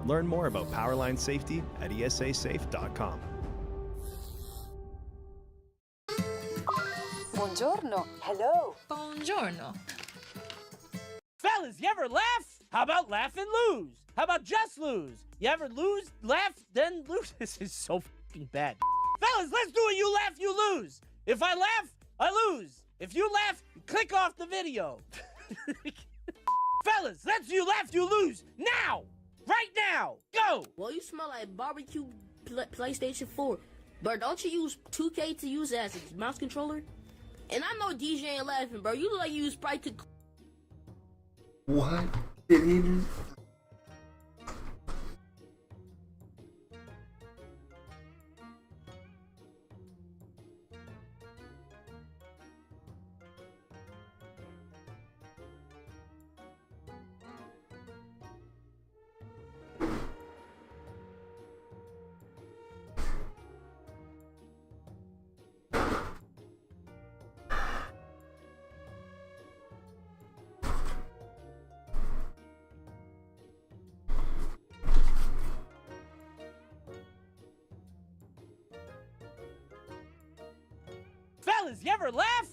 Learn more about Powerline safety at esasafe.com. Buongiorno. Hello. Buongiorno. Fellas, you ever laugh? How about laugh and lose? How about just lose? You ever lose, laugh, then lose? This is so fucking bad. Fellas, let's do it. You laugh, you lose. If I laugh, I lose. If you laugh, click off the video. Fellas, let's you laugh, you lose. Now! Right now! Go! Well, you smell like barbecue PlayStation 4. But don't you use 2K to use it as a mouse controller? And I know DJ ain't laughing, bro. You look like you use Sprite to... What did he do? Fellas, you ever laugh?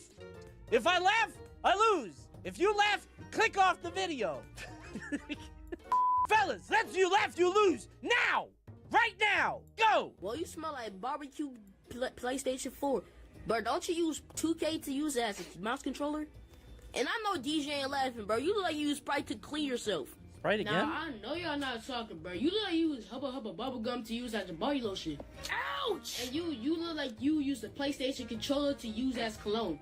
If I laugh, I lose. If you laugh, click off the video. Fellas, let's you laugh, you lose. Now! Right now! Go! Well, you smell like barbecue PlayStation 4. But don't you use 2K to use it as a mouse controller? And I know DJ ain't laughing, bro. You look like you use Sprite to clean yourself. Sprite again? Now, I know y'all not talking, bro. You look like you use Hubba Hubba bubble gum to use as a body lotion. Ouch! And you look like you use the PlayStation controller to use as cologne.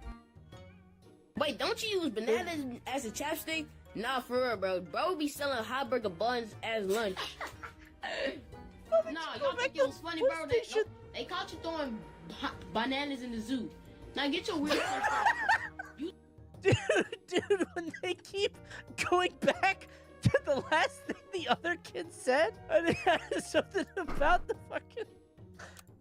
Wait, don't you use bananas as a chapstick? Nah, for real, bro. Bro be selling hot burger buns as lunch. Nah, y'all think it was funny, bro? They caught you throwing bananas in the zoo. Now get your weird stuff out. Dude, when they keep going back to the last thing the other kid said, and it had something about the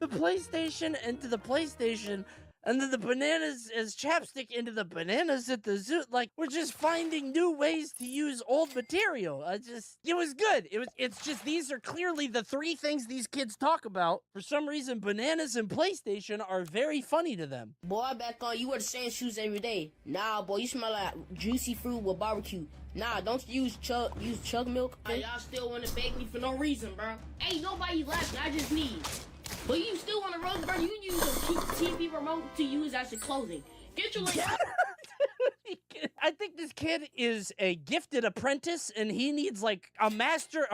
PlayStation into the PlayStation, and then the bananas as chapstick into the bananas at the zoo. Like, we're just finding new ways to use old material. It was good. It's just, these are clearly the three things these kids talk about. For some reason, bananas and PlayStation are very funny to them. Boy, back on, you wear the same shoes every day. Nah, boy, you smell like juicy fruit with barbecue. Nah, don't you use chug milk? Y'all still want to beg me for no reason, bro. Ain't nobody laughing. I just need. But you still want to roast, bro? You use a TV remote to use as your clothing. Get your like. I think this kid is a gifted apprentice, and he needs like a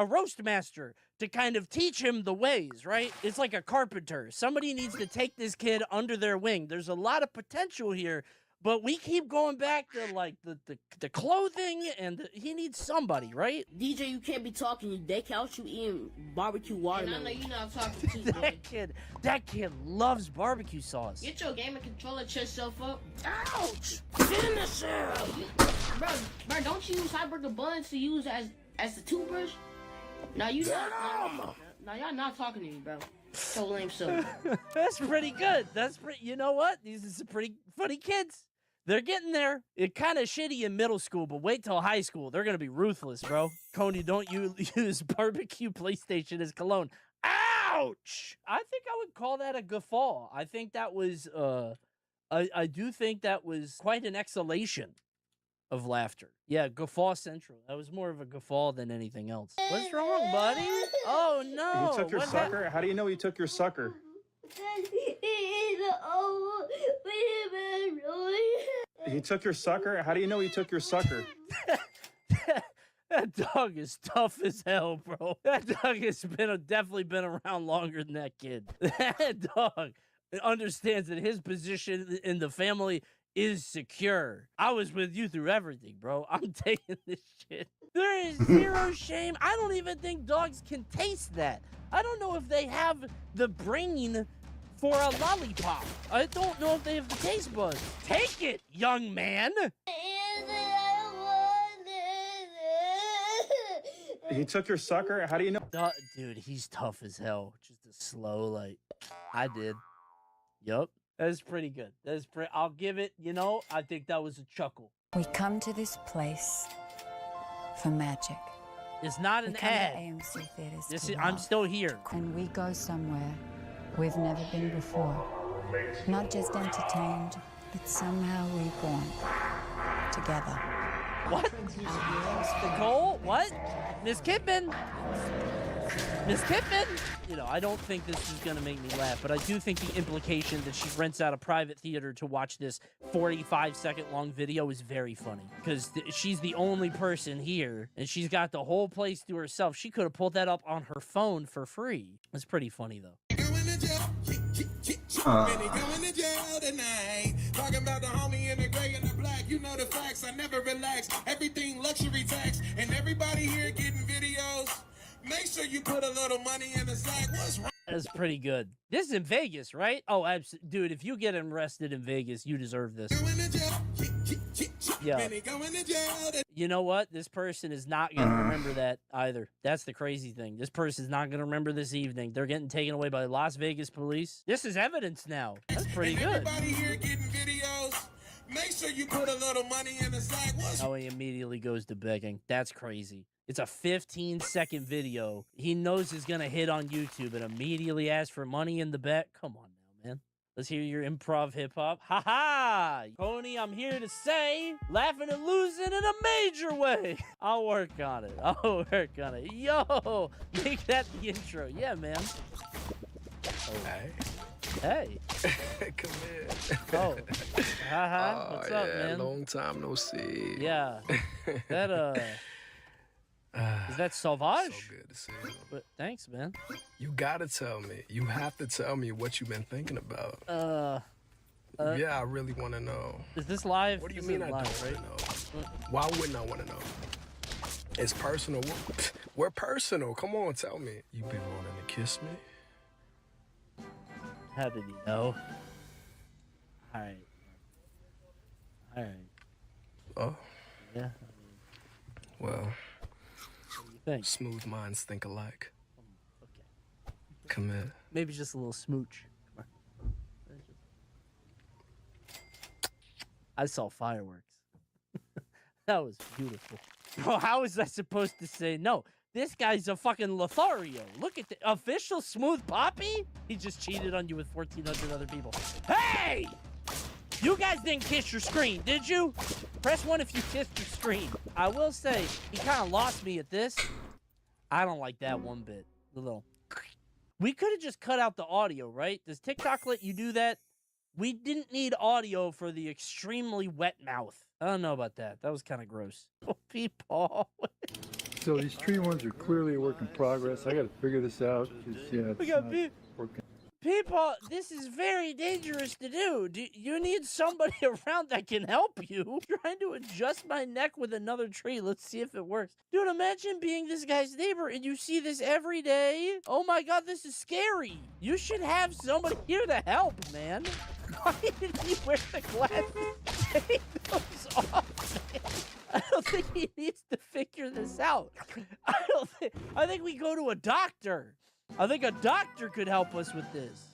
roast master to kind of teach him the ways, right? It's like a carpenter. Somebody needs to take this kid under their wing. There's a lot of potential here, but we keep going back to like the clothing, and he needs somebody, right? DJ, you can't be talking. They count you eating barbecue watermelon. And I know you're not talking too, man. That kid loves barbecue sauce. Get your gaming controller, chest yourself up. Ouch! Finish him! Bro, don't you use hot burger buns to use as a toothbrush? Now you not. Now y'all not talking to me, bro. So lame, so. That's pretty good. You know what? These are some pretty funny kids. They're getting there. It's kind of shitty in middle school, but wait till high school. They're going to be ruthless, bro. Coney, don't you use barbecue PlayStation as cologne. Ouch! I think I would call that a guffaw. I think that was, I do think that was quite an exhalation of laughter. Yeah, guffaw central. That was more of a guffaw than anything else. What's wrong, buddy? Oh, no. You took your sucker? How do you know you took your sucker? He took your sucker? How do you know he took your sucker? That dog is tough as hell, bro. That dog has definitely been around longer than that kid. That dog understands that his position in the family is secure. I was with you through everything, bro. I'm taking this shit. There is zero shame. I don't even think dogs can taste that. I don't know if they have the brain for a lollipop. I don't know if they have the taste buds. Take it, young man. He took your sucker? How do you know? Dude, he's tough as hell. Just a slow, like, I did. Yup. That's pretty good. I'll give it, I think that was a chuckle. We come to this place for magic. It's not We an come to ad. AMC theaters This to is, I'm laugh. still here. And we go somewhere we've never been before. Not just entertained, but somehow reborn. Together. What? Nicole? What? Miss Kidman? Miss Kidman? You know, I don't think this is going to make me laugh, but I do think the implication that she rents out a private theater to watch this 45-second long video is very funny. Because she's the only person here, and she's got the whole place to herself. She could have pulled that up on her phone for free. It's pretty funny, though. Going to jail tonight. Talking about the homie in the gray and the black. You know the facts. I never relax. Everything luxury tax. And everybody here getting videos. Make sure you put a little money in the sack. What's wrong? That's pretty good. This is in Vegas, right? Oh, dude, if you get arrested in Vegas, you deserve this. Going to jail. Yeah. Going to jail. You know what? This person is not going to remember that either. That's the crazy thing. This person's not going to remember this evening. They're getting taken away by Las Vegas police. This is evidence now. That's pretty And good. everybody here getting videos. Make sure you put a little money in the sack. What's Oh, he immediately goes to begging. That's crazy. It's a 15-second video. He knows he's going to hit on YouTube and immediately asks for money in the bet. Come on now, man. Let's hear your improv hip-hop. Ha-ha! Pony, I'm here to say, laughing and losing in a major way. I'll work on it. I'll work on it. Yo, make that the intro. Yeah, man. Oh. Hey. Come here. Oh. Ha-ha. What's up, yeah, man? long time no see. Yeah. That, is that Sauvage? So good to see you. But thanks, man. You gotta tell me. You have to tell me what you've been thinking about. Yeah, I really want to know. Is this live? What do you This mean is I live, don't right? want to know? Why wouldn't I want to know? It's personal. We're personal. Come on, tell me. You been wanting to kiss me? How did he know? All right. All right. Oh, Yeah. well, What do you think? smooth minds think alike. Okay. Come here. Maybe just a little smooch. Come on. I saw fireworks. That was beautiful. Bro, how was I supposed to say no? This guy's a fucking Lothario. Look at the official Smooth Poppy. He just cheated on you with 1,400 other people. Hey! You guys didn't kiss your screen, did you? Press 1 if you kissed your screen. I will say, he kind of lost me at this. I don't like that one bit. The little... We could have just cut out the audio, right? Does TikTok let you do that? We didn't need audio for the extremely wet mouth. I don't know about that. That was kind of gross. Oh, people. So these tree ones are clearly a work in progress. I got to figure this out. Yeah, We it's got not beef. working. People, this is very dangerous to do. You need somebody around that can help you. Trying to adjust my neck with another tree. Let's see if it works. Dude, imagine being this guy's neighbor and you see this every day. Oh my God, this is scary. You should have somebody here to help, man. Why did he wear the glasses? Take those off, man. I don't think he needs to figure this out. I think we go to a doctor. I think a doctor could help us with this.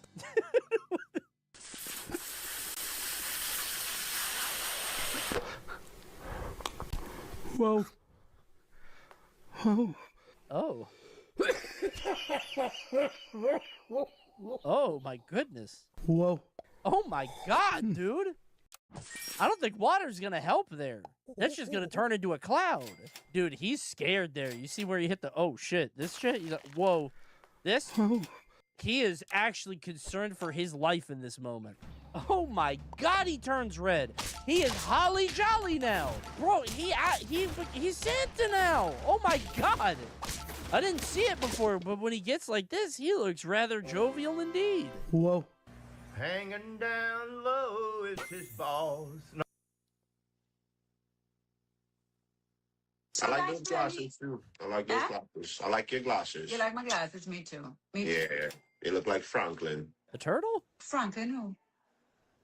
Whoa. Whoa. Oh. Oh my goodness. Whoa. Oh my God, dude. I don't think water's gonna help there. That's just gonna turn into a cloud. Dude, he's scared there. You see where he hit the... Oh shit. This shit? He's like, whoa. This? He is actually concerned for his life in this moment. Oh my God, he turns red. He is holly jolly now. Bro, he's Santa now. Oh my God. I didn't see it before, but when he gets like this, he looks rather jovial indeed. Whoa. Hanging down low is his balls. I like those glasses too. I like those glasses. I like your glasses. You like my glasses? Me too. Yeah, they look like Franklin. A turtle? Franklin who?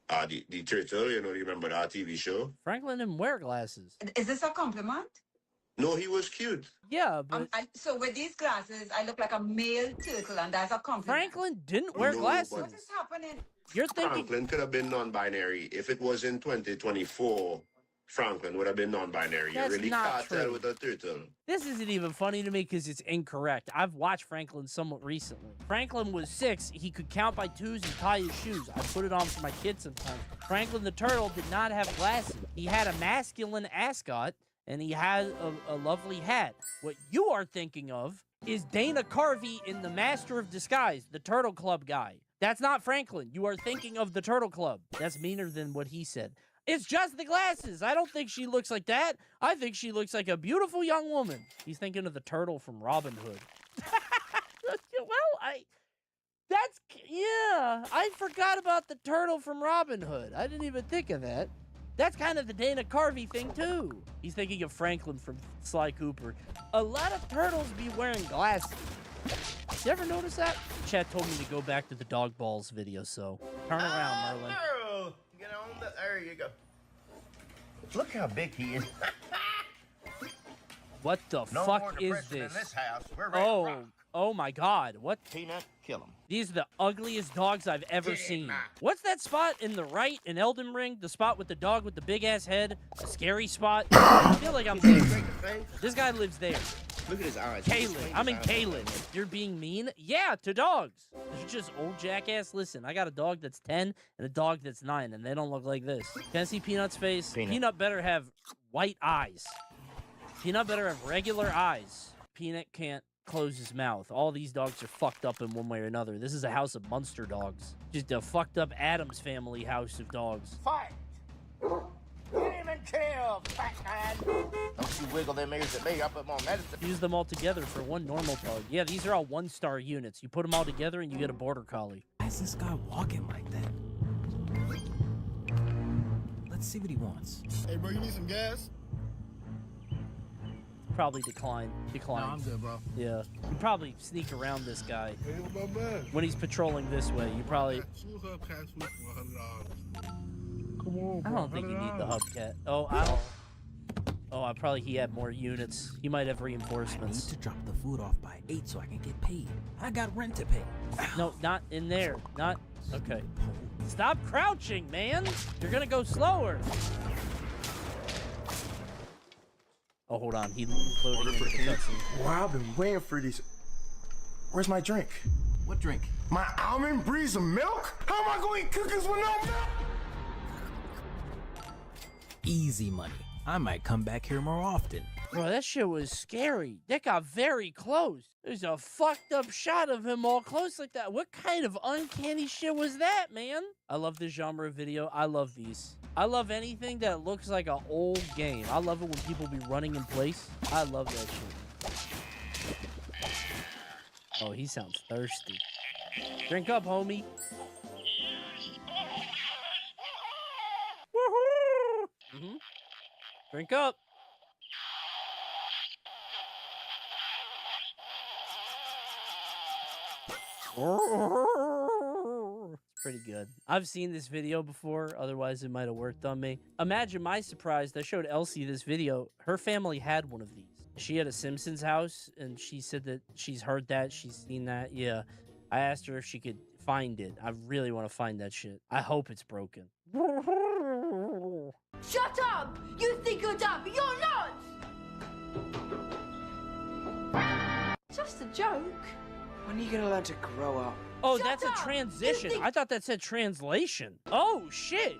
The turtle, you remember that TV show? Franklin didn't wear glasses. Is this a compliment? No, he was cute. Yeah, but So with these glasses, I look like a male turtle, and that's a compliment. Franklin didn't wear No, glasses. but- What is happening? You're thinking... Franklin could have been non-binary. If it was in 2024, Franklin would have been non-binary. You That's really not can't tell true. with a turtle. This isn't even funny to me because it's incorrect. I've watched Franklin somewhat recently. Franklin was 6. He could count by 2s and tie his shoes. I put it on for my kids sometimes. Franklin the turtle did not have glasses. He had a masculine ascot, and he had a lovely hat. What you are thinking of is Dana Carvey in The Master of Disguise, the Turtle Club guy. That's not Franklin. You are thinking of the Turtle Club. That's meaner than what he said. It's just the glasses. I don't think she looks like that. I think she looks like a beautiful young woman. He's thinking of the turtle from Robin Hood. Well, I forgot about the turtle from Robin Hood. I didn't even think of that. That's kind of the Dana Carvey thing, too. He's thinking of Franklin from Sly Cooper. A lot of turtles be wearing glasses. You ever notice that? Chat told me to go back to the dog balls video, so turn around, Merlin. Get on there you go. Look how big he is. What the No fuck more is depression this? in this house. We're ready to rock. Oh my God! What? Peanut, kill him. These are the ugliest dogs I've ever seen. What's that spot in the right in Elden Ring? The spot with the dog with the big ass head? A scary spot? I feel like I'm there. This guy lives there. Look at his eyes. Caelan. I'm in Caelan. You're being mean? Yeah, to dogs. They're just old jackass. Listen, I got a dog that's 10 and a dog that's 9, and they don't look like this. Can I see Peanut's face? Peanut better have white eyes. Peanut better have regular eyes. Peanut can't close his mouth. All these dogs are fucked up in one way or another. This is a house of Munster dogs. Just a fucked up Addams Family house of dogs. Fight! Get him and kill, fat man! Don't you wiggle them ears at me. I'll put more medicine. Use them all together for one normal dog. Yeah, these are all 1-star units. You put them all together and you get a border collie. Why is this guy walking like that? Let's see what he wants. Hey, bro, you need some gas? Probably decline. No, I'm good, bro. Yeah. You probably sneak around this guy. Hey, what about man? When he's patrolling this way, you probably... Two hubcaps for $100. Come on, I don't think you need the hubcat. Oh, I don't... Oh, he had more units. He might have reinforcements. I need to drop the food off by 8 so I can get paid. I got rent to pay. No, not in there. Not... Okay. Stop crouching, man! You're gonna go slower! Oh, hold on. He's loading into the cutscene. Wow, I've been waiting for these. Where's my drink? What drink? My almond breeze of milk? How am I going to eat cookies with no milk? Easy money. I might come back here more often. Bro, that shit was scary. That got very close. There's a fucked up shot of him all close like that. What kind of uncanny shit was that, man? I love this genre of video. I love these. I love anything that looks like an old game. I love it when people be running in place. I love that shit. Oh, he sounds thirsty. Drink up, homie. Woohoo! Drink up. It's pretty good. I've seen this video before, otherwise it might have worked on me. Imagine my surprise. I showed Elsie this video. Her family had one of these. She had a Simpsons house, and she said that she's heard that, she's seen that. Yeah. I asked her if she could find it. I really want to find that shit. I hope it's broken. Shut up! You think you're dumb, but you're not! Just a joke. When are you gonna learn to grow up? Oh, that's a transition. I thought that said translation. Oh, shit.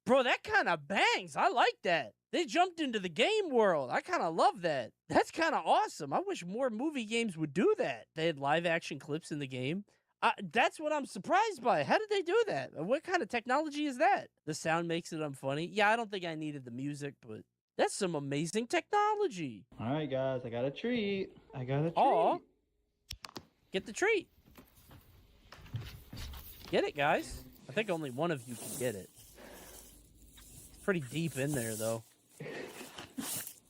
Bro, that kind of bangs. I like that. They jumped into the game world. I kind of love that. That's kind of awesome. I wish more movie games would do that. They had live action clips in the game. That's what I'm surprised by. How did they do that? What kind of technology is that? The sound makes it unfunny. Yeah, I don't think I needed the music, but that's some amazing technology. All right, guys, I got a treat. Aw. Get the treat. Get it, guys. I think only one of you can get it. It's pretty deep in there, though.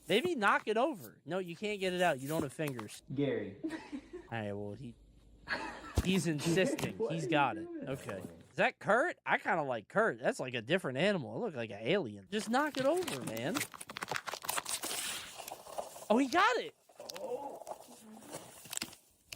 Maybe knock it over. No, you can't get it out. You don't have fingers. Gary. All right, well, he's insisting. He's got it. Okay. Is that Kurt? I kind of like Kurt. That's like a different animal. It looks like an alien. Just knock it over, man. Oh, he got it.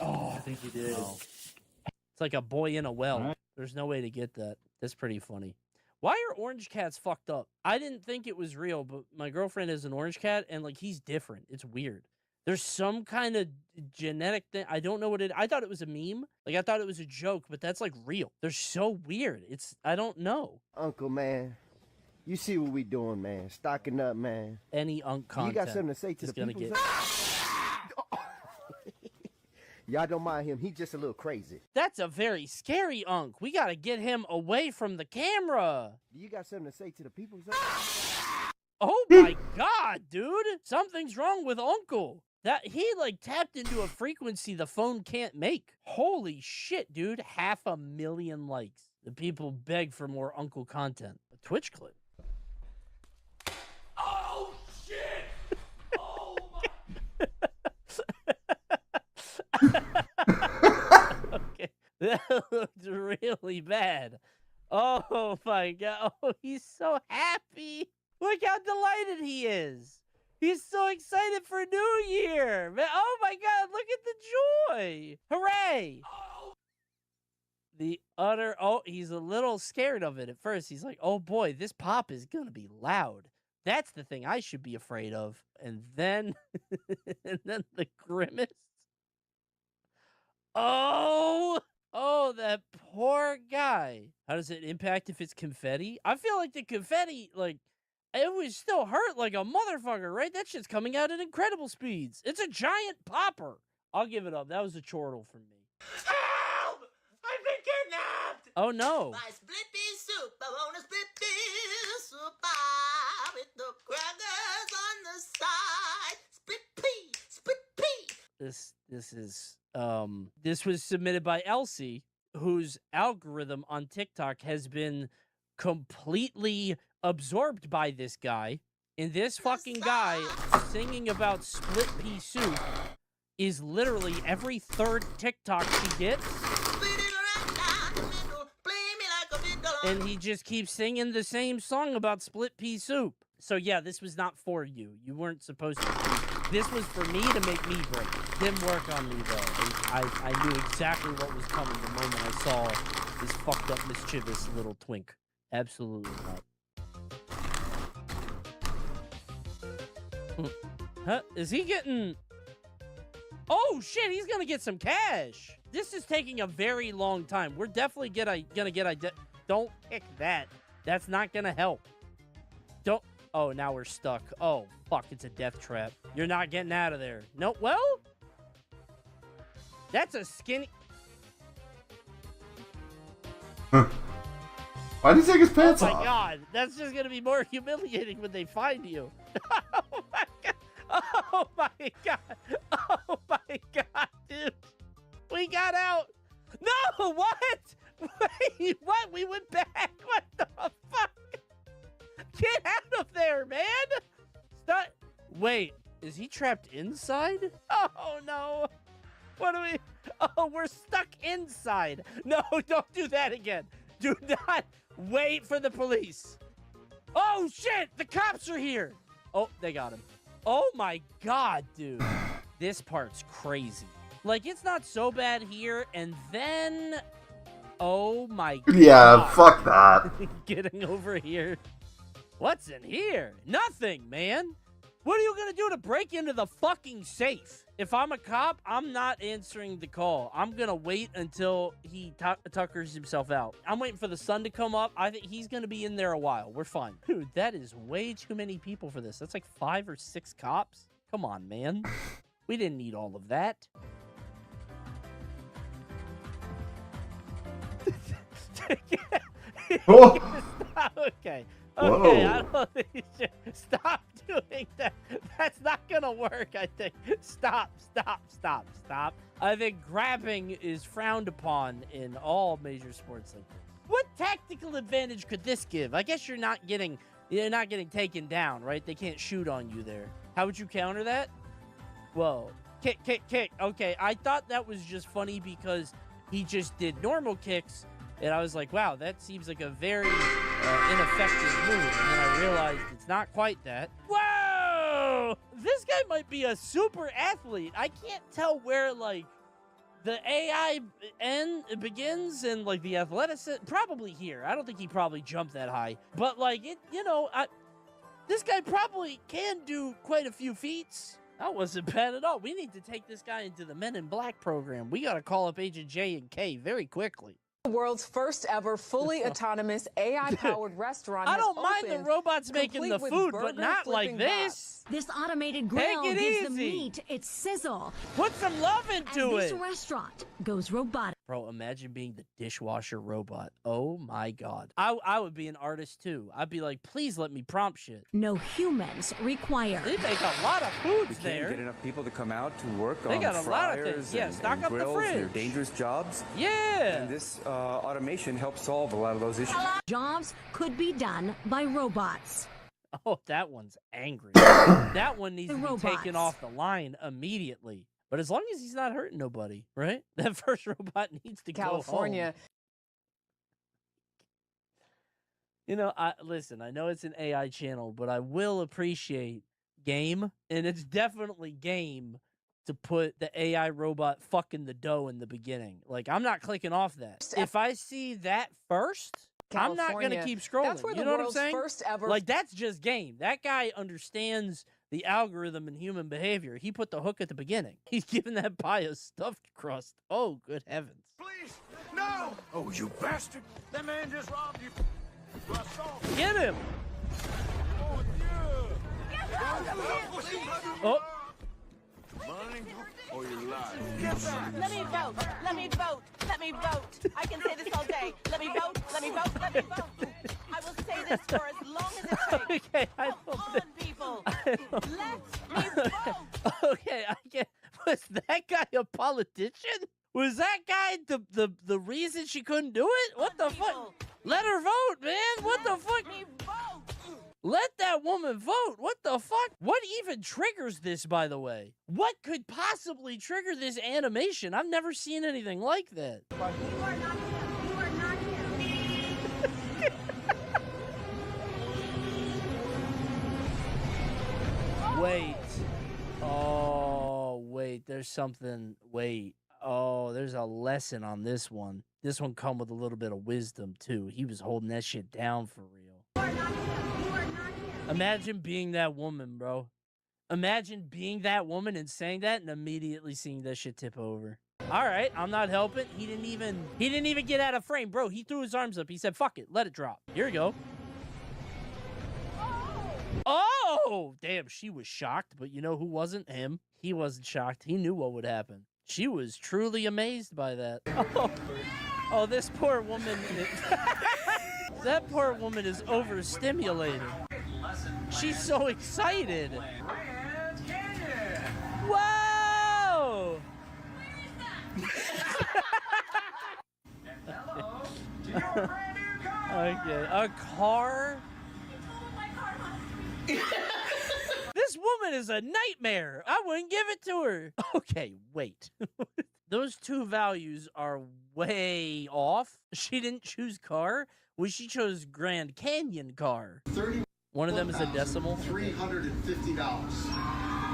Oh, I think he did. It's like a boy in a well. Right. There's no way to get that. That's pretty funny. Why are orange cat's fucked up. I didn't think it was real, but my girlfriend is an orange cat, and like he's different. It's weird. There's some kind of genetic thing. I don't know what it. I thought it was a meme. Like I thought it was a joke, but that's like real. They're so weird. I don't know. Uncle, man, you see what we doing, man? Stocking up, man. Any content. You got something to say to the people? Y'all don't mind him. He's just a little crazy. That's a very scary Unc. We gotta get him away from the camera. You got something to say to the people? Oh my God, dude. Something's wrong with Uncle. That he like tapped into a frequency the phone can't make. Holy shit, dude. 500,000 likes. The people beg for more Uncle content. A Twitch clip. Oh, shit! Oh, Okay. That looked really bad. Oh my God. Oh, he's so happy. Look how delighted he is. He's so excited for New Year. Man, oh my God, look at the joy. Hooray. He's a little scared of it at first. He's like, oh boy, this pop is going to be loud. That's the thing I should be afraid of. And then, and then the grimace. Oh, that poor guy. How does it impact if it's confetti? I feel like the confetti, like, it would still hurt like a motherfucker, right? That shit's coming out at incredible speeds. It's a giant popper. I'll give it up. That was a chortle from me. Help! I've been kidnapped! Oh, no. My split pea soup. I want a split pea soup pie with the crackers on the side. Split pea, split pea. This was submitted by Elsie, whose algorithm on TikTok has been completely absorbed by this guy. And this fucking guy singing about split pea soup is literally every third TikTok she gets. And he just keeps singing the same song about split pea soup. So yeah, this was not for you. You weren't supposed to. This was for me to make me break. Didn't work on me though. I knew exactly what was coming the moment I saw this fucked up mischievous little twink. Absolutely not. Huh? Is he getting... Oh, shit, he's gonna get some cash. This is taking a very long time. We're definitely gonna get... Don't pick that. That's not gonna help. Don't... Oh, now we're stuck. Oh, fuck, it's a death trap. You're not getting out of there. No, well... That's a skinny... Why did he take his pants off? Oh my God, that's just gonna be more humiliating when they find you. Oh my God. Oh my God. Oh my God, dude. We got out. No, what? Wait, what? We went back. What the fuck? Get out of there, man. Stop. Wait, is he trapped inside? Oh no. What do we? Oh, we're stuck inside. No, don't do that again. Do not wait for the police. Oh, shit. The cops are here. Oh, they got him. Oh, my God, dude. This part's crazy. Like, it's not so bad here. And then... Oh, my God. Yeah, fuck that. Getting over here. What's in here? Nothing, man. What are you going to do to break into the fucking safe? If I'm a cop, I'm not answering the call. I'm going to wait until he tuckers himself out. I'm waiting for the sun to come up. I think he's going to be in there a while. We're fine. Dude, that is way too many people for this. That's like 5 or 6 cops. Come on, man. We didn't need all of that. Oh. Stop. Okay. Whoa. Okay, I don't think you should stop doing that. That's not gonna work, I think. Stop. I think grabbing is frowned upon in all major sports like this. What tactical advantage could this give? I guess you're not getting taken down, right? They can't shoot on you there. How would you counter that? Whoa. Kick. Okay, I thought that was just funny because he just did normal kicks. And I was like, wow, that seems like a very ineffective move. And then I realized it's not quite that. Whoa! This guy might be a super athlete. I can't tell where, like, the AI begins and like the athletic probably here. I don't think he probably jumped that high, but like it, you know, this guy probably can do quite a few feats. That wasn't bad at all. We need to take this guy into the Men in Black program. We got to call up Agent J and K very quickly. The world's first ever fully autonomous AI-powered restaurant. I don't mind the robots making the food, but not like this. This automated grill Take it gives the easy. meat its sizzle. Put some love into As it. this restaurant goes robotic. Bro, imagine being the dishwasher robot. Oh my God. I would be an artist too. I'd be like, please let me prompt shit. No humans required. They make a lot of foods We there. can't get enough people to come out to work They on got a lot of fryers things. Yeah, and, stock and up the grills and their fridge. dangerous jobs. Yeah. And this automation helps solve a lot of those issues. Jobs could be done by robots. Oh, that one's angry. That one needs to be Robots. taken off the line immediately. But as long as he's not hurting nobody, right? That first robot needs to California. go home. You know, listen, I know it's an AI channel, but I will appreciate game, and it's definitely game to put the AI robot fucking the dough in the beginning. Like, I'm not clicking off that. If I see that first, I'm not going to California. keep scrolling. That's where you the know what I'm world's saying? first ever- Like, that's just game. That guy understands the algorithm and human behavior. He put the hook at the beginning. He's giving that pie a stuffed crust. Oh, good heavens. Please, no! Oh, you bastard! That man just robbed you. Get him! Oh. Or you lie. Let me vote. Let me vote. Let me vote. I can say this all day. Let me vote. Let me vote. Let me vote. I will say this for as long as it takes. Okay, I Come don't on, think... people. I don't... Let me vote. Okay, I get. Was that guy a politician? Was that guy the reason she couldn't do it? What the fuck? Let her vote, man. What the fuck? Let that woman vote. What the fuck? What even triggers this, by the way? What could possibly trigger this animation? I've never seen anything like that. You are not him. You are not him. Wait. Oh, wait. There's something. Wait. Oh, there's a lesson on this one. This one come with a little bit of wisdom, too. He was holding that shit down for real. Imagine being that woman, bro. Imagine being that woman and saying that and immediately seeing that shit tip over. All right, I'm not helping. He didn't even get out of frame, bro. He threw his arms up. He said, fuck it, let it drop. Here we go. Oh, damn, she was shocked, but you know who wasn't? Him. He wasn't shocked. He knew what would happen. She was truly amazed by that. Oh, this poor woman. That poor woman is overstimulated. She's so excited. Whoa! Okay, a car? This woman is a nightmare. I wouldn't give it to her. Okay, wait. Those two values are way off. She didn't choose car. Well, she chose Grand Canyon car. One of them is a decimal. $350.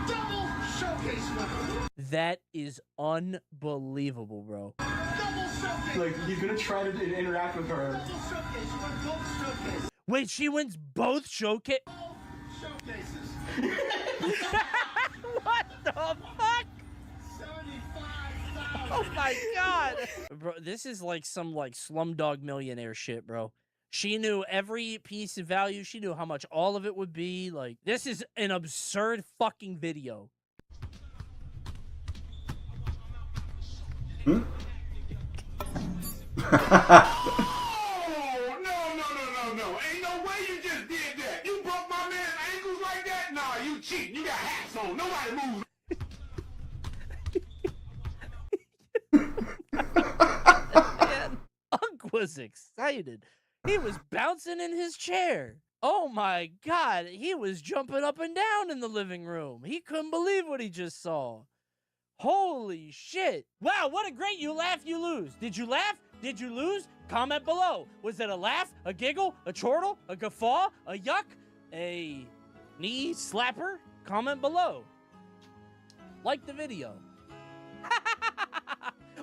Double showcase winner. That is unbelievable, bro. Double showcase. Like, he's gonna try to interact with her. Double showcase. You win both showcases. Wait, she wins both showcase? Showcases. What the fuck? Oh my god. Bro, this is like some Slumdog Millionaire shit, bro. She knew every piece of value. She knew how much all of it would be. Like, this is an absurd fucking video. Oh, no. Ain't no way you just did that. You broke my man's ankles like that? Nah, you cheat. You got hats on. Nobody move. Man, Unc was excited. He was bouncing in his chair. Oh my god, he was jumping up and down in the living room. He couldn't believe what he just saw. Holy shit. Wow, what a great You Laugh, You Lose. Did you laugh? Did you lose? Comment below. Was it a laugh, a giggle, a chortle, a guffaw, a yuck, a knee slapper? Comment below. Like the video.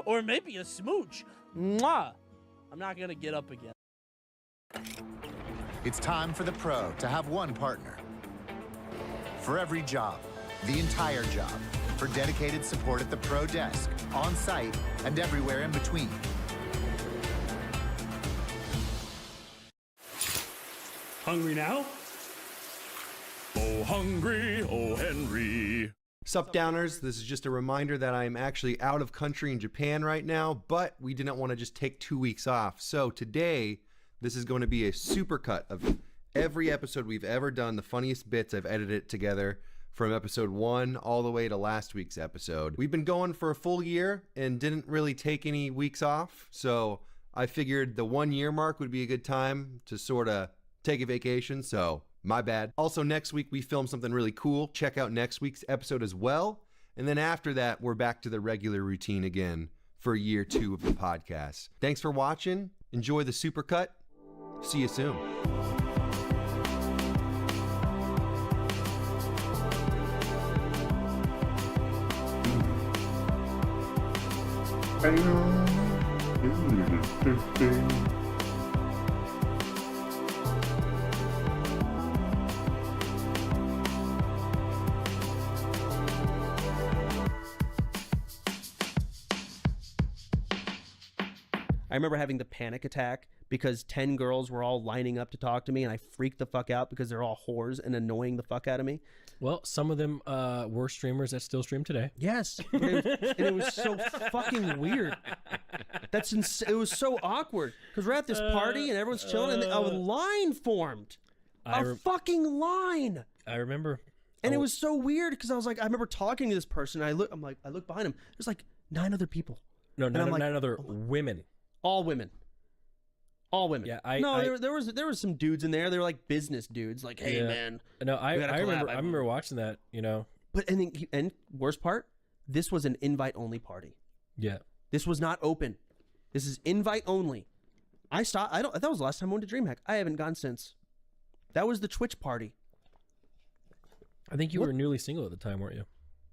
or maybe a smooch. Mwah! I'm not gonna get up again. It's time for the pro to have one partner. For every job, the entire job. For dedicated support at the pro desk, on site, and everywhere in between. Hungry now? Oh, hungry, oh, Henry. Sup, Downers? This is just a reminder that I'm actually out of country in Japan right now, but we didn't want to just take 2 weeks off. So today, this is going to be a supercut of every episode we've ever done, the funniest bits. I've edited it together from episode 1 all the way to last week's episode. We've been going for a full year and didn't really take any weeks off, so I figured the 1 year mark would be a good time to sort of take a vacation, so my bad. Also, next week we filmed something really cool. Check out next week's episode as well. And then after that, we're back to the regular routine again for year 2 of the podcast. Thanks for watching. Enjoy the supercut. See you soon. I remember having the panic attack because 10 girls were all lining up to talk to me, and I freaked the fuck out because they're all whores and annoying the fuck out of me. Well, some of them were streamers that still stream today. Yes, and it was so fucking weird. It was so awkward because we're at this party and everyone's chilling, and a line formed. A fucking line. I remember. And it was so weird because I was like, I remember talking to this person. And I look behind him. There's like 9 other people. No, nine other women. All women. All women. Yeah, there was some dudes in there. They were like business dudes. Like, hey man. No, I remember watching that. You know. But and worst part, this was an invite only party. Yeah. This was not open. This is invite only. That was the last time I went to DreamHack. I haven't gone since. That was the Twitch party. I think you were newly single at the time, weren't you?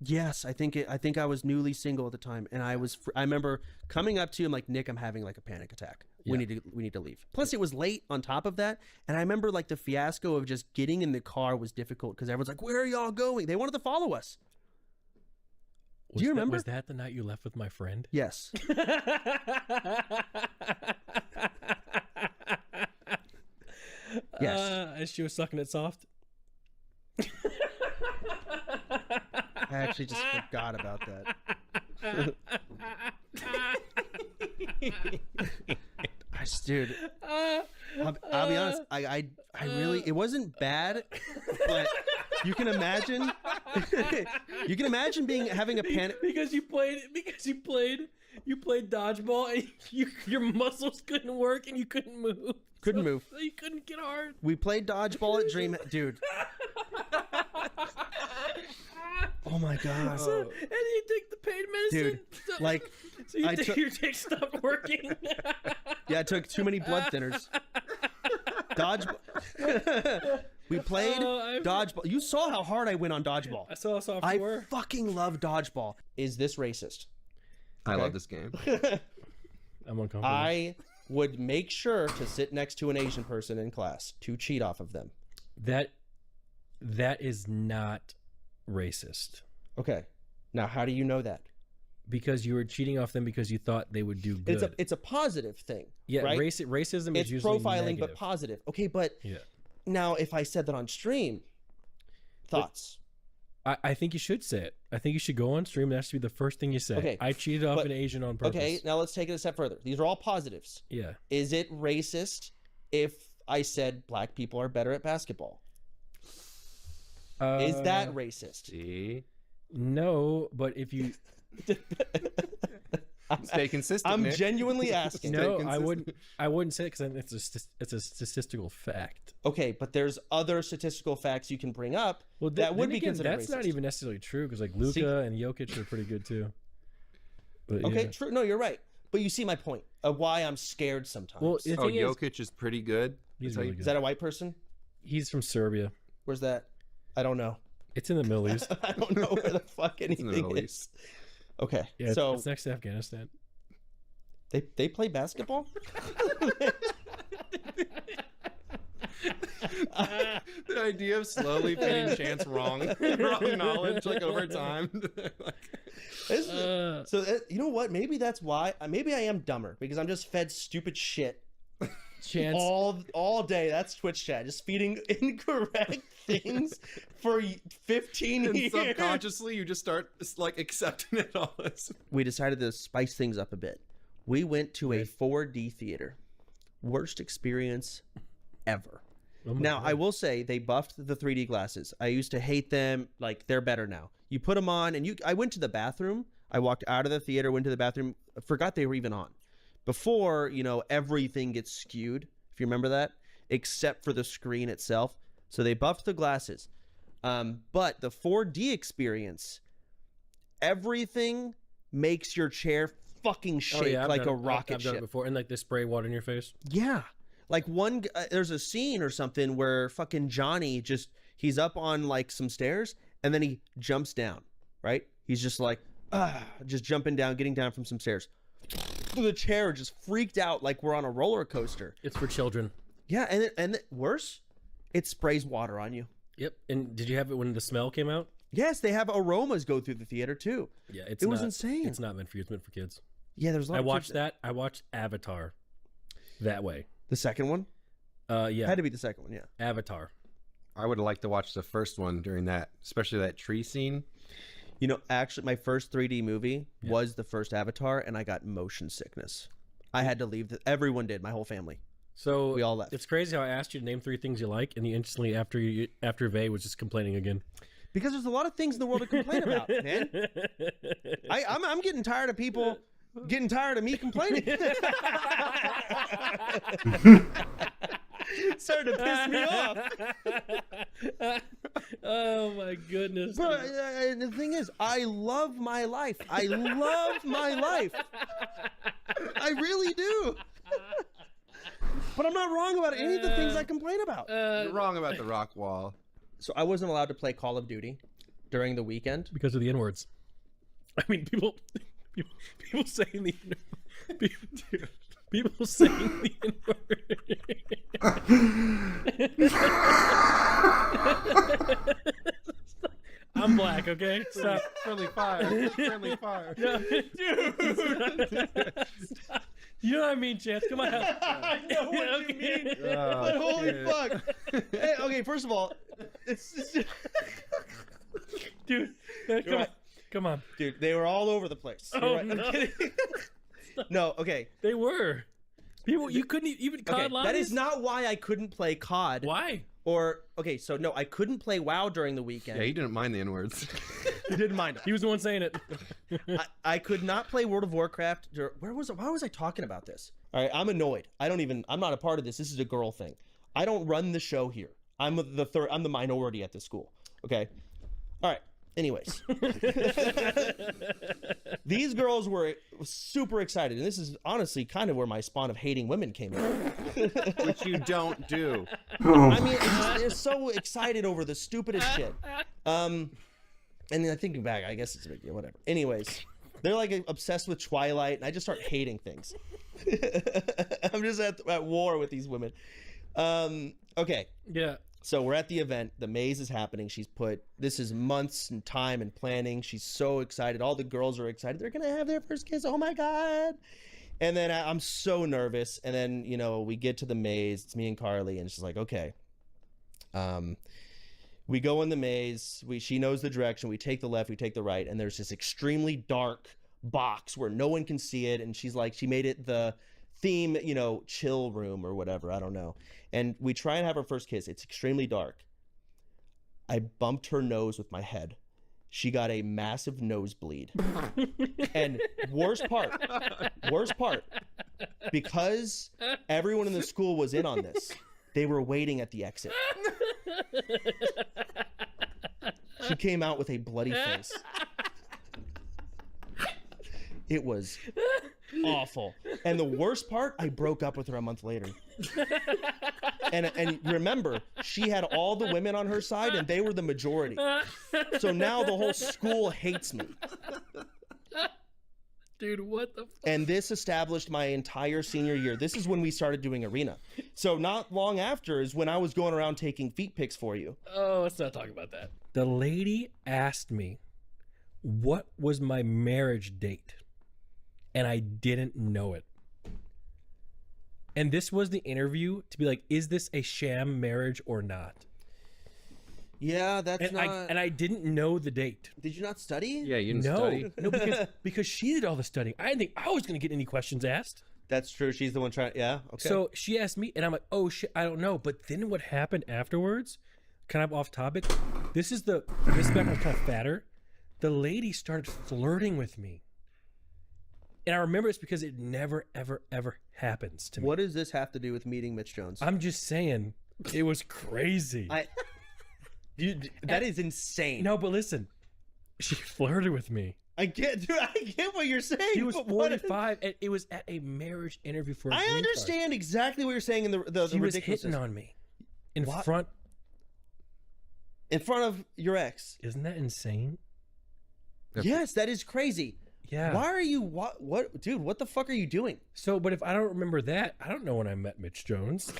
Yes, I think I was newly single at the time, and I remember coming up to him like, Nick, I'm having like a panic attack. Yeah. We need to leave. Plus, it was late on top of that, and I remember like the fiasco of just getting in the car was difficult because everyone's like, where are y'all going? They wanted to follow us. Do you remember? Was that the night you left with my friend? Yes. Yes. And she was sucking it soft. I actually just forgot about that. Dude, I'll be honest. I really, it wasn't bad, but you can imagine. You can imagine having a panic because you played dodgeball and your muscles couldn't work and you couldn't move. Couldn't move. So you couldn't get hard. We played dodgeball at dude. Oh my god! So, and you take the pain medicine, dude. So your dick stopped working. Yeah, I took too many blood thinners. Dodgeball. We played dodgeball. You saw how hard I went on dodgeball. I saw how soft you were. I fucking love dodgeball. Is this racist? I love this game. I'm uncomfortable. I would make sure to sit next to an Asian person in class to cheat off of them. That is not racist. Okay. Now, how do you know that? Because you were cheating off them because you thought they would do good. It's a positive thing. Yeah, right? Racism is usually profiling, negative. but positive. Okay, but yeah. Now if I said that on stream, thoughts? I think you should say it. I think you should go on stream. That should be the first thing you say. Okay, I cheated off an Asian on purpose. Okay, now let's take it a step further. These are all positives. Yeah. Is it racist if I said black people are better at basketball? Is that racist? See? No, but if you stay consistent. I'm Nick. genuinely asking. No, I wouldn't say it because it's a statistical fact. Okay, but there's other statistical facts you can bring up that would be considered that's racist. not even necessarily true because like Luka and Jokic are pretty good too. But, okay, yeah. true. No, you're right. But you see my point of why I'm scared sometimes. Well, Jokic is pretty good. He's really good. Is that a white person? He's from Serbia. Where's that? I don't know. It's in the Middle East. I don't know where the fuck anything is. Okay, yeah, so it's next to Afghanistan. They play basketball? The idea of slowly fitting Chance wrong knowledge like over time. You know what? Maybe that's why. Maybe I am dumber because I'm just fed stupid shit. Chance all day. That's Twitch chat, just feeding incorrect things for 15 And years. subconsciously, you just start like accepting it all. We decided to spice things up a bit. We went to a 4D theater. Worst experience ever. Oh my Now, God. I will say they buffed the 3D glasses. I used to hate them. Like, they're better now. You put them on, and I went to the bathroom. I walked out of the theater, went to the bathroom, forgot they were even on. Before, everything gets skewed, if you remember that, except for the screen itself. So they buffed the glasses. But the 4D experience, everything makes your chair fucking shake like a rocket I've done it ship. before, and like they spray water in your face. Yeah. Like there's a scene or something where fucking Johnny he's up on like some stairs and then he jumps down, right? He's just like, just jumping down, getting down from some stairs. The chair just freaked out like we're on a roller coaster. It's for children. Yeah, and worse, it sprays water on you. Yep. And did you have it when the smell came out? Yes, they have aromas go through the theater too. Yeah, it was insane. It's not meant for you. It's meant for kids. Yeah, there's a lot I of watched kids that. I watched Avatar that way. The second one? Yeah. Had to be the second one, yeah. Avatar. I would have liked to watch the first one during that, especially that tree scene. Actually, my first 3D movie was the first Avatar, and I got motion sickness. I had to leave. Everyone did. My whole family. So we all left. It's crazy how I asked you to name 3 things you like, and you instantly after Vay was just complaining again. Because there's a lot of things in the world to complain about, man. I'm getting tired of people getting tired of me complaining. Starting to piss me off. Oh my goodness. But the thing is, I love my life. I love my life. I really do. But I'm not wrong about any of the things I complain about. You're wrong about the rock wall. So I wasn't allowed to play Call of Duty during the weekend because of the N-words. I mean, people saying the people saying the N-word. I'm black, okay? Stop. Friendly fire. Friendly fire. No, dude. Stop. You know what I mean, Chance? Come on. I know what you mean. But holy fuck. Hey, okay, first of all, it's just... Dude, come on. Dude, they were all over the place. Oh, right. no. I'm kidding. No, okay. They were. People, you couldn't even COD okay, lobbies? that is not why I couldn't play COD. Why? Okay, so no, I couldn't play WoW during the weekend. Yeah, he didn't mind the N-words. He didn't mind it. He was the one saying it. I could not play World of Warcraft. Why was I talking about this? All right, I'm annoyed. I'm not a part of this. This is a girl thing. I don't run the show here. I'm the minority at this school. Okay. All right. Anyways, these girls were super excited, and this is honestly kind of where my spawn of hating women came in. Which you don't do. I mean, they're so excited over the stupidest shit. And then thinking back, I guess it's a big deal, whatever. Anyways, they're like obsessed with Twilight, and I just start hating things. I'm just at war with these women. Okay. Yeah. So we're at the event. The maze is happening. This is months and time and planning. She's so excited. All the girls are excited. They're going to have their first kiss. Oh my God. And then I'm so nervous. And then, we get to the maze. It's me and Carly. And she's like, okay. We go in the maze. She knows the direction. We take the left. We take the right. And there's this extremely dark box where no one can see it. And she's like, she made it the theme, chill room or whatever. I don't know. And we try and have our first kiss. It's extremely dark. I bumped her nose with my head. She got a massive nosebleed. And worst part, because everyone in the school was in on this, they were waiting at the exit. She came out with a bloody face. It was awful. And the worst part, I broke up with her a month later. And remember, she had all the women on her side and they were the majority. So now the whole school hates me. Dude, what the fuck? And this established my entire senior year. This is when we started doing arena. So not long after is when I was going around taking feet pics for you. Oh, let's not talk about that. The lady asked me what was my marriage date, and I didn't know it. And this was the interview to be like, is this a sham marriage or not? Yeah, that's and not... I didn't know the date. Did you not study? Yeah, you didn't study. No, because she did all the studying. I didn't think I was going to get any questions asked. That's true. She's the one trying... Yeah, okay. So she asked me, and I'm like, oh, shit, I don't know. But then what happened afterwards, kind of off topic, this is back when I was kind of fatter. The lady started flirting with me. And I remember it's because it never, ever, ever happens to me. What does this have to do with meeting Mitch Jones? I'm just saying, it was crazy. That is insane. No, but listen, she flirted with me. I get what you're saying. She was 45, and it was at a marriage interview for a I green understand card. exactly what you're saying in the She was ridiculousness. hitting on me in What? front. In front of your ex. Isn't that insane? Yes, that is crazy. Yeah. Why are you what dude, what the fuck are you doing? So, but if I don't remember that, I don't know when I met Mitch Jones.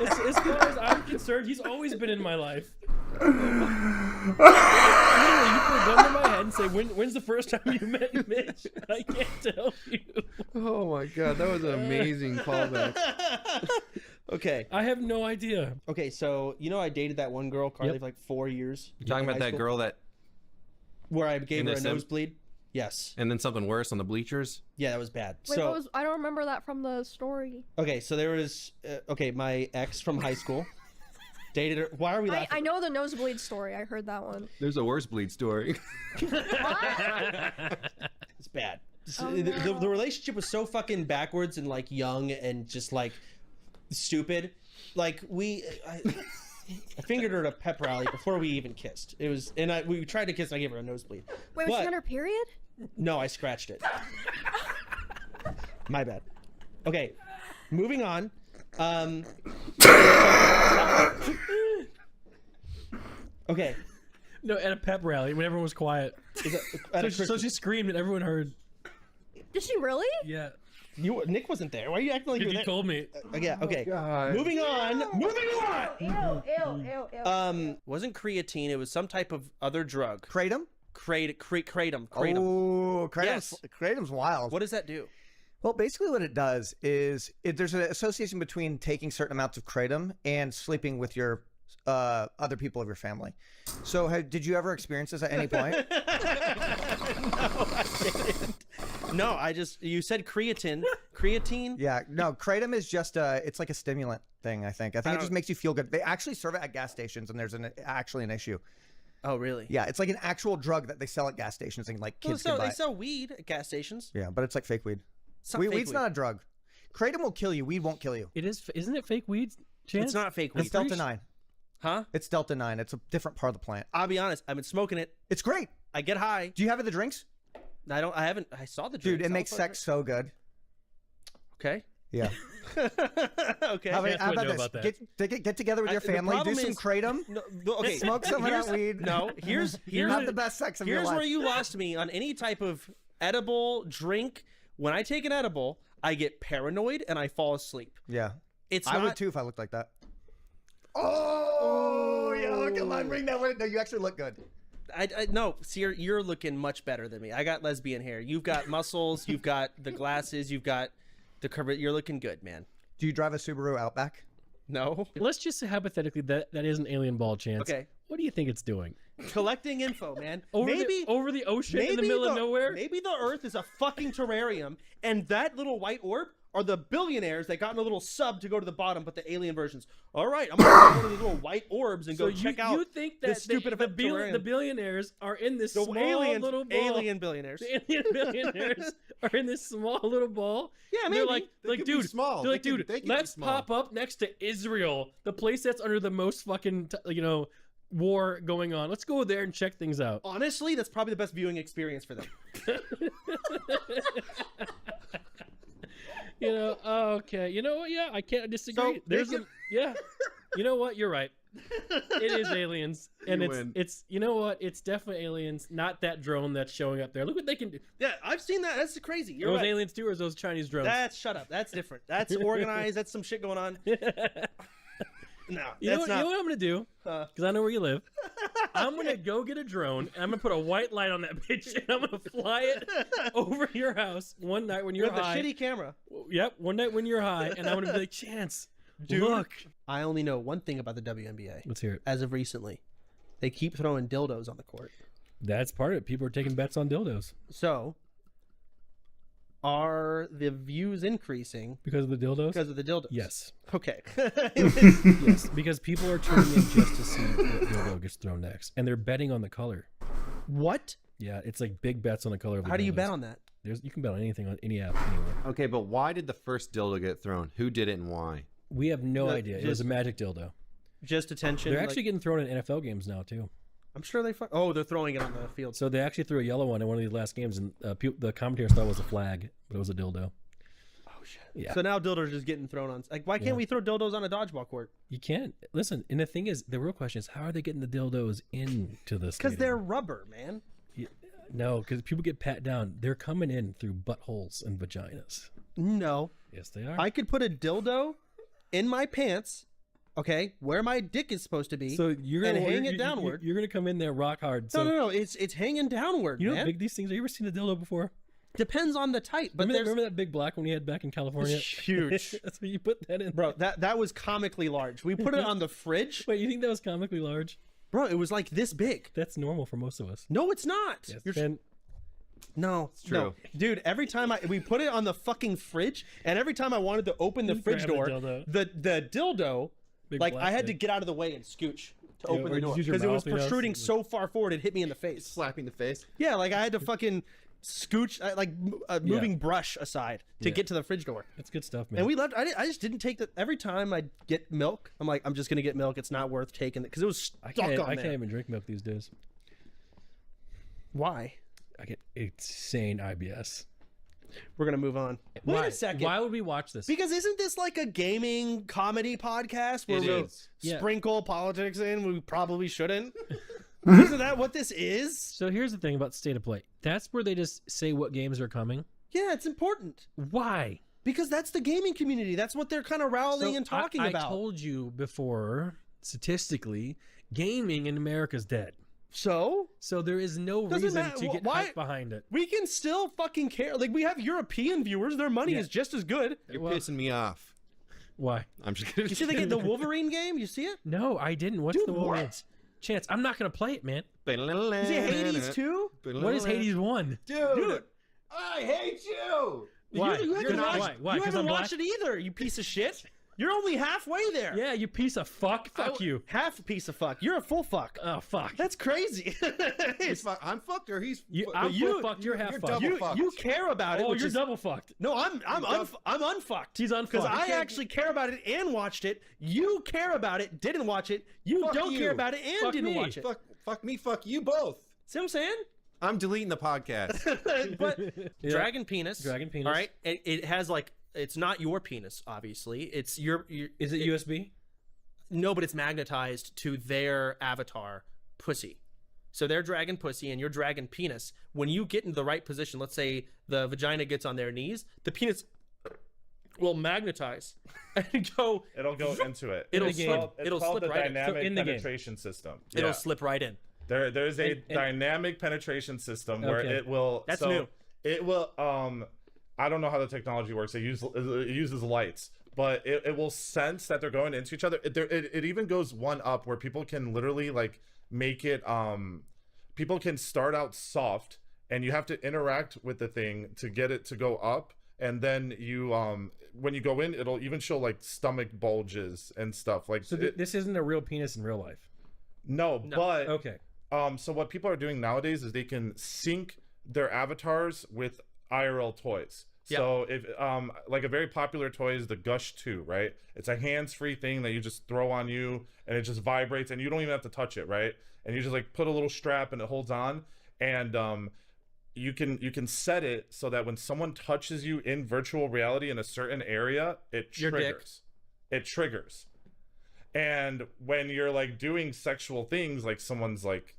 As far as I'm concerned, he's always been in my life. Literally, you put a gun to my head and say, when's the first time you met Mitch? I can't tell you. Oh my god, that was an amazing callback. Okay. I have no idea. Okay, so you know I dated that one girl, Carly, for like 4 years. You're talking about that girl that... Where I gave in her the a sim- nosebleed? Yes. And then something worse on the bleachers? Yeah, that was bad. Wait, so what was, I don't remember that from the story. okay, so there was my ex from high school dated her. Why are we laughing? I know the nosebleed story. I heard that one. There's a worse bleed story. It's bad. Oh, The relationship was so fucking backwards and like young and just like stupid. Like I fingered her at a pep rally before we even kissed. It was, and we tried to kiss and I gave her a nosebleed. Wait, was she on her period? No, I scratched it. My bad. Okay, moving on. Okay. No, at a pep rally when everyone was quiet. So she screamed and everyone heard. Did she really? Yeah. Nick wasn't there. Why are you acting like you were there? told me. Yeah. Okay. God. Moving on. Moving on. Ew. Wasn't creatine. It was some type of other drug. Kratom? Kratom. Oh, Kratom's, Yes. Kratom's wild. What does that do? Well, basically what it does is there's an association between taking certain amounts of Kratom and sleeping with your other people of your family. So did you ever experience this at any point? No, I didn't. No, you said creatine. Creatine? Yeah, no, Kratom is just it's like a stimulant thing, I think. I think it just makes you feel good. They actually serve it at gas stations and there's actually an issue. Oh, really? Yeah, it's like an actual drug that they sell at gas stations and like kids can buy. They sell weed at gas stations. Yeah, but it's like fake weed. It's not fake Weed's weed. not a drug. Kratom will kill you. Weed won't kill you. It is. Isn't it fake weed? Chance? It's not fake weed. It's Delta 9. Huh? It's Delta 9. It's a different part of the plant. I'll be honest. I've been smoking it. It's great. I get high. Do you have it in the drinks? I haven't. I saw the Dude, drinks. it makes sex so good. Okay. Yeah. Okay. How about this? Get together with your family, do some Kratom, okay. smoke some of that weed. No, here's have the best sex of your life. Here's where you lost me on any type of edible drink. When I take an edible, I get paranoid and I fall asleep. Yeah. I would too if I looked like that. Oh, yeah, come on, bring that one. No, you actually look good. No, see, you're looking much better than me. I got lesbian hair. You've got muscles. You've got the glasses. You've got the curve. You're looking good, man. Do you drive a Subaru Outback? No. Let's just say hypothetically that is an alien ball, Chance. Okay. What do you think it's doing? Collecting info, man. Over the ocean in the middle of nowhere? Maybe the Earth is a fucking terrarium, and that little white orb are the billionaires that got in a little sub to go to the bottom, but the alien versions. All right, I'm gonna go to the little white orbs and go check out. You think that this stupid the billionaires are in this small little ball? Alien billionaires. The alien billionaires are in this small little ball. Yeah, maybe. maybe. They're like, dude, small. They're like, dude, let's pop up next to Israel, the place that's under the most fucking, war going on. Let's go there and check things out. Honestly, that's probably the best viewing experience for them. Okay. You know what? Yeah, I can't disagree. So, You know what? You're right. It is aliens, and You it's win. it's you know what? It's definitely aliens, not that drone that's showing up there. Look what they can do. Yeah, I've seen that. That's crazy. You're Those right. aliens too, or is those Chinese drones? That's shut up. That's different. That's organized. That's some shit going on. No, You know, that's not. you know what I'm gonna do? Because I know where you live. I'm gonna go get a drone. And I'm gonna put a white light on that bitch, and I'm gonna fly it over your house one night when you're With a high. shitty camera. Yep, one night when you're high, and I'm gonna be like, Chance, Dude, look. I only know one thing about the WNBA. Let's hear it. As of recently, they keep throwing dildos on the court. That's part of it. People are taking bets on dildos So, are the views increasing because of the dildos. because of the dildos? Yes. Okay. Yes, because people are tuning in just to see what dildo gets thrown next, and they're betting on the color. What? Yeah, it's like big bets on the color of the How do you dildos. bet on that? You can bet on anything on any app anywhere. Okay, but why did the first dildo get thrown? Who did it and why? We have no No, idea. It was a magic dildo. Just attention. They're like- actually getting thrown in NFL games now too. I'm sure they. Oh, they're throwing it on the field. So they actually threw a yellow one in one of these last games, and the commentators thought it was a flag, but it was a dildo. Oh shit. Yeah. So now dildos are just getting thrown on. Like, why can't Yeah. we throw dildos on a dodgeball court? You can't listen. And the thing is, the real question is, how are they getting the dildos into this? Because they're rubber, man. No, because people get pat down. They're coming in through buttholes and vaginas. No. Yes, they are. I could put a dildo in my pants, okay, where my dick is supposed to be, So you're gonna and hang it you- downward. You're gonna come in there rock hard. No, So no, no. It's hanging downward, you know man. how big these things are. You ever seen a dildo before? Depends on the type, but Remember that big black one you had back in California? It's huge. That's what you put that in. Bro, that was comically large. We put it on the fridge. Wait, you think that was comically large? Bro, it was like this big. That's normal for most of us. No, it's not. Yes, You're Ben, No, it's true. No. Dude, every time we put it on the fucking fridge, and every time I wanted to open the fridge Grab the door, dildo. the dildo, Big like black I had to thing. get out of the way and scooch to Yeah, open or the just door use your because it was mouth, you know, protruding so- so far forward it hit me in the face. Slapping the face. Yeah, like I had to fucking scooch, moving brush aside to Yeah. get to the fridge door. that's good stuff, man. And we left. I just didn't take the. Every time I get milk, I'm like, I'm just gonna get milk. It's not worth taking it because it was stuck I can't on there. even drink milk these days. Why? I get insane IBS. We're gonna move on. Wait Why? a second. Why would we watch this? Because isn't this like a gaming comedy podcast where It we'll is. Yeah. sprinkle politics in? We probably shouldn't. Isn't that what this is? So here's the thing about State of Play. That's where they just say what games are coming. Yeah, it's important Why? because that's the gaming community. That's what they're kind of rallying So and talking I about. told you before, statistically, gaming in America is dead. So there is no Doesn't reason matter. to get Why- hype behind it. we can still fucking care. Like we have European viewers; their money Yeah. is just as good. You're Well- pissing me off. Why? I'm just kidding. You see, they get the Wolverine game. You see it? No, I didn't. What's Dude, the Wolverine? what? Chance, I'm not gonna play it, man. Is it Hades 2? What is Hades 1? Dude, I hate you. Why? You haven't Why? watched, Why? you 'Cause haven't I'm watched it either, you piece of shit. You're only halfway there. Yeah, you piece of fuck. Fuck you. Half a piece of fuck. You're a full fuck. Oh, fuck. That's crazy. I'm fucked or he's. I'm you- full fucked. You're half fucked. double you, fucked. you care about it. Oh, which you're is, double fucked. No, I'm unfucked. He's unfucked. Because I You can't- actually care about it and watched it. You care about it, didn't watch it. You Fuck don't you. care about it and Fuck didn't me. watch it. Fuck me, fuck you both. See what I'm saying? I'm deleting the podcast. But Yeah. Dragon penis. Dragon penis. All right. It has like it's not your penis, obviously. It's your. Is it USB? No, but it's magnetized to their avatar pussy. So their dragon pussy and your dragon penis. When you get into the right position, let's say the vagina gets on their knees, the penis will magnetize and go. It'll go into it. It'll It's slip. called- It'll it's called slip the right in. dynamic So in the game. penetration system. It'll Yeah. slip right in. There's a And- dynamic penetration system where Okay. it will. That's so new. It will. I don't know how the technology works. It uses lights, but it will sense that they're going into each other. It even goes one up where people can literally like make it. People can start out soft, and you have to interact with the thing to get it to go up, and then you when you go in, it'll even show like stomach bulges and stuff like. So this isn't a real penis in real life. No, but Okay. so what people are doing nowadays is they can sync their avatars with IRL toys. Yeah. So if like a very popular toy is the Gush 2, right? It's a hands-free thing that you just throw on you and it just vibrates and you don't even have to touch it, right? And you just like put a little strap and it holds on, and you can set it so that when someone touches you in virtual reality in a certain area, it Your dick. triggers. It triggers. And when you're like doing sexual things, like someone's like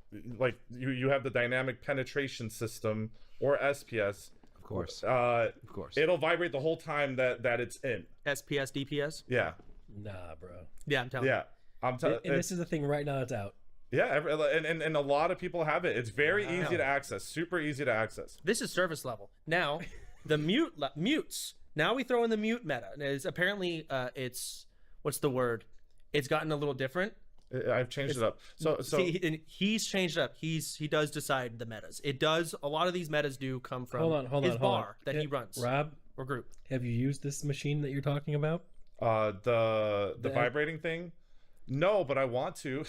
you have the dynamic penetration system or SPS. Of course. Of course. It'll vibrate the whole time that it's in. SPS, DPS? Yeah. Nah, bro. Yeah, I'm telling Yeah. I'm telling. And this is the thing right now. It's out. Yeah, and a lot of people have it. It's very easy to access. Super easy to access. This is service level. Now, the mutes. Now we throw in the mute meta. And it's apparently it's what's the word? It's gotten a little different. I've changed it up. So he's changed it up. He does decide the metas. It does. A lot of these metas do come from his bar that he runs. Rob or group. Have you used this machine that you're talking about? The vibrating thing. No, but I want to.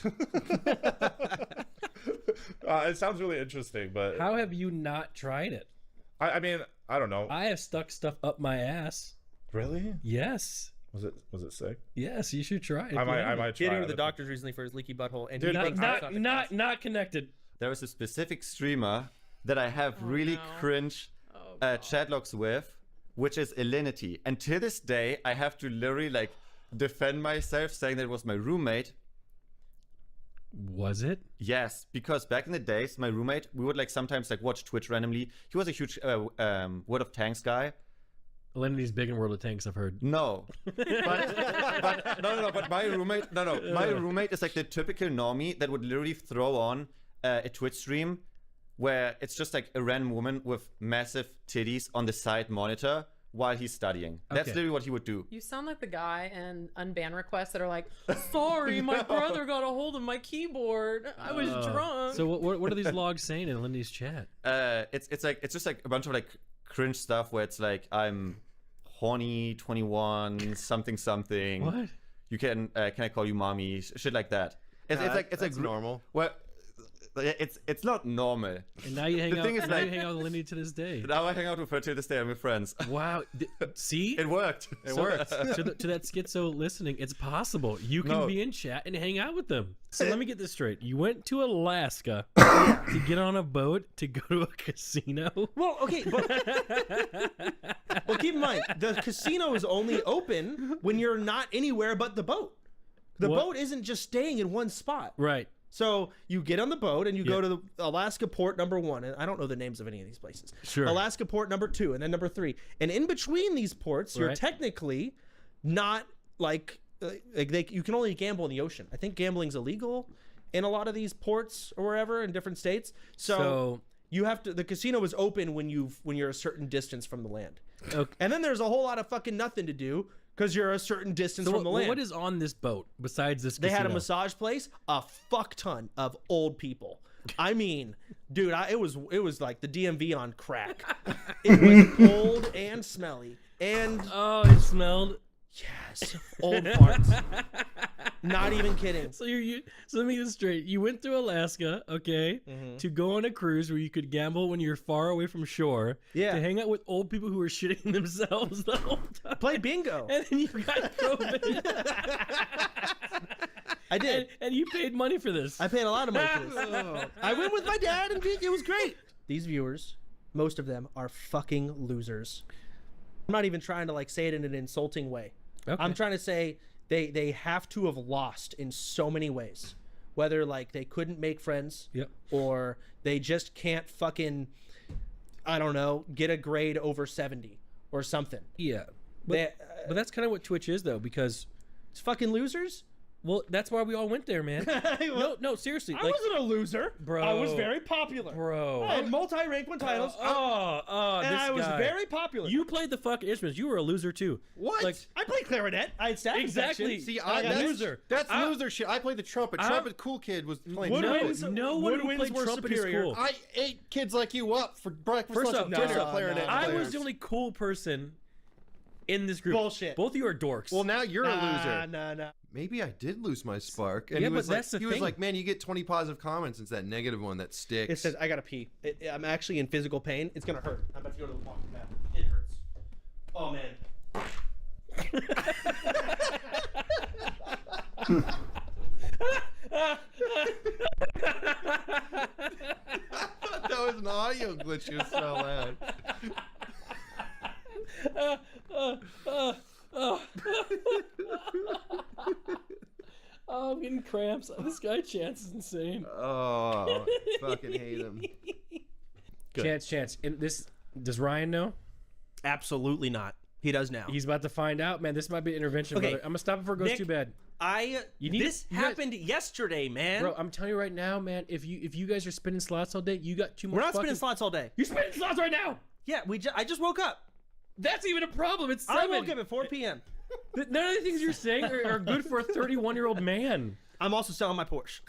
It sounds really interesting, but how have you not tried it? I mean, I don't know. I have stuck stuff up my ass. Really? Yes. Was it sick? Yes, you should try it. I might try. He went to the doctors recently for his leaky butthole, and dude, he thinks not connected. There was a specific streamer that I have really cringe chat logs with, which is Alinity, and to this day I have to literally like defend myself saying that it was my roommate. Was it? Yes, because back in the days, my roommate, we would like sometimes like watch Twitch randomly. He was a huge World of Tanks guy. Alinity's big in World of Tanks, I've heard. No, but my roommate, my roommate is like the typical normie that would literally throw on a Twitch stream where it's just like a random woman with massive titties on the side monitor while he's studying. That's literally what he would do. You sound like the guy in unban requests that are like, sorry, my brother got a hold of my keyboard. I was drunk. So what are these logs saying in Lindy's chat? It's just like a bunch of like cringe stuff where it's like, I'm horny 21 something. What? You can I call you mommy? Shit like that. It's like normal. Well, it's not normal. And now you hang The out. thing is, now like, you hang out with Lindy to this day. Now I hang out with her to this day. I'm with friends. Wow. See? It worked. to that schizo listening, it's possible. You can be in chat and hang out with them. So let me get this straight. You went to Alaska to get on a boat to go to a casino? Well, okay, but well, keep in mind, the casino is only open when you're not anywhere but the boat. The boat isn't just staying in one spot. Right. So you get on the boat and you go to the Alaska port number 1, and I don't know the names of any of these places. Sure. Alaska port number 2, and then number 3, and in between these ports, you're technically not like you can only gamble in the ocean. I think gambling's illegal in a lot of these ports or wherever in different states. So you have to. The casino is open when you're a certain distance from the land. Okay. And then there's a whole lot of fucking nothing to do because you're a certain distance from the land. What is on this boat besides this casino? They had a massage place, a fuck ton of old people. I mean, dude, it was like the DMV on crack. It was old and smelly, and it smelled. Yes, old farts. Not even kidding. So so let me get this straight. You went to Alaska, okay, to go on a cruise where you could gamble when you're far away from shore. Yeah. To hang out with old people who were shitting themselves the whole time. Play bingo. And then you got COVID. I did. And you paid money for this. I paid a lot of money for this. I went with my dad, and it was great. These viewers, most of them, are fucking losers. I'm not even trying to like say it in an insulting way. Okay. I'm trying to say they have to have lost in so many ways, whether like they couldn't make friends, or they just can't fucking, I don't know, get a grade over 70 or something. Yeah, but that's kind of what Twitch is though, because it's fucking losers. Well, that's why we all went there, man. No, seriously. I wasn't a loser, bro. I was very popular, bro. I had multi-rank 1 titles. And I was very popular. You played the fucking instruments. You were a loser too. What? Like, I played clarinet. I had staff exactly. infection. See, I loser. That's loser shit. I played the trumpet. Trumpet cool kid was playing. No one who played trumpet is cool. I ate kids like you up for breakfast, First lunch, off, and dinner. Clarinet. I was the only cool person in this group. Bullshit. Both of you are dorks. Well, now you're a loser. Nah. Maybe I did lose my spark. And Yeah, he was but like, that's the he was thing. like, man, you get 20 positive comments. It's that negative one that sticks. It says I gotta pee. I'm actually in physical pain. It's gonna hurt. I'm about to go to the walking bathroom. It hurts. Oh That was an audio glitch. You so loud. getting cramps. This guy Chance is insane. Oh, fucking hate him. Chance. And this does Ryan know? Absolutely not. He does now. He's about to find out, man. This might be an intervention, Okay, brother. I'm gonna stop it before it goes Nick, too bad. This happened yesterday, man. Bro, I'm telling you right now, man. If you guys are spinning slots all day, you got too much. We're not spinning slots all day. You're spinning slots right now. Yeah, I just woke up. That's even a problem. It's 7. I woke up at 4 p.m. None of the things you're saying are good for a 31-year-old man. I'm also selling my Porsche.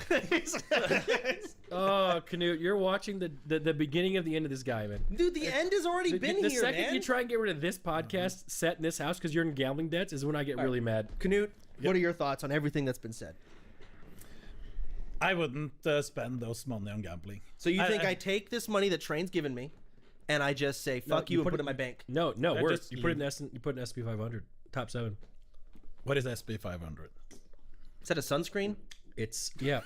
Oh, Canute, you're watching the beginning of the end of this guy, man. Dude, the end has already been the here, second man. you try and get rid of this podcast set in this house because you're in gambling debts is when I get really mad. Canute, what are your thoughts on everything that's been said? I wouldn't spend those money on gambling. So you think I take this money that Train's given me, and I just say fuck you and put it in my bank? No, worse. just You put it in SP 500, top 7. What is SP 500? Is that a sunscreen? It's 500.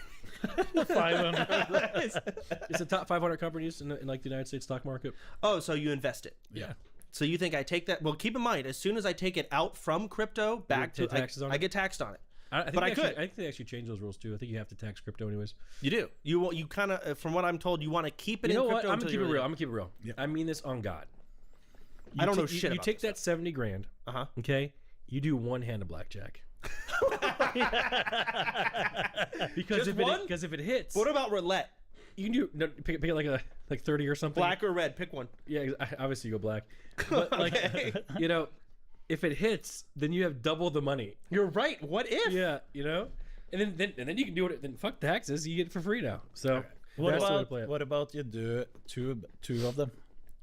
It's the top 500 companies in like the United States stock market. Oh, so you invest it? Yeah. So you think I take that? Well, keep in mind, as soon as I take it out from crypto back to taxes on I it? get taxed on it. I think But I actually, could. I think they actually changed those rules too. I think you have to tax crypto anyways. You do. You kind of, from what I'm told, you want to keep it You know in what? crypto. I'm gonna keep it until real. you're I'm gonna keep it real. I mean this on God. I don't know You shit about take that 70 grand. Okay. You do one hand of blackjack. Because if it hits, What about roulette? you can do pick it like 30 or something. Black or red? Pick one. Yeah, obviously you go black. But like if it hits, then you have double the money. You're right. What if? Yeah, and then you can do it. Then fuck taxes. You get it for free now. So What that's the way to about play it. what about you do two of them,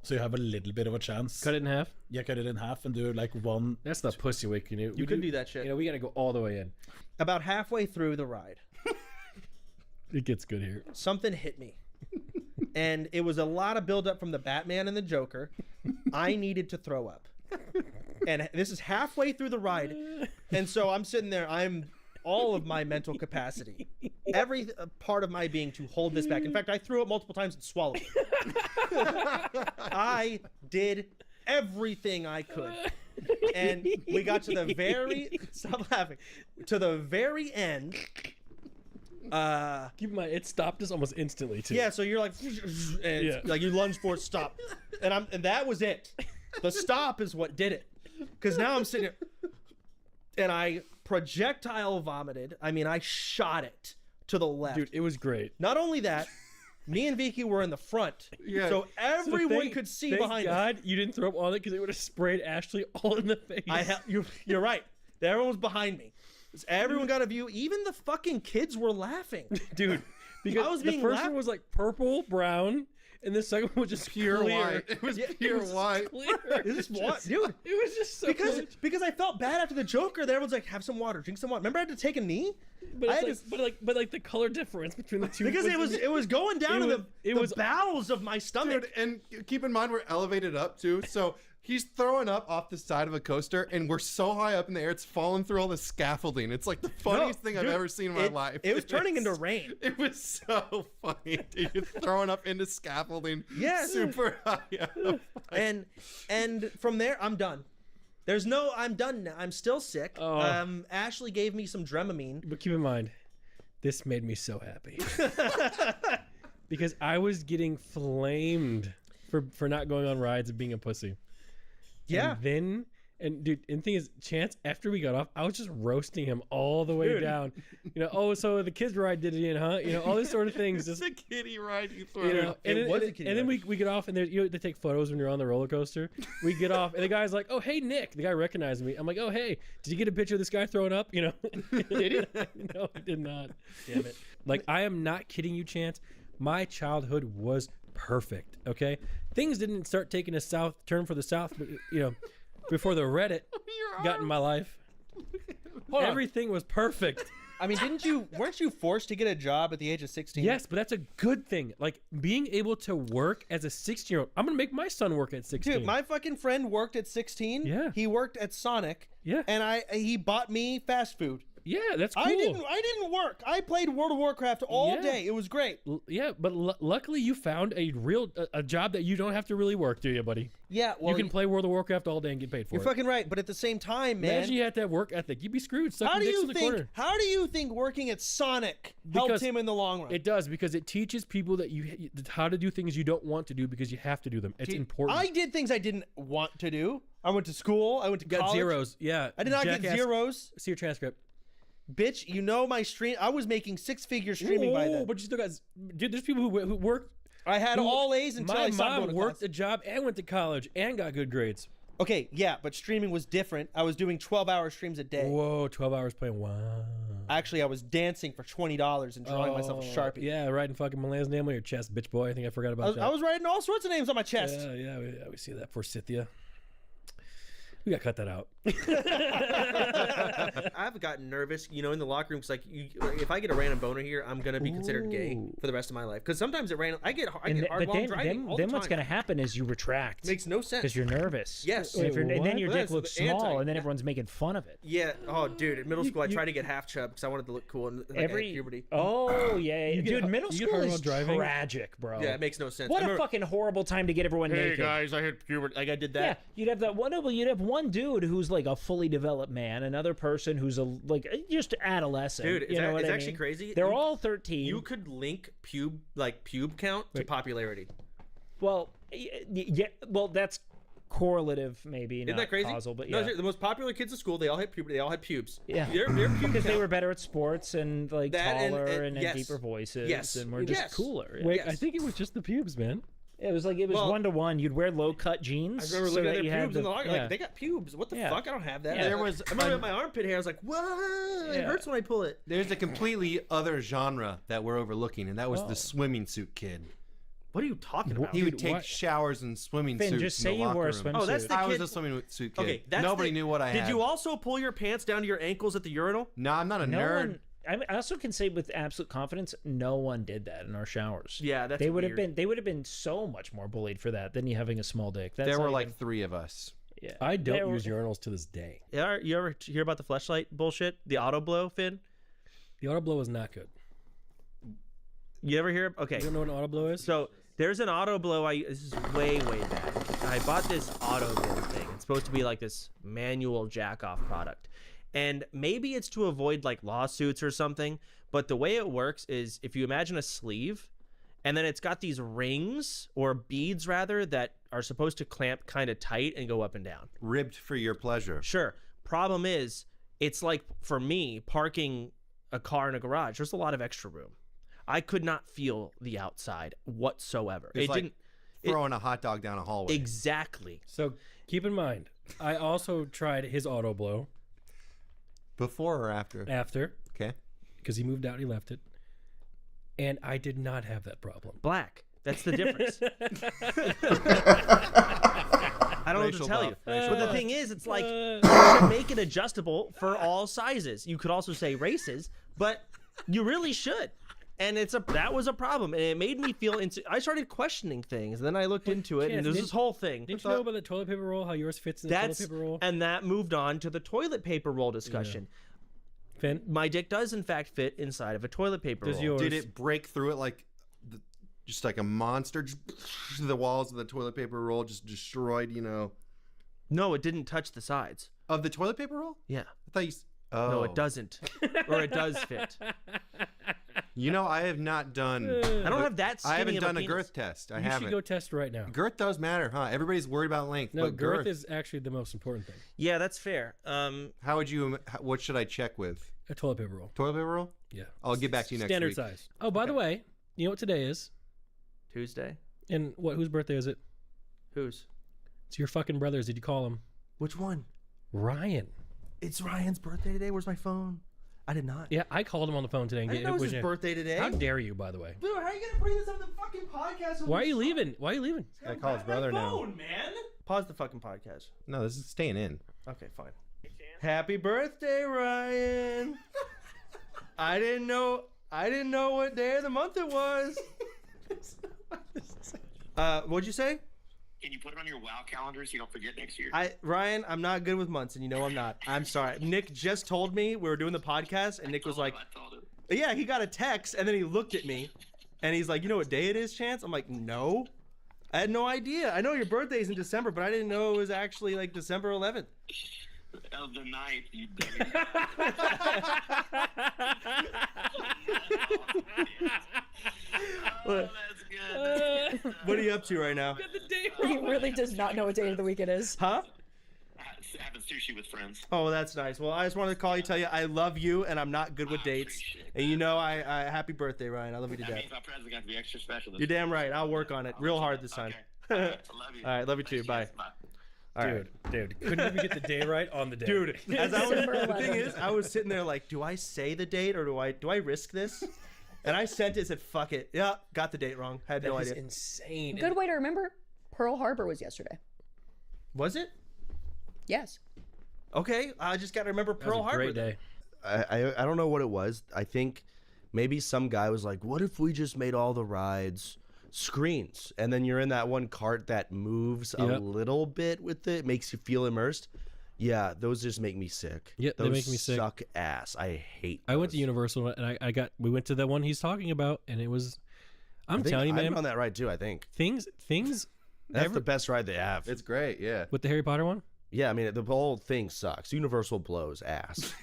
so you have a little bit of a chance. Cut it in half. Yeah, cut it in half and do like one. That's the pussy way. You could do that shit. We got to go all the way in. About halfway through the ride, It gets good here. something hit me. And it was a lot of buildup from the Batman and the Joker. I needed to throw up. And this is halfway through the ride. And so I'm sitting there. I'm all of my mental capacity. Every part of my being to hold this back. In fact, I threw up multiple times and swallowed it. I did everything I could. And we got to the very... Stop laughing. To the very end... Keep in mind, it stopped us almost instantly too. Yeah, so you're like, and like you lunge for it, stop, and that was it. The stop is what did it, because now I'm sitting here, and I projectile vomited. I mean, I shot it to the left. Dude, it was great. Not only that, me and Vicky were in the front, so everyone could see behind us. Thank God you didn't throw up on it because it would have sprayed Ashley all in the face. You're right. Everyone was behind me. Everyone got a view. Even the fucking kids were laughing, dude. Because I was the being first one was like purple, brown, and the second one was just Pure clear. white. It was pure white. Clear. Is this what, dude? It was just so because I felt bad after the Joker. Everyone's like, "Have some water, drink some water." Remember, I had to take a knee. But the color difference between the two Because it was going down to the bowels of my stomach. Dude, and keep in mind we're elevated up too, so he's throwing up off the side of a coaster, and we're so high up in the air, it's falling through all the scaffolding. It's like the funniest thing I've ever seen in my life. It was turning into rain. It was so funny, dude. You're throwing up into scaffolding. Yes. Super high up. And from there, I'm done. I'm done now. I'm still sick. Ashley gave me some Dramamine. But keep in mind, this made me so happy. Because I was getting flamed for not going on rides and being a pussy. Yeah. And the thing is, Chance, after we got off, I was just roasting him all the way down. So the kids ride did it in, huh? All these sort of things. Just the kiddie ride you threw. And then we get off, and they take photos when you're on the roller coaster. We get off, and the guy's like, "Oh, hey, Nick." The guy recognized me. I'm like, "Oh, hey, did you get a picture of this guy throwing up?" Did he? No, he did not. Damn it. Like, I am not kidding you, Chance. My childhood was perfect. Okay, things didn't start taking a turn for the south, but before the Reddit got in my life. Everything was perfect. I mean, weren't you forced to get a job at the age of 16? Yes, but that's a good thing. Like, being able to work as a 16-year-old. I'm gonna make my son work at 16. Dude, my fucking friend worked at 16. Yeah. He worked at Sonic. Yeah. And he bought me fast food. Yeah, that's cool. I didn't work. I played World of Warcraft all day. It was great. Yeah, but luckily you found a real a job that you don't have to really work, do you, buddy? Yeah, well, you can play World of Warcraft all day and get paid for You're it. fucking right, but at the same time, man. Imagine you had that work ethic. You'd be screwed. How do you think? How do you think working at Sonic helped him in the long run? It does, because it teaches people that you how to do things you don't want to do because you have to do them. It's important. I did things I didn't want to do. I went to school. I went to got college. zeros. Yeah, I did not get zeros. See your transcript. Bitch, you know my stream. I was making 6-figure streaming by then. But you still got. Dude, there's people who work. I had all A's until I stopped going My to mom worked class. a job and went to college and got good grades. Okay, yeah, but streaming was different. I was doing 12-hour streams a day. Whoa, 12 hours playing. Wow. Actually, I was dancing for $20 and drawing myself a Sharpie. Yeah, writing fucking Milan's name on your chest, bitch boy. I think I forgot about that. I was writing all sorts of names on my chest. Yeah, we see that. Forsythia. We gotta cut that out. I've gotten nervous, in the locker room. Cause if I get a random boner here, I'm gonna be considered gay for the rest of my life. Because sometimes I get hard while I'm driving. Then what's gonna happen is you retract. Makes no sense because you're nervous. Yes. And then your Well, dick that's looks the small, and then everyone's making fun of it. Yeah. Oh, dude. In middle school, I tried to get half chub because I wanted to look cool and I had puberty. Oh yeah, dude. Middle you get school hard is while driving? tragic, bro. Yeah, it makes no sense. What a fucking horrible time to get everyone Hey naked. guys, I hit puberty. Like I did that. Yeah, you'd have that one. No, but you'd have one dude who's like a fully developed man, another person who's just adolescent. Dude, you know what it's I actually mean? crazy. They're all 13. You could link pube count to popularity. Well, yeah. Well, that's correlative, maybe. Isn't not that crazy? Causal, but No, yeah. the most popular kids in school, they all hit puberty. They all had pubes. Yeah, their pube because they count- were better at sports and like That and- taller and- and, yes. deeper voices. Yes. And we're just Yes. cooler. Wait, I think it was just the pubes, man. It was like Well, 1-to-1. You'd wear low cut jeans. I remember so looking at that their you had pubes in the locker. yeah. Like they got pubes. What the Yeah. fuck? I don't have that. Yeah. There was I remember my armpit hair. I was like, what? It Yeah. hurts when I pull it. There's a completely other genre that we're overlooking, and that was the swimming suit kid. What are you talking about? He would Dude, take what? showers in swimming Finn, suits. just in say the you locker wore a room. swimsuit. Oh, that's the I was kid- a swimming suit kid. Okay, that's Nobody knew what I had. Did you also pull your pants down to your ankles at the urinal? No, I'm not a No nerd. one. I also can say with absolute confidence, no one did that in our showers. Yeah, that's they would have weird. been. They would have been so much more bullied for that than you having a small dick. That's There were not like even- 3 of us. Yeah, I don't There use were- urinals to this day. Yeah, you ever hear about the fleshlight bullshit? The auto blow, Finn? The auto blow is not good. You ever hear? Okay. You don't know what an auto blow is? So there's an auto blow. This is way back. I bought this auto blow thing. It's supposed to be like this manual jack off product, and maybe it's to avoid like lawsuits or something. But the way it works is if you imagine a sleeve, and then it's got these rings or beads rather that are supposed to clamp kind of tight and go up and down. Ribbed for your pleasure. Sure. Problem is, it's like for me parking a car in a garage. There's a lot of extra room. I could not feel the outside whatsoever. It's It like didn't. throwing a hot dog down a hallway. Exactly. So keep in mind, I also tried his auto blow. Before or after? After. Okay. Because he moved out and he left it. And I did not have that problem. Black. That's the difference. I don't know what to tell you. But the thing is, it's like you should make it adjustable for all sizes. You could also say races, but you really should. And that was a problem, and it made me feel. I started questioning things. Then I looked into it, and there's this whole thing. Didn't you know about the toilet paper roll? How yours fits in the toilet paper roll? And that moved on to the toilet paper roll discussion. Finn? My dick does in fact fit inside of a toilet paper roll. Did it break through it like just like a monster? Just the walls of the toilet paper roll just destroyed, No, it didn't touch the sides. Of the toilet paper roll? Yeah. I thought you... Oh. No, it doesn't. Or it does fit. I have not done... I don't have that I haven't skinny of a done a penis. girth test. I You haven't. should go test right now. Girth does matter, huh? Everybody's worried about length, No, but girth is actually the most important thing. Yeah, that's fair. What should I check with? A toilet paper roll. Toilet paper roll? Yeah. I'll get back to you next Standard week. size. Oh, by the way, you know what today is? Tuesday. And whose birthday is it? Whose? It's your fucking brother's. Did you call him? Which one? Ryan. It's Ryan's birthday today. Where's my phone? I did not. Yeah, I called him on the phone today. And I didn't know it was his birthday today. How dare you, by the way? Dude, how are you gonna bring this on the fucking podcast? Why are you leaving? Why are you leaving? I call his brother now. Man. Pause the fucking podcast. No, this is staying in. Okay, fine. Happy birthday, Ryan. I didn't know what day of the month it was. What'd you say? Can you put it on your WoW calendar so you don't forget next year? Ryan, I'm not good with months, and you know I'm not. I'm sorry. Nick just told me we were doing the podcast, and Nick was like, "Yeah." He got a text, and then he looked at me, and he's like, "You know what day it is, Chance?" I'm like, "No, I had no idea. I know your birthday's in December, but I didn't know it was actually like December 11th." Of the 9th, you What, what are you up to right now? He really does not know what day of the week it is. Huh? having sushi with friends. Oh, that's nice. Well, I just wanted to call you, tell you I love you, and I'm not good with dates. And you know, I happy birthday, Ryan. I love you to That death. means my present got to be extra special. You're damn right. I'll work on it real hard this time. I love you. All right, love you too. Bye. All right. Dude, couldn't even get the day right on the day. Dude, as I was, the thing is, I was sitting there like, do I say the date or do I risk this? And I sent it, said, fuck it. Yeah, got the date wrong. Had no idea. Insane. Good way to remember. Pearl Harbor was yesterday. Was it? Yes. Okay, I just got to remember Pearl Harbor. Great day. I don't know what it was. I think maybe some guy was like, what if we just made all the rides screens? And then you're in that one cart that moves a little bit with it, makes you feel immersed. Yeah, those just make me sick. Yeah, those they make me sick. Suck ass. I hate I went to Universal and we went to the one he's talking about, and it was, I'm telling you, man. I'm on that ride too, I think. Things. That's the best ride they have. It's great, yeah. With the Harry Potter one? Yeah, I mean, the whole thing sucks. Universal blows ass.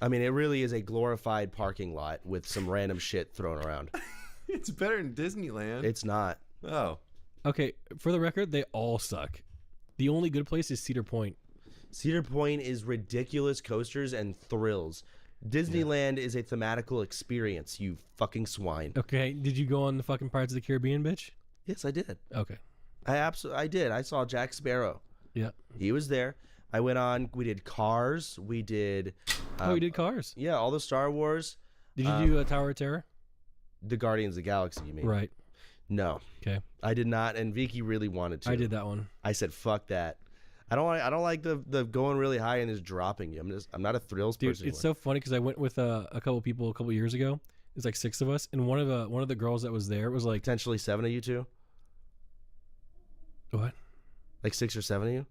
I mean, it really is a glorified parking lot with some random shit thrown around. It's better than Disneyland. It's not. Oh. Okay, for the record, they all suck. The only good place is Cedar Point. Cedar Point is ridiculous coasters and thrills. Disneyland is a thematical experience, you fucking swine. Okay, did you go on the fucking Pirates of the Caribbean, bitch? Yes, I did. Okay. I did. I saw Jack Sparrow. Yeah. He was there. I went on, we did Cars. We did... you did Cars? Yeah, all the Star Wars. Did you do Tower of Terror? The Guardians of the Galaxy, you mean? Right. No. Okay. I did not, and Vicky really wanted to. I did that one. I said, fuck that. I don't like the going really high and just dropping you. I'm not a thrills Dude, person. it's so funny because I went with a couple people a couple years ago. It's like 6 of us, and one of the girls that was there was like potentially 7 of you two. What? Like 6 or 7 of you?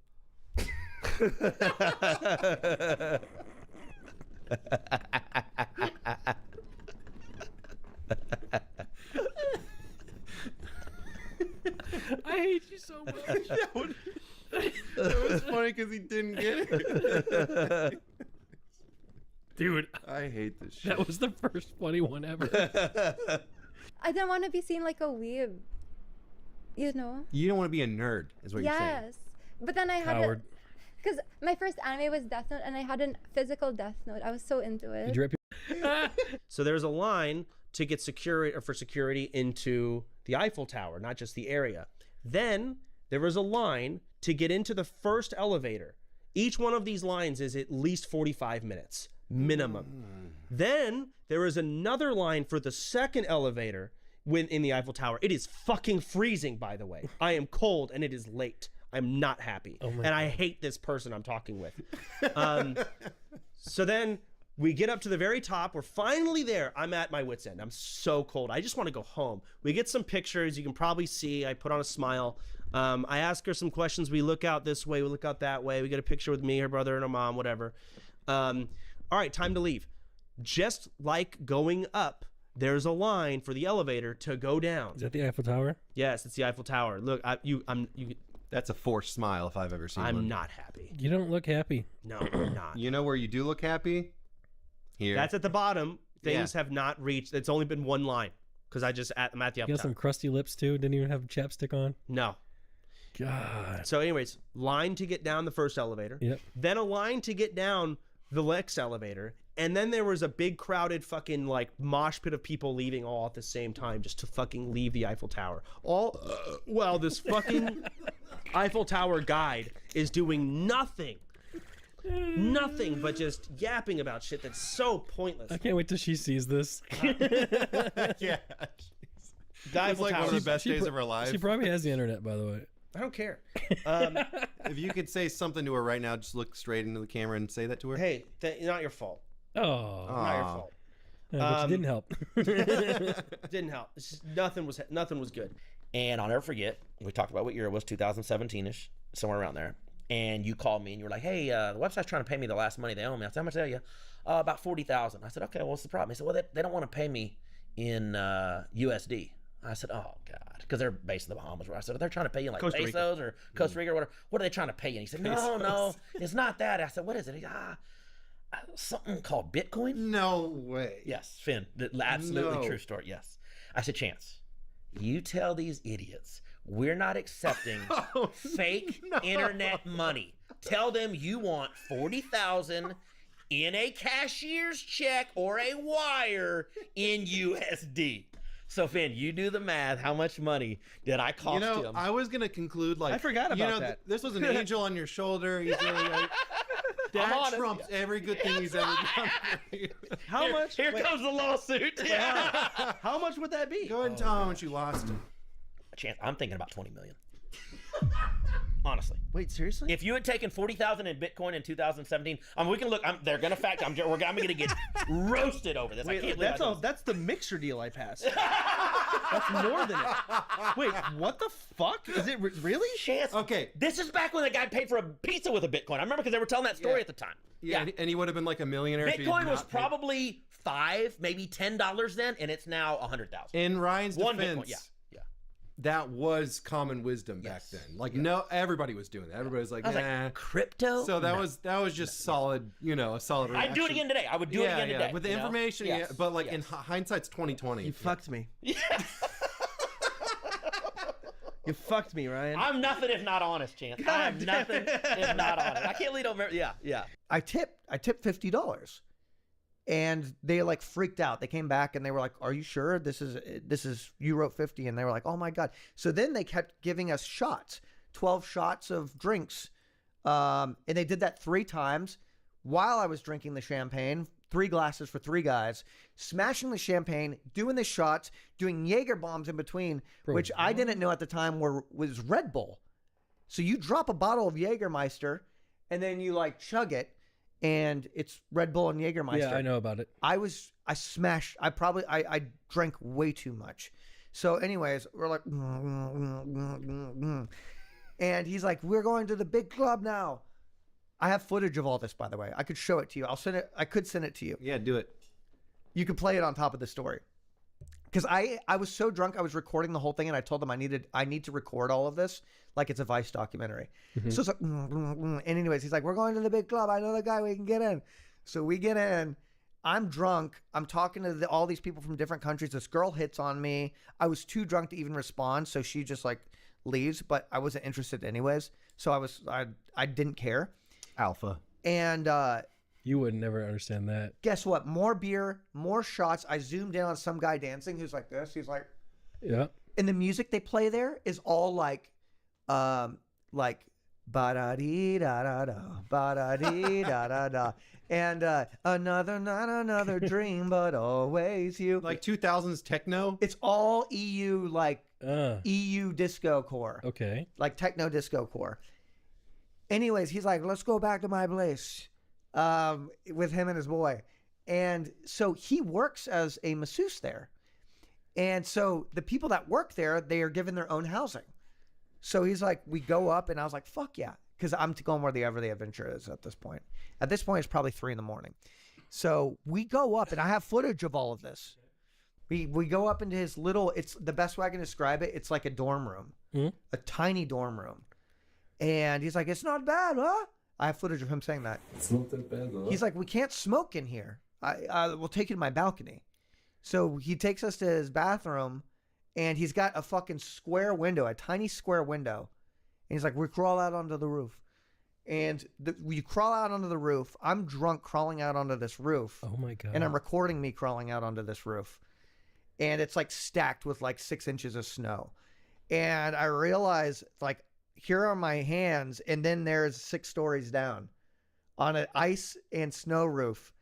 I hate you so much. That was funny because he didn't get it. Dude, I hate this shit. That was the first funny one ever. I don't want to be seen like a weeb. You know? You don't want to be a nerd, is what you're saying. Yes. But then I had Howard. because my first anime was Death Note, and I had a physical Death Note. I was so into it. Did you rip So there's a line to get security or for security into the Eiffel Tower, not just the area. Then there was a line to get into the first elevator. Each one of these lines is at least 45 minutes minimum. Then there is another line for the second elevator in the Eiffel Tower. It is fucking freezing, by the way. I am cold and it is late. I'm not happy. And I hate this person I'm talking with. So then we get up to the very top. We're finally there. I'm at my wit's end. I'm so cold. I just want to go home. We get some pictures. You can probably see. I put on a smile. I ask her some questions. We look out this way. We look out that way. We get a picture with me, her brother, and her mom, whatever. All right, time to leave. Just like going up, there's a line for the elevator to go down. Is that the Eiffel Tower? Yes, it's the Eiffel Tower. Look, That's a forced smile if I've ever seen one. I'm not happy. You don't look happy. No, I'm not. You know where you do look happy? Here. That's at the bottom. Things have not reached. It's only been one line because I'm at the You up got top. some crusty lips too. Didn't even have chapstick on. No. God. So, anyways, line to get down the first elevator. Yep. Then a line to get down the next elevator. And then there was a big crowded fucking like mosh pit of people leaving all at the same time just to fucking leave the Eiffel Tower. All while this fucking Eiffel Tower guide is doing nothing but just yapping about shit that's so pointless. I can't wait till she sees this. Yeah. The Eiffel like Tower. one of the best days of her life. She probably has the internet, by the way. I don't care. If you could say something to her right now, just look straight into the camera and say that to her. Hey, not your fault. Oh, not your fault. But it didn't help. Didn't help. Nothing was good. And I'll never forget, we talked about what year it was, 2017-ish, somewhere around there. And you called me and you were like, hey, the website's trying to pay me the last money they owe me. I said, how much they owe you? About $40,000. I said, okay, well, what's the problem? He said, well, they don't want to pay me in USD. I said, oh, God, because they're based in the Bahamas. Where I said, they're trying to pay you in like Costa Rica. pesos or Costa Rica or whatever. What are they trying to pay you? And he said, no, it's not that. I said, what is it? He, something called Bitcoin? No way. Yes, Finn, absolutely No. true story, yes. I said, Chance, you tell these idiots we're not accepting fake internet money. Tell them you want $40,000 in a cashier's check or a wire in USD. So Finn, you do the math. How much money did I cost him? I was gonna conclude like I forgot about that. This was an angel on your shoulder. He's really like, that trumps every good thing he's ever done. How much? Here comes the lawsuit. How much would that be? Go ahead and tell him how much you lost him. Chance, I'm thinking about 20 million. Honestly. Wait, seriously? If you had taken 40,000 in Bitcoin in 2017, we can look. They're gonna fact. I'm gonna get roasted over this. I can't believe that's the mixer deal I passed. That's more than it. Wait, what the fuck? Is it really? Chance. Okay. This is back when the guy paid for a pizza with a Bitcoin. I remember because they were telling that story at the time. Yeah, and he would have been like a millionaire. if he Bitcoin had was not paid. probably $5, maybe $10 then, and it's now 100,000. In Ryan's One defense, Bitcoin, yeah. that was common wisdom back then. Like no, everybody was doing that. Everybody was like, I was nah. like, crypto? So that was just solid, a solid reaction. I'd do it again today. I would do it again today. With the you know? information, Yes. but like in hindsight's 2020. You fucked me. You fucked me, Ryan. I'm nothing if not honest, Chance. I'm nothing if not honest. I can't lead over. Yeah. I tipped $50, and they like freaked out. They came back and they were like, "Are you sure this is you wrote 50?" And they were like, "Oh my god!" So then they kept giving us shots, 12 shots of drinks, and they did that 3 times while I was drinking the champagne. 3 glasses for 3 guys, smashing the champagne, doing the shots, doing Jaeger bombs in between, which I didn't know at the time was Red Bull. So you drop a bottle of Jägermeister, and then you like chug it, and it's Red Bull and Jägermeister. Yeah, I know about it. I drank way too much. So anyways, we're like, and he's like, we're going to the big club now. I have footage of all this, by the way. I could show it to you. I could send it to you. Yeah, do it. You could play it on top of the story. Because I was so drunk, I was recording the whole thing, and I told them I need to record all of this like it's a Vice documentary. So it's like, and anyways, he's like, we're going to the big club. I know the guy. We can get in. So we get in. I'm drunk. I'm talking to all these people from different countries. This girl hits on me. I was too drunk to even respond, so she just like leaves. But I wasn't interested anyways. So I didn't care. Alpha. And you would never understand that. Guess what? More beer, more shots. I zoomed in on some guy dancing who's like this. He's like, yeah. And the music they play there is all like ba da dee da da da, ba da dee da da da, and another night, another dream, but always you. Like 2000s techno. It's all EU EU disco core. Okay. Like techno disco core. Anyways, he's like, let's go back to my place with him and his boy. And so he works as a masseuse there. And so the people that work there, they are given their own housing. So he's like, we go up, and I was like, fuck yeah. Because I'm going where the adventure is at this point. At this point, it's probably 3 a.m. So we go up, and I have footage of all of this. We go up into his little, it's the best way I can describe it. It's like a dorm room, a tiny dorm room. And he's like, it's not bad, huh? I have footage of him saying that. It's not that bad, huh? He's like, we can't smoke in here. I will take you to my balcony. So he takes us to his bathroom, and he's got a fucking square window, a tiny square window. And he's like, we crawl out onto the roof. And we crawl out onto the roof. I'm drunk crawling out onto this roof. Oh my God. And I'm recording me crawling out onto this roof. And it's like stacked with like 6 inches of snow. And I realize like, here are my hands, and then there's 6 stories down on an ice and snow roof.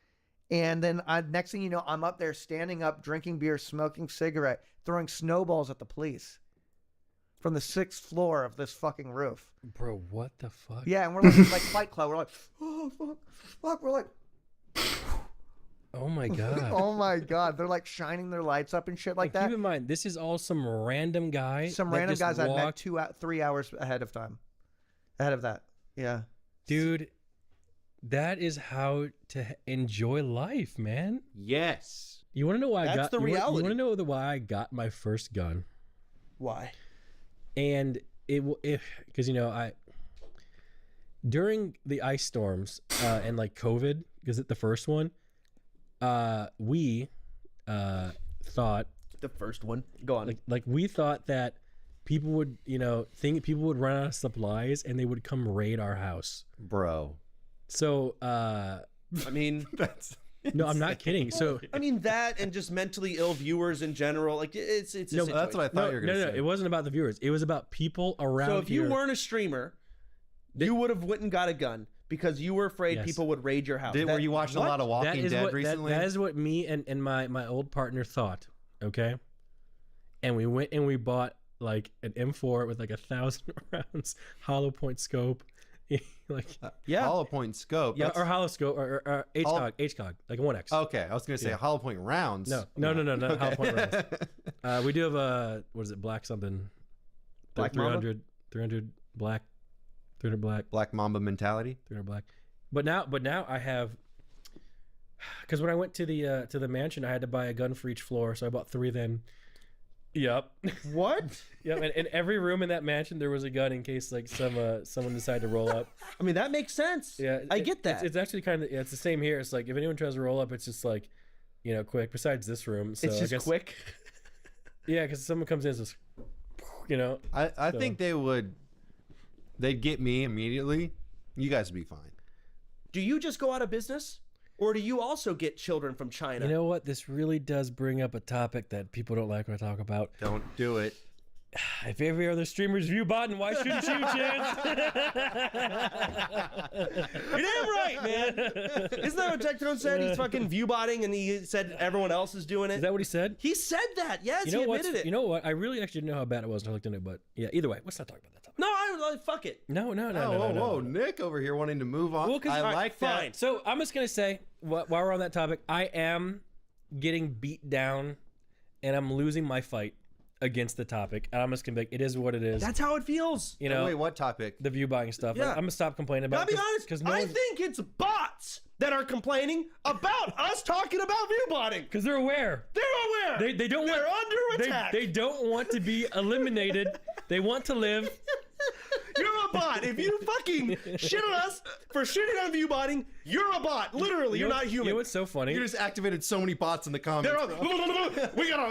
And then next thing you know, I'm up there standing up, drinking beer, smoking cigarette, throwing snowballs at the police from the 6th floor of this fucking roof. Bro, what the fuck? Yeah, and we're like Fight Club. We're like, oh, fuck. We're like, oh Oh my god. Oh my god, they're like shining their lights up and shit like that. Keep in mind, this is all some random guy. Some that random just guys I met walked- 3 hours ahead of time. Ahead of that. Yeah. Dude, that is how to enjoy life, man. Yes. You want to know why I That's got the you reality. want to know why I got my first gun? Why? And because I during the ice storms and like COVID, because it the first one, we thought the first one. Go on. Like we thought that people would think people would run out of supplies and they would come raid our house, bro. So I mean, that's no, I'm not kidding. So I mean that, and just mentally ill viewers in general. Like it's. No, that's what I thought you were gonna say. No, it wasn't about the viewers. It was about people around. So if you here. weren't a streamer, you would have went and got a gun because you were afraid Yes. people would raid your house. Were you watching a lot of That Walking is Dead what- recently? that is what me and my old partner thought. Okay, and we went and we bought like an M4 with like 1,000 rounds, hollow point scope, like hollow point scope. yeah, That's- or hollow scope or HCOG, like a 1X. Okay, I was gonna say Yeah. hollow point rounds. No, not Okay. hollow point rounds. We do have a what is it, black something, Black Mamba? 300 black, 300 black, Black Mamba mentality. 300 black. But now I have, because when I went to the mansion, I had to buy a gun for each floor, so I bought 3 then. Yep. What? Yep. And in every room in that mansion, there was a gun in case like someone decided to roll up. I mean that makes sense. Yeah, I get that. It's actually kind of it's the same here. It's like if anyone tries to roll up, it's just like, quick. Besides this room, so it's I just guess, quick. Yeah, because someone comes in, it's just, I so. think they'd get me immediately. You guys would be fine. Do you just go out of business, or do you also get children from China? You know what? This really does bring up a topic that people don't like when I talk about. Don't do it. If every other streamer's view botting, why shouldn't you, Chance? You're damn right, man. Isn't that what Tectone said? He's fucking view botting, and he said everyone else is doing it. Is that what he said? He said that. Yes, You know he what? admitted it. You know what? I really actually didn't know how bad it was until I looked into it. But yeah, either way, let's not talk about that topic. No, I fuck it. No. Whoa, Nick over here wanting to move on. Well, 'cause- I all right, like fine. that. So I'm just gonna say, while we're on that topic, I am getting beat down, and I'm losing my fight against the topic. And I'm just gonna be like, it is what it is. That's how it feels. Wait, what topic? The view buying stuff. Yeah. Like, I'm gonna stop complaining about. I'll be it honest. because I think it's bots that are complaining about us talking about view botting. because they're aware. They're aware. They don't They're want under attack. They don't want to be eliminated. They want to live. You're a bot. If you fucking shit on us for shitting on view botting, you're a bot. Literally, you're not human. You know what's so funny? You just activated so many bots in the comments. They're all, we gotta.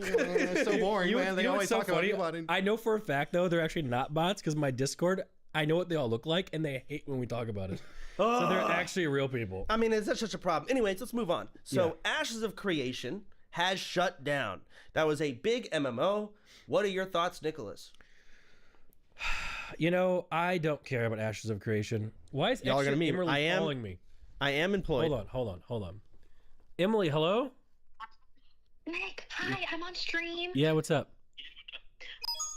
It's so boring, man. They know always what's so talk about funny? botting. I know for a fact though they're actually not bots because my Discord, I know what they all look like and they hate when we talk about it. So they're actually real people. I mean, is that such a problem? Anyways, let's move on. So, Ashes of Creation has shut down. That was a big MMO. What are your thoughts, Nicholas? You know, I don't care about Ashes of Creation. Why is Y'all are extra gonna meet. Emily calling me? I am employed. Hold on. Emily, hello? Nick, hi, I'm on stream. Yeah, what's up?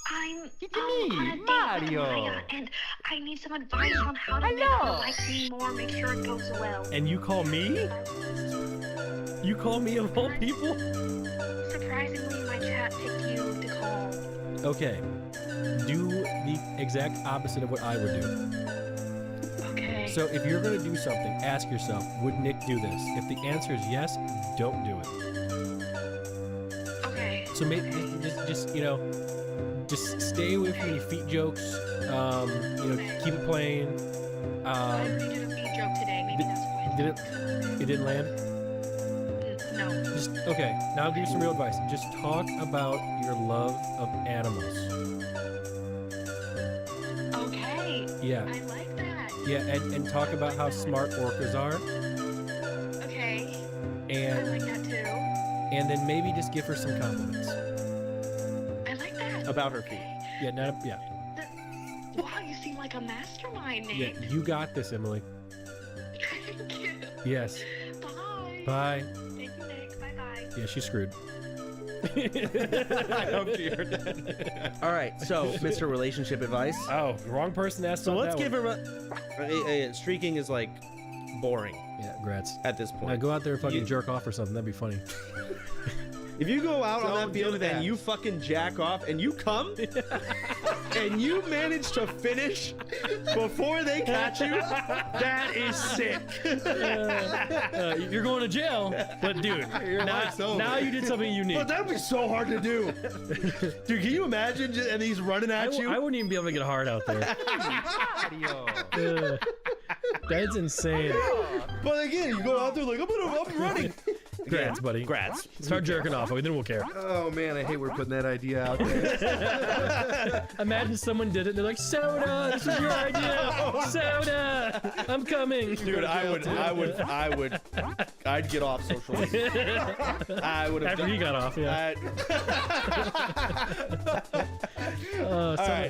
I'm on a date with Maya, and I need some advice on how to make her like me more, make sure it goes well. And you call me? You call me of all people? Surprisingly, my chat picked you to call. Okay. Do the exact opposite of what I would do. Okay. So if you're going to do something, ask yourself, would Nick do this? If the answer is yes, don't do it. Okay. So maybe just stay away from any feet jokes. Keep it plain. I already did a feed joke today, maybe that's why. It didn't land? No. Okay, now I'll give you some real advice. Just talk about your love of animals. Okay. Yeah. I like that. Yeah, and talk about how smart orcas are. Okay. And I like that too. And then maybe just give her some compliments. I like that. About her feet. Yeah. Wow, you seem like a mastermind, Nick. Yeah, you got this, Emily. Thank you. Yes. Bye. Bye. Thank you, Nick. Bye-bye. Yeah, she's screwed. I hope you heard that. All right, so Mr. Relationship Advice. Oh, wrong person asked. So let's give him streaking is like boring. Yeah, grats. At this point. Go out there and fucking jerk off or something. That'd be funny. If you go out on Don't that do field that. and you fucking jack off and you come and you manage to finish before they catch you, that is sick. You're going to jail, but dude, now you did something unique. But that'd be so hard to do. Dude, can you imagine? And he's running at you. I wouldn't even be able to get hard out there. That's insane. But again, you go out there like, I'm running. Grats, buddy. Grats. Start jerking off. Okay, then we'll care. Oh man, I hate we're putting that idea out there. Imagine someone did it. And they're like, "Soda, this is your idea. Soda, I'm coming." Dude, I'd get off social media. I would have. After he got off, yeah.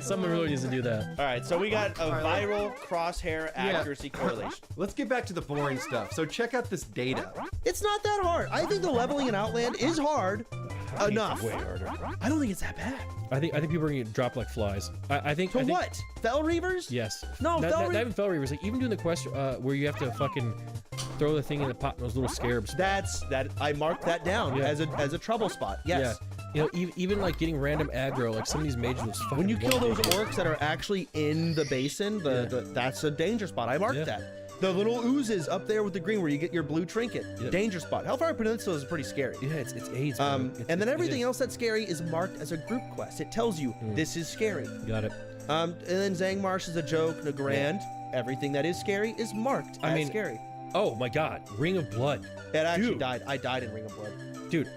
Someone really needs to do that. All right, so we got a viral crosshair accuracy correlation. Let's get back to the boring stuff. So check out this data. It's not that hard. I think the leveling in Outland is hard enough. Way harder. I don't think it's that bad. I think people are gonna get dropped like flies. I think. What? Fell Reavers? Yes. No, not even Fell Reavers. Like even doing the quest where you have to fucking throw the thing in the pot. Those little scarabs. I marked that down as a trouble spot. Yes. Yeah. You know, even like getting random aggro, like some of these mages was fucking. When you kill those orcs that are actually in the basin, that's a danger spot. I marked that. The little oozes up there with the green where you get your blue trinket. Yep. Danger spot. Hellfire Peninsula is pretty scary. Yeah, it's AIDS. And then everything else that's scary is marked as a group quest. It tells you this is scary. Got it. And then Zangmarsh is a joke. Nagrand, everything that is scary is marked as scary. Oh my God, Ring of Blood. It actually died. I died in Ring of Blood. Dude.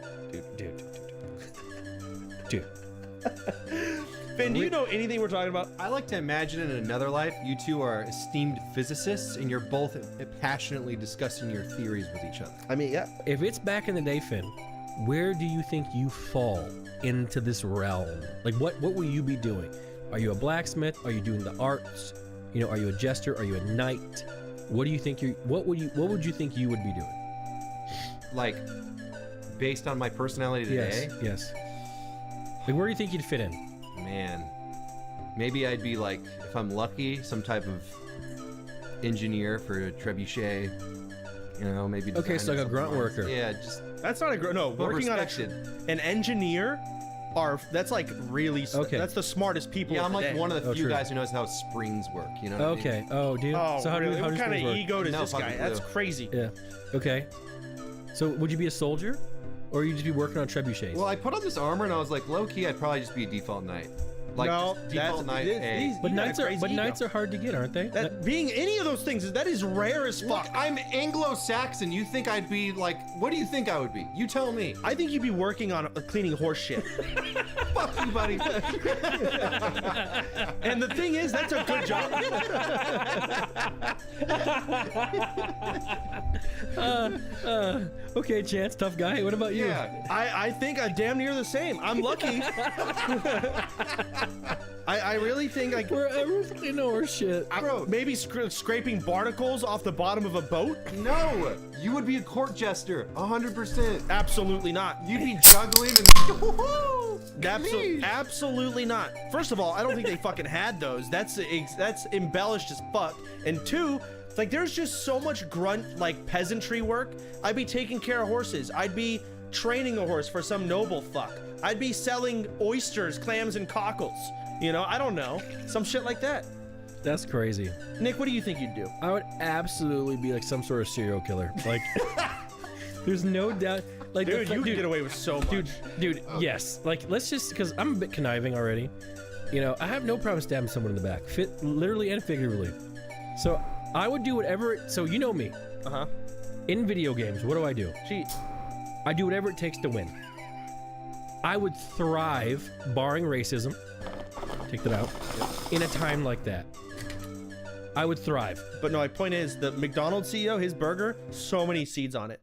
Finn, do you know anything we're talking about? I like to imagine in another life, you two are esteemed physicists and you're both passionately discussing your theories with each other. I mean, yeah. If it's back in the day, Finn, where do you think you fall into this realm? Like, what will you be doing? Are you a blacksmith? Are you doing the arts? You know, are you a jester? Are you a knight? What do you think what would you think you would be doing? Like, based on my personality today? Yes. Like, where do you think you'd fit in? Man, maybe I'd be like, if I'm lucky, some type of engineer for a trebuchet. You know, maybe. Okay, so like a grunt worker. Yeah, just. That's not a grunt. No, working on an engineer. That's like really. Okay. That's the smartest people. Yeah, I'm like today. one of the few guys who knows how springs work. You know. What okay. I mean? Oh, dude. Oh, so how really? What kind of work? ego does this guy? That's crazy. Yeah. Okay. So would you be a soldier? Or you just be working on trebuchets? Well, I put on this armor and I was like, low key, I'd probably just be a default knight. Like, no, default knight. But knights are hard to get, aren't they? Being any of those things, that is rare as fuck. Look, I'm Anglo-Saxon. You think I'd be like, what do you think I would be? You tell me. I think you'd be working on cleaning horse shit. Fuck you, buddy. And the thing is, that's a good job. Okay, Chance, tough guy. What about you? Yeah, I think I'm damn near the same. I'm lucky. I really think like we're everything know our shit. Bro, maybe scraping barnacles off the bottom of a boat? No, you would be a court jester, 100%. Absolutely not. You'd be juggling and absolutely not. First of all, I don't think they fucking had those. That's embellished as fuck. And two, like there's just so much grunt like peasantry work. I'd be taking care of horses. I'd be training a horse for some noble fuck. I'd be selling oysters, clams, and cockles. You know, I don't know. Some shit like that. That's crazy. Nick, what do you think you'd do? I would absolutely be like some sort of serial killer. Like, there's no doubt. Like, dude, you can get away with so much. Dude, yes. Like, let's just, because I'm a bit conniving already. You know, I have no problem stabbing someone in the back, literally and figuratively. So I would do whatever. So you know me. In video games, what do? Cheat. I do whatever it takes to win. I would thrive, barring racism. Take that out. In a time like that, I would thrive. But no, my point is the McDonald's CEO, his burger, so many seeds on it.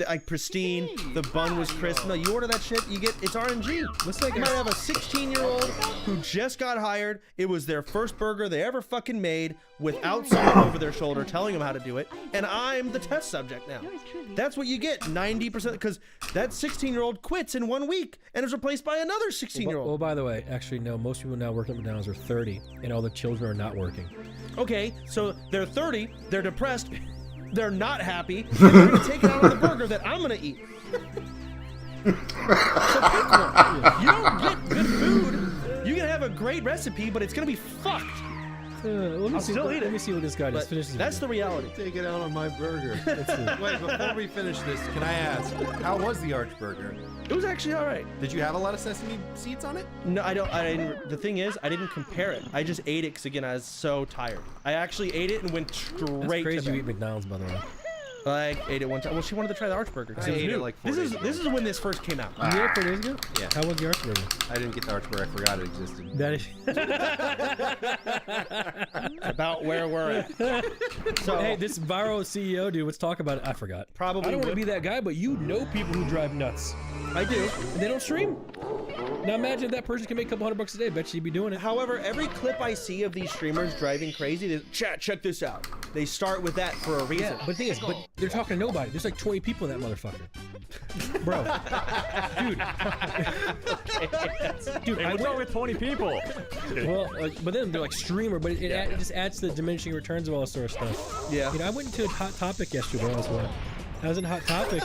Like pristine, the bun was crisp. No, you order that shit, you get it's RNG. Looks like you might have a 16-year-old who just got hired. It was their first burger they ever fucking made without someone over their shoulder telling them how to do it. And I'm the test subject now. That's what you get 90% because that 16-year-old quits in 1 week and is replaced by another 16-year-old. Well, by the way, actually, no, most people now working at McDonald's are 30 and all the children are not working. Okay, so they're 30, they're depressed. they're not happy, and they're gonna take it out on the burger that I'm gonna eat. So pick one. You don't get good food. You can have a great recipe, but it's gonna be fucked. Let me see what this guy does. But Finish this that's the video. reality. Take it out on my burger. Wait, before we finish this, can I ask, how was the Arch Burger? It was actually all right. Did you have a lot of sesame seeds on it? No, I didn't. The thing is, I didn't compare it. I just ate it because again, I was so tired. I actually ate it and went straight. That's crazy to you bed. eat McDonald's, by the way. I ate it one time. Well, she wanted to try the Arch Burger. 'cause I it was ate it new. like 4 this days is ago. this is when this first came out. You ate it 4 days ago? Yeah. How was the Arch Burger? I didn't get the Arch Burger. I forgot it existed. That is about where we're at. So hey, this viral CEO dude, let's talk about it. I forgot. Probably I don't want to would. be that guy, but you know people who drive nuts. I do. And they don't stream. Now imagine if that person can make a couple $100 a day. Bet you'd be doing it. However, every clip I see of these streamers driving crazy, they chat, check this out. They start with that for a reason. Yeah, but the thing is, but they're talking to nobody. There's like 20 people in that motherfucker. Bro. Dude, Hey, what's wrong with 20 people? Well, but then they're like streamer, but it just adds to the diminishing returns of all this sort of stuff. Yeah. You know, I went into a Hot Topic yesterday as well. I was in Hot Topic,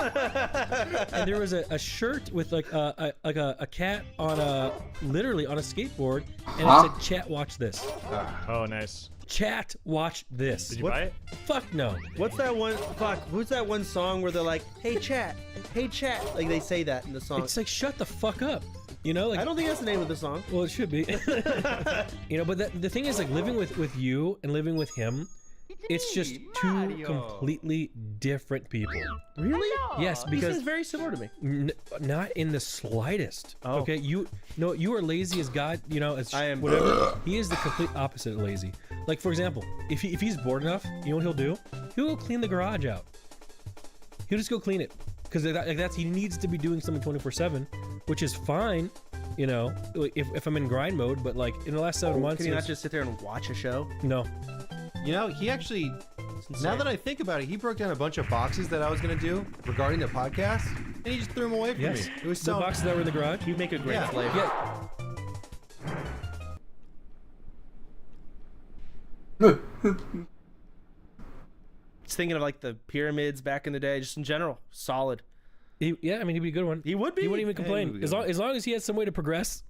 and there was a shirt with like a cat on literally on a skateboard, and it said, "Chat, watch this." Oh, nice. Chat, watch this. Did you buy it? Fuck no. What's that one? Fuck. Who's that one song where they're like, "Hey chat, hey chat," like they say that in the song. It's like shut the fuck up. You know, like I don't think that's the name of the song. Well, it should be. You know, but the thing is, like living with you and living with him, it's just two completely different people. Really? Yes, He because seems very similar to me. Not in the slightest. Oh. Okay, you are lazy as God. You know, as I am. whatever. He is the complete opposite of lazy. Like for example, if he's bored enough, you know what he'll do? He'll go clean the garage out. He'll just go clean it because that's he needs to be doing something 24/7, which is fine. You know, if I'm in grind mode, but like in the last 7 months, Can you not just sit there and watch a show? No. You know, he actually, now that I think about it, he broke down a bunch of boxes that I was going to do regarding the podcast, and he just threw them away from me. It was the so... boxes that were in the garage. You'd make a great Yeah. slave. Yeah. Just thinking of like the pyramids back in the day, just in general, solid. Yeah, I mean he'd be a good one. He would be. He wouldn't even Yeah, he complain would be as long as he has some way to progress.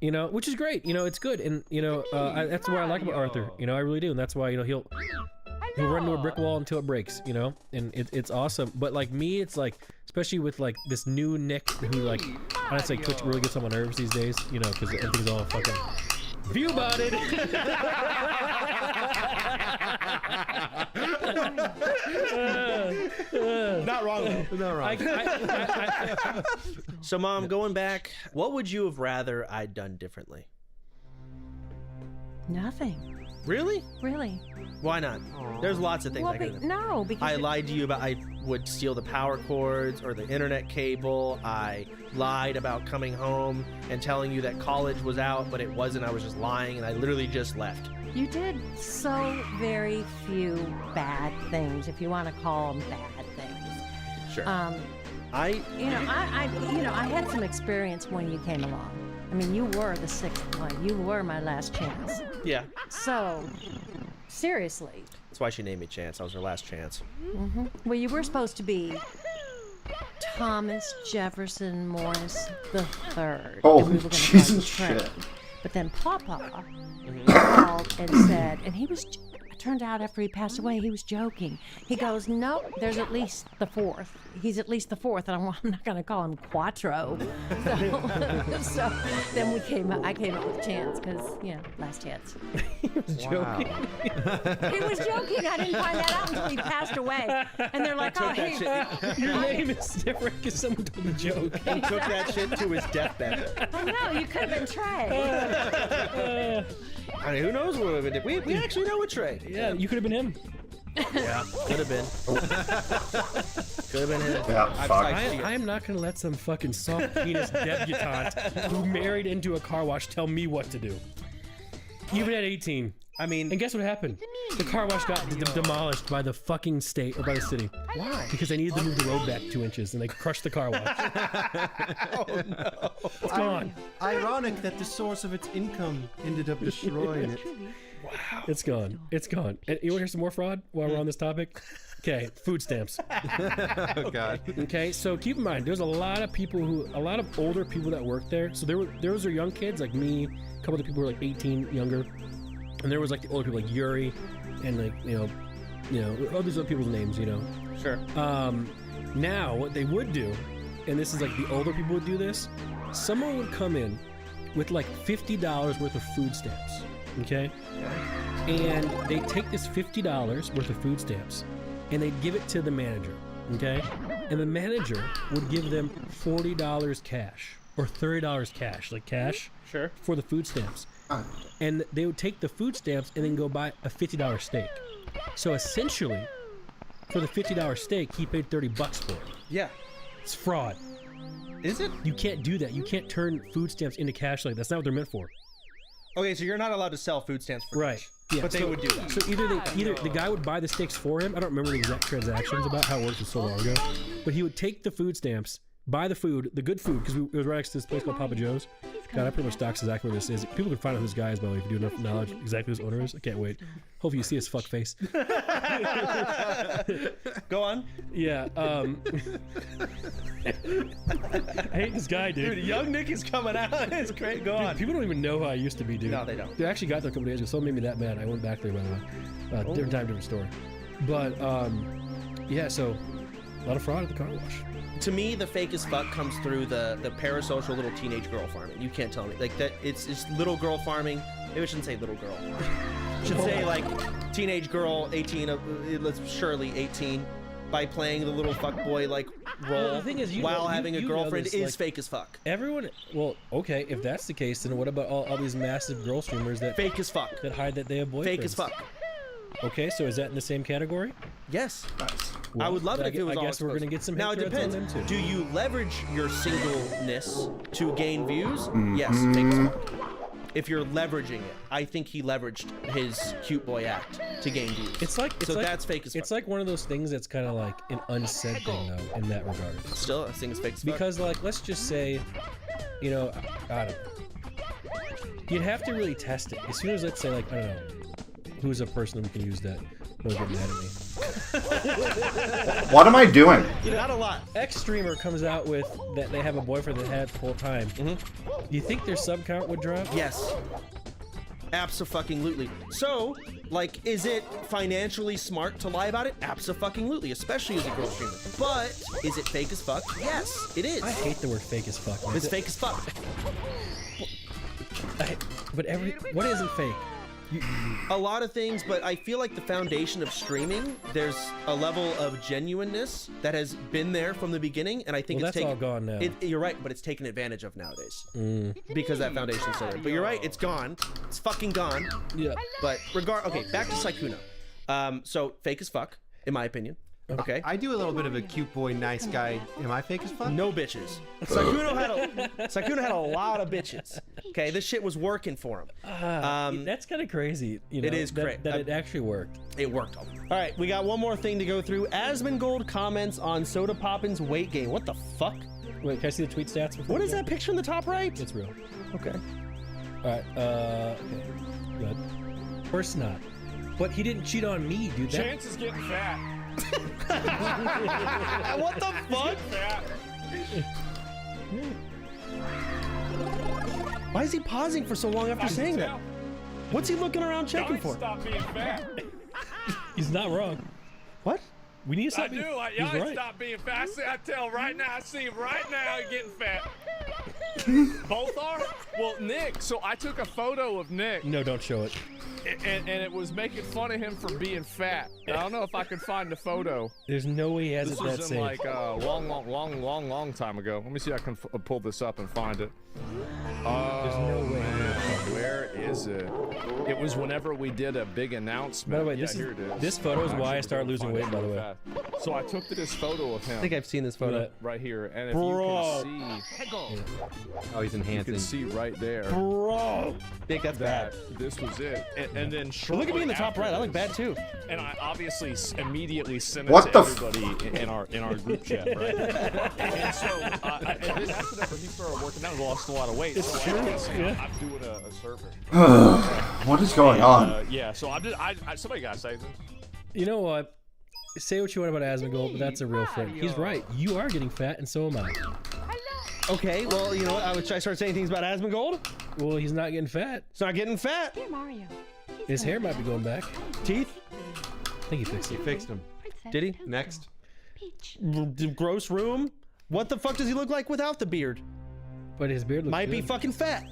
You know, which is great. You know, it's good, and you know that's what I like about Arthur. You know, I really do, and that's why he'll run into a brick wall until it breaks. You know, and it's awesome. But like me, it's like especially with like this new Nick who like honestly Twitch really gets on my nerves these days. You know, because everything's all fucking view about it. Not wrong though. Not wrong. So, Mom, going back, what would you have rather I'd done differently? Nothing. Really? Really. Why not? There's lots of things Well, I could have. no, because I lied to you about I would steal the power cords or the internet cable. I lied about coming home and telling you that college was out, but it wasn't. I was just lying, and I literally just left. you did so very few bad things, if you want to call them bad things. Sure. I had some experience when you came along. I mean, you were the sixth one. You were my last chance. Yeah. So, seriously. That's why she named me Chance. I was her last chance. Well, you were supposed to be Thomas Jefferson Morris the Third. Oh, and we were gonna Jesus call you Trent. shit. But then Papa called and said, and he was. It turned out after he passed away, he was joking. He goes, "Nope, there's at least the fourth. He's at least the fourth, and I'm not going to call him Quattro." So then I came up with Chance because last chance. He was joking. He was joking. I didn't find that out until he passed away. And they're like, "Oh, hey, Your name is different because someone told the joke. He took that shit to his deathbed. I know you could have been Trey." I mean, who knows what would have been? We actually know a Trey. Yeah, you could have been him. Yeah, could have been. Could have been him. Yeah, fuck. I am not going to let some fucking soft penis debutante who married into a car wash tell me what to do. Even at 18. I mean, and guess what happened? The car wash got demolished by the fucking state or by the city. Why? Because they needed to move the road back 2 inches and they crushed the car wash. Oh no! It's gone. Ironic that the source of its income ended up destroying it. Wow. It's gone. It's gone. And you want to hear some more fraud while we're on this topic? Okay, food stamps. Oh God. Okay, so keep in mind, there's a lot of older people that work there. So those are young kids like me. A couple of the people were like 18, younger, and there was like the older people like Yuri, and like all these other people's names. Sure. Now what they would do, and this is like the older people would do this. Someone would come in with like $50 worth of food stamps. Okay, and they take this $50 worth of food stamps, and they'd give it to the manager. Okay, and the manager would give them $40 cash or $30 cash, like cash. Sure. For the food stamps. And they would take the food stamps and then go buy a $50 steak. So essentially, for the $50 steak, he paid $30 for it. Yeah. It's fraud. Is it? You can't do that. You can't turn food stamps into cash like that. That's not what they're meant for. Okay, so you're not allowed to sell food stamps for right. cash. Yeah, But they would do that. So either the guy would buy the steaks for him. I don't remember the exact transactions about how it worked. It was so long ago. But he would take the food stamps, buy the food, the good food, because it was right next to this place called Papa Joe's. God, I pretty much dox exactly what this is. People can find out who this guy is, by the way, if you do enough knowledge exactly who his owner is. I can't wait. Hopefully you see his fuck face. Go on. Yeah. I hate this guy, dude. Dude, young Nick is coming out. It's great. Go on. People don't even know who I used to be, dude. No, they don't. They actually got there a couple days ago. Someone made me that mad. I went back there, by the way. Different time, different story. But, yeah, so a lot of fraud at the car wash. To me, the fake as fuck comes through the parasocial little teenage girl farming. You can't tell me like that. It's little girl farming. Maybe I shouldn't say little girl. I should say like teenage girl, 18. Let's surely 18. By playing the little fuckboy like role The thing is, while having a girlfriend this, is like, fake as fuck. Well, okay, if that's the case, then what about all these massive girl streamers that fake as fuck that hide that they have boyfriends? Fake as fuck. Okay, so is that in the same category? Yes. Well, I would love it if it was I all guess we're exposed. gonna get some Now it hate threads depends. on them too. Do you leverage your singleness to gain views? Yes, Mhm. fake as fuck. If you're leveraging it, I think he leveraged his cute boy act to gain views. It's like that's fake as fuck. It's like one of those things that's kind of like an unsaid thing though in that regard. Still, I think it's fake as fuck. Because like let's just say, I don't know. You'd have to really test it. As soon as let's say like I don't know, who's a person that we can use that will get mad at me. What am I doing? Not a lot. X-streamer comes out with that they have a boyfriend that had it the whole time. Do you think their sub count would drop? Yes. Abso-fucking-lutely. So, like, is it financially smart to lie about it? Abso-fucking-lutely, especially as a girl streamer. But is it fake as fuck? Yes, it is. I hate the word fake as fuck. Man. It's fake as fuck. But what isn't fake? A lot of things, but I feel like the foundation of streaming, there's a level of genuineness that has been there from the beginning, and I think Well, that's all gone now. You're right, but it's taken advantage of nowadays Mm. because that foundation's there. But you're right, it's gone. It's fucking gone. Yeah. But okay, back to Sykkuno. So fake as fuck, in my opinion. Okay. I do a little bit of a cute boy, nice guy. Am I fake as fuck? No bitches. Sykkuno had a lot of bitches. Okay, this shit was working for him. That's kind of crazy. It is great. that it actually worked. It worked. All right, we got one more thing to go through. Asmongold comments on Soda Poppin's weight gain. What the fuck? Wait, can I see the tweet stats? What is that picture in the top right? It's real. Okay. All right. Okay. Good. Of course not. But he didn't cheat on me, dude. Chance is getting fat. What the fuck? Why is he pausing for so long after saying that? What's he looking around checking for? Stop being fat. He's not wrong. What? We need I something. do. Y'all stop being fat. I tell right now. I see him right now getting fat. Both are? Well, Nick. So I took a photo of Nick. No, don't show it. And it was making fun of him for being fat. I don't know if I can find the photo. There's no way he has This it that was in safe. like a long time ago. Let me see if I can pull this up and find it. There's no way. Man, where is it? It was whenever we did a big announcement. By the way, Yeah, this here it is. this photo is why I Actually, started we're losing gonna weight. find By it the way. really fast. So I took this photo of him. I think I've seen this photo. Right here, and if Bro. you can see, Oh, he's you enhancing. can see right there. Bro. Think that's bad. That this was it, and then But look at me in the top shortly right. I look after bad too. this- And I obviously immediately sent it What to the everybody in our group chat, right? And so, and then after he started working out, he lost a lot of weight. It's I'm doing a surfer. What is going on? Yeah, so I'm just. Somebody got to say this. You know what? Say what you want about Asmongold, but that's a real friend. He's right. You are getting fat, and so am I. Okay, well, you know what? Should I start saying things about Asmongold? Well, he's not getting fat. He's not getting fat. Dear Mario. His hair might be going back. Teeth? I think he fixed it. He fixed him. Did he? Next. Gross room? What the fuck does he look like without the beard? But his beard looks might good. be fucking fat.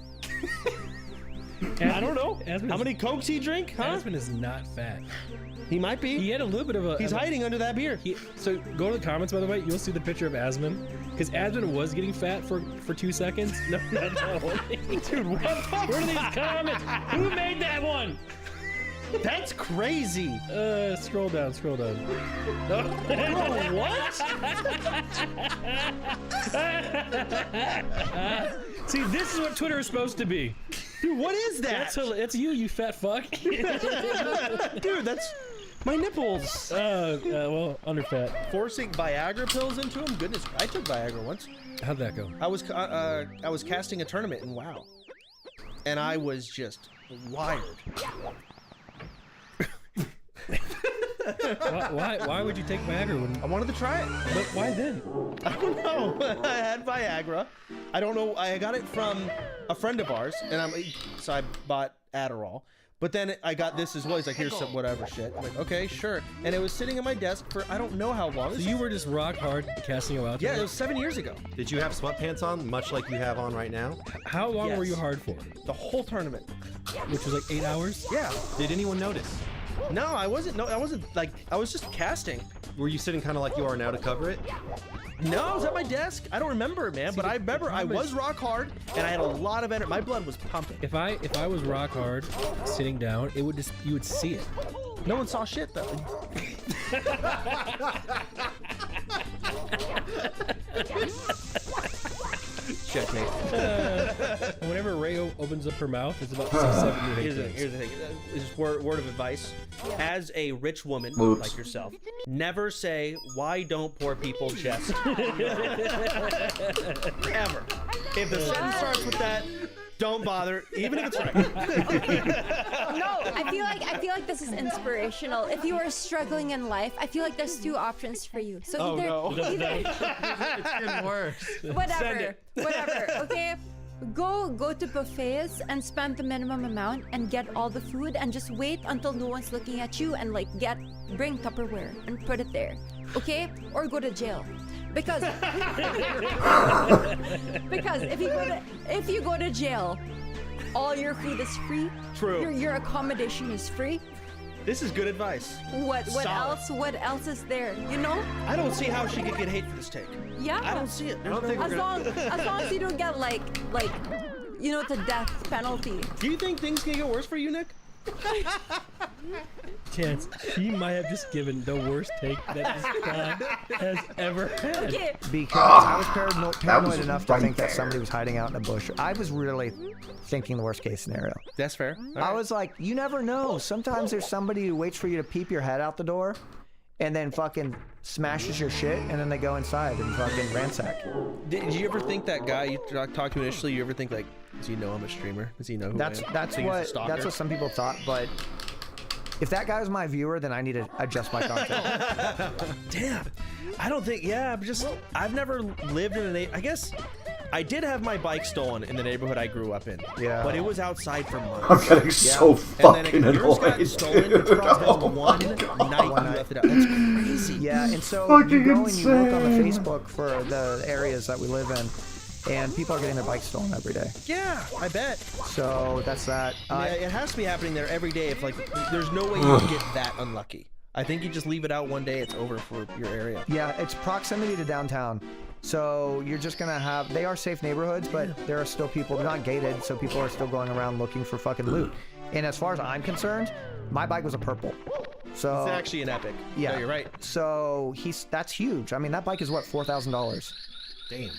I don't know. How many Cokes he drink? Huh? Asmon is not fat. He might be. He had a little bit of a... He's hiding under that beard. So go to the comments, by the way. You'll see the picture of Asmon. Because Asmon was getting fat for 2 seconds. No. Dude, what the fuck? Where are these comments? Who made that one? That's crazy. Scroll down. Bro, what? See, this is what Twitter is supposed to be. Dude, what is that? That's you fat fuck. Dude, that's my nipples. Well, under fat. Forcing Viagra pills into him? Goodness, I took Viagra once. How'd that go? I was casting a tournament in WoW, and I was just wired. Why would you take Viagra when... I wanted to try it. But why then? I don't know. I had Viagra. I don't know. I got it from a friend of ours, and so I bought Adderall. But then I got this as well. He's like, here's some whatever shit. I'm like, okay, sure. And it was sitting on my desk for I don't know how long. So you were just rock hard casting a wild? Yeah, it was 7 years ago. Did you have sweatpants on, much like you have on right now? How long were you hard for? The whole tournament. Which was like 8 hours? Yeah. Did anyone notice? No, I wasn't. No, I wasn't. Like, I was just casting. Were you sitting kind of like you are now to cover it? No, I was at my desk. I don't remember, man. But I remember I was rock hard, and I had a lot of energy. My blood was pumping. If I was rock hard, sitting down, it would just you would see it. No one saw shit though. Checkmate. Whenever Ray opens up her mouth, it's about 6-7 new Here's the thing. Just word of advice. As a rich woman like yourself, never say, "Why don't poor people just?" Ever. If the sentence starts with that, don't bother, even if it's right. No, I feel like this is inspirational. If you are struggling in life, I feel like there's 2 options for you. So either It's getting worse. whatever. Okay, go to buffets and spend the minimum amount and get all the food and just wait until no one's looking at you and like bring Tupperware and put it there. Okay, or go to jail. Because if you go to jail, all your food is free. True. Your accommodation is free. This is good advice. What else? What else is there? You know? I don't see how she could get hate for this take. Yeah. I don't see it. As long as you don't get like the death penalty. Do you think things can get worse for you, Nick? Chance, he might have just given the worst take that this guy has ever had. Okay. Because I was paranoid enough to think that somebody was hiding out in a bush. I was really thinking the worst case scenario. That's fair. I was like, you never know. Sometimes there's somebody who waits for you to peep your head out the door and then fucking smashes your shit, and then they go inside and fucking ransack. Did you ever think that guy you talked to initially, you ever think like, does he know I'm a streamer? Does he know who I am? That's what some people thought, but if that guy was my viewer, then I need to adjust my content. Damn. I don't think, I've never lived in I guess I did have my bike stolen in the neighborhood I grew up in. Yeah. But it was outside for months. I'm getting so fucking yours got annoyed. stolen, it's probably one night you left it out. That's crazy. Yeah, and so Fucking you go and you look on the insane. Facebook for the areas that we live in, and people are getting their bikes stolen every day. Yeah, I bet. So that's that. Yeah, it has to be happening there every day. If there's no way you can get that unlucky. I think you just leave it out one day, it's over for your area. Yeah, it's proximity to downtown. So you're just gonna have, they are safe neighborhoods, but there are still people, they're not gated, so people are still going around looking for fucking loot. And as far as I'm concerned, my bike was a purple. So it's actually an epic. Yeah, no, you're right. So that's huge. I mean, that bike is what, $4,000. Damn.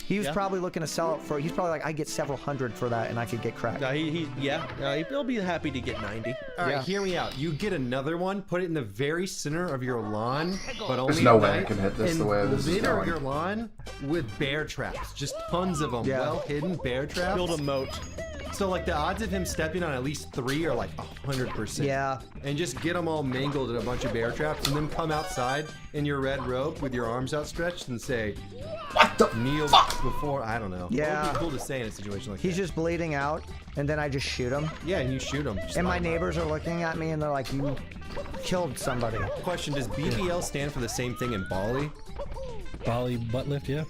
He was probably looking to sell it for. He's probably like, I get several hundred for that, and I could get crack. No, he'll be happy to get 90. All right, hear me out. You get another one, put it in the very center of your lawn, but only There's no at way I night, can hit this and the way this is litter going. your lawn with bear traps, just tons of them, well hidden bear traps. Build a moat. So like the odds of him stepping on at least 3 are like 100%. Yeah. And just get them all mangled in a bunch of bear traps, and then come outside in your red robe with your arms outstretched and say, "What the kneel before?" I don't know. Yeah. It would be cool to say in a situation like He's that. just bleeding out, and then I just shoot him. Yeah, and you shoot him. And my neighbors are looking at me, and they're like, "You killed somebody." Question: does BBL stand for the same thing in Bali? Bali butt lift, yeah.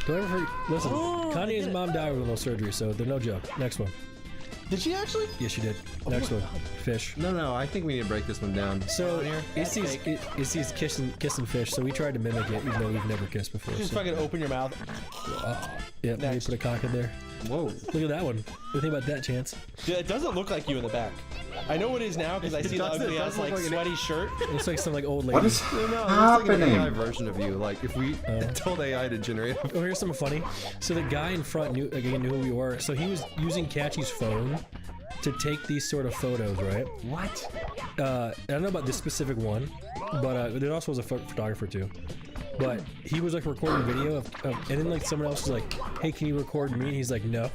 Don't ever forget. Listen, Kanye's mom died with a little surgery, so they're no joke. Next one. Did she actually? Yes, she did. Next one. Fish. No, I think we need to break this one down. So Issy's kissing fish, so we tried to mimic it, even though we've never kissed before. Just so. fucking open your mouth. Yeah, maybe put a cock in there. Whoa. Look at that one. What do you think about that, Chance? Yeah, it doesn't look like you in the back. I know it is now because I see the ugly ass like sweaty shirt. It looks like some like old lady. What is No, it's happening? like an AI version of you. Like if we told AI to generate. Oh, here's something funny. So the guy in front knew who we were. So he was using Catchy's phone to take these sort of photos, right? What? I don't know about this specific one, but there also was a photographer too. But he was like recording video of and then like someone else was like, "Hey, can you record me?" And he's like, "No."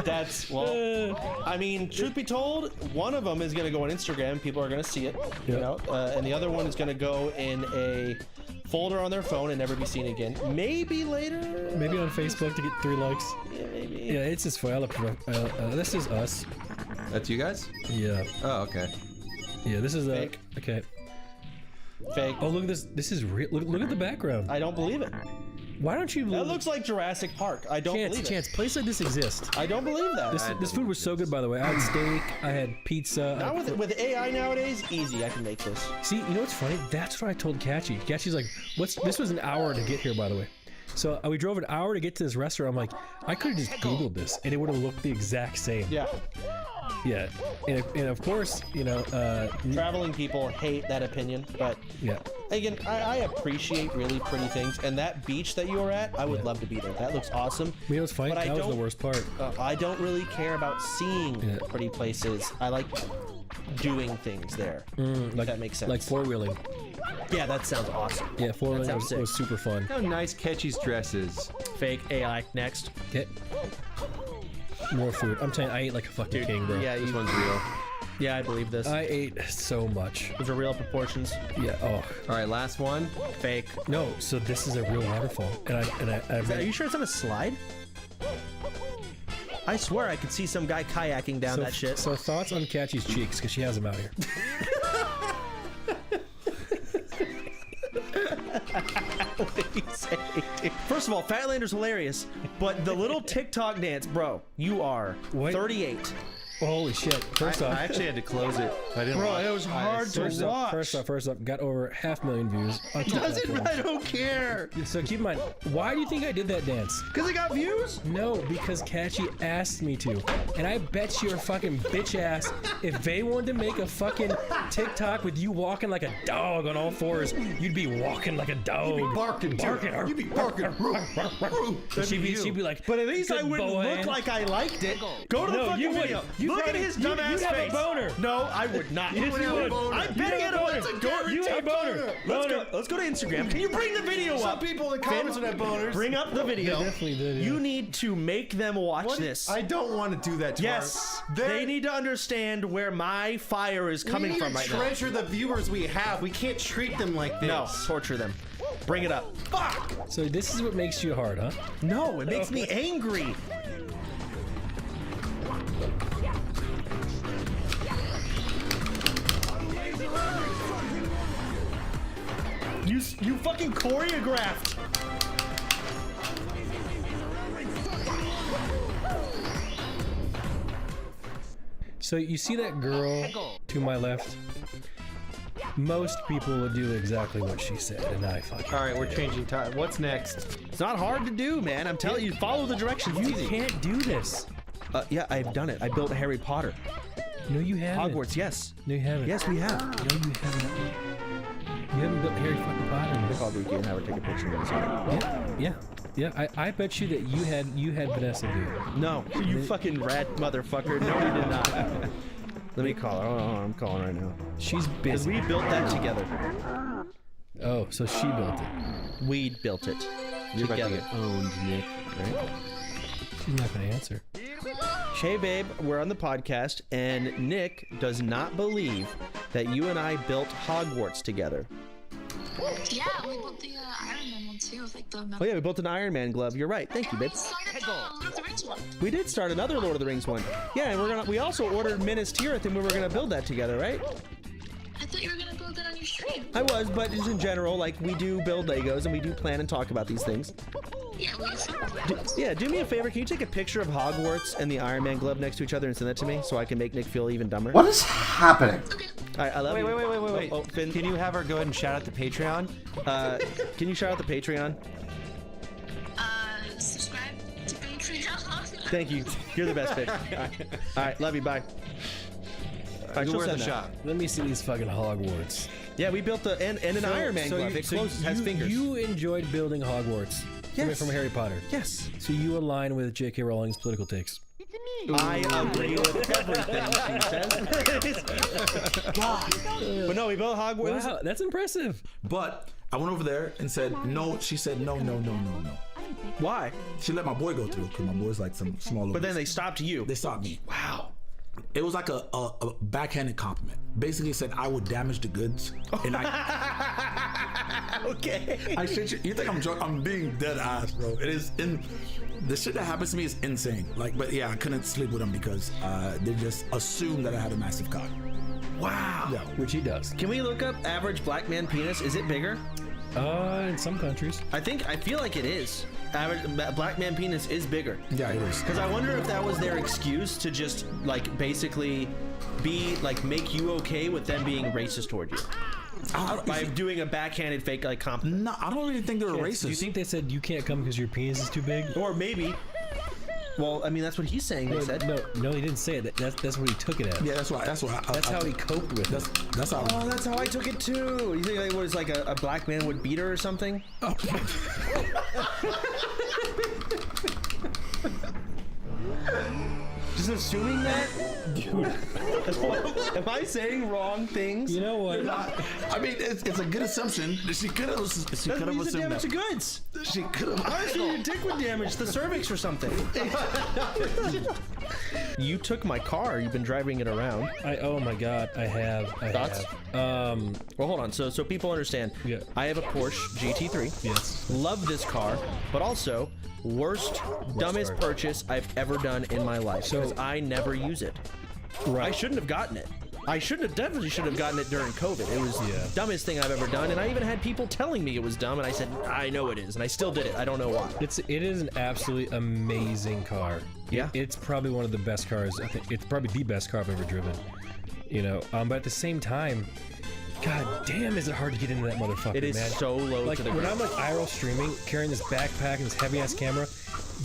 That's I mean, truth be told, one of them is gonna go on Instagram. People are gonna see it, you know, and the other one is gonna go in a folder on their phone and never be seen again. Maybe later. Maybe on Facebook to get 3 likes. Yeah, maybe. Yeah, it's just fun. This is us. That's you guys? Yeah. Oh, okay. Yeah, this is Fake. Okay. Fake. Oh, look at this. This is real. Look at the background. I don't believe it. Why don't you believe That looks like Jurassic Park. I don't believe it. Chance, places like this exist. I don't believe that. This food was so good, by the way. I had steak. I had pizza. Now with AI nowadays, easy. I can make this. See, you know what's funny? That's what I told Catchy. Catchy's like, this was an hour to get here, by the way. So we drove an hour to get to this restaurant. I'm like, I could have just Googled this, and it would have looked the exact same. Yeah. Yeah. And of course, you know, traveling people hate that opinion, but yeah. Again, I appreciate really pretty things, and that beach that you were at, I would love to be there. That looks awesome. You know what's funny? That was the worst part. I don't really care about seeing pretty places. I like doing things there. If that makes sense. Like 4-wheeling. Yeah, that sounds awesome. Yeah, 4-wheeling was super fun. How nice Catchy's dress is. Fake AI next. Okay. More food. I'm telling you, I ate like a fucking king, bro. Yeah, This one's real. Yeah, I believe this. I ate so much. Those are real proportions. Yeah. Oh. All right, last one. Fake. No. So this is a real waterfall, and Are you sure it's on a slide? I swear I could see some guy kayaking down that shit. So thoughts on Catchy's cheeks, because she has them out here. First of all, Fatlander's hilarious, but the little TikTok dance, bro, you are 38. Holy shit. First off, I actually had to close it. I didn't Bro, watch. it was hard to watch. First off, got over 500,000 views. On two platforms. I don't care. So keep in mind, why do you think I did that dance? Because it got views? No, because Catchy asked me to. And I bet your fucking bitch ass, if they wanted to make a fucking TikTok with you walking like a dog on all fours, you'd be walking like a dog. You'd be barking. You'd be barking. She'd be like, but at least I "Good wouldn't boy." look like I liked it. Go to the No, fucking you video. wouldn't. Look at his dumbass you'd have face. a boner. No, I would not. Yes, you would. I bet he had a boner. You have a boner. Let's go to Instagram. Can you bring the video up? Some people in the comments would have boners. Bring up the video. They definitely did, yeah. You need to make them watch this. I don't want to do that to Yes, our- they need to understand where my fire is coming from right now. We need to treasure the viewers we have. We can't treat them like this. No, torture them. Bring it up. Fuck! So this is what makes you hard, huh? No, it makes me angry. You fucking choreographed. So you see that girl to my left? Most people would do exactly what she said, and I fucking. All right, we're changing time. What's next? It's not hard to do, man. I'm telling you, follow the directions. You It's easy. can't do this. Yeah, I've done it. I built Harry No, Potter. you haven't. Hogwarts, yes. No, you haven't. Yes, we have. No, you haven't. You haven't built Harry fucking Potter. Call Dookie and have her take a picture of this. Yeah. I bet you that you had Vanessa do it. No, you fucking rat motherfucker. No, you did not. Let me call her. Oh, I'm calling right now. She's Because busy. we built that together. Oh, so she built it. We built it You're about to together. get owned, Nick. Right? She's not gonna answer. Hey, babe, we're on the podcast, and Nick does not believe that you and I built Hogwarts together. Yeah, we built the Iron Man one too, with like the Oh yeah, we built an Iron Man glove. You're right. Thank you, babe. Lord of the Rings one. We did start another Lord of the Rings one. Yeah, and we also ordered Minas Tirith, and we were gonna build that together, right? I thought you were gonna build it on your stream. I was, but just in general, like we do build Legos and we do plan and talk about these things. Yeah, we have fun. Yeah, do me a favor. Can you take a picture of Hogwarts and the Iron Man glove next to each other and send that to me so I can make Nick feel even dumber? What is happening? I love you. Wait. Oh, Finn. Can you have her go ahead and shout out the Patreon? Can you shout out the Patreon? Subscribe to Patreon. Thank you. You're the best, babe. All right, love you. Bye. All right, Go she'll worth send a that. shot. Let me see these fucking Hogwarts. Yeah, we built an Iron Man glove. It closes, has fingers. You enjoyed building Hogwarts. Yes. From Harry Potter. Yes. So you align with J.K. Rowling's political takes. I agree with everything she says. God. But no, we built Hogwarts. Wow, that's impressive. But I went over there and said no. She said no. Why? She let my boy go through because my boy's like some small. But then they stopped you. They stopped me. Wow. It was like a backhanded compliment. Basically said I would damage the goods, and I. Okay. I shit you. You think I'm joking? I'm being dead ass, bro. It is in. The shit that happens to me is insane. Like, but yeah, I couldn't sleep with them because they just assumed that I had a massive cock. Wow. Yeah, which he does. Can we look up average black man penis? Is it bigger? In some countries. I feel like it is. Average black man penis is bigger. Yeah, it is. Because I wonder if that was their excuse to just like basically be like make you okay with them being racist toward you. By doing a backhanded fake like compliment. No, I don't really think they were racist. Do you think they said you can't come because your penis is too big? Or maybe. Well, I mean that's what he's saying. They said. No, he didn't say it. That's what he took it as. Yeah, that's why. That's how he coped with it. That's how. Oh, that's how I took it too. You think it was like a black man would beat her or something? Oh. Just assuming that, dude. Am I saying wrong things? You know what? I mean, it's a good assumption. She could have assumed that. Damage to goods. She could have. Honestly, your dick would damage the cervix or something. You took my car. You've been driving it around. Oh my god, I have. Thoughts? Well, hold on. So people understand. Yeah. I have a Porsche GT3. Yes. Love this car, but also worst dumbest purchase I've ever done in my life because I never use it. Right. I shouldn't have gotten it. I definitely should have gotten it during COVID. It was the dumbest thing I've ever done, and I even had people telling me it was dumb, and I said, I know it is, and I still did it. I don't know why. It is an absolutely amazing car. Yeah. It's probably one of the best cars. I think it's probably the best car I've ever driven. You know, but at the same time, god damn, is it hard to get into that motherfucker, It is man. so low like, to the when ground. I'm like IRL streaming, carrying this backpack and this heavy ass camera,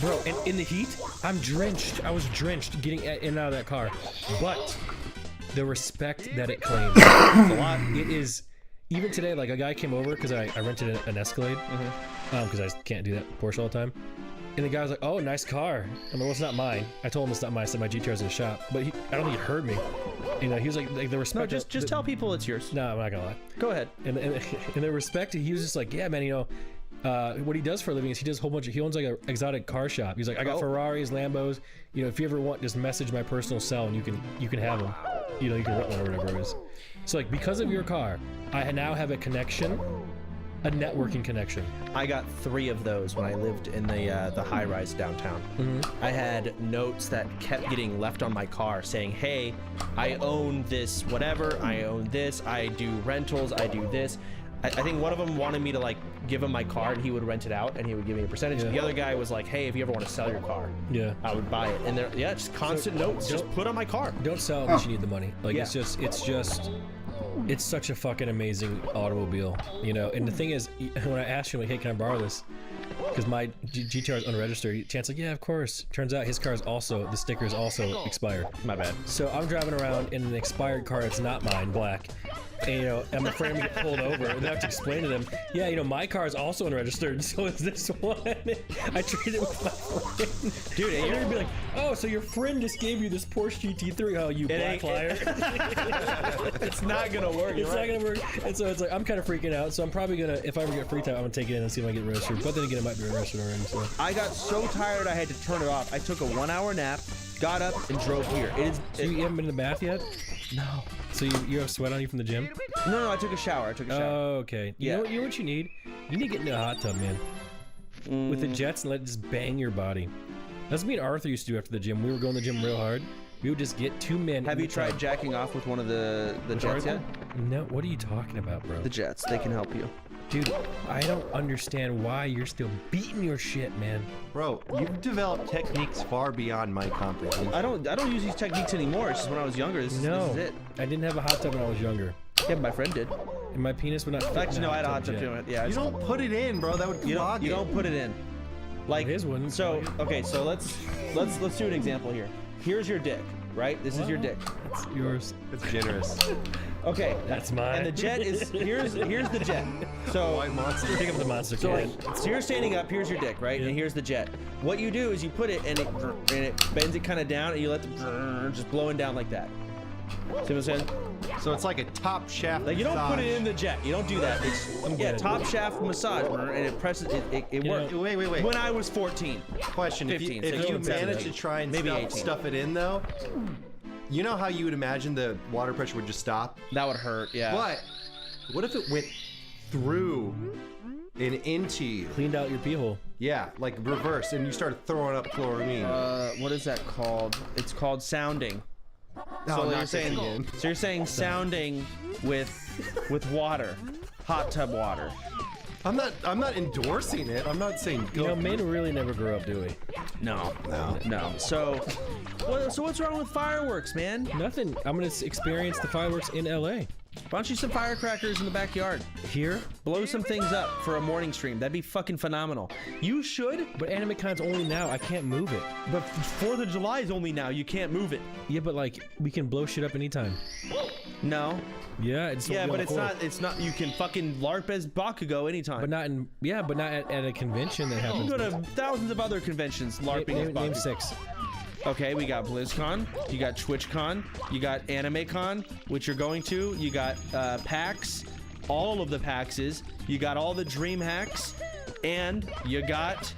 bro, and in the heat, I'm drenched. I was drenched getting in and out of that car. But the respect that it claims, it's a lot. It is. Even today, like a guy came over because I rented an Escalade because I can't do that Porsche all the time. And the guy was like, "Oh, nice car." I'm like, "Well, it's not mine." I told him it's not mine. I said my GTR's in the shop, but I don't think he heard me. You know, he was like the respect. No, just tell people it's yours. No, I'm not gonna lie. Go ahead. And the respect, he was just like, "Yeah, man, you know, what he does for a living is he does a whole bunch of, he owns like an exotic car shop. He's like, I got Ferraris, Lambos. You know, if you ever want, just message my personal cell and you can have them. You know, you can rent one or whatever it is. So like, because of your car, I now have a connection, a networking connection. I got 3 of those when I lived in the high-rise downtown. I had notes that kept getting left on my car saying, hey, I own this whatever, I own this, I do rentals, I do this. I think one of them wanted me to like give him my car and he would rent it out and he would give me a percentage. Yeah. The other guy was like, hey, if you ever want to sell your car, I would buy it. And they're just constant notes, just put on my car. Don't sell it unless you need the money. Like it's such a fucking amazing automobile, you know. And the thing is, when I asked him, like, hey, can I borrow this? Because my GTR is unregistered. Chance like, yeah, of course. Turns out his car is also, the sticker is also expired. My bad. So I'm driving around in an expired car that's not mine, black, And, I'm afraid I'm gonna get pulled over, and I have to explain to them, yeah, my car is also unregistered, so is this one. I traded it with my friend. Dude, and you're gonna be like, oh, so your friend just gave you this Porsche GT3? Oh, you black liar. It's not gonna work. It's not gonna work. And so it's like, I'm kind of freaking out, so I'm probably gonna, if I ever get free time, I'm gonna take it in and see if I get registered. But then again, it might be registered already, so. I got so tired I had to turn it off. I took a 1-hour nap, got up, and drove here. So you haven't been in the bath yet? No. So you have sweat on you from the gym? No, I took a shower. Oh, okay. You know what you need? You need to get into a hot tub, man. With the jets and let it just bang your body. That's what me and Arthur used to do after the gym. We were going to the gym real hard. We would just get 2 men. Have you tried jacking off with one of the jets yet? No. What are you talking about, bro? The jets. They can help you. Dude, I don't understand why you're still beating your shit, man. Bro, you've developed techniques far beyond my comprehension. I don't use these techniques anymore. It's just when I was younger. This is it. I didn't have a hot tub when I was younger. Yeah, my friend did. And my penis would not fit. Actually, no, I had a hot tub too. Yeah. You don't put it in, bro. That would clog You don't put it in. Like his one. So okay, so let's do an example here. Here's your dick, right? This is your dick. It's yours. It's generous. Okay, that's mine. And the jet is here's the jet. So white monster. Pick up the monster. So you're standing up. Here's your dick, right? And here's the jet. What you do is you put it and it bends it kind of down, and you let the just blowing down like that. See what I'm saying? So it's like a top shaft. Like you don't put it massage. in the jet. You don't do that. It's top shaft massage, and it presses. It works. Wait. When I was 14. Question: 15. If you manage to try and maybe 18. stuff it in though, you know how you would imagine the water pressure would just stop? That would hurt. Yeah. But what if it went through and into you? Cleaned out your pee hole. Yeah, like reverse, and you started throwing up chlorine. What is that called? It's called sounding. No, So not you're this saying again. sounding with water, hot tub water. I'm not endorsing it. I'm not saying go. Men really never grow up, do we? No. So what's wrong with fireworks, man? Nothing. I'm gonna experience the fireworks in LA. Why don't you some firecrackers in the backyard? Here? Blow some things up for a morning stream. That'd be fucking phenomenal. You should. But AnimeCon's only now. I can't move it. But 4th of July is only now. You can't move it. Yeah, but like we can blow shit up anytime. No. Yeah, it's but it's not. You can fucking LARP as Bakugo anytime. But not in. Yeah, but not at a convention that happens. You go to thousands of other conventions LARPing. Name 6. Okay, we got BlizzCon, you got TwitchCon, you got AnimeCon, which you're going to, you got PAX, all of the PAXs, you got all the Dream Hacks, and you got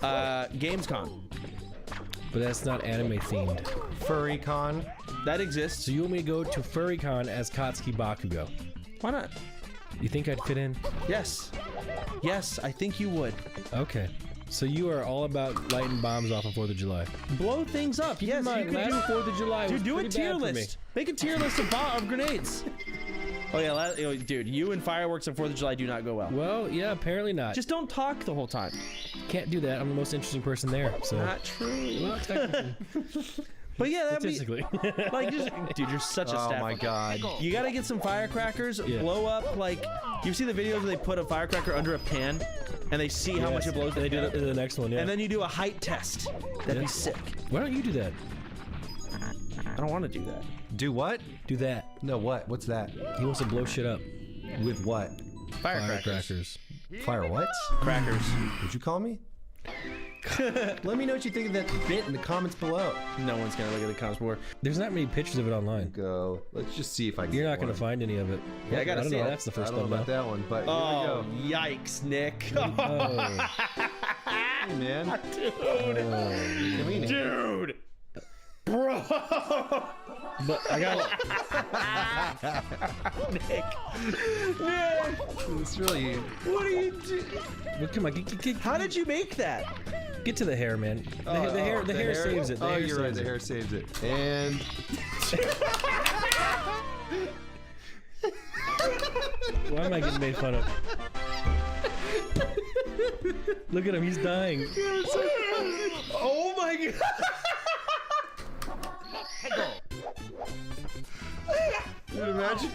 Gamescom. But that's not anime themed. FurryCon. That exists. So you want me to go to FurryCon as Katsuki Bakugo? Why not? You think I'd fit in? Yes. Yes, I think you would. Okay. So you are all about lighting bombs off on 4th of July. Blow things up. Yes, you you can can do 4th of July. Dude, do a tier list. Make a tier list of grenades. Oh yeah, dude, you and fireworks on 4th of July do not go well. Well, yeah, apparently not. Just don't talk the whole time. Can't do that. I'm the most interesting person there. So. Not true. Well, technically. But yeah, that'd Statistically. be like dude, you're such a staff. Oh my god. You gotta get some firecrackers, blow up like you see the videos where they put a firecracker under a pan and they see how much it blows. And they do it in the next one, yeah. And then you do a height test. That'd be sick. Why don't you do that? I don't want to do that. Do what? Do that. No, what? What's that? He wants to blow shit up. With what? Firecrackers. Fire what? Crackers. Would you call me? Let me know what you think of that bit in the comments below. No one's gonna look at the comments more. There's not many pictures of it online. Go. Let's just see if I can. You're not gonna find any of it. Yeah, I gotta don't see know. it. That's the first I don't know thumbnail. about that one, but Oh, here yikes, Nick. we go. Hey, man. Dude. Dude. Bro. But I got Nick. It's really. What are you doing? Well, come on, How did you make that? Get to the hair, man. The hair saves it. The Oh, hair you're right. saves The it. hair saves it. And. Why am I getting made fun of? Look at him, he's dying. Oh my god. Dude, imagine.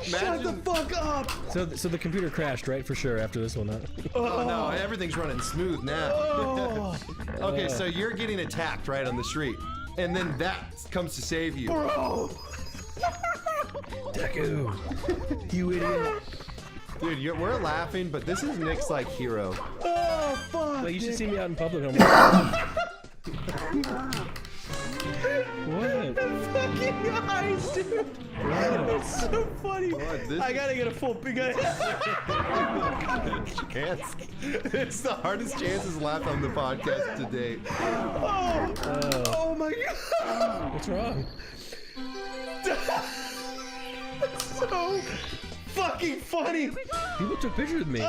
Shut the fuck up. So the computer crashed, right? For sure, after this one, huh? Oh no, everything's running smooth now. Oh. Okay, so you're getting attacked right on the street, and then that comes to save you. Bro. You idiot. Dude, we're laughing, but this is Nick's like hero. Oh fuck! Well, you should Nick. see me out in public. What? Fucking eyes, dude. It's so funny. I gotta get a full big eye. Chance. It's the hardest Chance's laughed on the podcast to date. Oh my god. What's wrong? So fucking funny. People took pictures of me.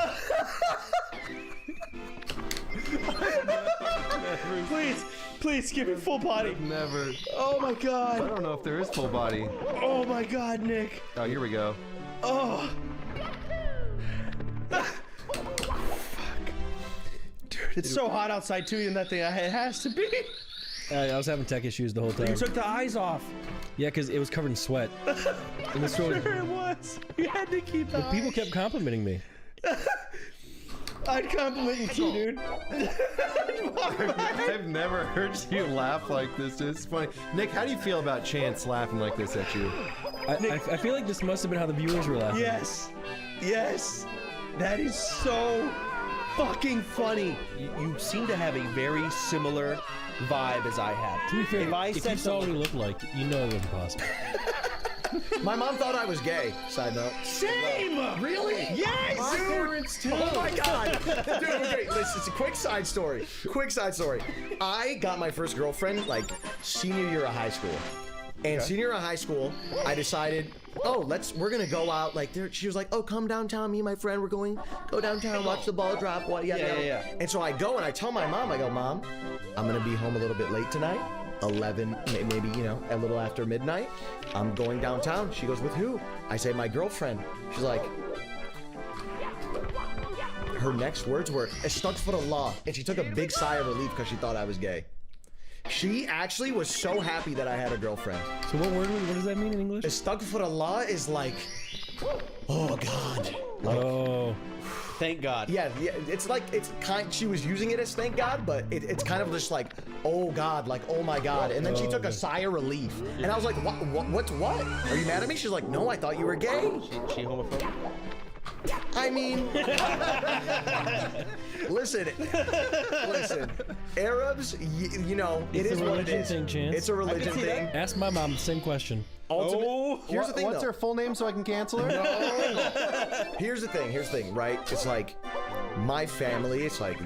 Please give me full body. Never. Oh my I god. don't know if there is full body. Oh my god, Nick. Oh, here we go. Oh. Fuck. Dude, it's so hot outside too in that thing. It has to be. I was having tech issues the whole time. You took the eyes off. Yeah, because it was covered in sweat. And the store, Sure it was. You had to keep the but people eyes. kept complimenting me. I'd compliment you too, dude. I've never heard you laugh like this. It's funny. Nick, how do you feel about Chance laughing like this at you? I feel like this must have been how the viewers were laughing. Yes. Yes. That is so fucking funny. You seem to have a very similar vibe as I have. To be fair, if I if said you saw what he something, looked like, you know it wasn't possible. My mom thought I was gay. Side note. Same. Really? Yes. My parents too. Oh my god. Dude, okay, listen, it's a quick side story. I got my first girlfriend like senior year of high school. And senior year of high school, I decided, we're gonna go out. Like, she was like, oh, come downtown, me and my friend, go downtown, watch the ball drop. Yeah. And so I go and I tell my mom, I go, Mom, I'm gonna be home a little bit late tonight. 11, maybe, a little after midnight. I'm going downtown. She goes, with who? I say, my girlfriend. She's like, her next words were, "Astaghfirullah," and she took a big sigh of relief because she thought I was gay. She actually was so happy that I had a girlfriend. So what does that mean in English? Astaghfirullah is like, oh God. Like, thank God. Yeah, it's like, she was using it as thank God, but it's kind of just like, oh God, like, oh my God. And then she took a sigh of relief. And I was like, what? Are you mad at me? She's like, no, I thought you were gay. She homophobic? I mean, listen, Arabs, it is what it is. It's a religion thing. Ask my mom the same question. Here's the thing, what's her full name so I can cancel her? No. Here's the thing, right? It's like, my family, it's like,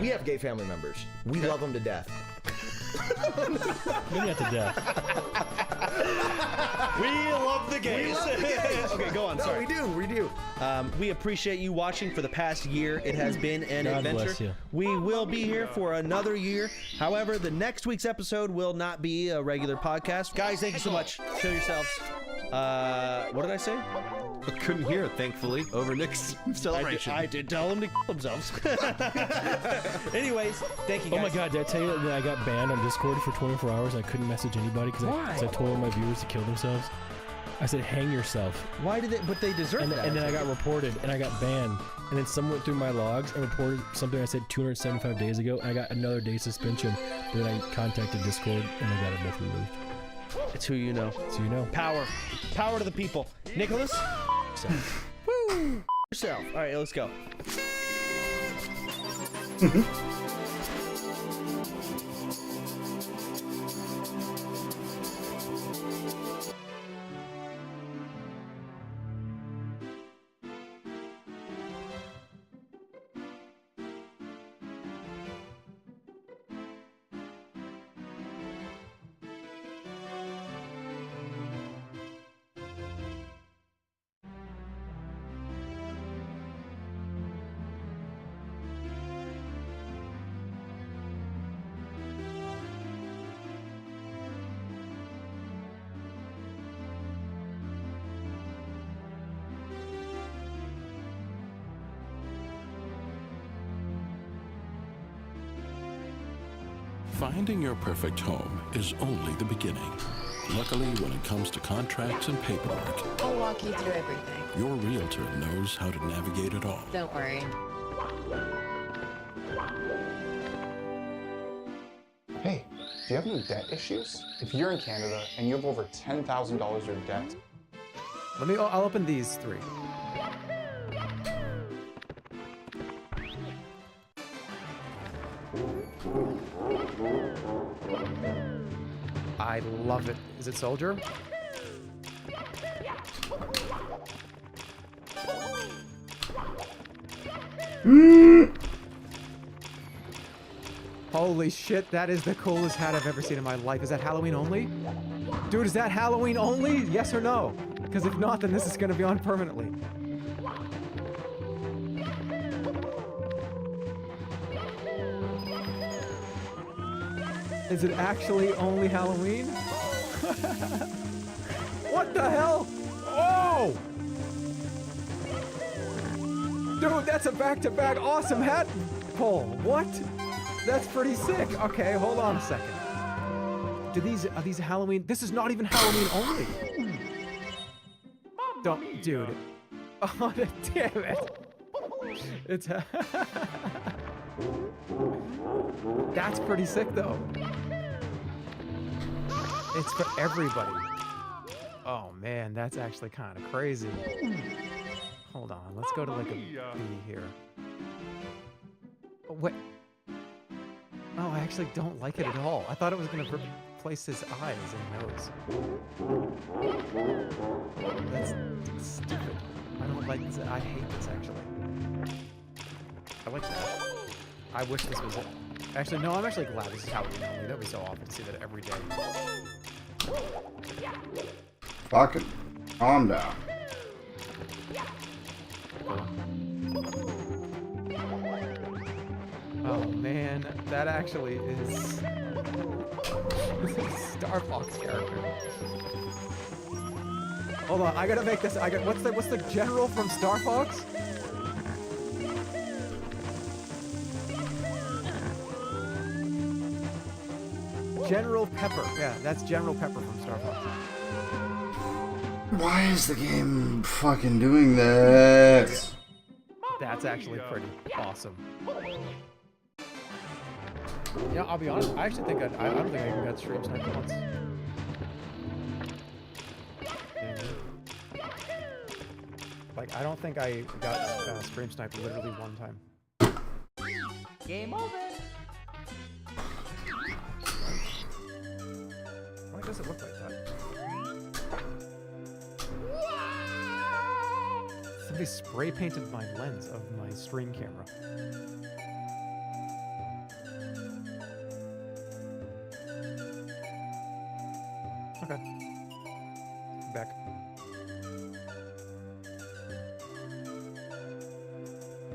we have gay family members. We love them to death. Maybe not to death. We love the gays. Okay, go on. No, sorry. we do. We appreciate you watching for the past year. It has been an God adventure. bless you. We will be here for another year. However, the next week's episode will not be a regular podcast. Guys, thank you so much. Show yourselves. What did I say? I couldn't hear it, thankfully, over Nick's celebration. I did tell them to kill themselves. Anyways, thank you guys. Oh my God, did I tell you that I got banned on Discord for 24 hours? I couldn't message anybody because I told all my viewers to kill themselves. I said, hang yourself. Why did they? But they deserve that. And then I got reported and I got banned. And then someone went through my logs and reported something I said 275 days ago. And I got another day suspension. But then I contacted Discord and I got it both removed. It's who you know. It's who you know. Power to the people. Nicholas. Woo! Yourself. All right, let's go. Finding your perfect home is only the beginning. Luckily, when it comes to contracts and paperwork, I'll walk you through everything. your realtor knows how to navigate it all. Don't worry. Hey, do you have any debt issues? If you're in Canada and you have over $10,000 of debt, I'll open these 3. I love it. Is it Soldier? Holy shit, that is the coolest hat I've ever seen in my life. Is that Halloween only? Dude, is that Halloween only? Yes or no? Because if not, then this is going to be on permanently. Is it actually only Halloween? What the hell? Oh! Dude, that's a back-to-back awesome hat pull. What? That's pretty sick. Okay, hold on a second. Are these Halloween? This is not even Halloween only. Don't, dude. Oh, damn it. It's that's pretty sick though. It's for everybody. Oh man, that's actually kind of crazy. Hold on, let's go to like a B here. Oh, wait. Oh, I actually don't like it at all. I thought it was gonna replace his eyes and nose. That's stupid. I don't like this. I hate this actually. I like that. I wish this was it. Actually, no, I'm actually glad this is Halloween only. That'd be so awful to see that every day. Fucking calm down. Oh man, that actually is Star Fox character. Hold on, I gotta make this. What's the general from Star Fox? General Pepper. Yeah, that's General Pepper from Star Fox. Why is the game fucking doing this? That's actually pretty awesome. Yeah, I'll be honest. I actually think I don't think I even got stream sniper once. Like, I don't think I got stream sniper literally one time. Game over. Why does it look like that? Somebody spray painted my lens of my stream camera. Okay. Back.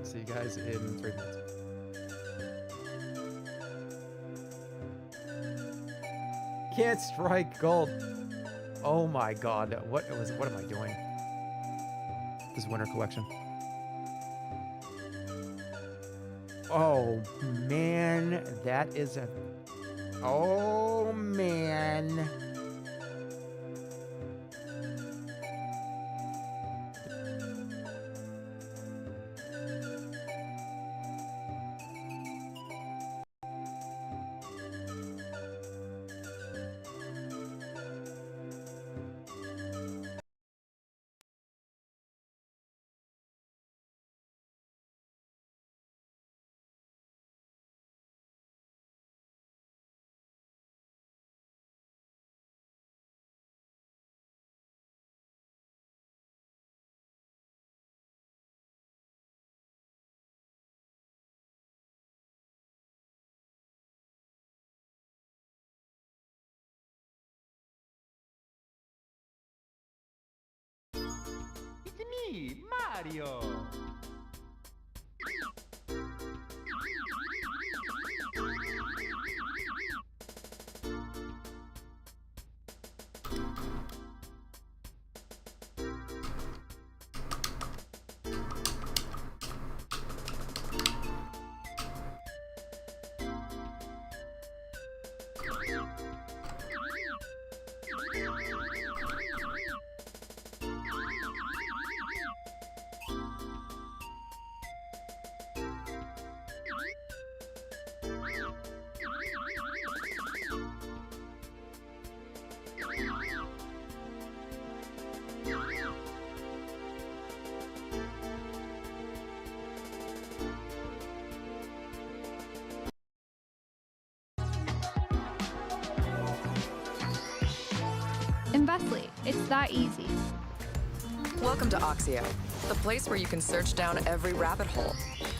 See you guys in 3 minutes. Can't strike gold. Oh my god. What am I doing? This winter collection. Oh man, that is a... Oh man. It's me, Mario. Honestly, it's that easy. Welcome to Oxio, the place where you can search down every rabbit hole.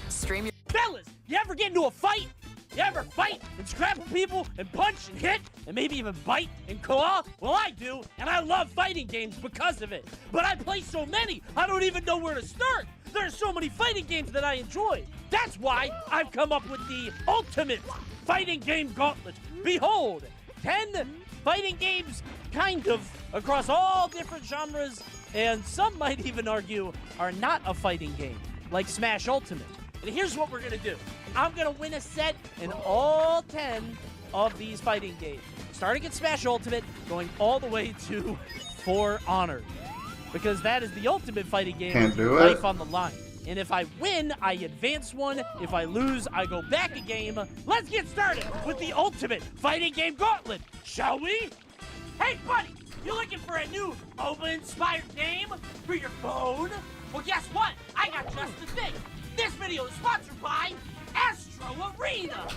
Stream your Fellas, you ever get into a fight? You ever fight and scrapple people and punch and hit and maybe even bite and claw? Well, I do, and I love fighting games because of it. But I play so many, I don't even know where to start. There are so many fighting games that I enjoy. That's why I've come up with the ultimate fighting game gauntlet. Behold, 10 fighting games, kind of, across all different genres, and some might even argue are not a fighting game, like Smash Ultimate. And here's what we're gonna do. I'm gonna win a set in all 10 of these fighting games. Starting at Smash Ultimate, going all the way to For Honor. Because that is the ultimate fighting game Can't with do your it. life on the line. And if I win, I advance one. If I lose, I go back a game. Let's get started with the ultimate fighting game gauntlet, shall we? Hey, buddy, you looking for a new MOBA-inspired game for your phone? Well, guess what? I got just the thing. This video is sponsored by Astro Arena.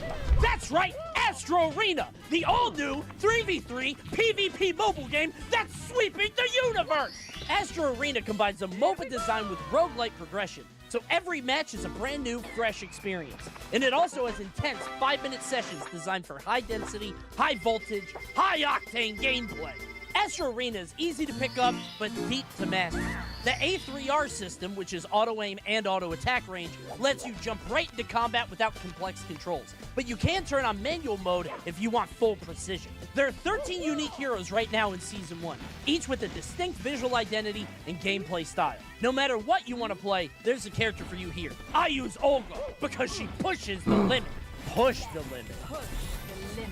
That's right, Astro Arena, the all-new 3v3 PvP mobile game that's sweeping the universe. Astro Arena combines a MOBA design with roguelike progression, so every match is a brand new, fresh experience. And it also has intense 5-minute sessions designed for high-density, high-voltage, high-octane gameplay. Astro Arena is easy to pick up, but deep to master. The A3R system, which is auto-aim and auto-attack range, lets you jump right into combat without complex controls. But you can turn on manual mode if you want full precision. There are 13 unique heroes right now in Season 1, each with a distinct visual identity and gameplay style. No matter what you want to play, there's a character for you here. I use Olga because she pushes the limit. Push the limit.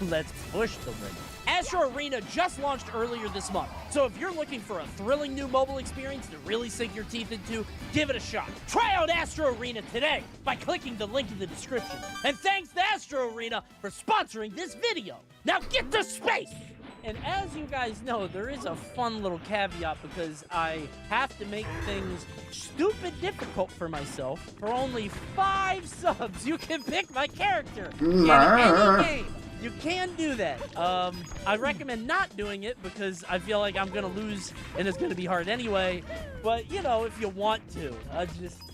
Let's push the limit. Astro Arena just launched earlier this month, so if you're looking for a thrilling new mobile experience to really sink your teeth into, give it a shot. Try out Astro Arena today by clicking the link in the description. And thanks to Astro Arena for sponsoring this video. Now get to space! And as you guys know, there is a fun little caveat because I have to make things stupid difficult for myself. For only 5 subs, you can pick my character in any game. You can do that. I recommend not doing it because I feel like I'm gonna lose and it's gonna be hard anyway. But you know, if you want to,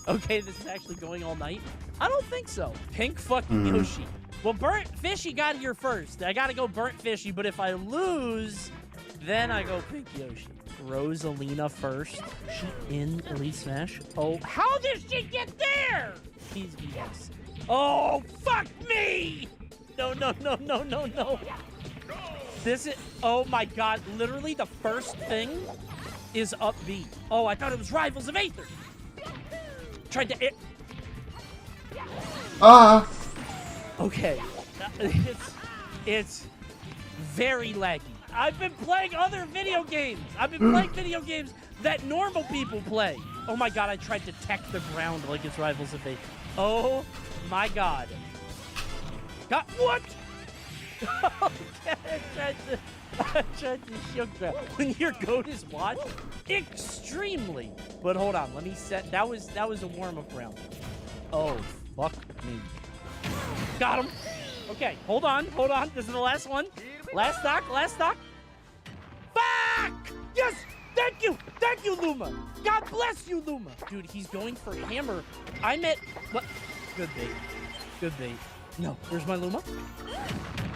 okay, this is actually going all night. I don't think so. Pink fucking Yoshi. Well, Burnt Fishy got here first. I gotta go Burnt Fishy, but if I lose, then I go Pink Yoshi. Rosalina first. She in Elite Smash? Oh, how did she get there? Please be yes. Oh, fuck me! No. This is, oh my god, literally the first thing is up B. Oh, I thought it was Rivals of Aether. Tried to, okay, it's very laggy. I've been playing other video games. I've been playing video games that normal people play. Oh my god, I tried to tech the ground like it's Rivals of Aether. Oh my god. God, what? Okay, I tried to shook that. When your goat is watched, extremely. But hold on, let me set. That was a warm-up round. Oh, fuck me. Got him. Okay, hold on. This is the last one. Last stock. Fuck! Yes! Thank you, Luma. God bless you, Luma. Dude, he's going for hammer. What? Good bait. No, where's my Luma?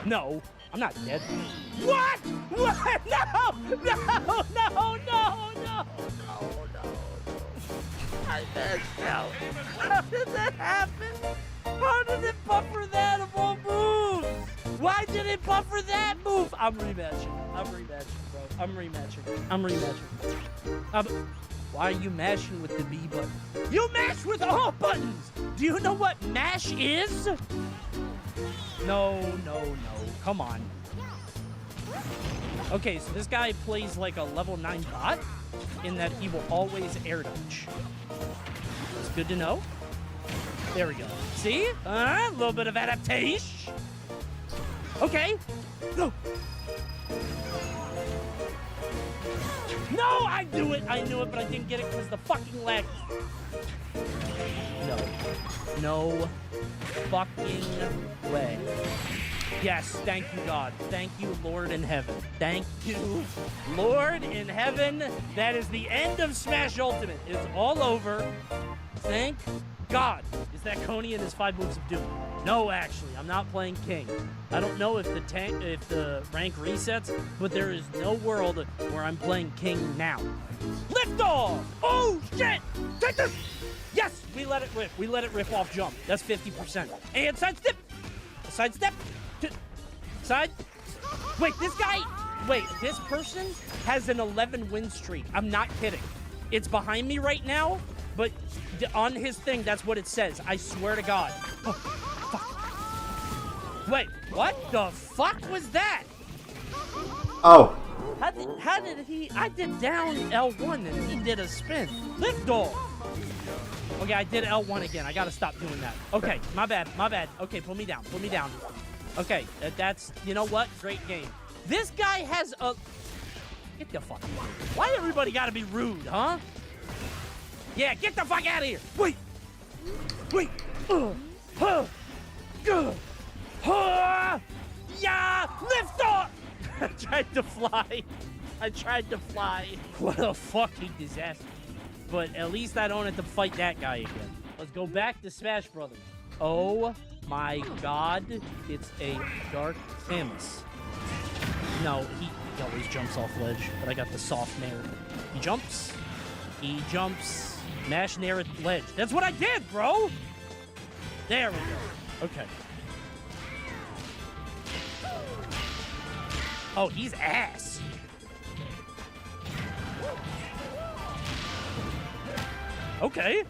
No, I'm not dead. What? No. I messed out. How did that happen? How did it buffer that of all moves? Why did it buffer that move? I'm rematching, bro. I'm rematching. Why are you mashing with the B button? You mash with all buttons! Do you know what mash is? No. Come on. Okay, so this guy plays like a level 9 bot in that he will always air dodge. It's good to know. There we go. See? A little bit of adaptation. Okay. No, I knew it, but I didn't get it because the fucking lag. No fucking way. Yes, thank you, God. Thank you, Lord in heaven. Thank you, Lord in heaven. That is the end of Smash Ultimate. It's all over. Thank God. Is that Coney and his 5 moves of doom? No, actually, I'm not playing King. I don't know if the rank resets, but there is no world where I'm playing King now. Lift off! Oh shit! Take this! Yes, we let it rip. We let it rip off jump. That's 50%. And sidestep. Sidestep. Side. Wait, this guy. Wait, this person has an 11 win streak. I'm not kidding. It's behind me right now, but on his thing, that's what it says. I swear to God. Oh, fuck. Wait, what the fuck was that? Oh. How did he? I did down L1 and he did a spin. Lift off. Okay, I did L1 again. I gotta stop doing that. Okay, my bad. Okay, pull me down. Okay, that's, you know what? Great game. This guy has a... Get the fuck out of here. Why everybody gotta be rude, huh? Yeah, get the fuck out of here. Wait. Yeah, lift off. I tried to fly. What a fucking disaster. But at least I don't have to fight that guy again. Let's go back to Smash Brothers. Oh my God, it's a Dark Samus. No, he always jumps off ledge, but I got the soft nair. He jumps, mash nair at ledge. That's what I did, bro! There we go. Okay. Oh, he's ass. Okay.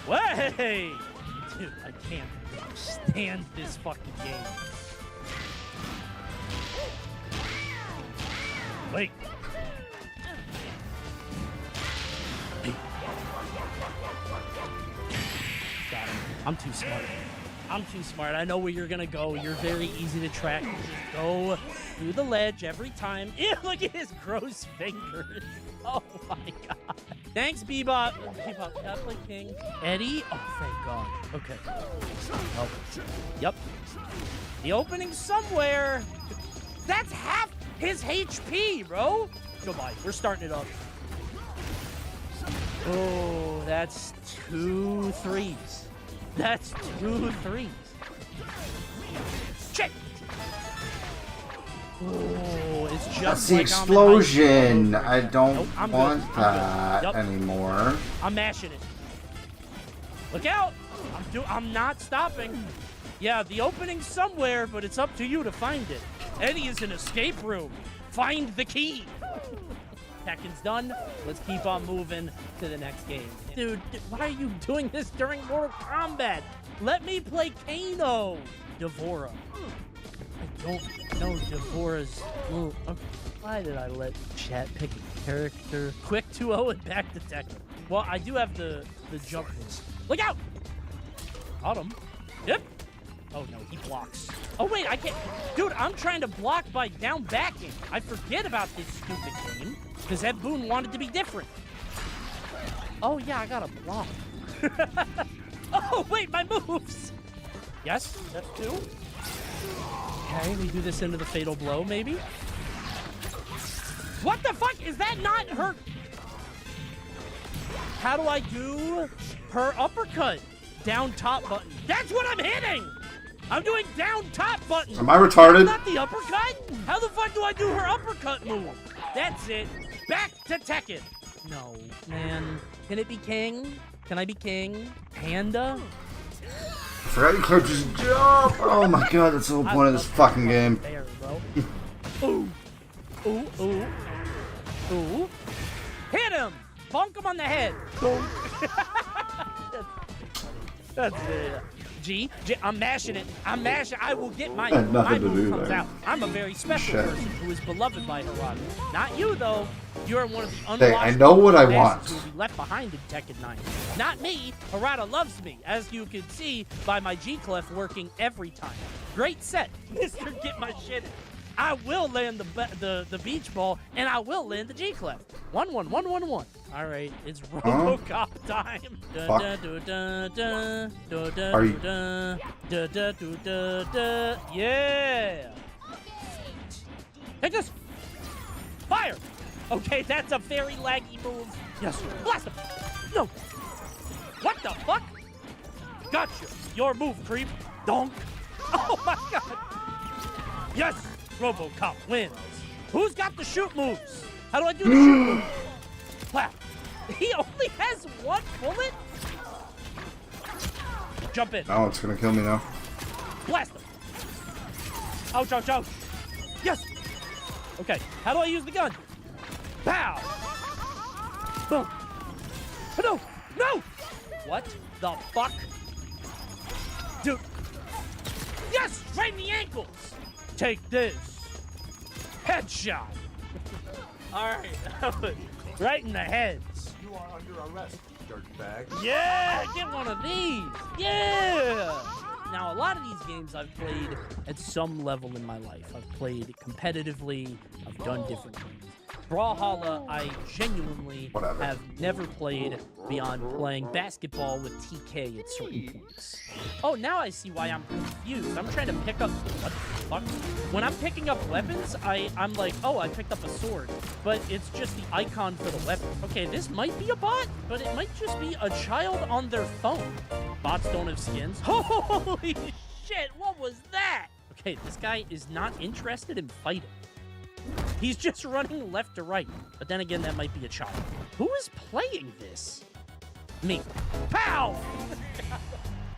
Way! Dude, I can't stand this fucking game. Wait. Got him. I'm too smart. I know where you're gonna go. You're very easy to track. You just go through the ledge every time. Ew, look at his gross fingers. Oh my God. Thanks, Bebop. Gotta play King. Eddie? Oh, thank God. Okay. Oh. Yep. The opening somewhere. That's half his HP, bro. Goodbye. We're starting it up. Oh, that's 2 threes. That's 2 threes. Shit. Oh, it's just That's the like explosion. I don't Nope, want that Yep. anymore. I'm mashing it. Look out! I'm not stopping. Yeah, the opening's somewhere, but it's up to you to find it. Eddie is an escape room. Find the key. Tekken's done. Let's keep on moving to the next game. Dude, why are you doing this during Mortal Kombat? Let me play Kano. Devora. I don't know Devora's... Ooh, okay. Why did I let chat pick a character? Quick 2-0 and back to Tekken. Well, I do have the jump moves. Look out! Got him. Yep. Oh, no, he blocks. Oh, wait, I can't... Dude, I'm trying to block by down backing. I forget about this stupid game, because Ed Boon wanted to be different. Oh, yeah, I gotta block. Oh, wait, my moves! Yes, that's 2. Okay, we do this into the fatal blow, maybe? What the fuck? Is that not her? How do I do her uppercut? Down top button. That's what I'm hitting! I'm doing down top button. Am I retarded? That's not the uppercut? How the fuck do I do her uppercut move? That's it. Back to Tekken. No, man. Can it be King? Can I be King? Panda? I forgot you could just jump. Oh my God, that's the whole point of this fucking game. There, bro. Ooh. Ooh, ooh. Ooh. Hit him! Bonk him on the head. Boom. That's it. G, I'm mashing it. I'm mashing. I will get my move comes out. I'm a very special person who is beloved by Harada. Not you, though. You're one of the unlocked Hey, I know what I want. who will be left behind in Tekken 9. Not me. Harada loves me, as you can see by my G-Clef working every time. Great set. Mr. Get My Shit. I will land the beach ball, and I will land the G-Clef. 1-1-1-1-1. All right, it's RoboCop time. Fuck. Are you- Yeah. Take this. Fire. Okay, that's a very laggy move. Yes. Blast him. No. What the fuck? Gotcha. Your move, creep. Donk. Oh my god. Yes. RoboCop wins. Who's got the shoot moves? How do I do the shoot moves? Wow. He only has one bullet? Jump in. Oh, it's gonna kill me now. Blast him. Ouch, ouch, ouch. Yes. Okay, how do I use the gun? Pow. Boom. No, no. What the fuck? Dude. Yes, right in the ankles. Take this. Headshot. All right. Right in the heads. You are under arrest, dirtbag. Yeah, get one of these. Yeah. Now, a lot of these games I've played at some level in my life. I've played competitively. I've done different things. Brawlhalla, I genuinely have never played beyond playing basketball with TK at certain points. Oh, now I see why I'm confused. I'm trying to pick up... What the fuck? When I'm picking up weapons, I'm like, oh, I picked up a sword. But it's just the icon for the weapon. Okay, this might be a bot, but it might just be a child on their phone. Bots don't have skins. Holy shit, what was that? Okay, this guy is not interested in fighting. He's just running left to right. But then again, that might be a child. Who is playing this? Me. Pow!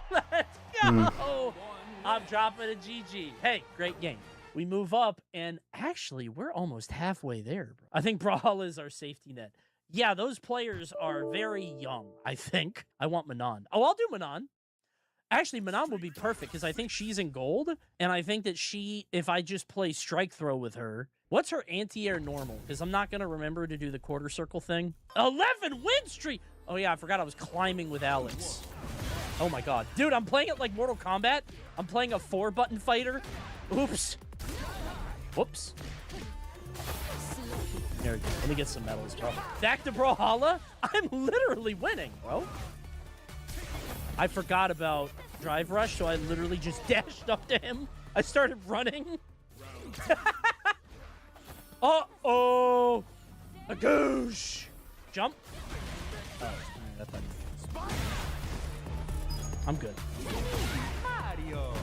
Let's go! I'm dropping a GG. Hey, great game. We move up, and actually, we're almost halfway there. I think Brawlhalla is our safety net. Yeah, those players are very young, I think. I want Manon. Oh, I'll do Manon. Actually, Manon would be perfect, because I think she's in gold, and I think that if I just play strike throw with her... What's her anti-air normal? Because I'm not going to remember to do the quarter circle thing. 11 win streak! Oh yeah, I forgot I was climbing with Alex. Oh my god. Dude, I'm playing it like Mortal Kombat. I'm playing a 4-button fighter. Oops. Whoops. There we go. Let me get some medals, bro. Back to Brawlhalla. I'm literally winning, bro. I forgot about Drive Rush, so I literally just dashed up to him. I started running. Uh-oh! A goosh! Jump? Oh, that's not easy. I'm good. Mario.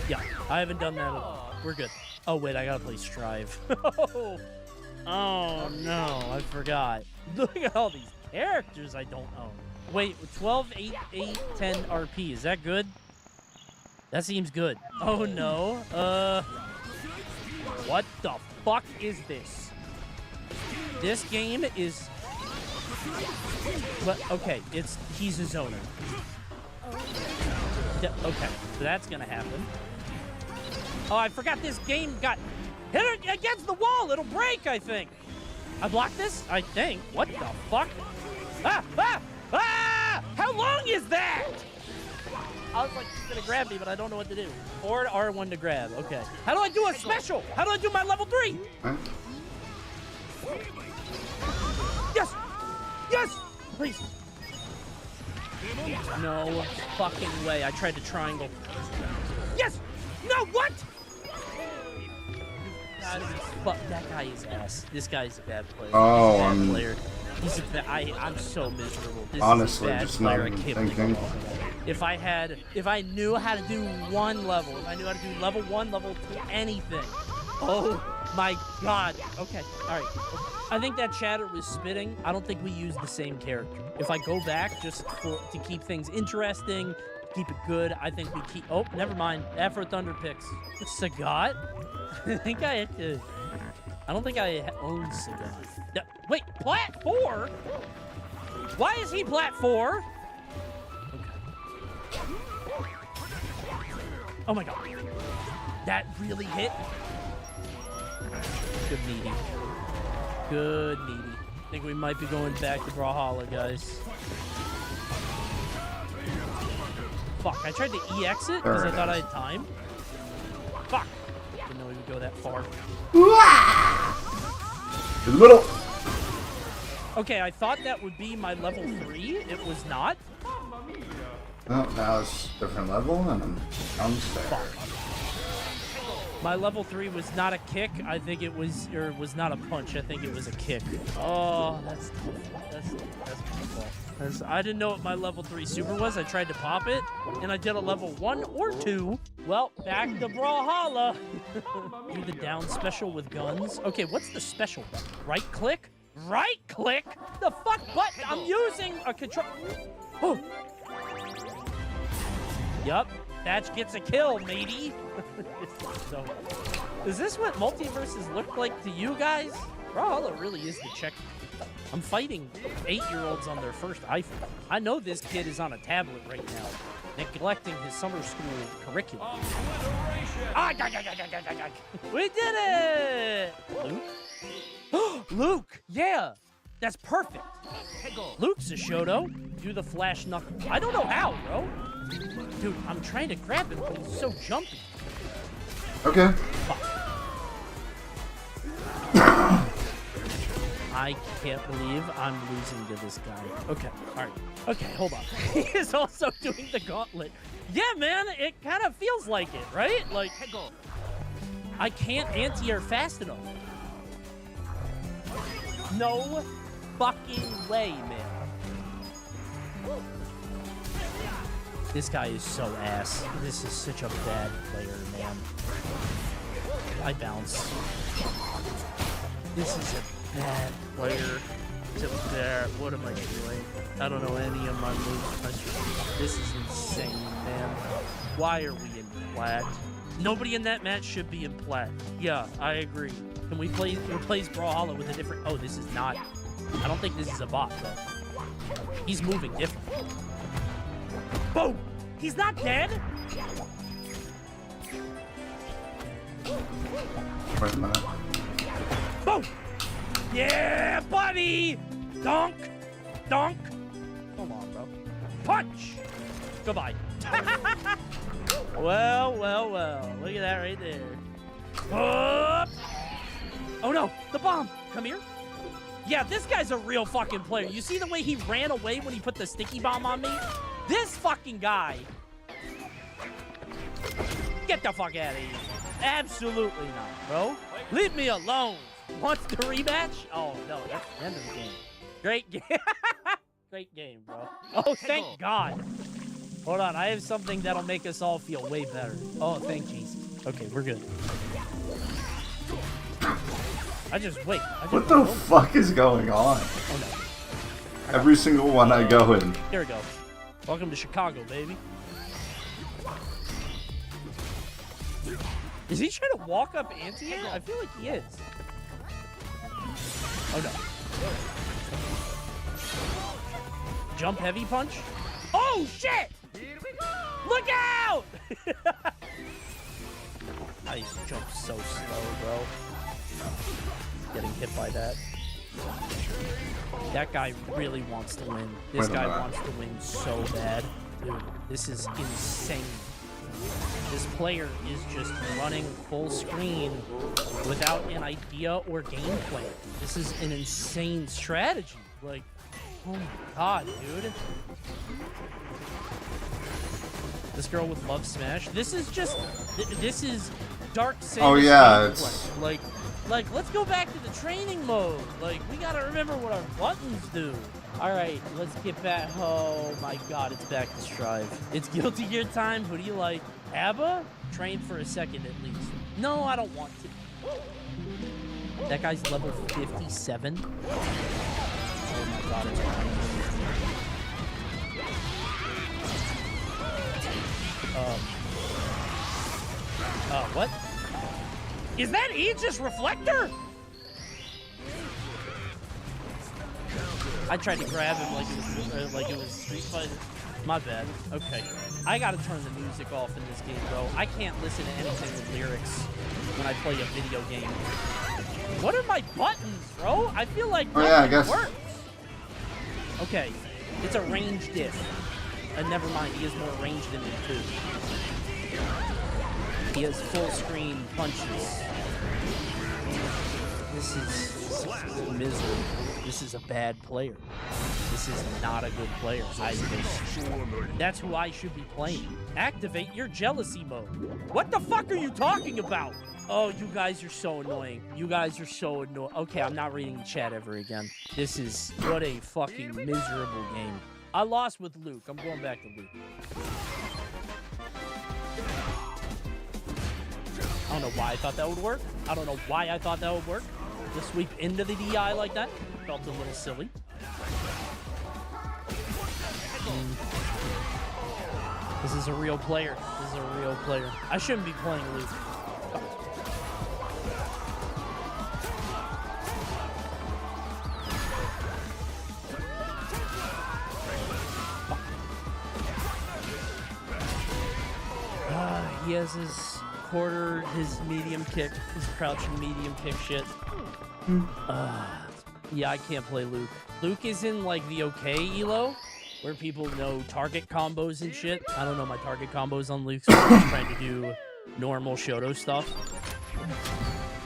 Yeah, I haven't done that at all. We're good. Oh, wait, I gotta play Strive. Oh, no, I forgot. Look at all these characters I don't own. Wait, 12, 8, 8, 10 RP. Is that good? That seems good. Oh, no. What the fuck is this? This game is... But, okay, he's a zoner. Yeah, okay, so that's gonna happen. Oh, I forgot this game got hit against the wall. It'll break, I think. I blocked this? I think. What the fuck? Ah! Ah! Ah! How long is that? I was like, he's gonna grab me, but I don't know what to do. Or R1 to grab. Okay. How do I do a special? How do I do my level 3? Yes! Yes! Please. No fucking way. I tried to triangle. Yes! No, what? Fuck, that guy is ass. This guy's a bad player. Oh, he's a bad player. He's a bad, I'm so miserable. This honestly, is a bad just player. not I even can't thinking. believe if I knew how to do one level, if I knew how to do level 1, level 2, anything. Oh my god. Okay, alright. I think that chatter was spitting. I don't think we used the same character. If I go back just to keep things interesting, keep it good, I think we keep... Oh, never mind. Afro Thunder picks. Sagat? I think I had to... I don't think I own Sagat. Wait, Plat 4? Why is he Plat 4? Okay. Oh my god. That really hit? Good meaty. Good meaty. I think we might be going back to Brawlhalla, guys. Fuck, I tried to EX it because I thought I had time. Fuck. didn't know he would go that far. In the middle. Okay, I thought that would be my level 3. It was not. Oh, now it's a different level, and I'm downstairs. My level 3 was not a kick. I think it was, or was not a punch. I think it was a kick. Oh, that's painful. I didn't know what my level 3 super was. I tried to pop it, and I did a level 1 or 2. Well, back to Brawlhalla. Do the down special with guns. Okay, what's the special button? Right click? Right click? The fuck button? I'm using a control. Oh. Yup. That gets a kill, matey. So, is this what multiverses look like to you guys? Brawlhalla really is the check. I'm fighting 8-year-olds on their first iPhone. I know this kid is on a tablet right now, neglecting his summer school curriculum. We did it! Luke? Luke! Yeah! That's perfect! Luke's a Shoto. Do the flash knuckle. I don't know how, bro. Dude, I'm trying to grab him, but he's so jumpy. Okay. I can't believe I'm losing to this guy. Okay, all right. Okay, hold on. He is also doing the gauntlet. Yeah, man, it kind of feels like it, right? Like, I can't anti-air fast enough. No fucking way, man. This guy is so ass. This is such a bad player, man. I bounce. This is a bad player. It's a bad. What am I doing? I don't know any of my moves. This is insane, man. Why are we in plat? Nobody in that match should be in plat. Yeah, I agree. Can we replace Brawlhalla with a different? Oh, this is not. I don't think this is a bot though. He's moving different. Boom! He's not dead. Wait a minute. Boom! Yeah, buddy! Donk! Donk! Come on, bro. Punch! Goodbye. Well, well, well. Look at that right there. Up! Oh no, the bomb! Come here. Yeah, this guy's a real fucking player. You see the way he ran away when he put the sticky bomb on me? This fucking guy. Get the fuck out of here. Absolutely not, bro. Leave me alone. Wants to rematch? Oh, no, that's the end of the game. Great game. Great game, bro. Oh, thank God. Hold on, I have something that'll make us all feel way better. Oh, thank Jesus. Okay, we're good. Wait. What the fuck is going on? Oh, no. Every single one I go in. Here we go. Welcome to Chicago, baby. Is he trying to walk up anti-air? I feel like he is. Oh, no. Jump heavy punch? Oh, shit! Look out! I used to jump so slow, bro. Getting hit by that. That guy really wants to win. This guy wants to win so bad. Dude, this is insane. This player is just running full screen without an idea or game plan. This is an insane strategy. Like, oh my God, dude. This girl with Love Smash. This is just, this is Dark Samus. Oh yeah, it's like, let's go back to the training mode. Like, we gotta remember what our buttons do. All right, let's get back. Oh my God, it's back to Strive. It's Guilty Gear time. Who do you like? Abba? Train for a second at least. No, I don't want to. That guy's level 57. Oh my God, it's what? Is that Aegis Reflector? I tried to grab him like it was Street Fighter. My bad. Okay. I gotta turn the music off in this game, bro. I can't listen to anything with lyrics when I play a video game. What are my buttons, bro? I feel like nothing works. Okay. It's a range diff. And never mind, he has more range than me too. He has full screen punches. This is miserable. This is a bad player. This is not a good player. That's who I should be playing. Activate your jealousy mode. What the fuck are you talking about? Oh, you guys are so annoying. You guys are so annoying. Okay, I'm not reading the chat ever again. This is what a fucking miserable game. I lost with Luke. I'm going back to Luke. I don't know why I thought that would work. I don't know why I thought that would work. The sweep into the DI like that felt a little silly. This is a real player. This is a real player. I shouldn't be playing Luke. He has his quarter, his medium kick, his crouching medium kick shit. Yeah, I can't play Luke. Luke is in like the okay elo, where people know target combos and shit. I don't know my target combos on Luke, so I'm just trying to do normal Shoto stuff.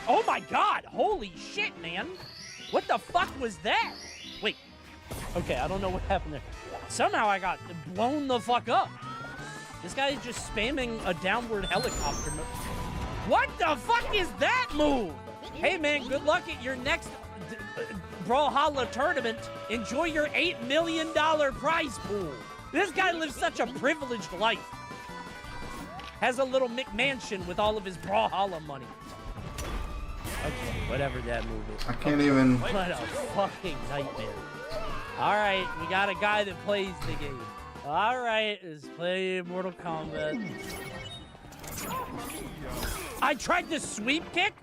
Oh my god! Holy shit, man! What the fuck was that? Wait. Okay, I don't know what happened there. Somehow I got blown the fuck up. This guy is just spamming a downward helicopter move. What the fuck is that move? Hey man, good luck at your next Brawlhalla tournament. Enjoy your $8 million prize pool. This guy lives such a privileged life. Has a little McMansion with all of his Brawlhalla money. Okay, whatever that move is. I can't even. What a fucking nightmare. Alright, we got a guy that plays the game. Alright, let's play Mortal Kombat. I tried to sweep kick,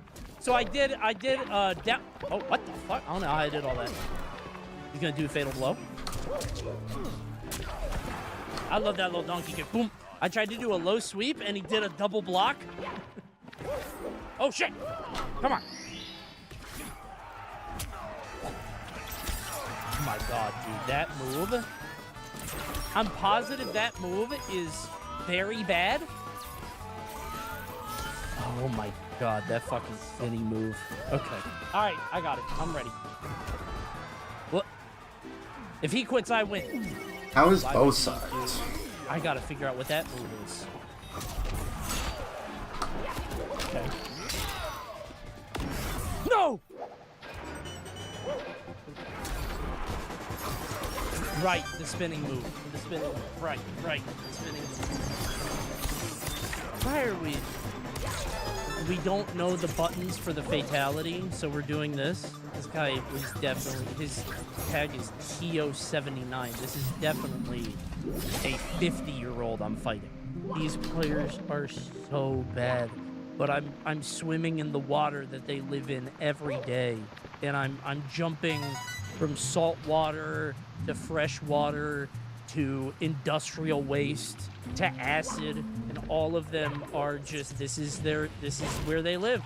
so I did down. Oh, what the fuck? I don't know how I did all that. He's gonna do a fatal blow. I love that little donkey kick. Boom. I tried to do a low sweep, and he did a double block. Oh, shit. Come on. Oh, my God, dude. That move. I'm positive that move is very bad. Oh my god, that fucking spinning move. Okay. Alright, I got it. I'm ready. What? If he quits, I win. How is both sides? I gotta figure out what that move is. Okay. No! Right, the spinning move. The spinning move. Right, the spinning move. Why are we... We don't know the buttons for the fatality, so we're doing this. This guy was definitely... His tag is TO79. This is definitely a 50-year-old I'm fighting. These players are so bad. But I'm swimming in the water that they live in every day. And I'm jumping from salt water to fresh water to industrial waste to acid, and all of them are just this is where they live.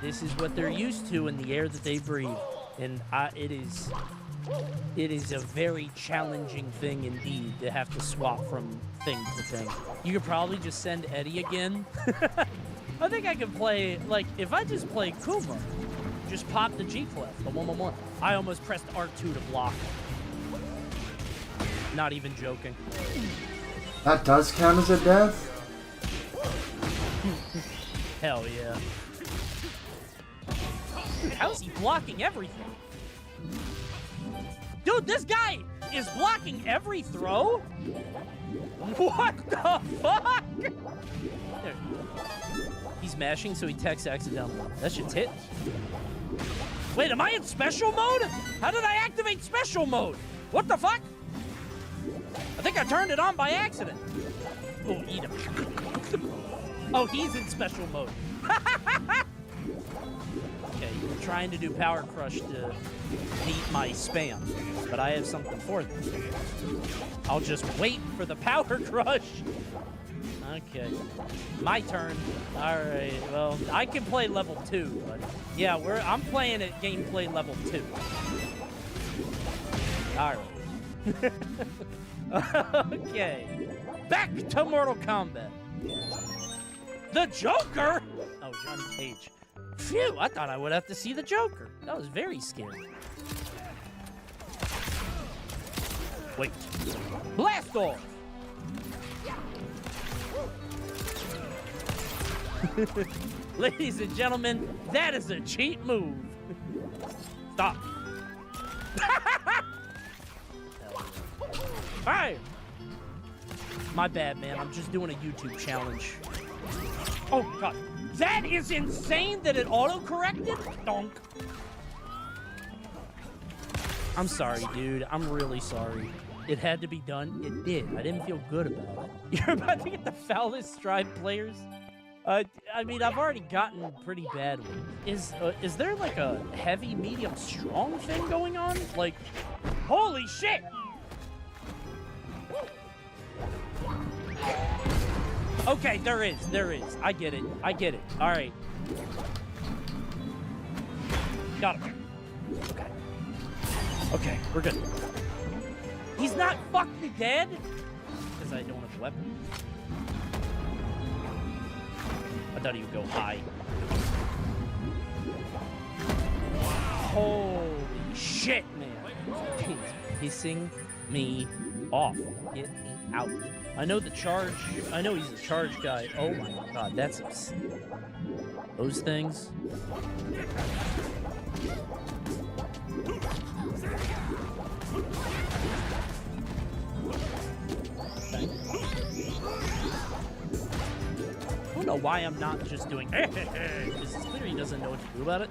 This is what they're used to in the air that they breathe. And it is a very challenging thing indeed to have to swap from thing to thing. You could probably just send Eddie again. I think I could play, like, if I just play Kuma, just pop the G clef, the 1-1-1. I almost pressed R2 to block. Not even joking. That does count as a death? Hell yeah. Dude, how's he blocking everything? Dude, this guy is blocking every throw? What the fuck? There. He's mashing, so he techs accidentally. That shit's hit. Wait, am I in special mode? How did I activate special mode? What the fuck? I think I turned it on by accident. Oh, eat him. Oh, he's in special mode. Okay, you're trying to do Power Crush to beat my spam, but I have something for them. I'll just wait for the Power Crush. Okay, my turn. All right, well, I can play level 2, but yeah, I'm playing at gameplay level 2. All right. Okay, back to Mortal Kombat. The Joker? Oh, Johnny Cage. Phew, I thought I would have to see the Joker. That was very scary. Wait. Blast off! Ladies and gentlemen, that is a cheat move. Stop. Hey! My bad, man. I'm just doing a YouTube challenge. Oh, God. That is insane that it auto-corrected? Donk. I'm sorry, dude. I'm really sorry. It had to be done. It did. I didn't feel good about it. You're about to get the foulest Strive players? I mean, I've already gotten pretty bad ones. Is there like a heavy, medium, strong thing going on? Like, holy shit! Okay, there is. I get it. All right. Got him. Okay, we're good. He's not fucking dead? Because I don't have a weapon. I thought he would go high. Holy shit, man. He's pissing me off. Get me out. I know the charge. I know he's a charge guy. Oh my god, that's obscene. Those things. I don't know why I'm not just doing because it's clear he doesn't know what to do about it.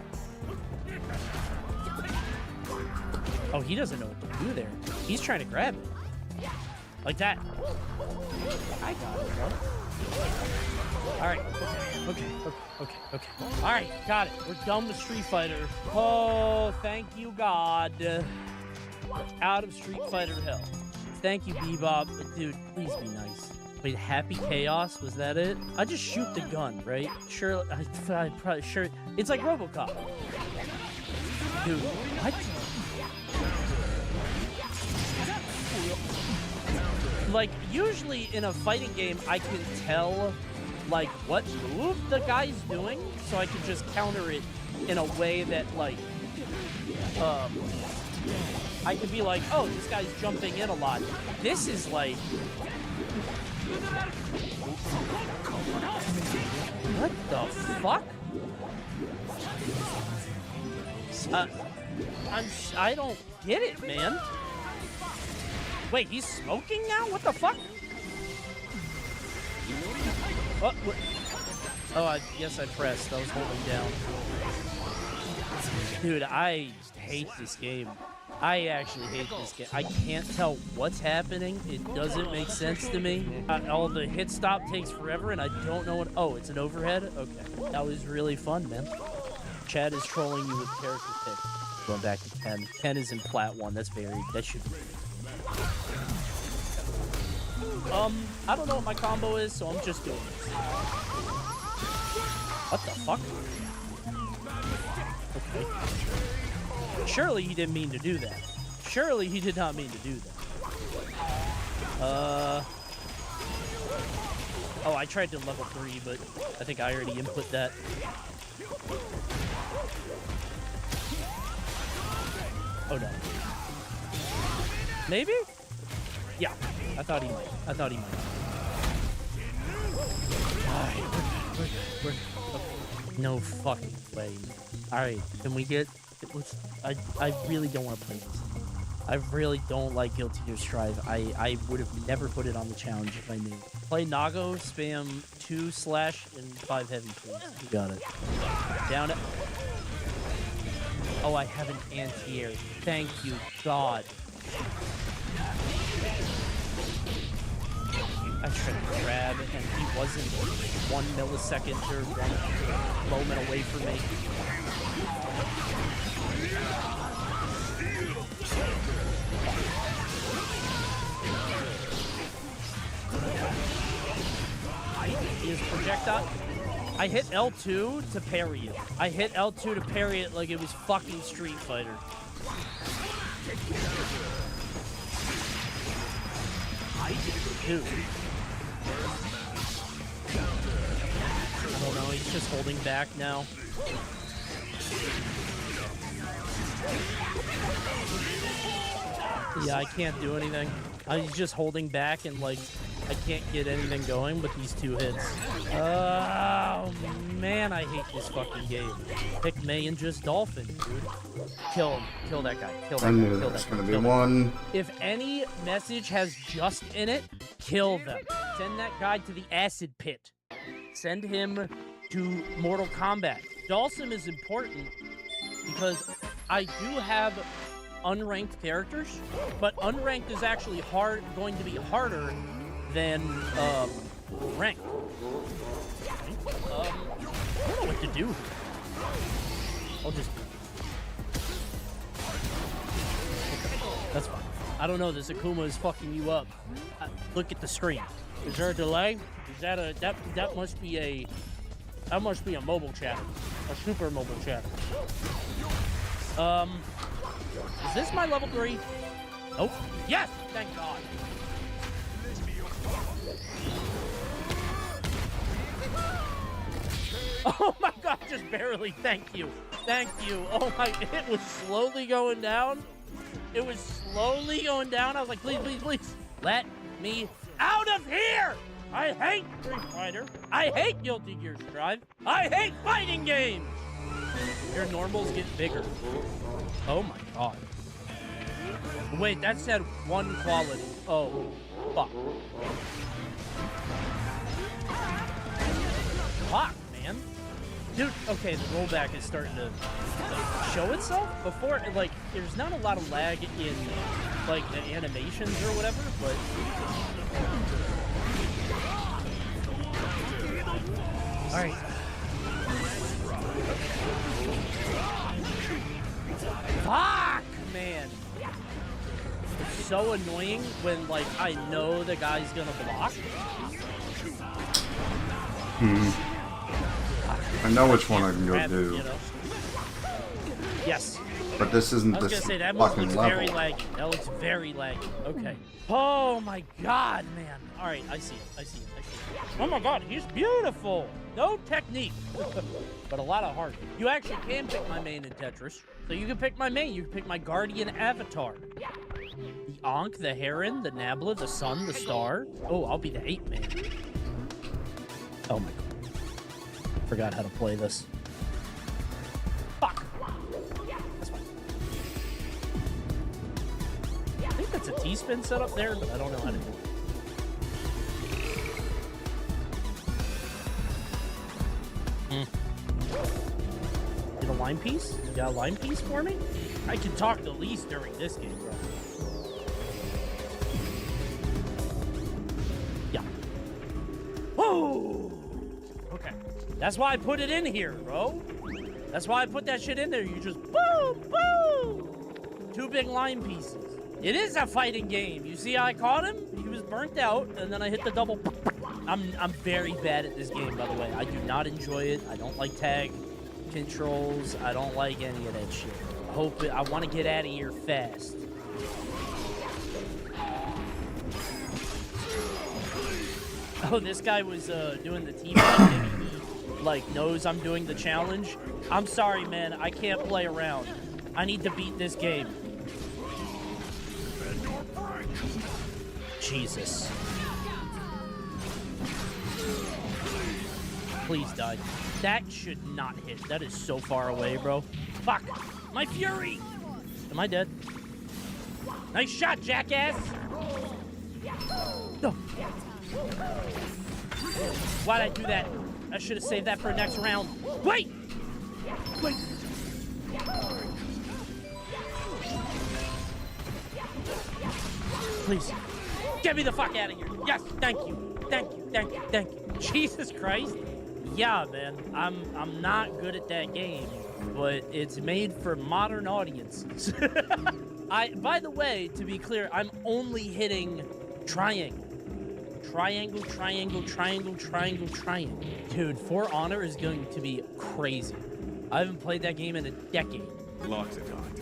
Oh, he doesn't know what to do there. He's trying to grab it. Like that. I got it, bro. Alright. Okay. Alright, got it. We're done with Street Fighter. Oh, thank you, God. Out of Street Fighter hell. Thank you, Bebop. But dude, please be nice. Wait, Happy Chaos? Was that it? I just shoot the gun, right? Sure, I probably sure. It's like RoboCop. Dude, what? Like, usually in a fighting game, I can tell, like, what move the guy's doing, so I can just counter it in a way that, like, I could be like, oh, this guy's jumping in a lot. This is like... What the fuck? I don't get it, man. Wait, he's smoking now? What the fuck? What? Oh, I guess I pressed. I was holding down. Dude, I hate this game. I actually hate this game. I can't tell what's happening. It doesn't make sense to me. All the hit stop takes forever, and I don't know what... Oh, it's an overhead? Okay. That was really fun, man. Chad is trolling you with character pick. Going back to 10. 10 is in plat 1. That's very... That should be... I don't know what my combo is, so I'm just doing this. What the fuck? Okay. Surely he didn't mean to do that. Surely he did not mean to do that. Oh, I tried to level 3, but I think I already input that. Oh no. Maybe? Yeah. I thought he might. Alright, we're good. Okay. No fucking way. Alright, can we get... I really don't want to play this. I really don't like Guilty Gear Strive. I would have never put it on the challenge if I knew. Play Nago, spam 2 slash and 5 heavy, please. You got it. Down it. Oh, I have an anti-air. Thank you, God. I tried to grab, and he wasn't 1 millisecond or 1 moment away from me. Is projectile. I hit L2 to parry it. I hit L2 to parry it like it was fucking Street Fighter. Dude. don't know. He's just holding back now. Yeah, I can't do anything. He's just holding back and, like, I can't get anything going with these 2 hits. Oh, man, I hate this fucking game. Pick May and just Dolphin, dude. Kill him. Kill that guy. Kill that guy. I knew Kill there that was guy. going to be Kill that one. guy. If any message has just in it, kill them. Send that guy to the acid pit. Send him to Mortal Kombat. Dhalsim is important because I do have unranked characters, but unranked is actually going to be harder than ranked. I don't know what to do. I'll just... That's fine. I don't know, this Akuma is fucking you up. Look at the screen. Is there a delay? Is that a... That must be a... That must be a mobile chatter. A super mobile chatter. Is this my level 3? Oh, yes! Thank God. Oh my God, just barely. Thank you. Thank you. Oh my, it was slowly going down. It was slowly going down. I was like, please, please, please, let me out of here! I hate Street Fighter. I hate Guilty Gear Strive. I hate fighting games! Your normals get bigger. Oh my God. Wait, that said 1 quality. Oh, fuck. Fuck, man. Dude, okay, the rollback is starting to show itself. Before, like, there's not a lot of lag in, like, the animations or whatever, but... Alright. Fuck, man. It's so annoying when, like, I know the guy's gonna block. I know which one I can go Grab, do. you know? Yes. But this isn't I was this gonna say, that move fucking looks level. very laggy. That looks very laggy. Okay. Oh my God, man. All right, I see it. I see it. I see it. Oh my God, he's beautiful. No technique, but a lot of heart. You actually can pick my main in Tetris. So you can pick my main. You can pick my guardian avatar. The Ankh, the Heron, the Nabla, the Sun, the Star. Oh, I'll be the 8-man. Oh my God. Forgot how to play this. Fuck. That's fine. I think that's a T-spin set up there, but I don't know how to do it. Get a line piece? You got a line piece for me? I can talk the least during this game, bro. Yeah. Whoa! Okay. That's why I put it in here, bro. That's why I put that shit in there. You just boom, boom! 2 big line pieces. It is a fighting game. You see how I caught him? He was burnt out, and then I hit the double. I'm very bad at this game, by the way. I do not enjoy it. I don't like tag controls. I don't like any of that shit. I want to get out of here fast. Oh, this guy was doing the team thing. He, like, knows I'm doing the challenge. I'm sorry, man. I can't play around. I need to beat this game. Jesus. Please die. That should not hit. That is so far away, bro. Fuck. My fury. Am I dead? Nice shot, jackass. No. Why'd I do that? I should have saved that for next round. Wait! Wait. Please. Get me the fuck out of here. Yes, thank you. Thank you, thank you, thank you. Jesus Christ. Yeah, man. I'm not good at that game, but it's made for modern audiences. By the way, to be clear, I'm only hitting triangle. Triangle, triangle, triangle, triangle, triangle. Dude, For Honor is going to be crazy. I haven't played that game in a decade. Lots of time.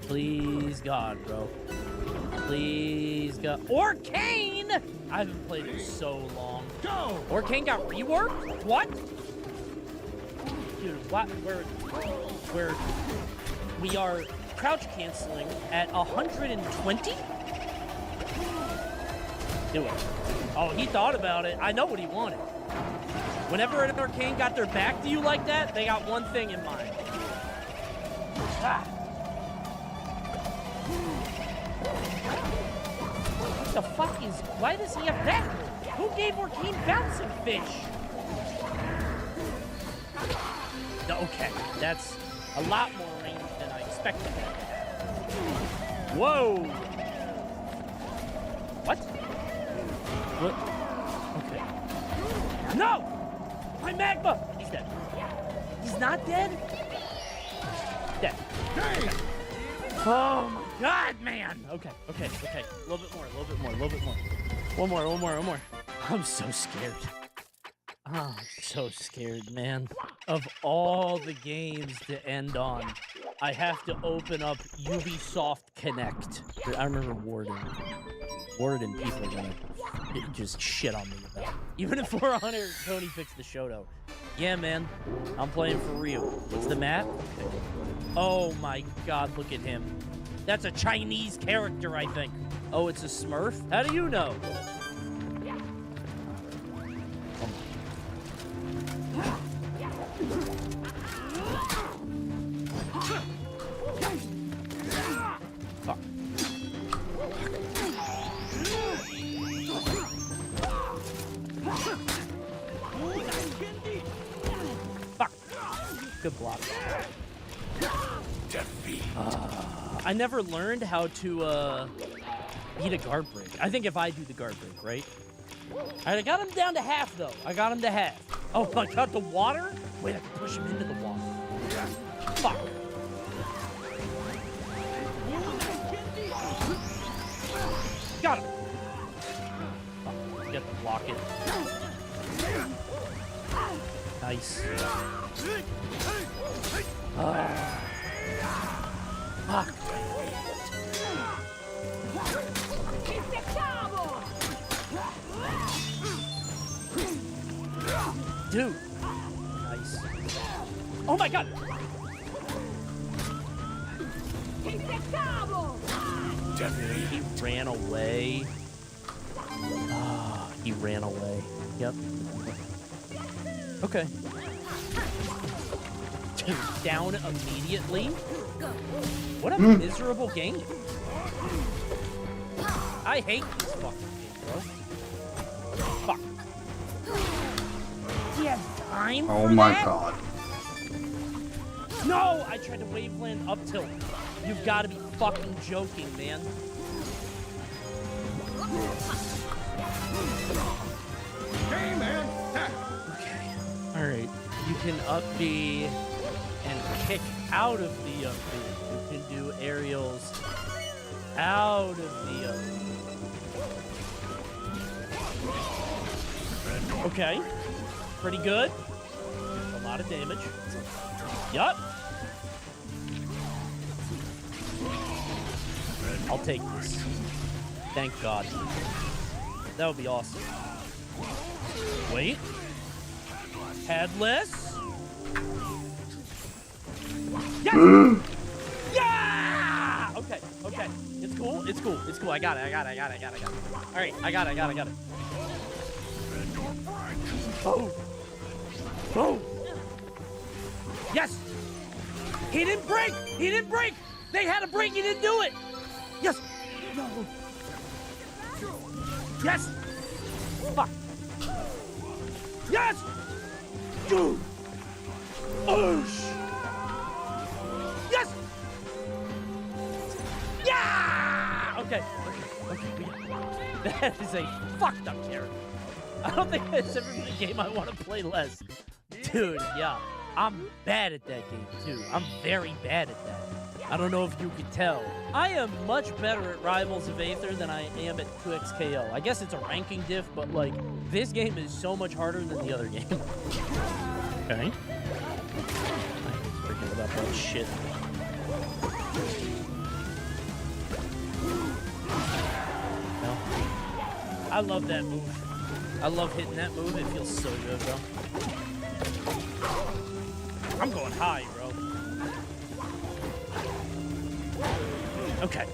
Please, God, bro. Please, God. Orcane! I haven't played it so long. Go! Orcane got reworked? What? dude, what? We are crouch canceling at 120? Do it. Oh, he thought about it. I know what he wanted. Whenever an arcane got their back to you like that, they got one thing in mind. Ah. What the fuck is... Why does he have that? Who gave Arcane bouncing fish? Okay, that's a lot more range than I expected. Whoa! What? What? Okay. No! My magma! He's dead. He's not dead? Dead. Okay. Oh my god, man! Okay. A little bit more. One more. I'm so scared. I'm so scared, man. Of all the games to end on, I have to open up Ubisoft Connect. I remember Warden people are gonna just shit on me about it. Even if we're on here, Tony fixed the show though. Yeah, man, I'm playing for real. What's the map? Okay. Oh my god, look at him. That's a Chinese character, I think. Oh, it's a Smurf? How do you know? Fuck. Fuck. Good block. I never learned how to beat a guard break. I think if I do the guard break, right? I got him down to half though. Oh my god, the water? Wait, I can push him into the water. Fuck. Got him. Oh, you got to block it. Nice. Fuck. Dude. Nice. Oh my god. He ran away. He ran away. Yep. Okay. Dude, down immediately? What a miserable game. I hate this fucking game, bro. Fuck. Do you have time Oh for my that? god. No! I tried to waveland up tilt. You've got to be fucking joking, man. Hey, man! Okay. Alright. You can up B and kick out of the up B. You can do aerials out of the up B. Okay. Pretty good. A lot of damage. Yup. I'll take this. Thank God. That would be awesome. Wait. Headless. Yes! Yeah! Okay. It's cool. I got it. Alright, I got it. Oh! Yes! He didn't break! They had a break, he didn't do it! Yes! No! Yes! Fuck! Yes! Dude! Oosh! Yes! Yeah! Okay. That is a fucked up character. I don't think there's ever been a game I want to play less. Dude, yeah. I'm bad at that game, too. I'm very bad at that. I don't know if you could tell. I am much better at Rivals of Aether than I am at 2XKO. I guess it's a ranking diff, but, like, this game is so much harder than the other game. Okay. I forget about that shit. No. I love that move. I love hitting that move. It feels so good, bro. I'm going high, bro. Okay.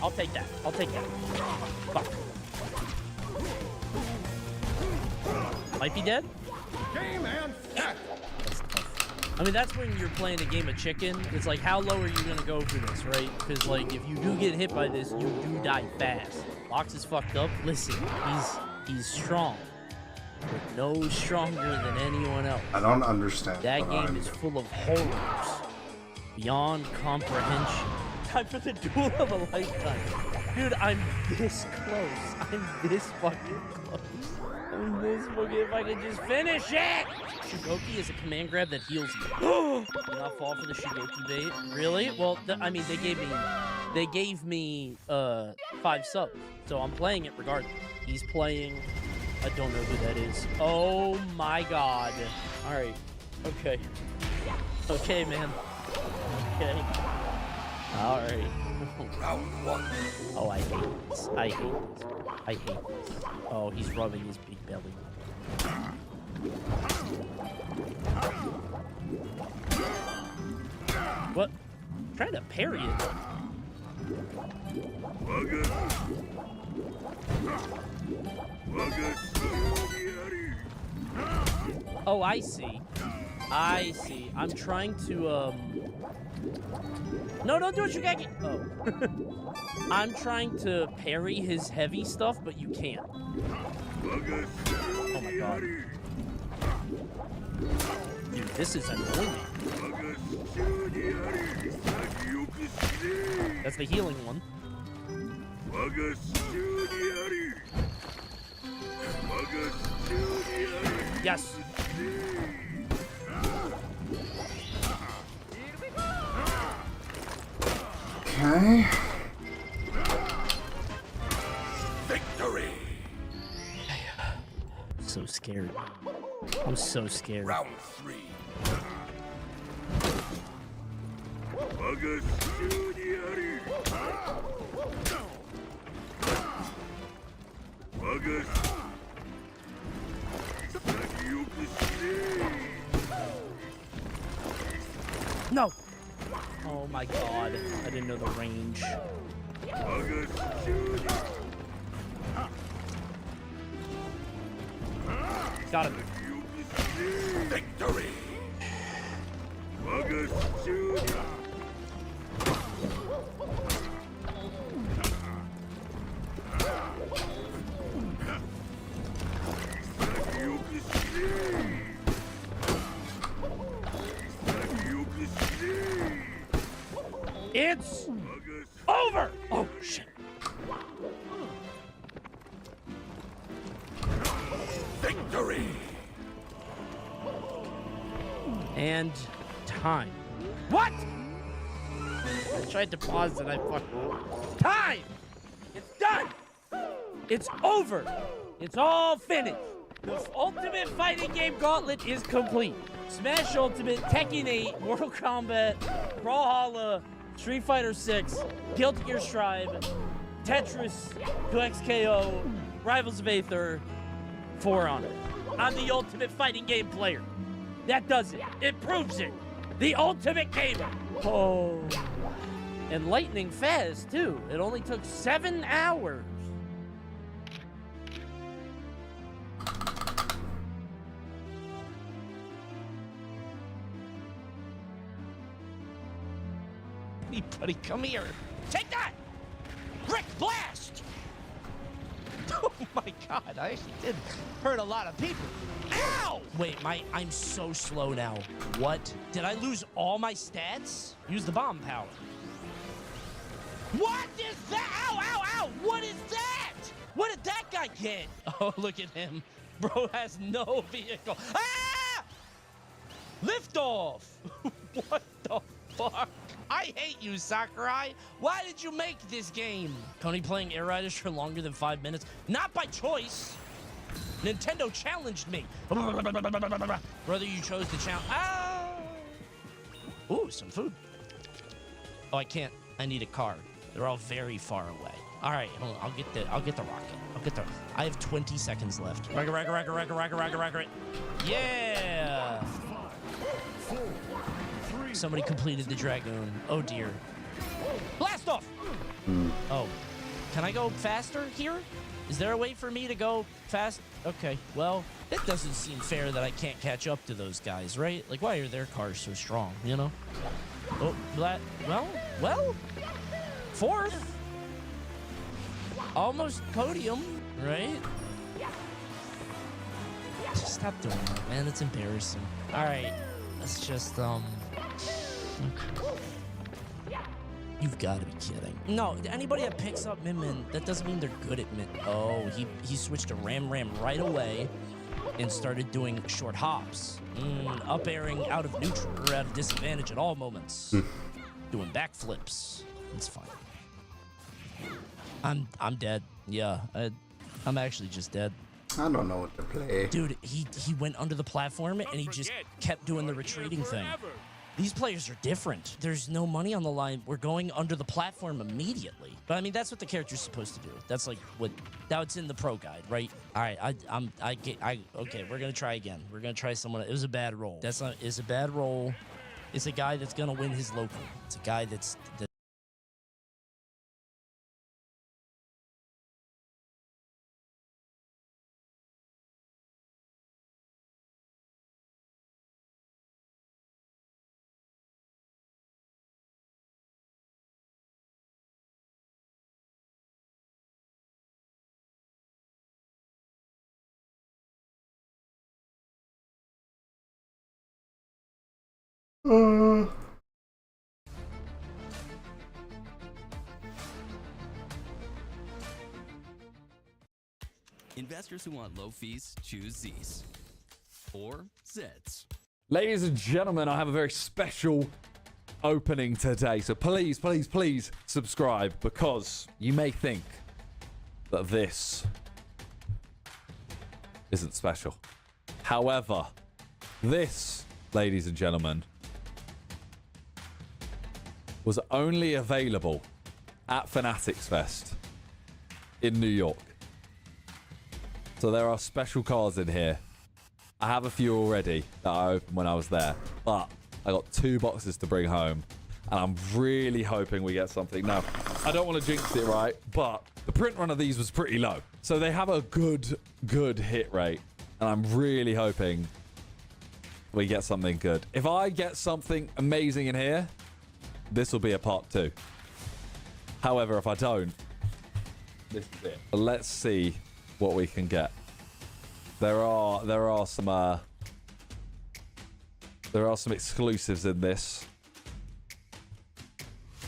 I'll take that. I'll take that. Fuck. Might be dead? Game and I mean, that's when you're playing a game of chicken. It's like, how low are you gonna go for this, right? Because, like, if you do get hit by this, you do die fast. Lox is fucked up. Listen, he's strong, but no stronger than anyone else. I don't understand. That but game I'm- is full of horrors beyond comprehension. Time for the duel of a lifetime. Dude, I'm this close. I'm this fucking close. I'm this fucking, if I can just finish it! Shigoki is a command grab that heals you. Do not fall for the Shigoki bait. Really? Well, I mean, they gave me 5 subs, so I'm playing it regardless. He's playing, I don't know who that is. Oh my god. Alright. Okay. Okay, man. Okay. Alright. Round 1. Oh, I hate this. I hate this. I hate this. Oh, he's rubbing his big belly. What? I'm trying to parry it. Oh, I see. I see. I'm trying to, No, don't do it, Shigeki! Oh. I'm trying to parry his heavy stuff, but you can't. Oh my god. Dude, this is annoying. That's the healing one. Yes. Okay. Victory. So scared. I'm so scared. Round 3. No! Oh my god. I didn't know the range. Got him. Victory. It's over! Oh, shit. Victory. And time. What? I tried to pause and I fucked. Time! It's done! It's over! It's all finished! The Ultimate Fighting Game Gauntlet is complete. Smash Ultimate, Tekken 8, Mortal Kombat, Brawlhalla, Street Fighter 6, Guilty Gear Strive, Tetris, 2XKO, Rivals of Aether, For Honor. I'm the Ultimate Fighting Game player. That does it. It proves it. The Ultimate Gamer. Oh. And lightning fast, too. It only took 7 hours. Hey, buddy, come here. Take that! Brick blast! Oh my god, I actually did hurt a lot of people. Ow! Wait, I'm so slow now. What? Did I lose all my stats? Use the bomb power. What is that? Ow, ow, ow! What is that? What did that guy get? Oh, look at him. Bro has no vehicle. Ah! Lift off! What the fuck? I hate you, Sakurai. Why did you make this game? Tony playing Air Riders for longer than 5 minutes? Not by choice. Nintendo challenged me. Brother, you chose to challenge. Ah! Ooh, some food. Oh, I can't. I need a car. They're all very far away. All right, hold on. I'll get the rocket. I have 20 seconds left. Rocket. Yeah. 5, 4, somebody completed the Dragoon. Oh dear. Blast off! Oh. Can I go faster here? Is there a way for me to go fast? Okay, well, it doesn't seem fair that I can't catch up to those guys, right? Like, why are their cars so strong, you know? Oh, well, fourth. Almost podium, right? Just stop doing that, man. It's embarrassing. All right, let's just, okay. You've got to be kidding. No, anybody that picks up Min, that doesn't mean they're good at Min. Oh, he switched to Ram right away and started doing short hops. Up airing out of neutral or out of disadvantage at all moments. Doing backflips. It's fine. I'm dead. Yeah, I'm actually just dead. I don't know what to play. Dude, he went under the platform and he just kept doing the retreating thing. These players are different. There's no money on the line. We're going under the platform immediately. But I mean, that's what the character's supposed to do. That's like what that's in the pro guide, right? All right, okay, we're gonna try again. We're gonna try someone. It was a bad roll. It's a bad roll. It's a guy that's gonna win his local. It's a guy that. Investors who want low fees choose Z's or Z's. Ladies and gentlemen, I have a very special opening today. So please, please, please subscribe, because you may think that this isn't special. However, this, ladies and gentlemen, was only available at Fanatics Fest in New York. So there are special cards in here. I have a few already that I opened when I was there, but I got 2 boxes to bring home, and I'm really hoping we get something. Now, I don't want to jinx it, right? But the print run of these was pretty low, so they have a good hit rate, and I'm really hoping we get something good. If I get something amazing in here, this will be a part 2. However, if I don't, this is it. But let's see what we can get. There are some exclusives in this.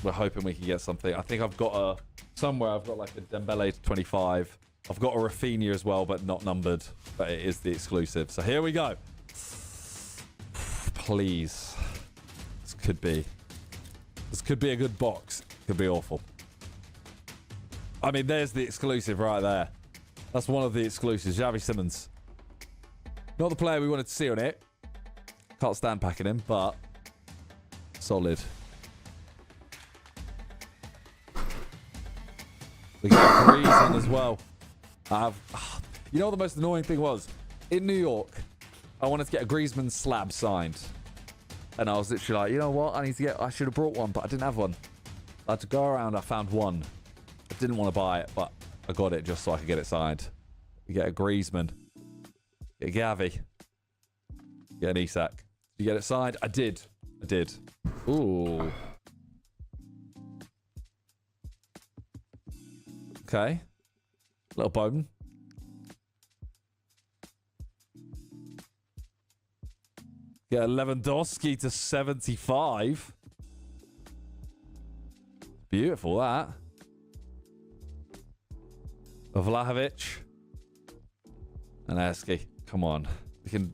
We're hoping we can get something. I think I've got somewhere I've got like a Dembele to 25. I've got a Rafinha as well, but not numbered. But it is the exclusive. So here we go. Please. This could be a good box. Could be awful. I mean, there's the exclusive right there. That's one of the exclusives. Xavi Simons. Not the player we wanted to see on it. Can't stand packing him, but solid. We got Griezmann as well. You know what the most annoying thing was? In New York, I wanted to get a Griezmann slab signed. And I was literally like, you know what? I should have brought one, but I didn't have one. I had to go around, I found one. I didn't want to buy it, but I got it just so I could get it signed. You get a Griezmann. Get a Gavi. Get an Isak. You get it signed? I did. Ooh. Okay. Little Bowden. Get a Lewandowski to 75. Beautiful, that. A Vlahovic. And Eski. Come on.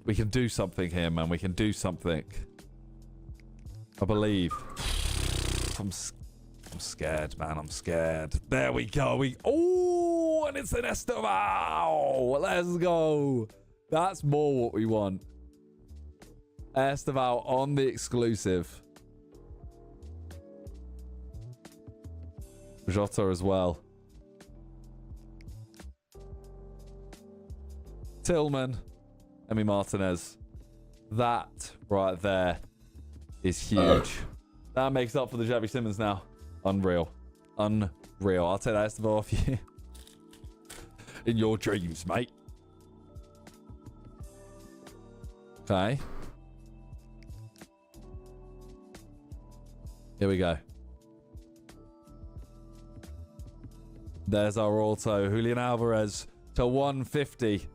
We can do something here, man. We can do something. I believe. I'm scared, man. I'm scared. There we go. Oh, and it's an Esteval. Let's go. That's more what we want. Esteval on the exclusive. Jota as well. Tillman. Emi Martinez. That right there is huge. That makes up for the Javi Simmons now. Unreal. Unreal. I'll take that Esteban off you. In your dreams, mate. Okay. Here we go. There's our auto. Julian Alvarez to 150.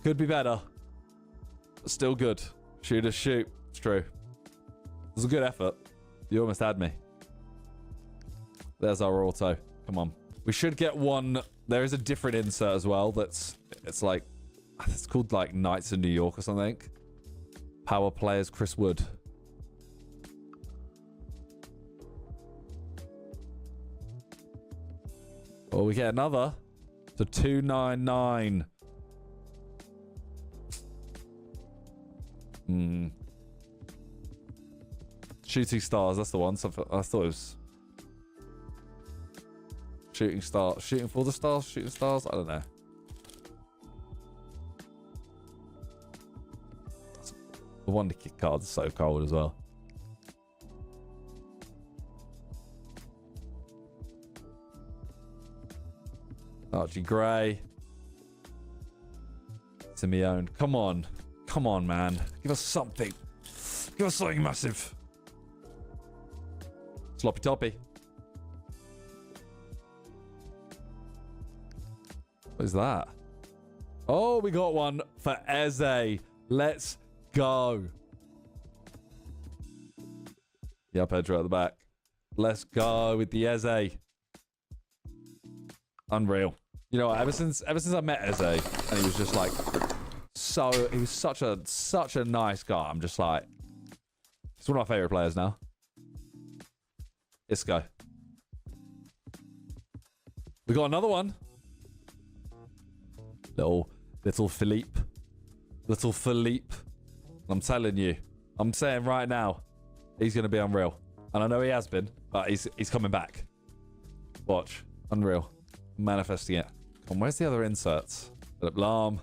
Could be better. But still good. Shoot. It's true. It was a good effort. You almost had me. There's our auto. Come on. We should get one. There is a different insert as well. It's like, it's called like Knights in New York or something. Power players, Chris Wood. Oh, we get another to 299. Shooting stars, that's the one. So I thought it was shooting star, shooting for the stars, shooting stars. I don't know. The Wonder Kid card is so cold as well. Archie Gray. Simeone. Come on. Come on, man. Give us something. Give us something massive. Sloppy Toppy. What is that? Oh, we got one for Eze. Let's go. Yeah, Pedro at the back. Let's go with the Eze. Unreal. You know what? Ever since I met Eze, and he was just like he was such a nice guy. I'm just like, he's one of my favorite players now. Isco. We got another one. Little Philippe. Little Philippe. I'm telling you. I'm saying right now, he's going to be unreal. And I know he has been, but he's coming back. Watch. Unreal. Manifesting it. Come on, where's the other inserts? Philip Lahm.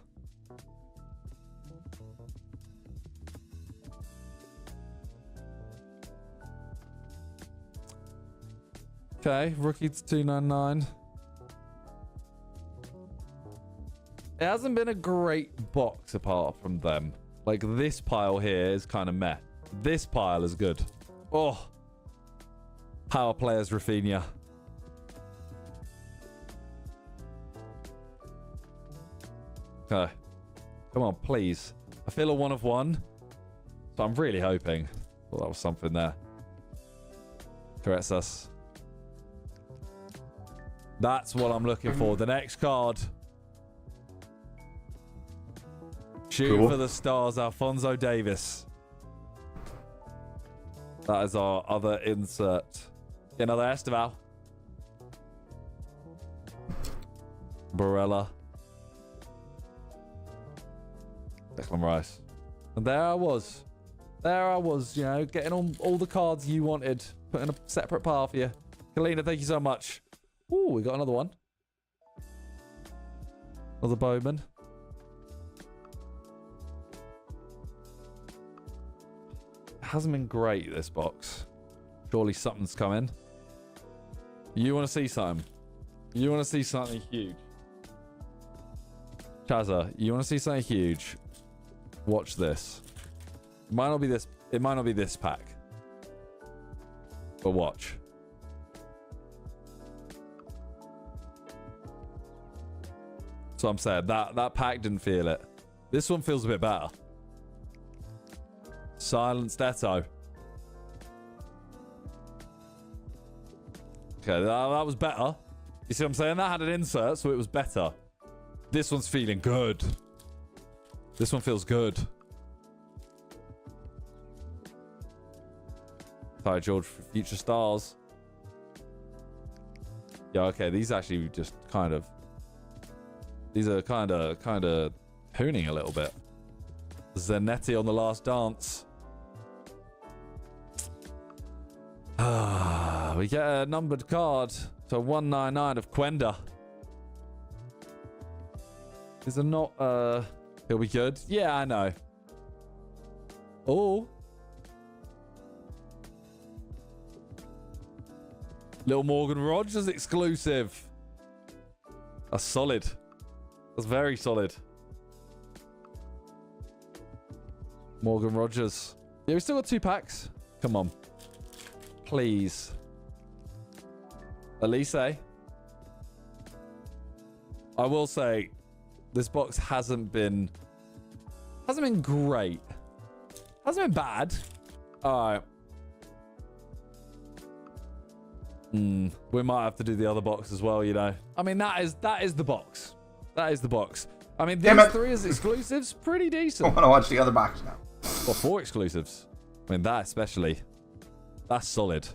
Okay, rookie to 299. It hasn't been a great box apart from them. Like, this pile here is kind of meh. This pile is good. Oh. Power players, Rafinha. Okay. Come on, please. I feel a 1 of 1. So I'm really hoping. Well, that was something there. Corrects us. That's what I'm looking for. The next card. Shooting for the stars, Alphonso Davis. That is our other insert. Get another Esteval. Barella. Declan Rice. And there I was. You know, getting all the cards you wanted. Putting a separate pile for you. Kalina, thank you so much. Ooh, we got another one. Another Bowman. It hasn't been great, this box. Surely something's coming. You want to see something? You want to see something huge? Chazza, you want to see something huge? Watch this. It might not be this. It might not be this pack. But watch. So I'm saying that pack didn't feel it. This one feels a bit better. Silenced Eto. Okay, that was better. You see what I'm saying? That had an insert, so it was better. This one's feeling good. This one feels good. Sorry, George, for future stars. Yeah, okay, these actually just kind of... These are kind of hooning a little bit. Zanetti on the last dance. We get a numbered card to 199 of Quenda. These are not, it'll be good. Yeah, I know. Oh. Little Morgan Rogers exclusive. That's solid. That's very solid. Morgan Rogers. Yeah, we still got 2 packs. Come on. Please. Elise. I will say, this box hasn't been great. Hasn't been bad. Alright. We might have to do the other box as well, you know. I mean, that is the box. That is the box. I mean, these 3 as exclusives, pretty decent. I want to watch the other box now. Well, 4 exclusives. I mean, that especially. That's solid.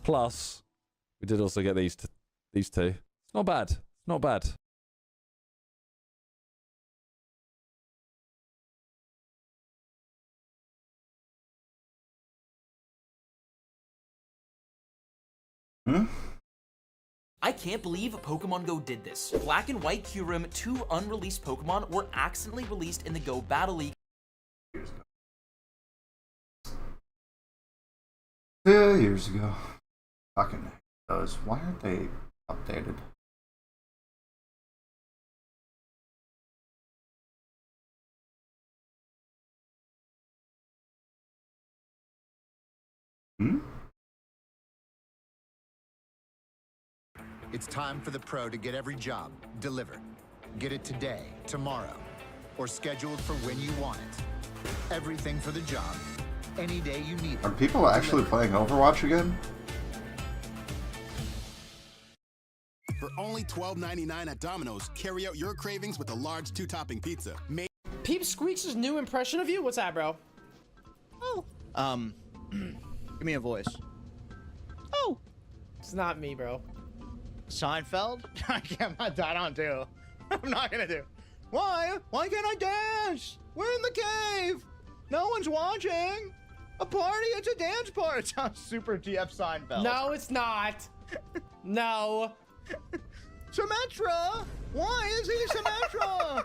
Plus, we did also get these 2. It's not bad. It's not bad. I can't believe Pokemon Go did this. Black and White Kyurem, 2 unreleased Pokemon, were accidentally released in the Go Battle League. 2 years ago. Fucking those. Why aren't they updated? It's time for the pro to get every job delivered. Get it today, tomorrow, or scheduled for when you want it. Everything for the job, any day you need it. Are people actually playing Overwatch again? For only $12.99 at Domino's, carry out your cravings with a large 2-topping pizza. Peep Squeaks' new impression of you? What's that, bro? Oh. Give me a voice. Oh. It's not me, bro. Seinfeld? I don't do. I'm not gonna do. Why? Why can't I dance? We're in the cave. No one's watching. A party? It's a dance party. It sounds super TF Seinfeld. No, it's not. No. Symmetra? Why is he Symmetra?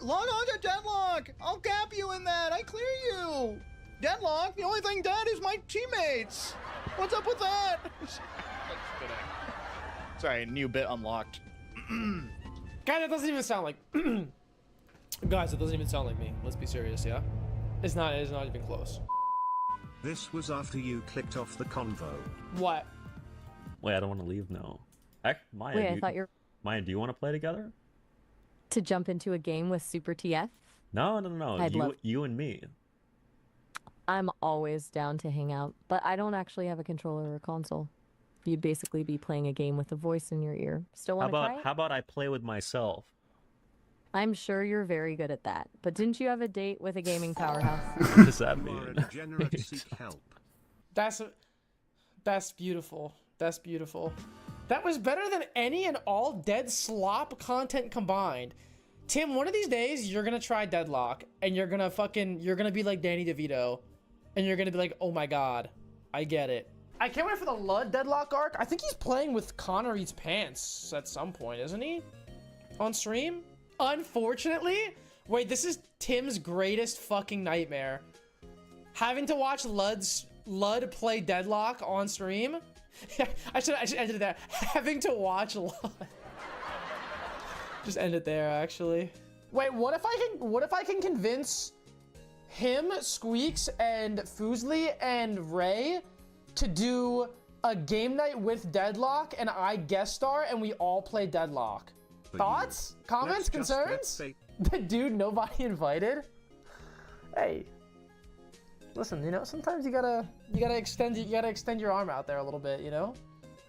Log on to Deadlock. I'll cap you in that. I clear you. Deadlock? The only thing dead is my teammates. What's up with that? Sorry, new bit unlocked. Guys, that doesn't even sound like... Guys, it doesn't even sound like me. Let's be serious, yeah? It's not even close. This was after you clicked off the convo. What? Wait, I don't want to leave now. Maya, Wait, I thought you're... Maya, do you want to play together? To jump into a game with Super TF? No. I'd love... You and me. I'm always down to hang out, but I don't actually have a controller or console. You'd basically be playing a game with a voice in your ear. Still want to try it? How about I play with myself? I'm sure you're very good at that, but didn't you have a date with a gaming powerhouse? What does that mean? That's beautiful. That's beautiful. That was better than any and all Dead Slop content combined. Tim, one of these days you're gonna try Deadlock and you're gonna be like Danny DeVito and you're gonna be like, oh my god, I get it. I can't wait for the Lud Deadlock arc. I think he's playing with Connor Eats Pants at some point, isn't he? On stream? Unfortunately, wait, this is Tim's greatest fucking nightmare. Having to watch Lud play Deadlock on stream. I should end it there. Having to watch Lud. Just end it there, actually. Wait, what if I can convince him, Squeaks, and Foosley and Ray to do a game night with Deadlock and I guest star and we all play Deadlock? Thoughts? Comments? Concerns? The dude nobody invited? Hey. Listen, you know, sometimes you gotta extend your arm out there a little bit, you know?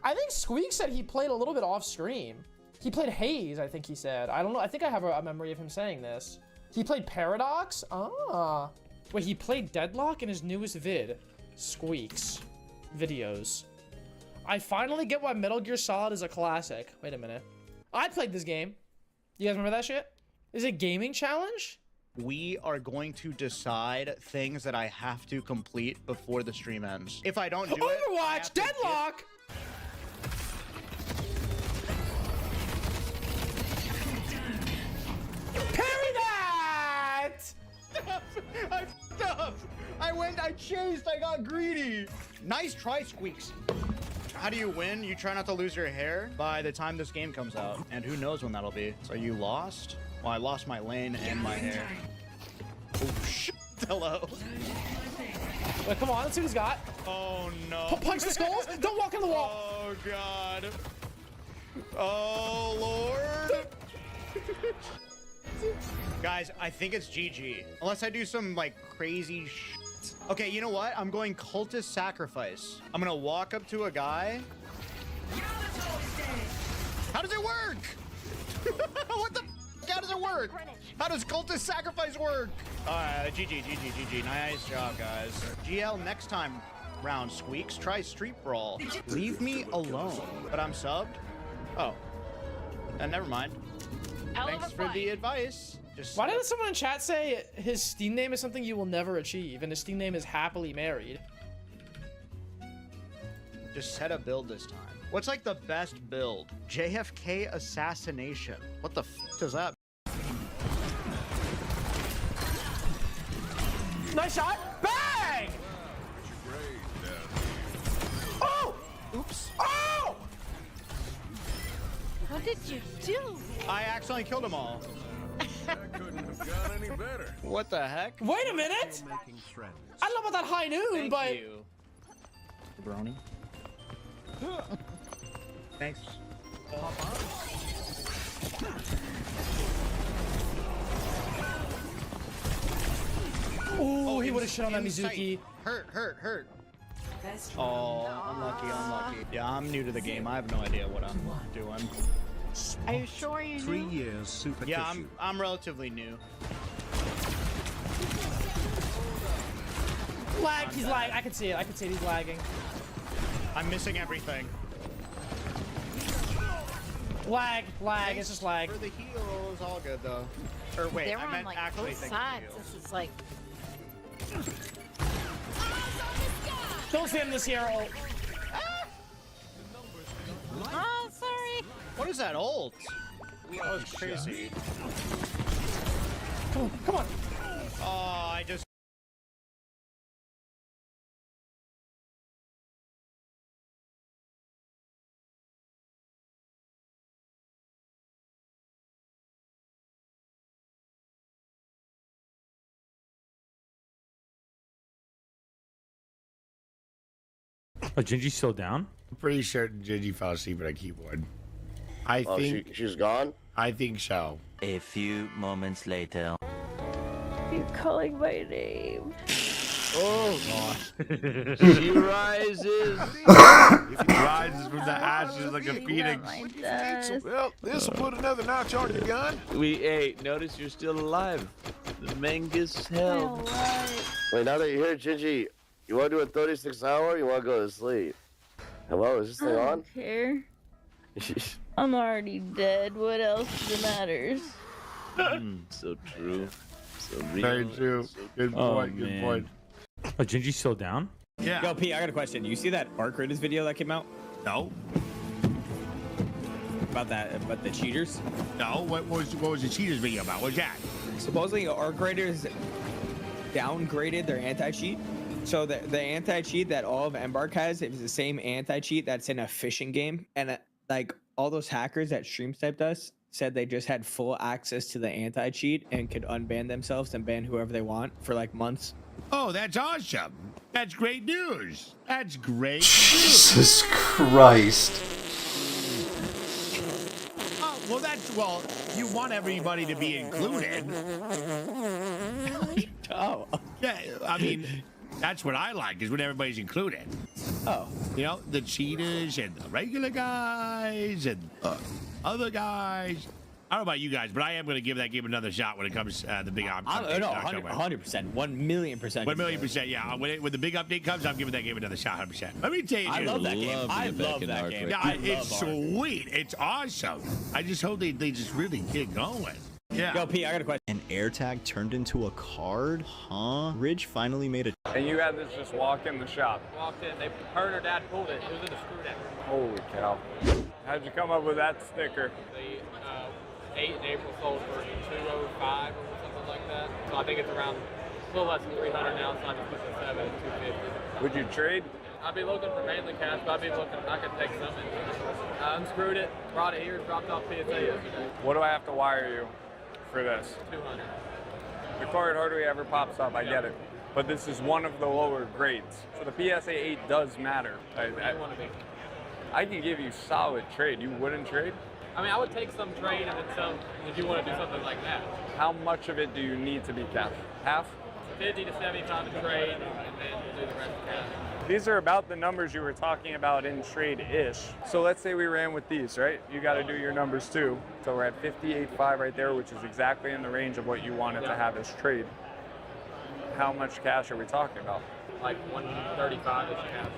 I think Squeak said he played a little bit off stream. He played Haze, I think he said. I don't know, I think I have a memory of him saying this. He played Paradox? Ah. Wait, he played Deadlock in his newest vid. Squeaks. Videos. I finally get why Metal Gear Solid is a classic. Wait a minute. I played this game. You guys remember that shit? Is it gaming challenge? We are going to decide things that I have to complete before the stream ends. If I don't do Overwatch! Deadlock! Parry that! I f***ed up. I chased, I got greedy. Nice try, Squeaks. How do you win? You try not to lose your hair by the time this game comes out. And who knows when that'll be. So you lost? Well, I lost my lane and my hair. Oh, shit. Hello. Wait, come on, let's see what he's got. Oh, no. Punch the skulls? Don't walk in the wall. Oh, God. Oh, Lord. Guys, I think it's GG. Unless I do some, like, crazy shit. Okay, you know what? I'm going cultist sacrifice. I'm gonna walk up to a guy. How does it work? What the f? How does it work? How does cultist sacrifice work? Alright, GG. Nice job, guys. GL next time round, Squeaks. Try Street Brawl. Leave me alone. But I'm subbed? Oh. Never mind. Thanks for the advice. Why did someone in chat say his Steam name is something you will never achieve, and his Steam name is happily married? Just set a build this time. What's like the best build? JFK assassination. What the f does that? Nice shot. Bang! Oh! Oops. Oh! How did you do? I accidentally killed them all. Couldn't have gone any better. What the heck? Wait a minute! I don't know about that high noon, but... Thank you. Brony. Thanks. Oh, he would have shit on that Insight. Mizuki. Hurt. Oh, unlucky. Yeah, I'm new to the game. I have no idea what I'm doing. Are you sure you 3 years super Yeah, tissue. I'm relatively new. Lag, he's lagging. I can see it. He's lagging. I'm missing everything. Lag. Thanks It's just lag. For the heals, all good though. Or wait, They were I on meant like actually both thank you. sides. This is like. Don't stand this hero. Oh, sorry. What is that ult? That was crazy. Come on. Oh, I just. Oh, Gingy's still down? I'm pretty certain Gingy fell asleep at a keyboard. I Oh, think she's gone? I think so. A few moments later. You're calling my name. Oh, She rises. rises from the ashes like a phoenix. Well, this will put another notch on your gun. Hey, notice you're still alive. The Mangus hell. Wait, now that you're here, Gingy, you want to do a 36 hour or you want to go to sleep? Hello, is this thing on? Care. I'm already dead. What else matters? So true. So real. Very true. Good point. Good point. Oh, Gingy's still down? Yeah. Yo, P, I got a question. You see that Arc Raiders video that came out? No. About the cheaters? No. What was the cheaters video about? What's that? Supposedly, Arc Raiders downgraded their anti-cheat. So the anti-cheat that all of Embark has is the same anti-cheat that's in a fishing game, and like all those hackers that stream sniped us said they just had full access to the anti-cheat and could unban themselves and ban whoever they want for like months. Oh, that's awesome. That's great news. That's great Jesus Christ. Oh, well, you want everybody to be included. Oh. Yeah, I mean, that's what I like, is when everybody's included. Oh. You know, the cheaters and the regular guys and other guys. I don't know about you guys, but I am going to give that game another shot when it comes to the big update. No, 100%. 1,000,000%. 1,000,000%, yeah. When the big update comes, I'm giving that game another shot, 100%. Let me tell you. I love that game. I love that game. Yeah, it's sweet. It's awesome. I just hope they just really get going. Yeah. Yo, P, I got a question. An AirTag turned into a card? Huh? Ridge finally made a... And you had this just walk in the shop. Walked in, they heard her dad pulled it. It was in a screw down. Holy cow. How'd you come up with that sticker? The 8 in April sold for $205 or something like that. So I think it's around a little less than 300 now, so I'm just pushing 7 at 250. Would you trade? I'd be looking for mainly cash, but I'd be looking, I could take some in. I unscrewed it, brought it here, dropped off PSA yesterday. What do I have to wire you for this? 200. The card hardly ever pops up, I get it. But this is one of the lower grades. So the PSA 8 does matter. I can give you solid trade. You wouldn't trade? I mean, I would take some trade and then some if you want to do something like that. How much of it do you need to be cash? Half? 50 to 75 to trade, and then we'll do the rest cash. These are about the numbers you were talking about in trade-ish. So let's say we ran with these, right? You got to do your numbers too. So we're at 58.5 right there, which is exactly in the range of what you wanted to have as trade. How much cash are we talking about? Like 135-ish cash.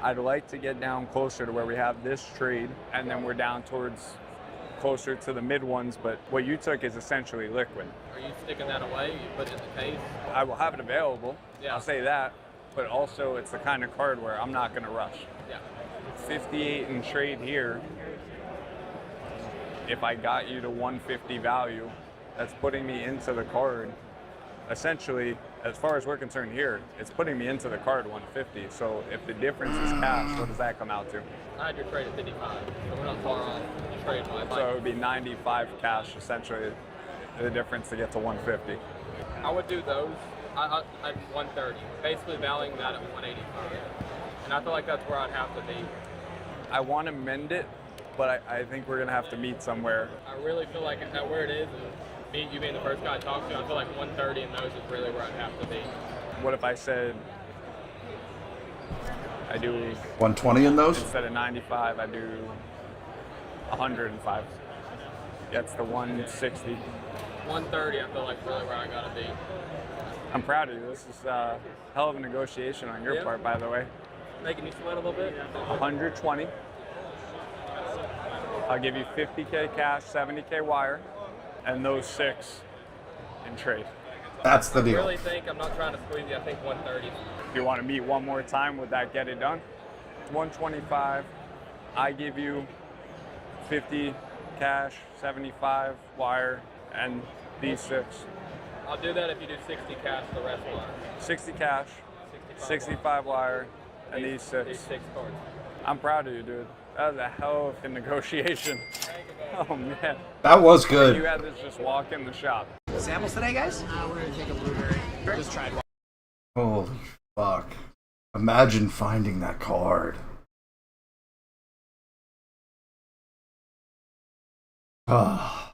I'd like to get down closer to where we have this trade, and then we're down towards closer to the mid ones, but what you took is essentially liquid. Are you sticking that away? You put it in the case? I will have it available, Yeah. I'll say that, but also it's the kind of card where I'm not gonna rush. Yeah. 58 in trade here, if I got you to 150 value, that's putting me into the card. Essentially, as far as we're concerned here, it's putting me into the card 150. So if the difference is cash, what does that come out to? I had your trade at 55, so we're not far off trade wise. So it would be 95 cash, essentially, the difference to get to 150. I would do those at 130, basically valuing that at 185. And I feel like that's where I'd have to be. I want to mend it, but I think we're going to have to meet somewhere. I really feel like at where it is, and you being the first guy I talked to, I feel like 130 in those is really where I'd have to be. What if I said I do 120 in those? Instead of 95, I do 105. That's the 160. 130, I feel like really where I gotta be. I'm proud of you. This is a hell of a negotiation on your part, by the way. Making you sweat a little bit? 120. I'll give you 50K cash, 70K wire, and those 6 in trade. That's the deal. I really think, I'm not trying to squeeze you, I think 130. If you want to meet one more time, would that get it done? 125. I give you 50 cash, 75 wire, and these 6. I'll do that if you do 60 cash, the rest wire. 60 cash, 65 wire, and these 6. These 6 cards. I'm proud of you, dude. That was a hell of a negotiation. Oh, man. That was good. You had this just walk in the shop. Samples today, guys? We're gonna take a blueberry. Just tried one. Holy fuck. Imagine finding that card. Ah.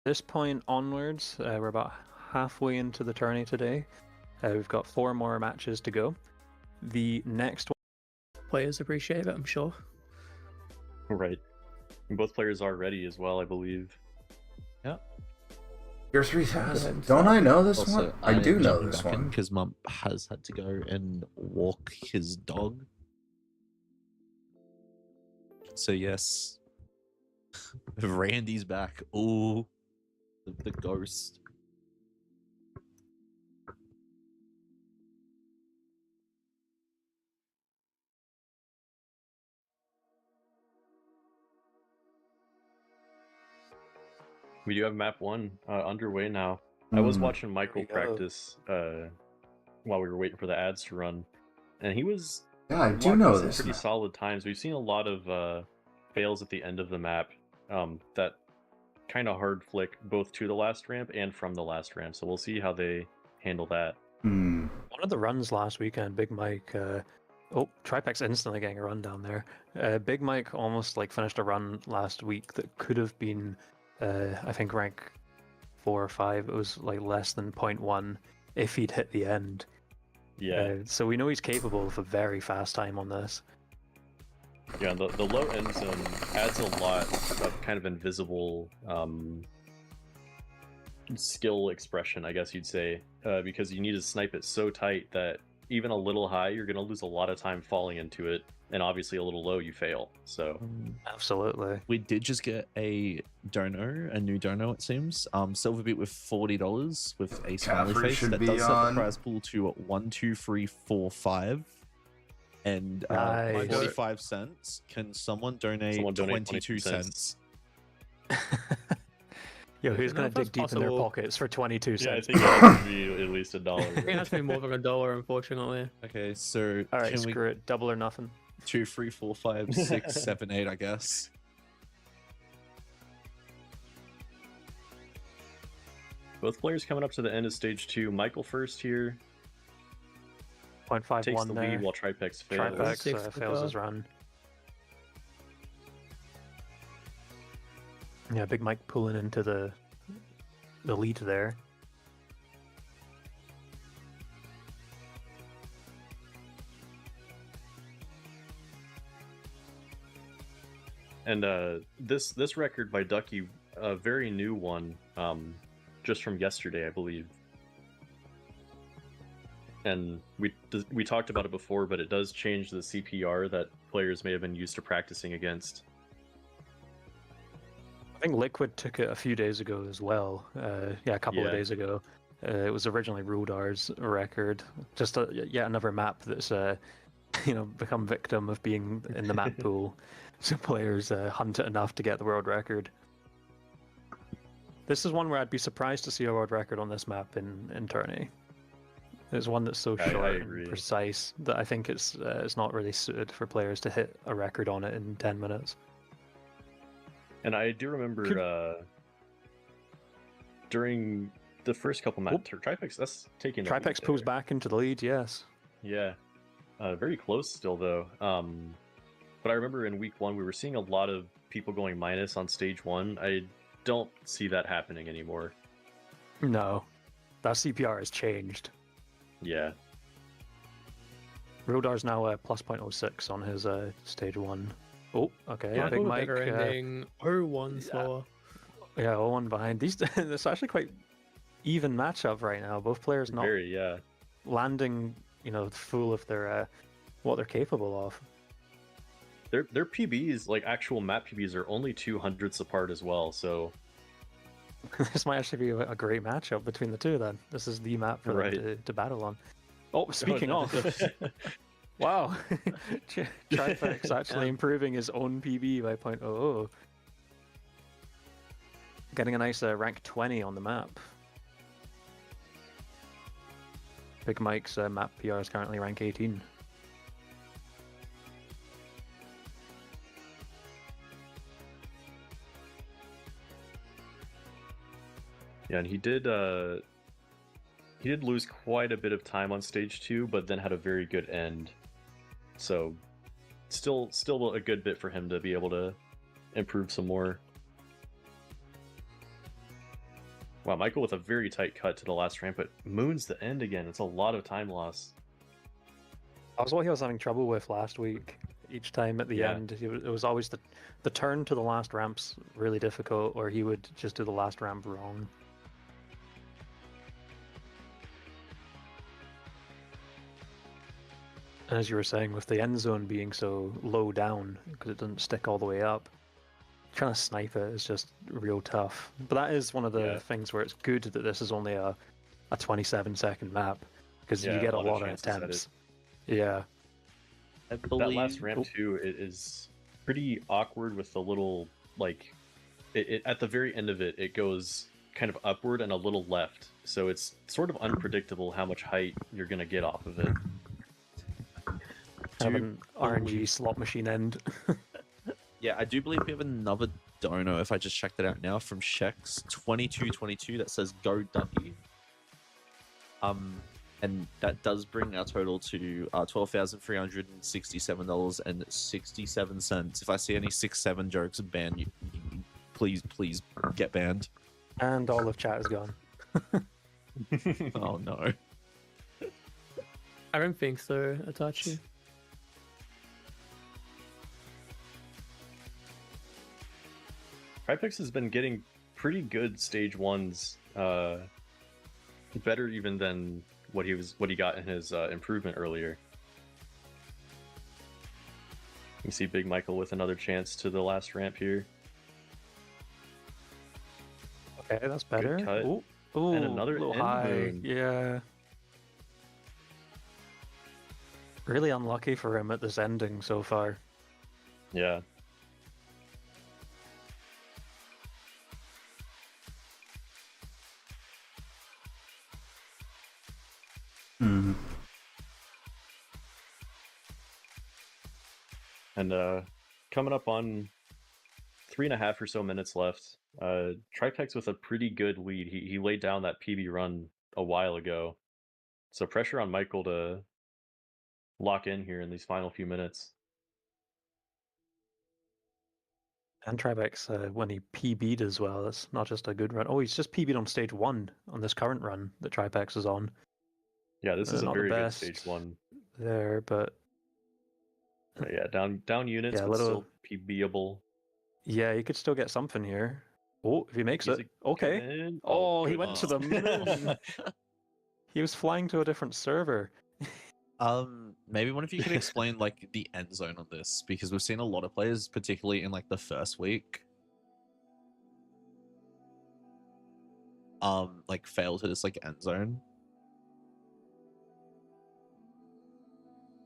This point onwards, we're about halfway into the tourney today. We've got 4 more matches to go. The next one... Players appreciate it, I'm sure. Right. And both players are ready as well, I believe. Yeah. You're 3000. Don't I know this Also, one? I do know this one. Because Mum has had to go and walk his dog. So yes, Randy's back. Ooh, the ghost. We do have map 1 underway now. I was watching Michael practice while we were waiting for the ads to run, and he was I do know some this pretty map. solid times. We've seen a lot of fails at the end of the map that kind of hard flick both to the last ramp and from the last ramp. So we'll see how they handle that. Hmm. One of the runs last weekend, Big Mike... oh, Tripex instantly getting a run down there. Big Mike almost like finished a run last week that could have been, I think, rank 4 or 5. It was like less than 0.1 if he'd hit the end. Yeah. So we know he's capable of a very fast time on this. Yeah, the low end zone adds a lot of kind of invisible skill expression, I guess you'd say, because you need to snipe it so tight that even a little high, you're going to lose a lot of time falling into it, and obviously a little low, you fail. So absolutely. We did just get a new dono, it seems. Silverbit with $40 with a smiley Caffrey face. should That be does set the on. prize pool to 1, 2, 3, 4, 5. And Nice. 45 cents. Can someone donate 22 cents? Yo, who's I going don't know to if dig that's deep in their possible. pockets for 22 Yeah, I cents? think it has to be at least $1. I think it has to be more than $1, unfortunately. Okay, so All right, can screw it. Double or nothing. 2, 3, 4, 5, 6, 7, 8, I guess. Both players coming up to the end of stage 2. Michael first here. 0.51 Takes the there. lead while Tripex fails. Tripex fails his run. Yeah, Big Mike pulling into the lead there. And this record by Ducky, a very new one, just from yesterday, I believe. And we talked about it before, but it does change the CPR that players may have been used to practicing against. I think Liquid took it a few days ago as well. Yeah, a couple of Yeah. days ago. It was originally Rudar's record. Just yet another map that's become victim of being in the map pool. So players hunt it enough to get the world record. This is one where I'd be surprised to see a world record on this map in tourney. It's one that's so I short agree. and precise that I think it's not really suited for players to hit a record on it in 10 minutes. And I do remember during the first couple maps, Tripex, that's taking the lead Tripex pulls there. back into the lead, yes. Yeah. Very close still, though. But I remember in week 1, we were seeing a lot of people going minus on stage 1. I don't see that happening anymore. No, that CPR has changed. Yeah. Rodar's now plus 0.06 on his stage 1. Oh, okay. Yeah, Big Mike. better ending. 0-1 slower. Yeah, 0-1 behind. It's actually quite even matchup right now. Both players not landing, full of their what they're capable of. Their PBs, like actual map PBs, are only 200ths apart as well, so... This might actually be a great matchup between the two then. This is the map for them to battle on. Oh, speaking of... Wow. Tripex actually improving his own PB by 0.00. Getting a nice rank 20 on the map. Big Mike's map PR is currently rank 18. Yeah, and he did lose quite a bit of time on stage 2, but then had a very good end. So, still a good bit for him to be able to improve some more. Wow, Michael with a very tight cut to the last ramp, but moons the end again. It's a lot of time loss. That was what he was having trouble with last week. Each time at the end, it was always the turn to the last ramp's really difficult, or he would just do the last ramp wrong. And as you were saying, with the end zone being so low down, because it doesn't stick all the way up, trying to snipe it is just real tough. But that is one of the things where it's good that this is only a 27-second map, because you get a lot of attempts. Yeah. That last ramp too is pretty awkward with the little, like, it at the very end of it, it goes kind of upward and a little left. So it's sort of unpredictable how much height you're going to get off of it. Have an RNG slot machine end. Yeah, I do believe we have another dono, if I just checked it out now, from Shex 2222 that says Go Ducky. And that does bring our total to $12,367.67. If I see any 6-7 jokes, ban you. Please get banned. And all of chat is gone. Oh no. I don't think so, Itachi. Tripex has been getting pretty good stage 1s, better even than what he got in his improvement earlier. You see Big Michael with another chance to the last ramp here. Okay, that's better. Good cut. Ooh, ooh, And another a little end high. moon. Yeah. Really unlucky for him at this ending so far. Yeah. Hmm. And coming up on 3.5 or so minutes left. Tripex with a pretty good lead. He laid down that PB run a while ago. So pressure on Michael to lock in here in these final few minutes. And Tribex, when he PB'd as well, that's not just a good run. Oh, he's just PB'd on stage 1 on this current run that Tripex is on. Yeah, this is a not the very good best stage 1. there, but Yeah, down units, yeah, but still PBable. Yeah, he could still get something here. Oh, if he makes He's it. Okay. in. Oh, he good. went to the moon. He was flying to a different server. Maybe one of you could explain like the end zone on this, because we've seen a lot of players, particularly in like the first week, like fail to this like end zone.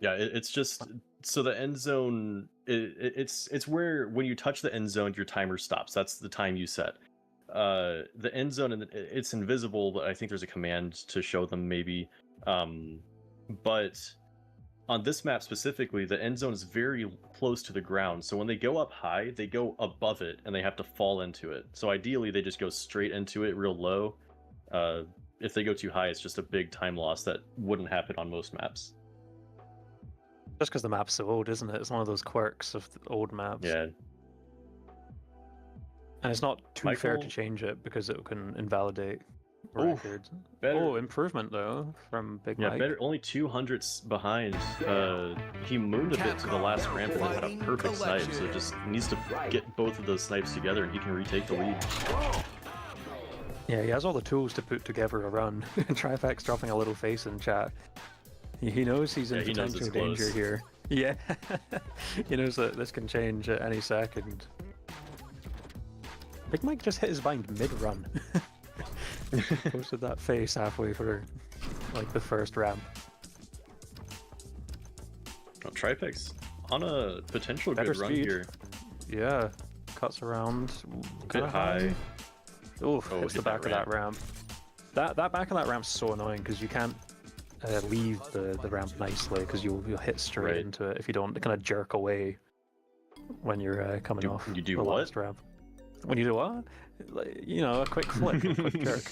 Yeah, it's just so the end zone. It's where when you touch the end zone, your timer stops. That's the time you set. The end zone, and it's invisible, but I think there's a command to show them maybe. But on this map specifically, the end zone is very close to the ground. So when they go up high, they go above it, and they have to fall into it. So ideally, they just go straight into it real low. If they go too high, it's just a big time loss that wouldn't happen on most maps. Just because the map's so old, isn't it? It's one of those quirks of the old maps. Yeah. And it's not too fair to Michael- change it because it can invalidate Oof, records. better- Oh, improvement though from Big Yeah, Mike. better. Only 200s behind. He mooned a bit to the last ramp and then had a perfect snipe. So just needs to get both of those snipes together, and he can retake the lead. Yeah, he has all the tools to put together a run. Trifex dropping a little face in chat. He knows he's in Yeah, he knows it's potential danger close. here. Yeah, he knows that this can change at any second. Big Mike just hit his bind mid-run. Posted that face halfway through, like the first ramp. Oh, Tripex on a potential Better good run speed. here. Yeah, cuts around. Bit kinda high. Oof, Oh, hits the hit back that of that ramp. That back of that ramp's so annoying because you can't leave the ramp nicely because you'll hit straight Right. into it if you don't kind of jerk away when you're coming off you do the what? last ramp. When you do what? Like, you know, a quick flip, a quick jerk.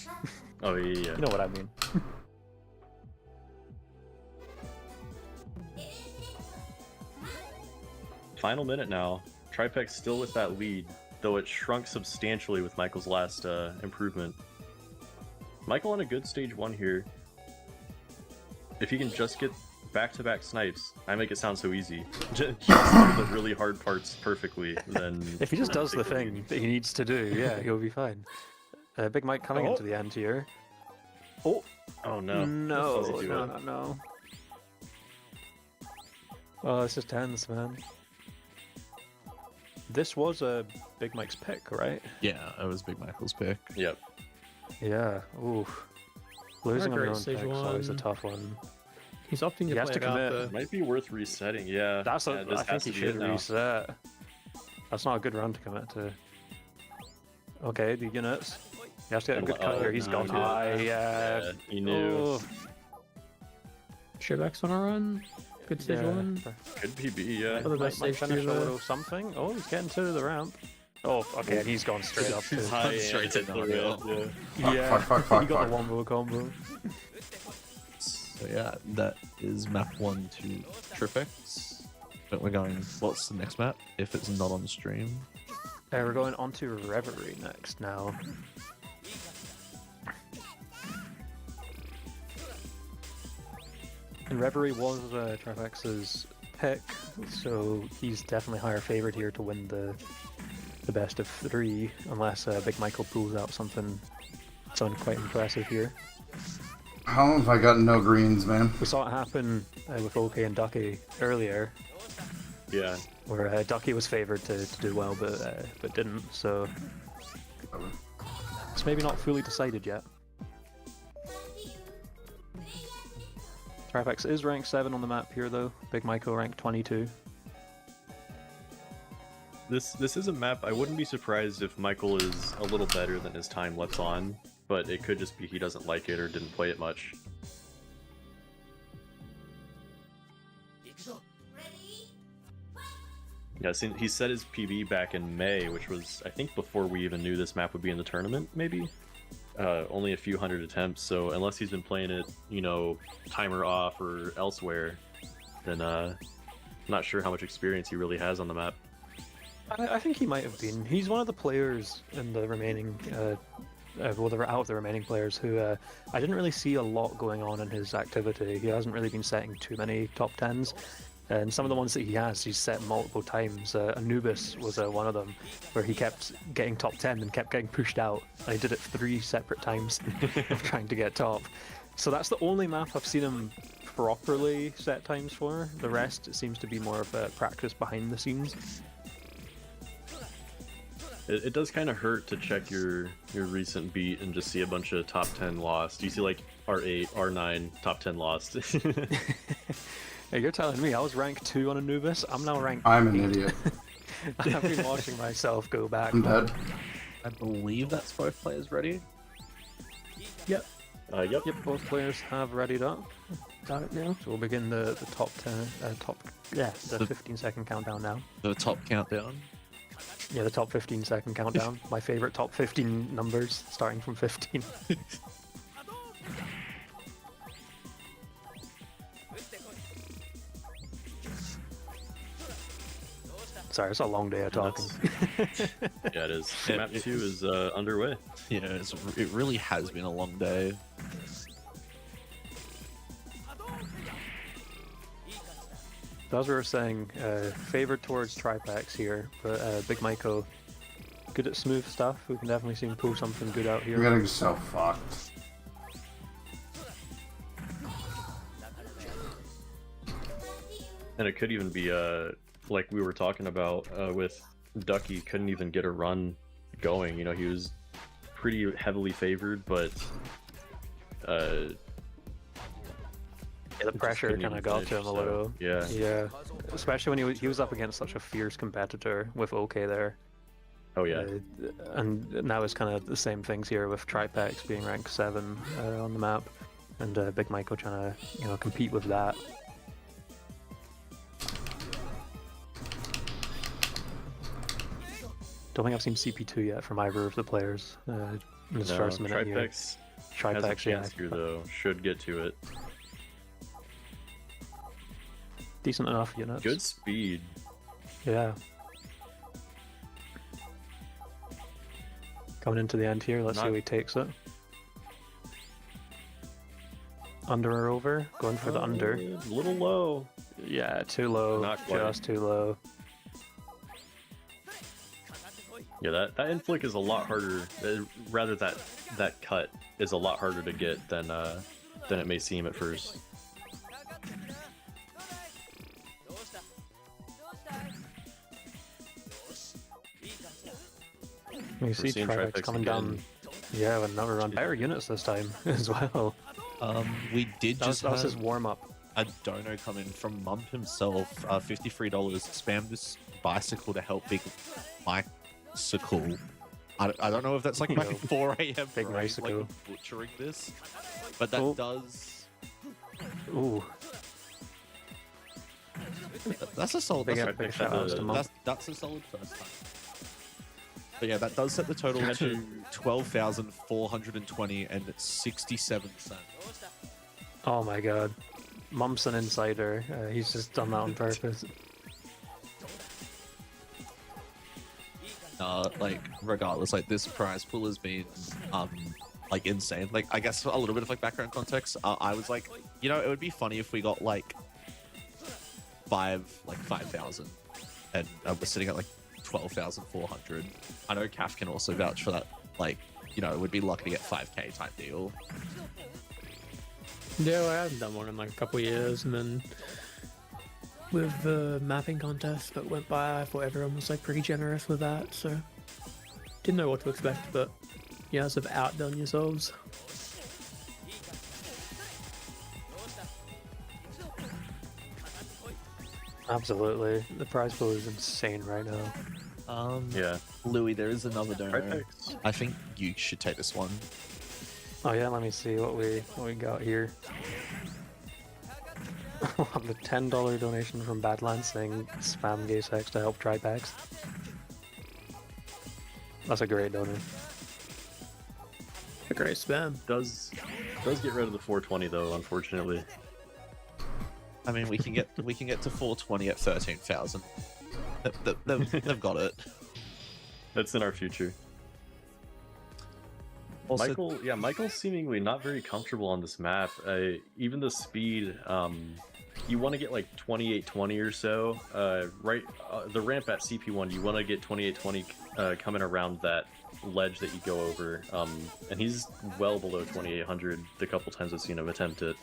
Oh yeah. You know what I mean. Final minute now. Tripex still with that lead, though it shrunk substantially with Michael's last improvement. Michael on a good stage 1 here. If he can just get back-to-back snipes, I make it sound so easy. Just do the really hard parts perfectly, then... If he just does the thing that he needs to do, yeah, he'll be fine. Big Mike coming into the end here. Oh! Oh no. No, Fuzzy do no, it. no, no. Oh, this is tense, man. This was a Big Mike's pick, right? Yeah, it was Big Michael's pick. Yep. Yeah, ooh. Losing on your great own stage pick's always a one. tough one. He's opting He to has play to it out commit. though. Might be worth resetting, yeah. That's Yeah, this I think has he to be it should now. reset. That's not a good run to commit to. Okay, the units. He has to get a And good cut oh, here. He's no, gone he high. did. Yeah, he knew. Oh, Shivak's on a run. Good stage yeah. 1. Good PB, yeah. Other best Might stage finish 2 a though. little something. Oh, he's getting to the ramp. Oh, okay, and he's gone straight up to High Straight to and the the rail. yeah. Yeah, Fuck, he got fuck. the one-more combo. So yeah, that is map 1 to Trifex. But we're going, what's the next map if it's not on the stream? We're going on to Reverie next now. And Reverie was Trifex's pick, so he's definitely higher favored here to win the best of 3, unless Big Michael pulls out something quite impressive here. How long have I got no greens, man? We saw it happen with OK and Ducky earlier. Yeah. Where Ducky was favoured to do well, but didn't. So it's maybe not fully decided yet. Tripex is ranked 7 on the map here, though. Big Michael ranked 22. This is a map I wouldn't be surprised if Michael is a little better than his time lets on, but it could just be he doesn't like it or didn't play it much. Yeah, he set his PB back in May, which was, I think, before we even knew this map would be in the tournament, maybe? Only a few hundred attempts, so unless he's been playing it, you know, timer off or elsewhere, then not sure how much experience he really has on the map. I think he might have been. He's one of the players in the remaining, out of the remaining players who I didn't really see a lot going on in his activity. He hasn't really been setting too many top 10s. And some of the ones that he has, he's set multiple times. Anubis was one of them, where he kept getting top 10 and kept getting pushed out. And he did it 3 separate times of trying to get top. So that's the only map I've seen him properly set times for. The rest, it seems to be more of a practice behind the scenes. It does kind of hurt to check your recent beat and just see a bunch of top 10 lost. You see like R8, R9, top 10 lost. Hey, you're telling me I was ranked 2 on Anubis? I'm now ranked I'm 8. an idiot. I've been watching myself go back. I'm dead. I believe that's both players ready. Yep. Yep. Yep, both players have readied up. Got it now. So we'll begin the top 10, the 15-second countdown now. The top countdown. Yeah, the top 15-second countdown. My favorite top 15 numbers, starting from 15. Sorry, it's a long day of talking. Yeah, it is. Map 2 is underway. Yeah, it really has been a long day. So as we were saying, favored towards Tripex here, but Big Maiko, good at smooth stuff. We can definitely see him pull something good out here. I'm getting so fucked. And it could even be, like we were talking about with Ducky, couldn't even get a run going. You know, he was pretty heavily favored, but yeah, the pressure kind of got to him a little. Yeah. Yeah, especially when he was up against such a fierce competitor with OK there. Oh yeah. And now it's kind of the same things here with Tripex being ranked 7 on the map, and Big Michael trying to compete with that. Don't think I've seen CP2 yet from either of the players in this first minute here. Tripex has a chance here though. Should get to it. Decent enough units. Good speed. Yeah. Coming into the end here, let's see who he takes it. Under or over? Going for the under. A little low. Yeah, too low. Not quite. Just too low. Yeah, that inflict is a lot harder. Rather, that cut is a lot harder to get than it may seem at first. You see Tripex coming down. Yeah, with another run. Better units this time as well. We did that just was have his warm up. A dono come in from Mump himself. $53. Spam this bicycle to help Big Bicycle. I don't know if that's like my 4 a.m. Big bicycle. Like butchering this, but that does. Ooh. That's a solid. That's a solid first time. But yeah, that does set the total to 12,420 and 67 cents. Oh my god. Mump's an insider. He's just done that on purpose. Like, regardless, like, this prize pool has been, like, insane. Like, I guess a little bit of, like, background context. I was like, you know, it would be funny if we got, like, 5,000. And we're sitting at, like, 12,400. I know Caf can also vouch for that. Like, you know, we'd be lucky to get 5k type deal. Yeah, well, I haven't done one in like a couple of years, and then with the mapping contest that went by, I thought everyone was like pretty generous with that, so didn't know what to expect, but you guys have outdone yourselves. Absolutely. The prize pool is insane right now. Yeah. Louis, there is another donor. Triplex. I think you should take this one. Oh yeah, let me see what we got here. We'll have the $10 donation from Badlands saying spam gay sex to help Tripex. That's a great donor. A great spam. Does get rid of the 420 though, unfortunately. I mean, we can get to 420 at 13,000. They've got it. That's in our future. Also, Michael's seemingly not very comfortable on this map. Even the speed, you want to get like 2820 or so. The ramp at CP1, you want to get 2820 coming around that ledge that you go over. And he's well below 2800 the couple times I've seen him attempt it.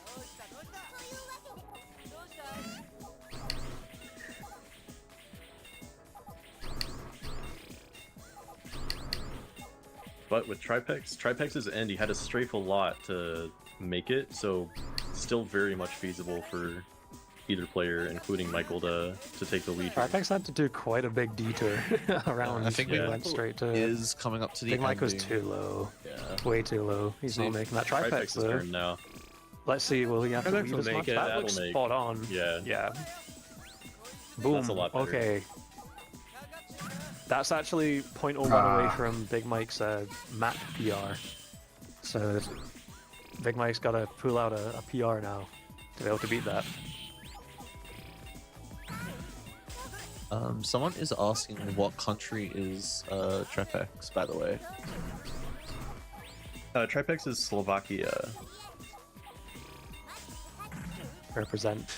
But with Tripex's end, he had to strafe a lot to make it, so still very much feasible for either player, including Michael, to take the lead. Tripex had to do quite a big detour around. I think we went straight to. Is coming up to the. Big Mike was ending. too low. Yeah. Way too low. He's not making that. Tripex though. Turn now. Let's see. Will he have to Tripex lead will as make much? it. That looks That'll make- spot on. Yeah. Yeah. Boom. That's a lot better. Okay. That's actually 0.01 away from Big Mike's map PR. So Big Mike's got to pull out a PR now to be able to beat that. Someone is asking what country is Tripex, by the way. Tripex is Slovakia. Represent.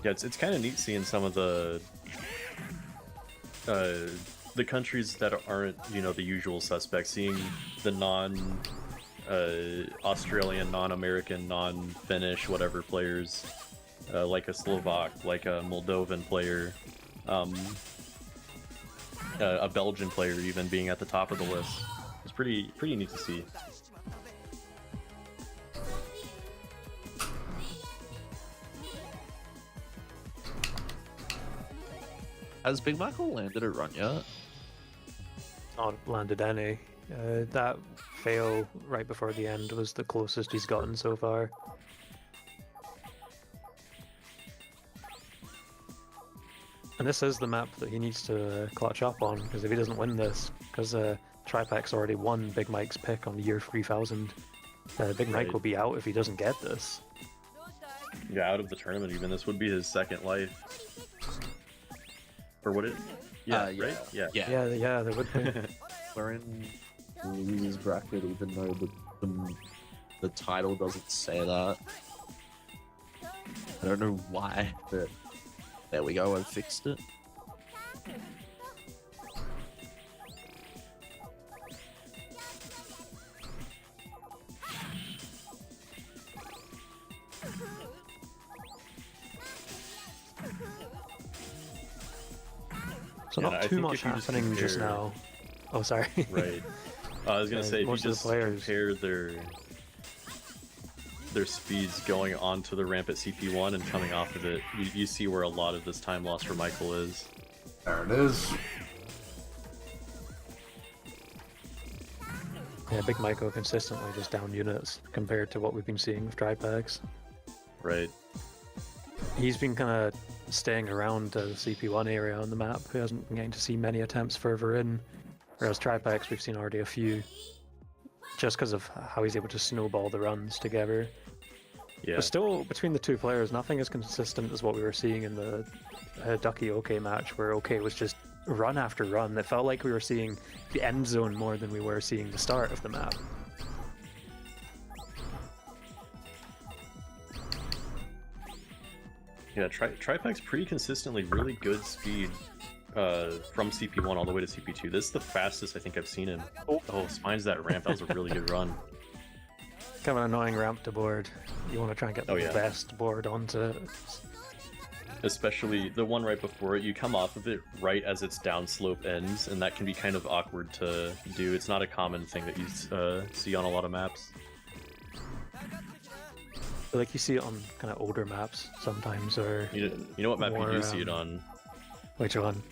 Yeah, it's kind of neat seeing some of the countries that aren't, the usual suspects. Seeing the Australian, non-American, non-Finnish, whatever players, like a Slovak, like a Moldovan player, a Belgian player even being at the top of the list. It's pretty neat to see. Has Big Michael landed a run yet? Not landed any. That fail right before the end was the closest he's gotten so far. And this is the map that he needs to clutch up on, because if he doesn't win this, because Tripex already won Big Mike's pick on the year 3000, Big Mike will be out if he doesn't get this. Yeah, out of the tournament even. This would be his second life. Or would it? Yeah, right? Yeah. Yeah, there would be. We're in Louis' bracket, even though the title doesn't say that. I don't know why, but there we go, I fixed it. So not too much happening just now. Oh, sorry. Right. I was gonna say, if you most of the just players- compare their speeds going onto the ramp at CP1 and coming off of it, you see where a lot of this time loss for Michael is. There it is. Yeah, Big Michael consistently just down units compared to what we've been seeing with Tripex. Right. He's been kind of staying around the CP1 area on the map. He hasn't been getting to see many attempts further in. Whereas Tripex, we've seen already a few. Just because of how he's able to snowball the runs together. Yeah. But still, between the two players, nothing as consistent as what we were seeing in the Ducky OK match, where OK was just run after run. It felt like we were seeing the end zone more than we were seeing the start of the map. Yeah, Tripex pretty consistently really good speed from CP1 all the way to CP2. This is the fastest I think I've seen him. Oh, spines that ramp. That was a really good run. Kind of an annoying ramp to board. You want to try and get the yeah. best board onto it. Especially the one right before it. You come off of it right as its downslope ends, and that can be kind of awkward to do. It's not a common thing that you see on a lot of maps. Like you see it on kind of older maps sometimes, or You know what map more, you do see it on? Which one?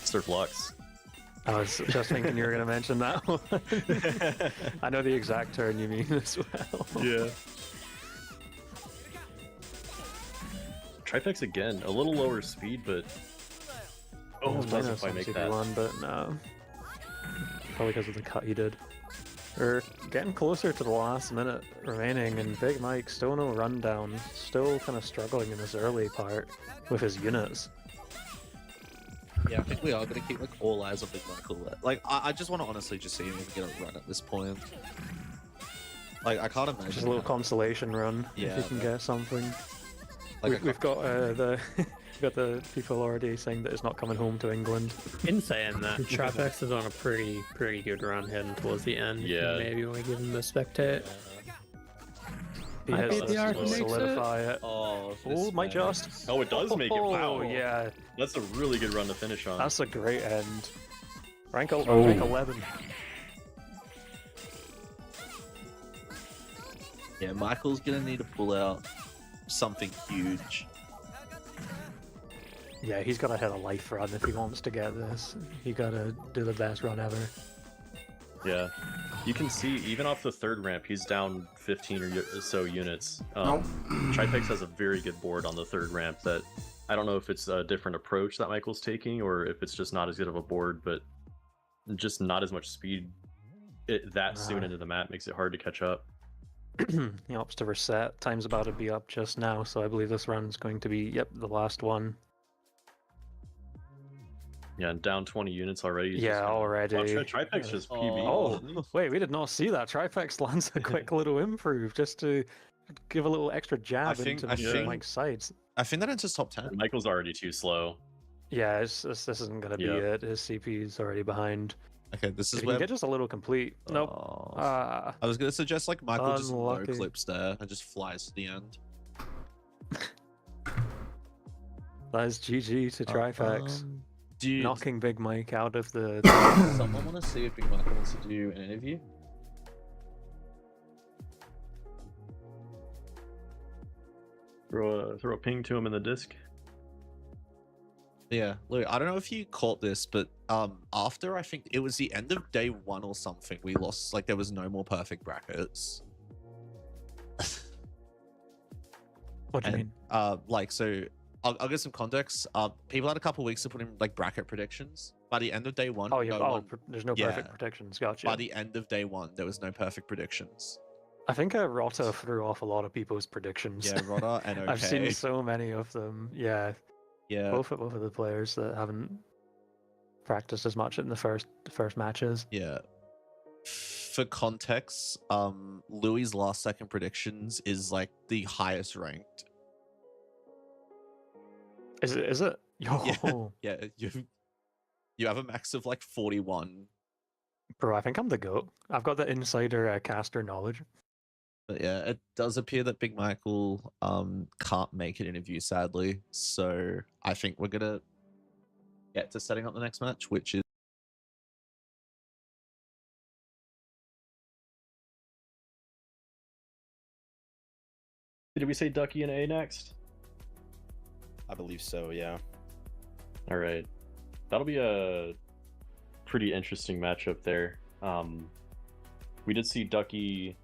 Surf Lux. I was just thinking you were going to mention that one. I know the exact turn you mean as well. Yeah. Tripex again, a little lower speed, but It's doesn't quite make that. CP1, but no. Probably because of the cut he did. We're getting closer to the last minute remaining, and Big Mike still no rundown, still kind of struggling in this early part with his units. Yeah, I think we are going to keep like all eyes on Big Michael. Like, I just want to honestly just see him get a run at this point. Like, I can't imagine. Just a little consolation run, Yeah, if you can get something. Like, We've got the got the people already saying that it's not coming home to England. In saying that, Tripex is on a pretty good run heading towards the end. Yeah. Maybe want to give him a spectate. He I has beat the Arthur to makes solidify it. it. Oh, Might just. Oh, it does make it. Wow. Oh, yeah. That's a really good run to finish on. That's a great end. Rank 11. Yeah, Michael's going to need to pull out something huge. Yeah, he's got to hit a life run if he wants to get this. He got to do the best run ever. Yeah. You can see, even off the third ramp, he's down 15 or so units. Tripex has a very good board on the third ramp that I don't know if it's a different approach that Michael's taking or if it's just not as good of a board, but just not as much speed that soon into the map makes it hard to catch up. He opts to reset. Time's about to be up just now, so I believe this run's going to be, the last one. Yeah, and down 20 units already. Yeah, already. Tripex just PB. Oh, wait, we did not see that. Tripex lands a quick little improve just to give a little extra jab into Mike's sides. I think that enters top 10. Michael's already too slow. Yeah, this isn't going to be it. His CP's already behind. Okay, this is If where... you get just a little complete. Nope. I was going to suggest like Michael just no Unlucky. clips there and just flies to the end. That is GG to Tripex. Knocking Big Mike out of the... Someone want to see if Big Mike wants to do an interview? Throw a ping to him in the disc. Yeah, look, I don't know if you caught this, but after I think it was the end of day 1 or something, we lost, like there was no more perfect brackets. What do you mean? Like, so I'll get some context. People had a couple weeks to put in like bracket predictions. By the end of day 1, there's no perfect predictions. Gotcha. By the end of day 1, there was no perfect predictions. I think Rota threw off a lot of people's predictions. Yeah, Rota and OK. I've seen so many of them. Yeah. Yeah. Both of the players that haven't practiced as much in the first matches. Yeah. For context, Louis' last second predictions is like the highest ranked. Is it? Yo. Yeah. You have a max of like 41. Bro, I think I'm the GOAT. I've got the insider caster knowledge. But yeah, it does appear that Big Michael can't make an interview, sadly. So I think we're gonna get to setting up the next match, which is Did we say Ducky and A next? I believe so, yeah. All right. That'll be a pretty interesting matchup there. We did see Ducky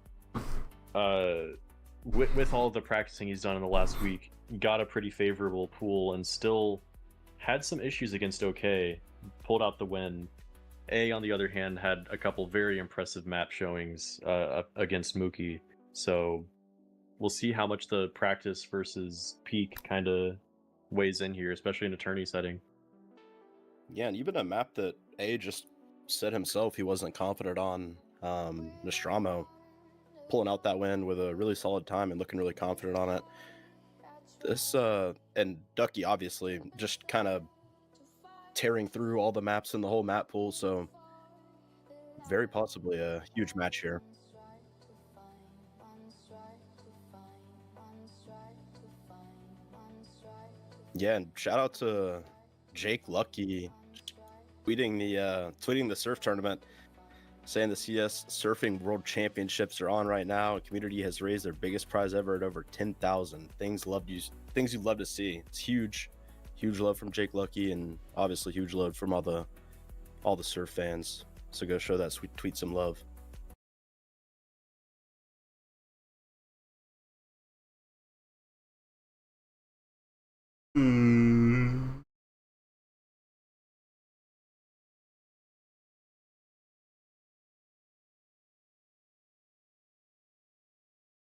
with all the practicing he's done in the last week, got a pretty favorable pool and still had some issues against OK, pulled out the win. A, on the other hand, had a couple very impressive map showings against Mookie. So we'll see how much the practice versus peak kind of weighs in here, especially in a tourney setting. Yeah, and even a map that A just said himself he wasn't confident on, Nostromo, pulling out that win with a really solid time and looking really confident on it. This and Ducky obviously just kind of tearing through all the maps in the whole map pool. So very possibly a huge match here. Yeah, and shout out to Jake Lucky tweeting the surf tournament, saying the CS Surfing World Championships are on right now. The community has raised their biggest prize ever at over 10,000. Things you'd love to see. It's huge love from Jake Lucky, and obviously huge love from all the surf fans. So go show that tweet some love.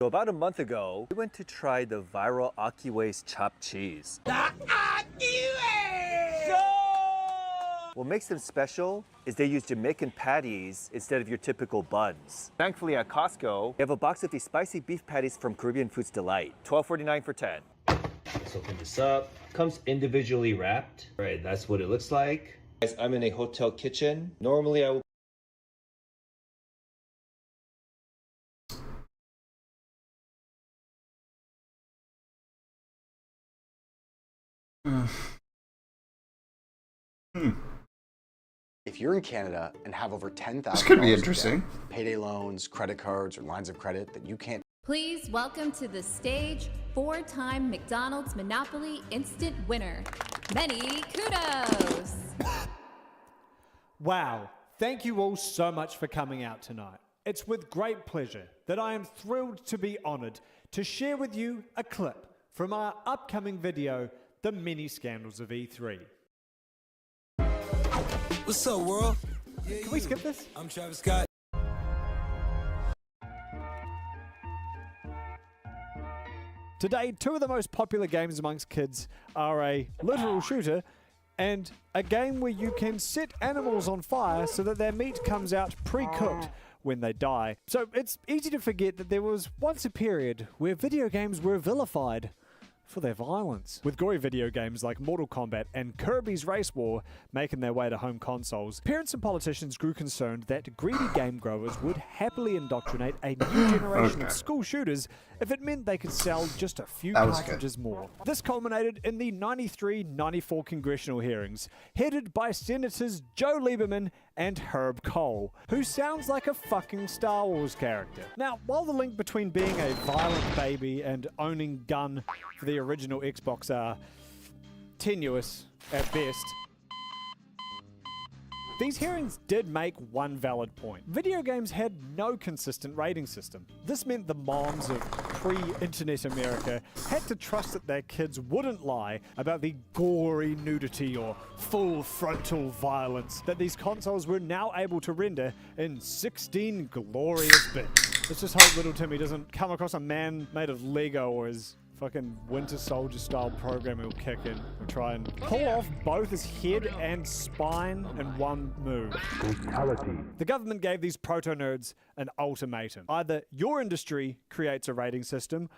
So about a month ago, we went to try the viral Akiwa's chopped cheese. What makes them special is they use Jamaican patties instead of your typical buns. Thankfully at Costco, they have a box of these spicy beef patties from Caribbean Foods Delight. $12.49 for 10. Let's open this up. Comes individually wrapped. All right, that's what it looks like. Guys, I'm in a hotel kitchen. Normally I will If you're in Canada and have over $10,000 This could be interesting. payday loans, credit cards, or lines of credit that you can't. Please welcome to the stage 4-time McDonald's Monopoly Instant winner, many kudos. Wow, thank you all so much for coming out tonight. It's with great pleasure that I am thrilled to be honored to share with you a clip from our upcoming video, The Many Scandals of E3. What's up, world? Can we skip this? I'm Travis Scott. Today, two of the most popular games amongst kids are a literal shooter and a game where you can set animals on fire so that their meat comes out pre-cooked when they die. So it's easy to forget that there was once a period where video games were vilified for their violence. With gory video games like Mortal Kombat and Kirby's Race War making their way to home consoles, parents and politicians grew concerned that greedy game growers would happily indoctrinate a new generation of school shooters if it meant they could sell just a few cartridges more. This culminated in the 93-94 congressional hearings, headed by Senators Joe Lieberman and Herb Cole, who sounds like a fucking Star Wars character. Now, while the link between being a violent baby and owning gun for the original Xbox are tenuous at best, these hearings did make one valid point. Video games had no consistent rating system. This meant the moms of pre-internet America had to trust that their kids wouldn't lie about the gory nudity or full frontal violence that these consoles were now able to render in 16 glorious bits. Let's just hope little Timmy doesn't come across a man made of Lego or his fucking Winter Soldier style programming will kick in and try and pull off both his head and spine in one move. Brutality. The government gave these proto-nerds an ultimatum. Either your industry creates a rating system,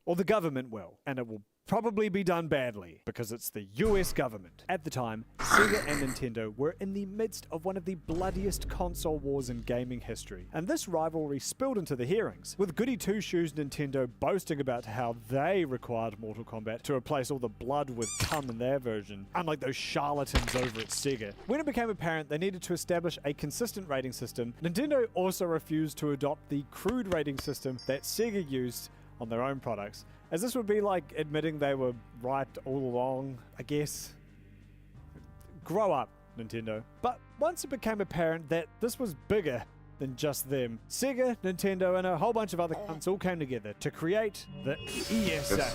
or the government will, and it will probably be done badly, because it's the US government. At the time, Sega and Nintendo were in the midst of one of the bloodiest console wars in gaming history, and this rivalry spilled into the hearings, with goody two-shoes Nintendo boasting about how they required Mortal Kombat to replace all the blood with cum in their version, unlike those charlatans over at Sega. When it became apparent they needed to establish a consistent rating system, Nintendo also refused to adopt the crude rating system that Sega used on their own products, as this would be like admitting they were right all along, I guess. Grow up, Nintendo. But once it became apparent that this was bigger than just them, Sega, Nintendo, and a whole bunch of other cunts all came together to create the ESA,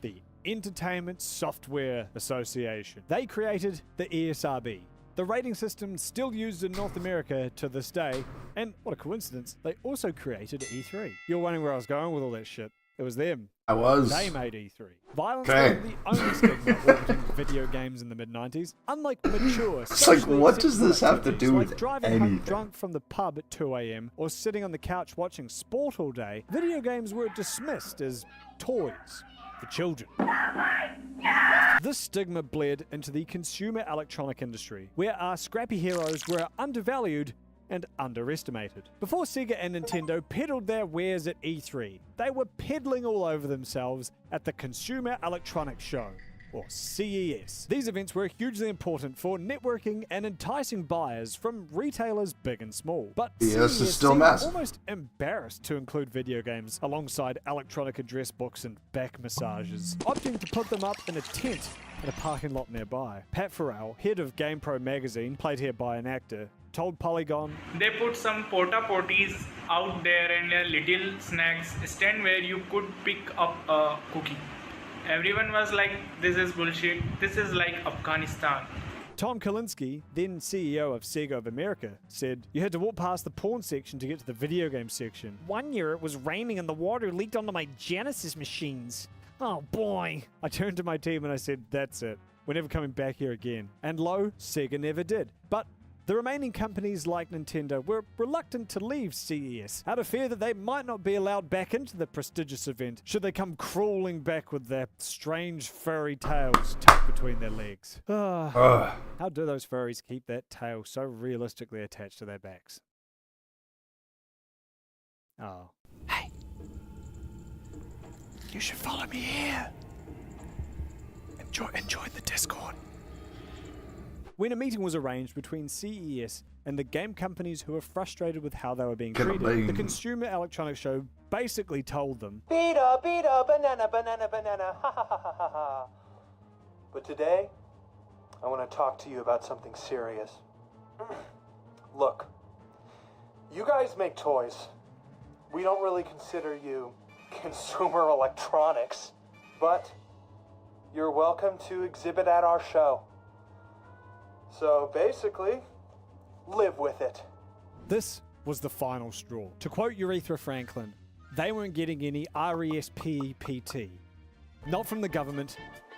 the Entertainment Software Association. They created the ESRB, the rating system still used in North America to this day, and what a coincidence, they also created E3. You're wondering where I was going with all that shit. It was them. I was. They made E3. Violence wasn't the only stigma haunting video games in the mid-90s. Unlike mature, It's like, what does this have to do with driving home anything? drunk from the pub at 2 a.m. or sitting on the couch watching sport all day, video games were dismissed as toys. for children. This stigma bled into the consumer electronic industry, where our scrappy heroes were undervalued and underestimated. Before Sega and Nintendo peddled their wares at E3, they were peddling all over themselves at the Consumer Electronics Show, or CES. These events were hugely important for networking and enticing buyers from retailers big and small. But CES is still seemed massive. almost embarrassed to include video games alongside electronic address books and back massages, opting to put them up in a tent in a parking lot nearby. Pat Farrell, head of GamePro magazine, played here by an actor, told Polygon, "They put some porta potties out there and a little snacks stand where you could pick up a cookie. Everyone was like, this is bullshit. This is like Afghanistan." Tom Kalinske, then CEO of Sega of America, said, "You had to walk past the porn section to get to the video game section. One year it was raining and the water leaked onto my Genesis machines. Oh boy." I turned to my team and I said, "That's it. We're never coming back here again." And lo, Sega never did. But the remaining companies like Nintendo were reluctant to leave CES out of fear that they might not be allowed back into the prestigious event should they come crawling back with their strange furry tails tucked between their legs. How do those furries keep that tail so realistically attached to their backs? Oh. Hey! You should follow me here. Enjoy the Discord. When a meeting was arranged between CES and the game companies who were frustrated with how they were being treated, the Consumer Electronics Show basically told them, Beta, banana, banana, banana, ha ha ha ha ha ha. But today, I want to talk to you about something serious. Look, you guys make toys. We don't really consider you consumer electronics, but you're welcome to exhibit at our show. So basically, live with it. This was the final straw. To quote Aretha Franklin, they weren't getting any RESPEPT. Not from the government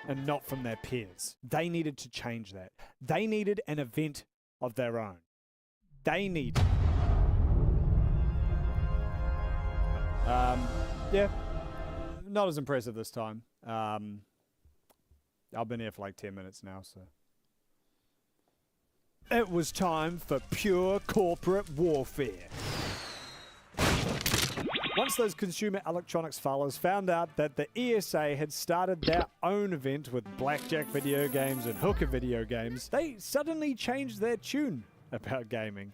and not from their peers. They needed to change that. They needed an event of their own. They need. Yeah, not as impressive this time. I've been here for like 10 minutes now, so. It was time for pure corporate warfare. Once those consumer electronics fellas found out that the ESA had started their own event with blackjack video games and hooker video games, they suddenly changed their tune about gaming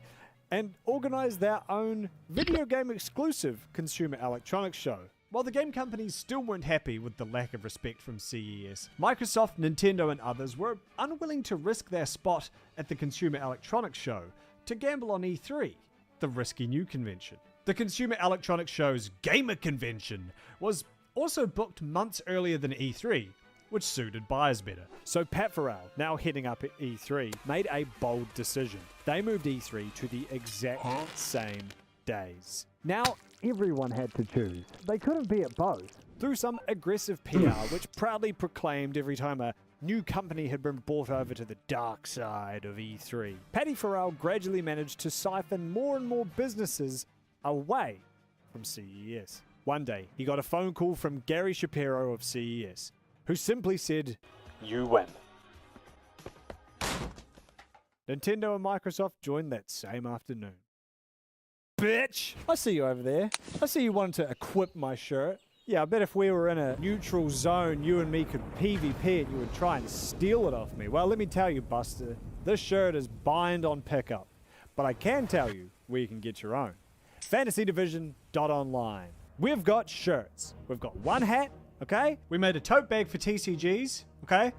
and organized their own video game exclusive consumer electronics show. While the game companies still weren't happy with the lack of respect from CES, Microsoft, Nintendo and others were unwilling to risk their spot at the Consumer Electronics Show to gamble on E3, the risky new convention. The Consumer Electronics Show's Gamer Convention was also booked months earlier than E3, which suited buyers better. So Pat Farrell, now heading up at E3, made a bold decision. They moved E3 to the exact same days. Now, everyone had to choose. They couldn't be at both. Through some aggressive PR, which proudly proclaimed every time a new company had been brought over to the dark side of E3, Paddy Farrell gradually managed to siphon more and more businesses away from CES. One day, he got a phone call from Gary Shapiro of CES, who simply said, "You win." Nintendo and Microsoft joined that same afternoon. Bitch! I see you over there. I see you wanted to equip my shirt. Yeah, I bet if we were in a neutral zone, you and me could PvP and you would try and steal it off me. Well, let me tell you, Buster, this shirt is bind on pickup. But I can tell you where you can get your own. FantasyDivision.online. We've got shirts. We've got one hat, okay? We made a tote bag for TCGs, okay?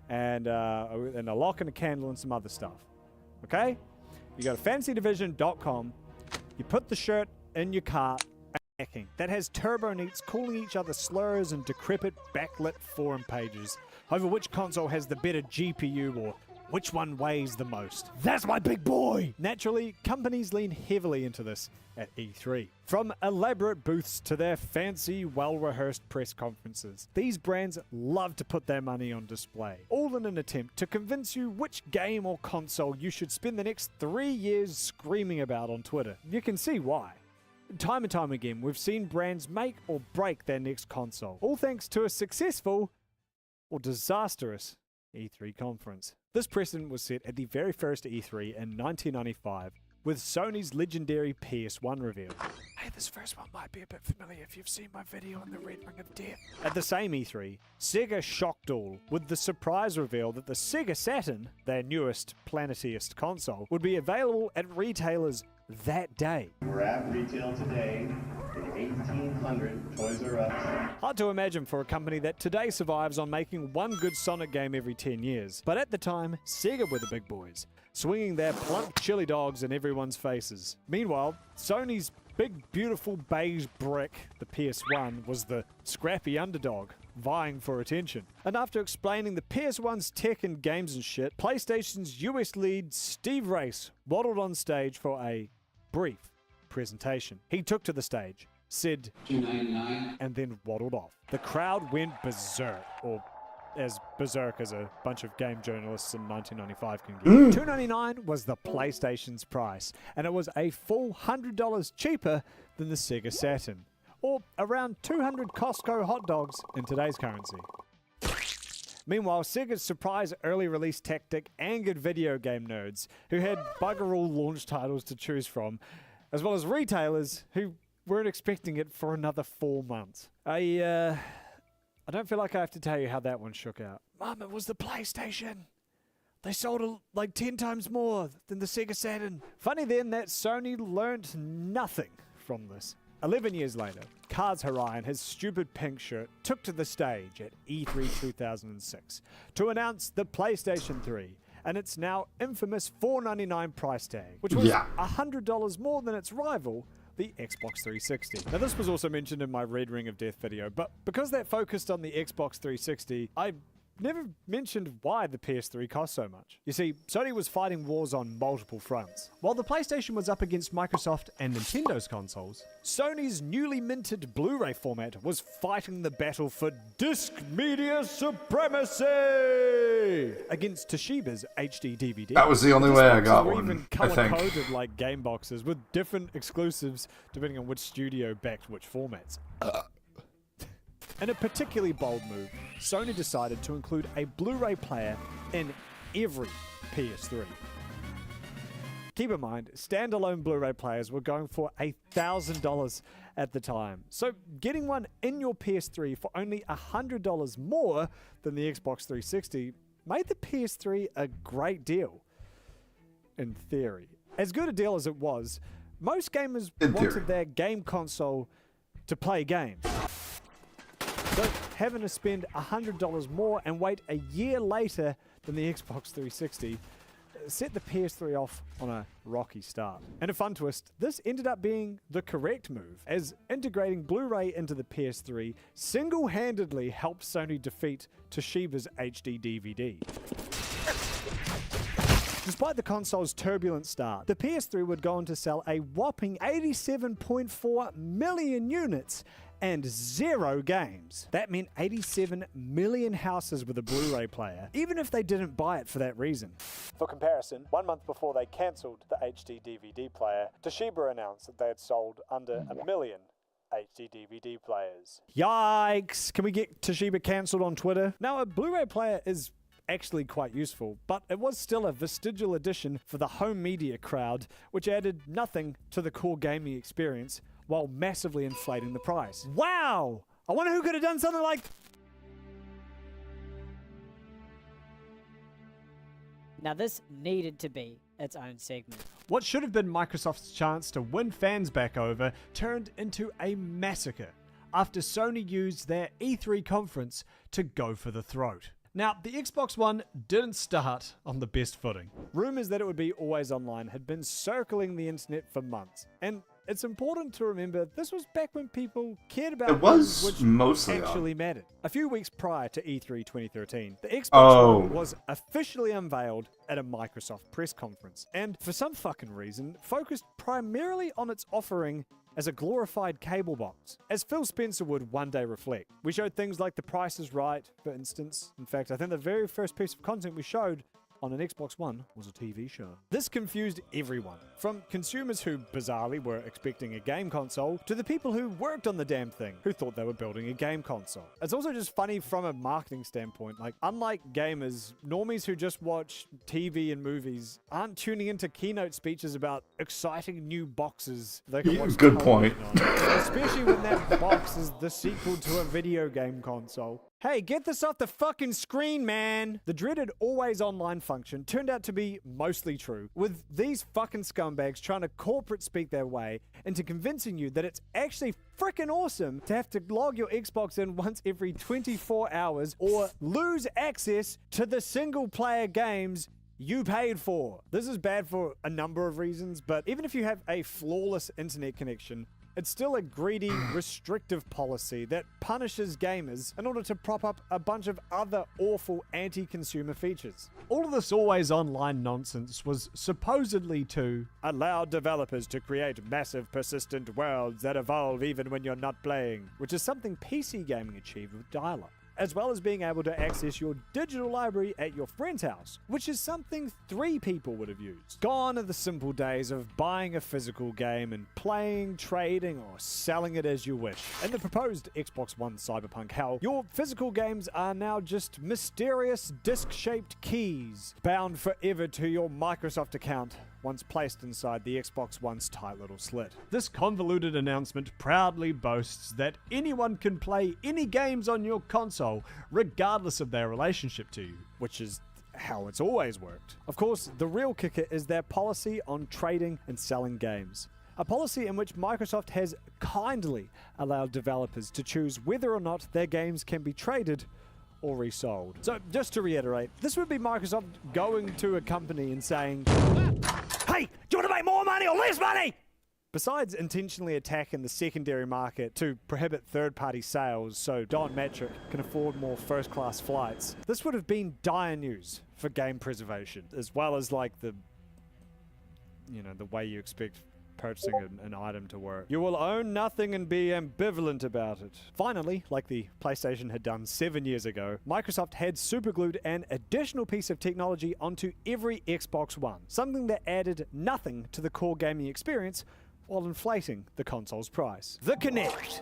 And a lock and a candle and some other stuff, okay? You go to FantasyDivision.com. You put the shirt in your cart, that has turbo neats calling each other slurs and decrepit backlit forum pages over which console has the better GPU or which one weighs the most. That's my big boy! Naturally, companies lean heavily into this at E3. From elaborate booths to their fancy, well-rehearsed press conferences, these brands love to put their money on display, all in an attempt to convince you which game or console you should spend the next 3 years screaming about on Twitter. You can see why. Time and time again, we've seen brands make or break their next console, all thanks to a successful or disastrous E3 conference. This precedent was set at the very first E3 in 1995 with Sony's legendary PS1 reveal. Hey, this first one might be a bit familiar if you've seen my video on the Red Ring of Death. At the same E3, Sega shocked all with the surprise reveal that the Sega Saturn, their newest planetiest console, would be available at retailers that day. We're at retail today in 1,800 Toys R Us. Hard to imagine for a company that today survives on making one good Sonic game every 10 years. But at the time, Sega were the big boys, swinging their plump chili dogs in everyone's faces. Meanwhile, Sony's big, beautiful beige brick, the PS1, was the scrappy underdog, vying for attention. And after explaining the PS1's tech and games and shit, PlayStation's US lead Steve Race waddled on stage for a brief presentation. He took to the stage, said $2.99, and then waddled off. The crowd went berserk, or as berserk as a bunch of game journalists in 1995 can get. $2.99 was the PlayStation's price, and it was a full $100 cheaper than the Sega Saturn, or around 200 Costco hot dogs in today's currency. Meanwhile, Sega's surprise early release tactic angered video game nerds who had bugger all launch titles to choose from, as well as retailers who weren't expecting it for another 4 months. I don't feel like I have to tell you how that one shook out. Mum, it was the PlayStation. They sold like 10 times more than the Sega Saturn. Funny then that Sony learned nothing from this. 11 years later, Kaz Hirai in his stupid pink shirt took to the stage at E3 2006 to announce the PlayStation 3 and its now infamous $499 price tag, which was $100 more than its rival, the Xbox 360. Now this was also mentioned in my Red Ring of Death video, but because that focused on the Xbox 360, I never mentioned why the PS3 cost so much. You see, Sony was fighting wars on multiple fronts. While the PlayStation was up against Microsoft and Nintendo's consoles, Sony's newly minted Blu-ray format was fighting the battle for disc media supremacy against Toshiba's HD DVD. That was the only way I got Were one, even I think. color-coded like game boxes with different exclusives depending on which studio backed which formats. In a particularly bold move, Sony decided to include a Blu-ray player in every PS3. Keep in mind, standalone Blu-ray players were going for $1,000 at the time. So getting one in your PS3 for only $100 more than the Xbox 360 made the PS3 a great deal. In theory. As good a deal as it was, most gamers wanted their game console to play games. So having to spend $100 more and wait a year later than the Xbox 360 set the PS3 off on a rocky start. And a fun twist, this ended up being the correct move, as integrating Blu-ray into the PS3 single-handedly helped Sony defeat Toshiba's HD DVD. Despite the console's turbulent start, the PS3 would go on to sell a whopping 87.4 million units and 0 games. That meant 87 million houses with a Blu-ray player, even if they didn't buy it for that reason. For comparison, 1 month before they cancelled the HD DVD player, Toshiba announced that they had sold under 1 million HD DVD players. Yikes! Can we get Toshiba cancelled on Twitter? Now, a Blu-ray player is actually quite useful, but it was still a vestigial addition for the home media crowd, which added nothing to the core gaming experience while massively inflating the price. Wow! I wonder who could have done something like... Now this needed to be its own segment. What should have been Microsoft's chance to win fans back over turned into a massacre after Sony used their E3 conference to go for the throat. Now, the Xbox One didn't start on the best footing. Rumors that it would be always online had been circling the internet for months, and it's important to remember this was back when people cared about It was which mostly actually on. mattered. A few weeks prior to E3 2013, the Xbox One was officially unveiled at a Microsoft press conference, and for some fucking reason, focused primarily on its offering as a glorified cable box. As Phil Spencer would one day reflect, we showed things like The Price is Right, for instance. In fact, I think the very first piece of content we showed on an Xbox One was a TV show. This confused everyone, from consumers who bizarrely were expecting a game console to the people who worked on the damn thing, who thought they were building a game console. It's also just funny from a marketing standpoint. Like, unlike gamers, normies who just watch TV and movies aren't tuning into keynote speeches about exciting new boxes they can watch. Good point. Especially when that box is the sequel to a video game console. Hey, get this off the fucking screen, man! The dreaded always online function turned out to be mostly true, with these fucking scumbags trying to corporate speak their way into convincing you that it's actually freaking awesome to have to log your Xbox in once every 24 hours or lose access to the single player games you paid for. This is bad for a number of reasons, but even if you have a flawless internet connection, it's still a greedy, restrictive policy that punishes gamers in order to prop up a bunch of other awful anti-consumer features. All of this always online nonsense was supposedly to allow developers to create massive persistent worlds that evolve even when you're not playing, which is something PC gaming achieved with dial-up, as well as being able to access your digital library at your friend's house, which is something 3 people would have used. Gone are the simple days of buying a physical game and playing, trading, or selling it as you wish. In the proposed Xbox One Cyberpunk hell, your physical games are now just mysterious disc-shaped keys bound forever to your Microsoft account once placed inside the Xbox One's tight little slit. This convoluted announcement proudly boasts that anyone can play any games on your console, regardless of their relationship to you, which is how it's always worked. Of course, the real kicker is their policy on trading and selling games. A policy in which Microsoft has kindly allowed developers to choose whether or not their games can be traded or resold. So, just to reiterate, this would be Microsoft going to a company and saying, "Hey, do you want to make more money or less money?" Besides intentionally attacking the secondary market to prohibit third-party sales so Don Matrick can afford more first-class flights, this would have been dire news for game preservation, as well as like the way you expect purchasing an item to work. You will own nothing and be ambivalent about it. Finally, like the PlayStation had done 7 years ago, Microsoft had superglued an additional piece of technology onto every Xbox One, something that added nothing to the core gaming experience while inflating the console's price. The Kinect.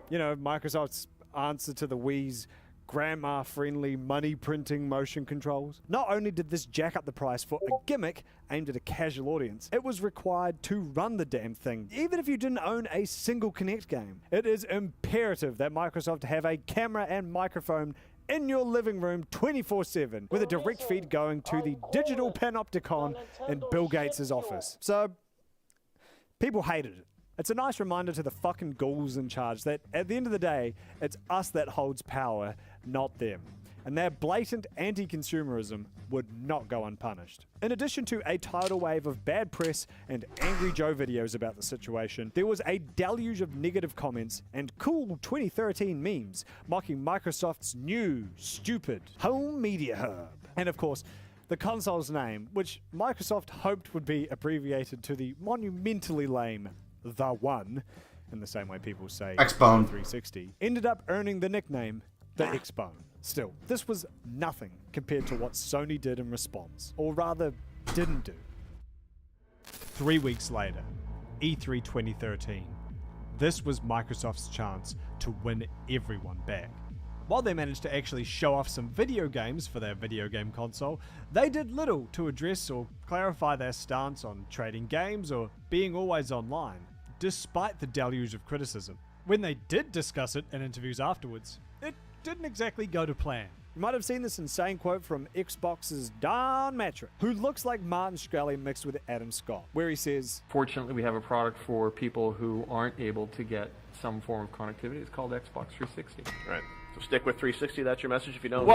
You know, Microsoft's answer to the Wii's grandma-friendly money-printing motion controls. Not only did this jack up the price for a gimmick aimed at a casual audience, it was required to run the damn thing, even if you didn't own a single Kinect game. It is imperative that Microsoft have a camera and microphone in your living room 24/7, with a direct feed going to the digital panopticon in Bill Gates' office. So, people hated it. It's a nice reminder to the fucking ghouls in charge that at the end of the day, it's us that holds power, not them. And their blatant anti-consumerism would not go unpunished. In addition to a tidal wave of bad press and Angry Joe videos about the situation, there was a deluge of negative comments and cool 2013 memes mocking Microsoft's new, stupid home media hub. And of course, the console's name, which Microsoft hoped would be abbreviated to the monumentally lame The One, in the same way people say Xbone 360, ended up earning the nickname the Xbone. Still, this was nothing compared to what Sony did in response, or rather, didn't do. 3 weeks later, E3 2013. This was Microsoft's chance to win everyone back. While they managed to actually show off some video games for their video game console, they did little to address or clarify their stance on trading games or being always online, despite the deluge of criticism. When they did discuss it in interviews afterwards, it didn't exactly go to plan. You might have seen this insane quote from Xbox's Don Matrick, who looks like Martin Shkreli mixed with Adam Scott, where he says, "Fortunately, we have a product for people who aren't able to get some form of connectivity. It's called Xbox 360. Right. So stick with 360. That's your message. If you don't,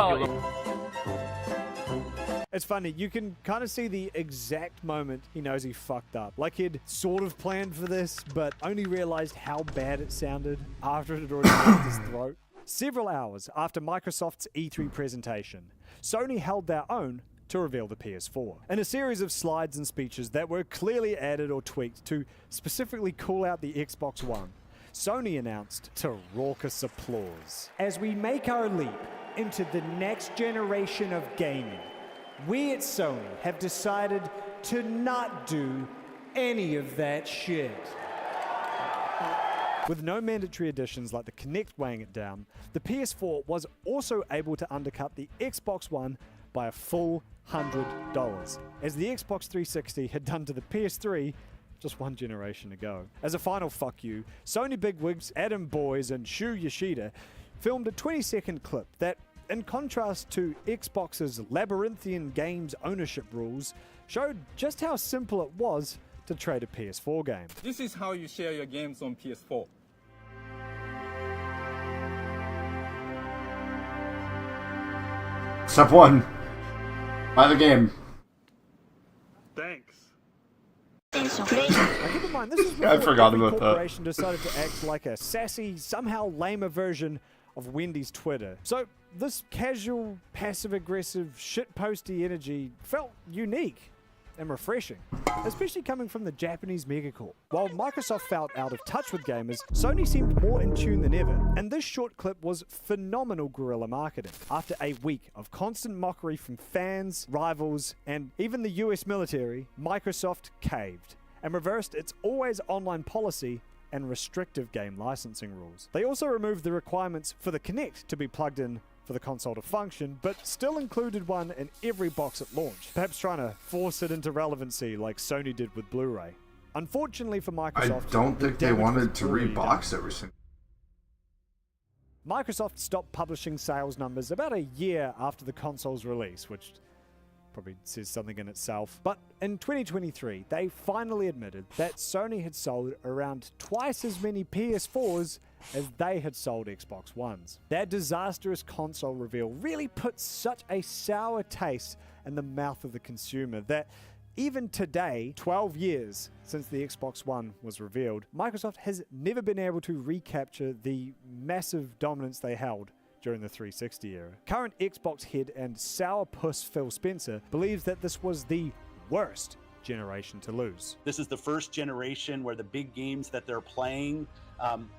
It's funny, you can kind of see the exact moment he knows he fucked up. Like he'd sort of planned for this, but only realized how bad it sounded after it had already left his throat. Several hours after Microsoft's E3 presentation, Sony held their own to reveal the PS4. In a series of slides and speeches that were clearly added or tweaked to specifically call out the Xbox One, Sony announced to raucous applause, "As we make our leap into the next generation of gaming, we at Sony have decided to not do any of that shit. With no mandatory additions like the Kinect weighing it down, the PS4 was also able to undercut the Xbox One by a full $100, as the Xbox 360 had done to the PS3 just one generation ago. As a final fuck you, Sony bigwigs Adam Boyes and Shu Yoshida filmed a 20-second clip that, in contrast to Xbox's labyrinthian games ownership rules, showed just how simple it was to trade a PS4 game. This is how you share your games on PS4. Step 1. Buy the game. Thanks. Now, keep in mind, this is before I forgot every about that. corporation decided to act like a sassy, somehow lamer version of Wendy's Twitter. So this casual, passive-aggressive, shitposty energy felt unique and refreshing, especially coming from the Japanese megacorp. While Microsoft felt out of touch with gamers, Sony seemed more in tune than ever, and this short clip was phenomenal guerrilla marketing. After a week of constant mockery from fans, rivals, and even the US military, Microsoft caved and reversed its always online policy and restrictive game licensing rules. They also removed the requirements for the Kinect to be plugged in for the console to function, but still included one in every box at launch, perhaps trying to force it into relevancy like Sony did with Blu-ray. Unfortunately for Microsoft, I don't think they damage wanted was to already rebox done. everything. Microsoft stopped publishing sales numbers about a year after the console's release, which probably says something in itself. But in 2023, they finally admitted that Sony had sold around twice as many PS4s as they had sold Xbox Ones. That disastrous console reveal really put such a sour taste in the mouth of the consumer that even today, 12 years since the Xbox One was revealed, Microsoft has never been able to recapture the massive dominance they held during the 360 era. Current Xbox head and sourpuss Phil Spencer believes that this was the worst generation to lose. This is the first generation where the big games that they're playing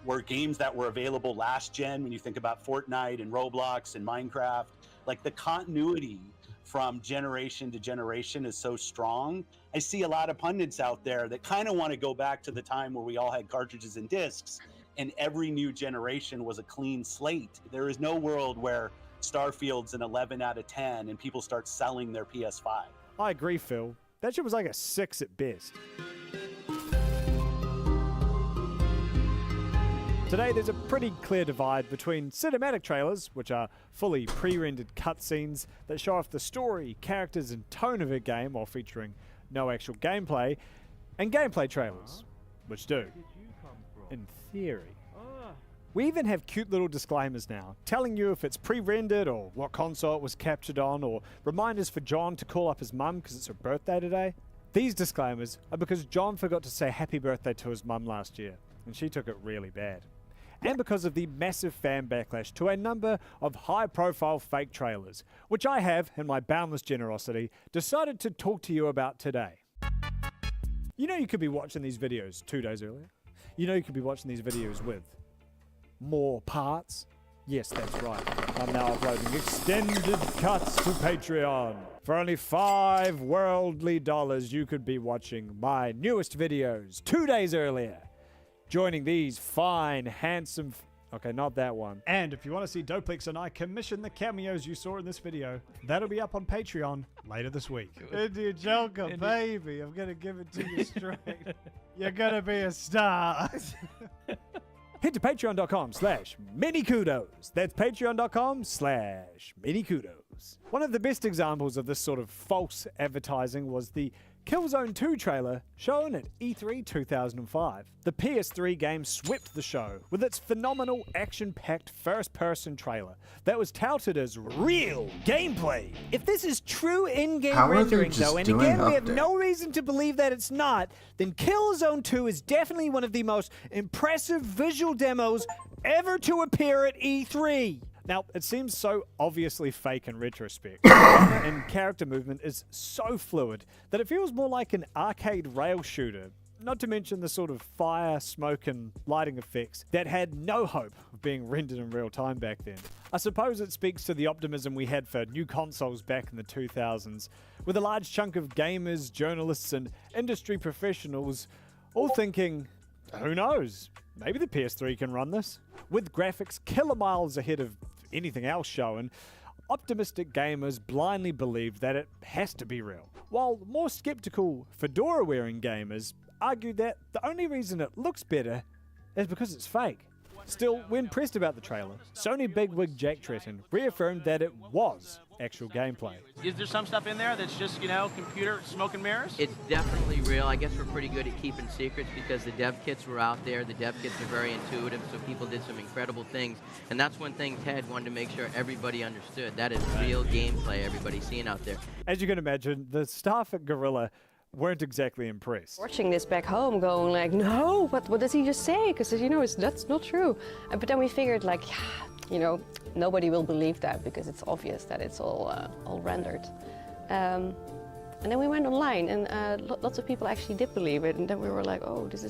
were games that were available last gen. When you think about Fortnite and Roblox and Minecraft, like the continuity from generation to generation is so strong. I see a lot of pundits out there that kind of want to go back to the time where we all had cartridges and discs and every new generation was a clean slate. There is no world where Starfield's an 11 out of 10 and people start selling their PS5. I agree, Phil. That shit was like a 6 at best. Today, there's a pretty clear divide between cinematic trailers, which are fully pre-rendered cutscenes that show off the story, characters, and tone of a game while featuring no actual gameplay, and gameplay trailers, which do, in theory. We even have cute little disclaimers now, telling you if it's pre-rendered or what console it was captured on, or reminders for John to call up his mum because it's her birthday today. These disclaimers are because John forgot to say happy birthday to his mum last year, and she took it really bad. And because of the massive fan backlash to a number of high-profile fake trailers, which I have, in my boundless generosity, decided to talk to you about today. You know you could be watching these videos 2 days earlier. You know you could be watching these videos with more parts. Yes, that's right. I'm now uploading extended cuts to Patreon. For only $5 worldly dollars, you could be watching my newest videos 2 days earlier. Joining these fine, handsome... Okay, not that one. And if you want to see Doplex and I commission the cameos you saw in this video, that'll be up on Patreon later this week. India Joker, baby. I'm going to give it to you straight. You're going to be a star. Head to patreon.com/manykudos. That's patreon.com/manykudos. One of the best examples of this sort of false advertising was the Killzone 2 trailer shown at E3 2005. The PS3 game swept the show with its phenomenal action-packed first-person trailer that was touted as real gameplay. If this is true in-game rendering though, and again we have no reason to believe that it's not, then Killzone 2 is definitely one of the most impressive visual demos ever to appear at E3. Now, it seems so obviously fake in retrospect. And character movement is so fluid that it feels more like an arcade rail shooter not to mention the sort of fire, smoke, and lighting effects that had no hope of being rendered in real time back then. I suppose it speaks to the optimism we had for new consoles back in the 2000s, with a large chunk of gamers, journalists, and industry professionals all thinking, who knows, maybe the PS3 can run this? With graphics killer miles ahead of anything else shown, optimistic gamers blindly believed that it has to be real, while more skeptical fedora-wearing gamers argued that the only reason it looks better is because it's fake. Still, when pressed about the trailer, Sony bigwig Jack Tretton reaffirmed that it was actual gameplay. Is there some stuff in there that's just, computer smoke and mirrors? It's definitely real. I guess we're pretty good at keeping secrets because the dev kits were out there. The dev kits are very intuitive, so people did some incredible things. And that's one thing Ted wanted to make sure everybody understood. That is real gameplay everybody's seeing out there. As you can imagine, the staff at Guerrilla weren't exactly impressed. Watching this back home going like, no, what does he just say? Because, that's not true. But then we figured like, nobody will believe that because it's obvious that it's all rendered. And then we went online and lots of people actually did believe it. And then we were like, oh, this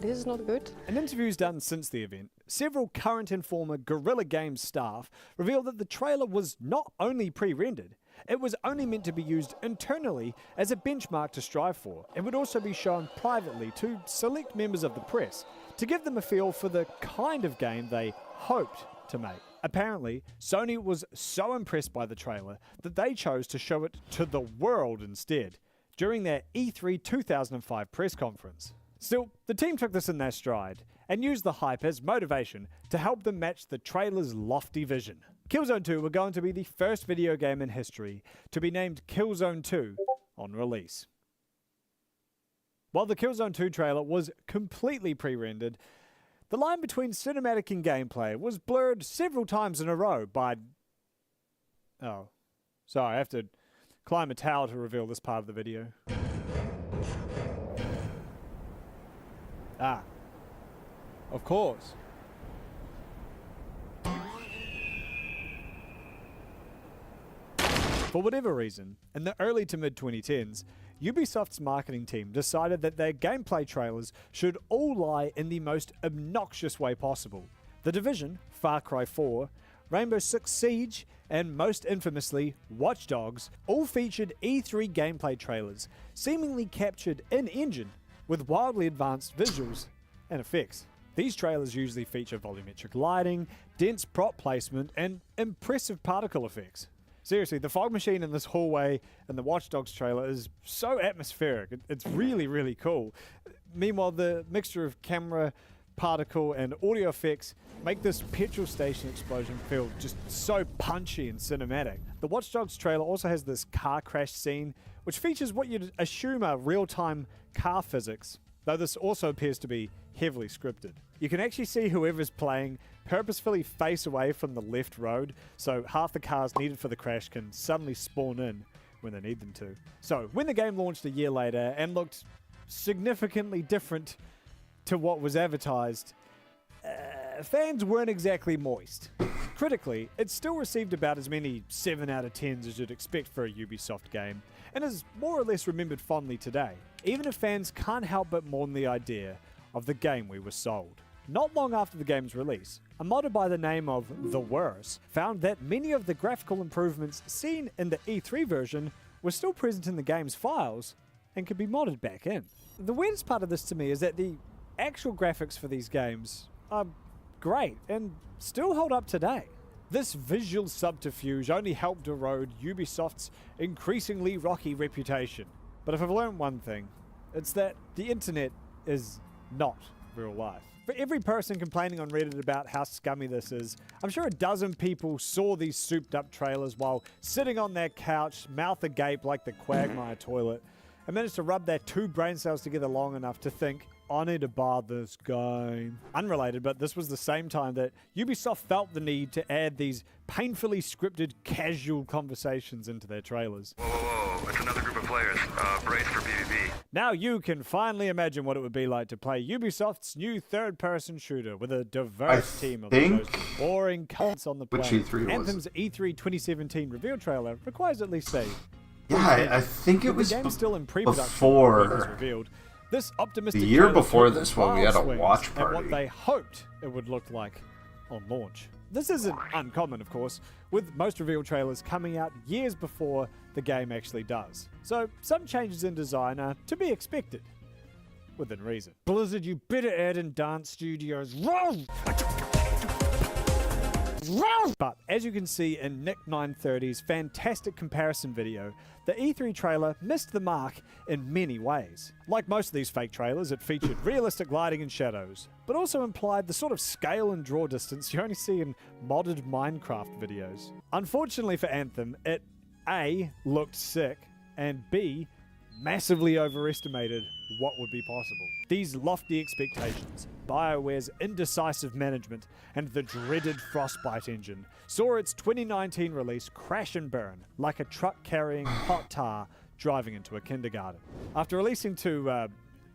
is not good. In interviews done since the event, several current and former Guerrilla Games staff revealed that the trailer was not only pre-rendered, it was only meant to be used internally as a benchmark to strive for, and would also be shown privately to select members of the press to give them a feel for the kind of game they hoped to make. Apparently, Sony was so impressed by the trailer that they chose to show it to the world instead, during their E3 2005 press conference. Still, the team took this in their stride, and used the hype as motivation to help them match the trailer's lofty vision. Killzone 2 were going to be the first video game in history to be named Killzone 2 on release. While the Killzone 2 trailer was completely pre-rendered, the line between cinematic and gameplay was blurred several times in a row by... Oh, sorry, I have to climb a tower to reveal this part of the video. Ah, of course. For whatever reason, in the early to mid-2010s, Ubisoft's marketing team decided that their gameplay trailers should all lie in the most obnoxious way possible. The Division, Far Cry 4, Rainbow Six Siege, and most infamously, Watch Dogs, all featured E3 gameplay trailers, seemingly captured in-engine with wildly advanced visuals and effects. These trailers usually feature volumetric lighting, dense prop placement, and impressive particle effects. Seriously, the fog machine in this hallway and the Watch Dogs trailer is so atmospheric. It's really, really cool. Meanwhile, the mixture of camera, particle, and audio effects make this petrol station explosion feel just so punchy and cinematic. The Watch Dogs trailer also has this car crash scene, which features what you'd assume are real-time car physics, though this also appears to be heavily scripted. You can actually see whoever's playing purposefully face away from the left road, so half the cars needed for the crash can suddenly spawn in when they need them to. So, when the game launched a year later and looked significantly different to what was advertised, fans weren't exactly moist. Critically, it still received about as many 7 out of 10s as you'd expect for a Ubisoft game, and is more or less remembered fondly today, even if fans can't help but mourn the idea of the game we were sold. Not long after the game's release, a modder by the name of The Worse found that many of the graphical improvements seen in the E3 version were still present in the game's files and could be modded back in. The weirdest part of this to me is that the actual graphics for these games are great and still hold up today. This visual subterfuge only helped erode Ubisoft's increasingly rocky reputation. But if I've learned one thing, it's that the internet is not real life. For every person complaining on Reddit about how scummy this is, I'm sure a dozen people saw these souped up trailers while sitting on their couch, mouth agape like the Quagmire toilet, and managed to rub their 2 brain cells together long enough to think, I need to buy this game. Unrelated, but this was the same time that Ubisoft felt the need to add these painfully scripted casual conversations into their trailers. Whoa, it's another group of players. Brace for PvP. Now you can finally imagine what it would be like to play Ubisoft's new third-person shooter with a diverse team of the most boring cunts on the planet. Which E3 was Anthem's E3 2017 reveal trailer requires at least a... Yeah, I think it was the game's still in pre-production before when it was revealed. This optimistic The year trailer before took this one, we had a wild swings watch at party. what they hoped it would look like on launch. This isn't uncommon, of course, with most reveal trailers coming out years before the game actually does. So some changes in design are to be expected, within reason. Blizzard, you better add in dance studios. But as you can see in Nick 930's fantastic comparison video, the E3 trailer missed the mark in many ways. Like most of these fake trailers, it featured realistic lighting and shadows, but also implied the sort of scale and draw distance you only see in modded Minecraft videos. Unfortunately for Anthem, it A, looked sick, and B, massively overestimated what would be possible. These lofty expectations, BioWare's indecisive management, and the dreaded Frostbite engine saw its 2019 release crash and burn like a truck carrying hot tar driving into a kindergarten. After releasing two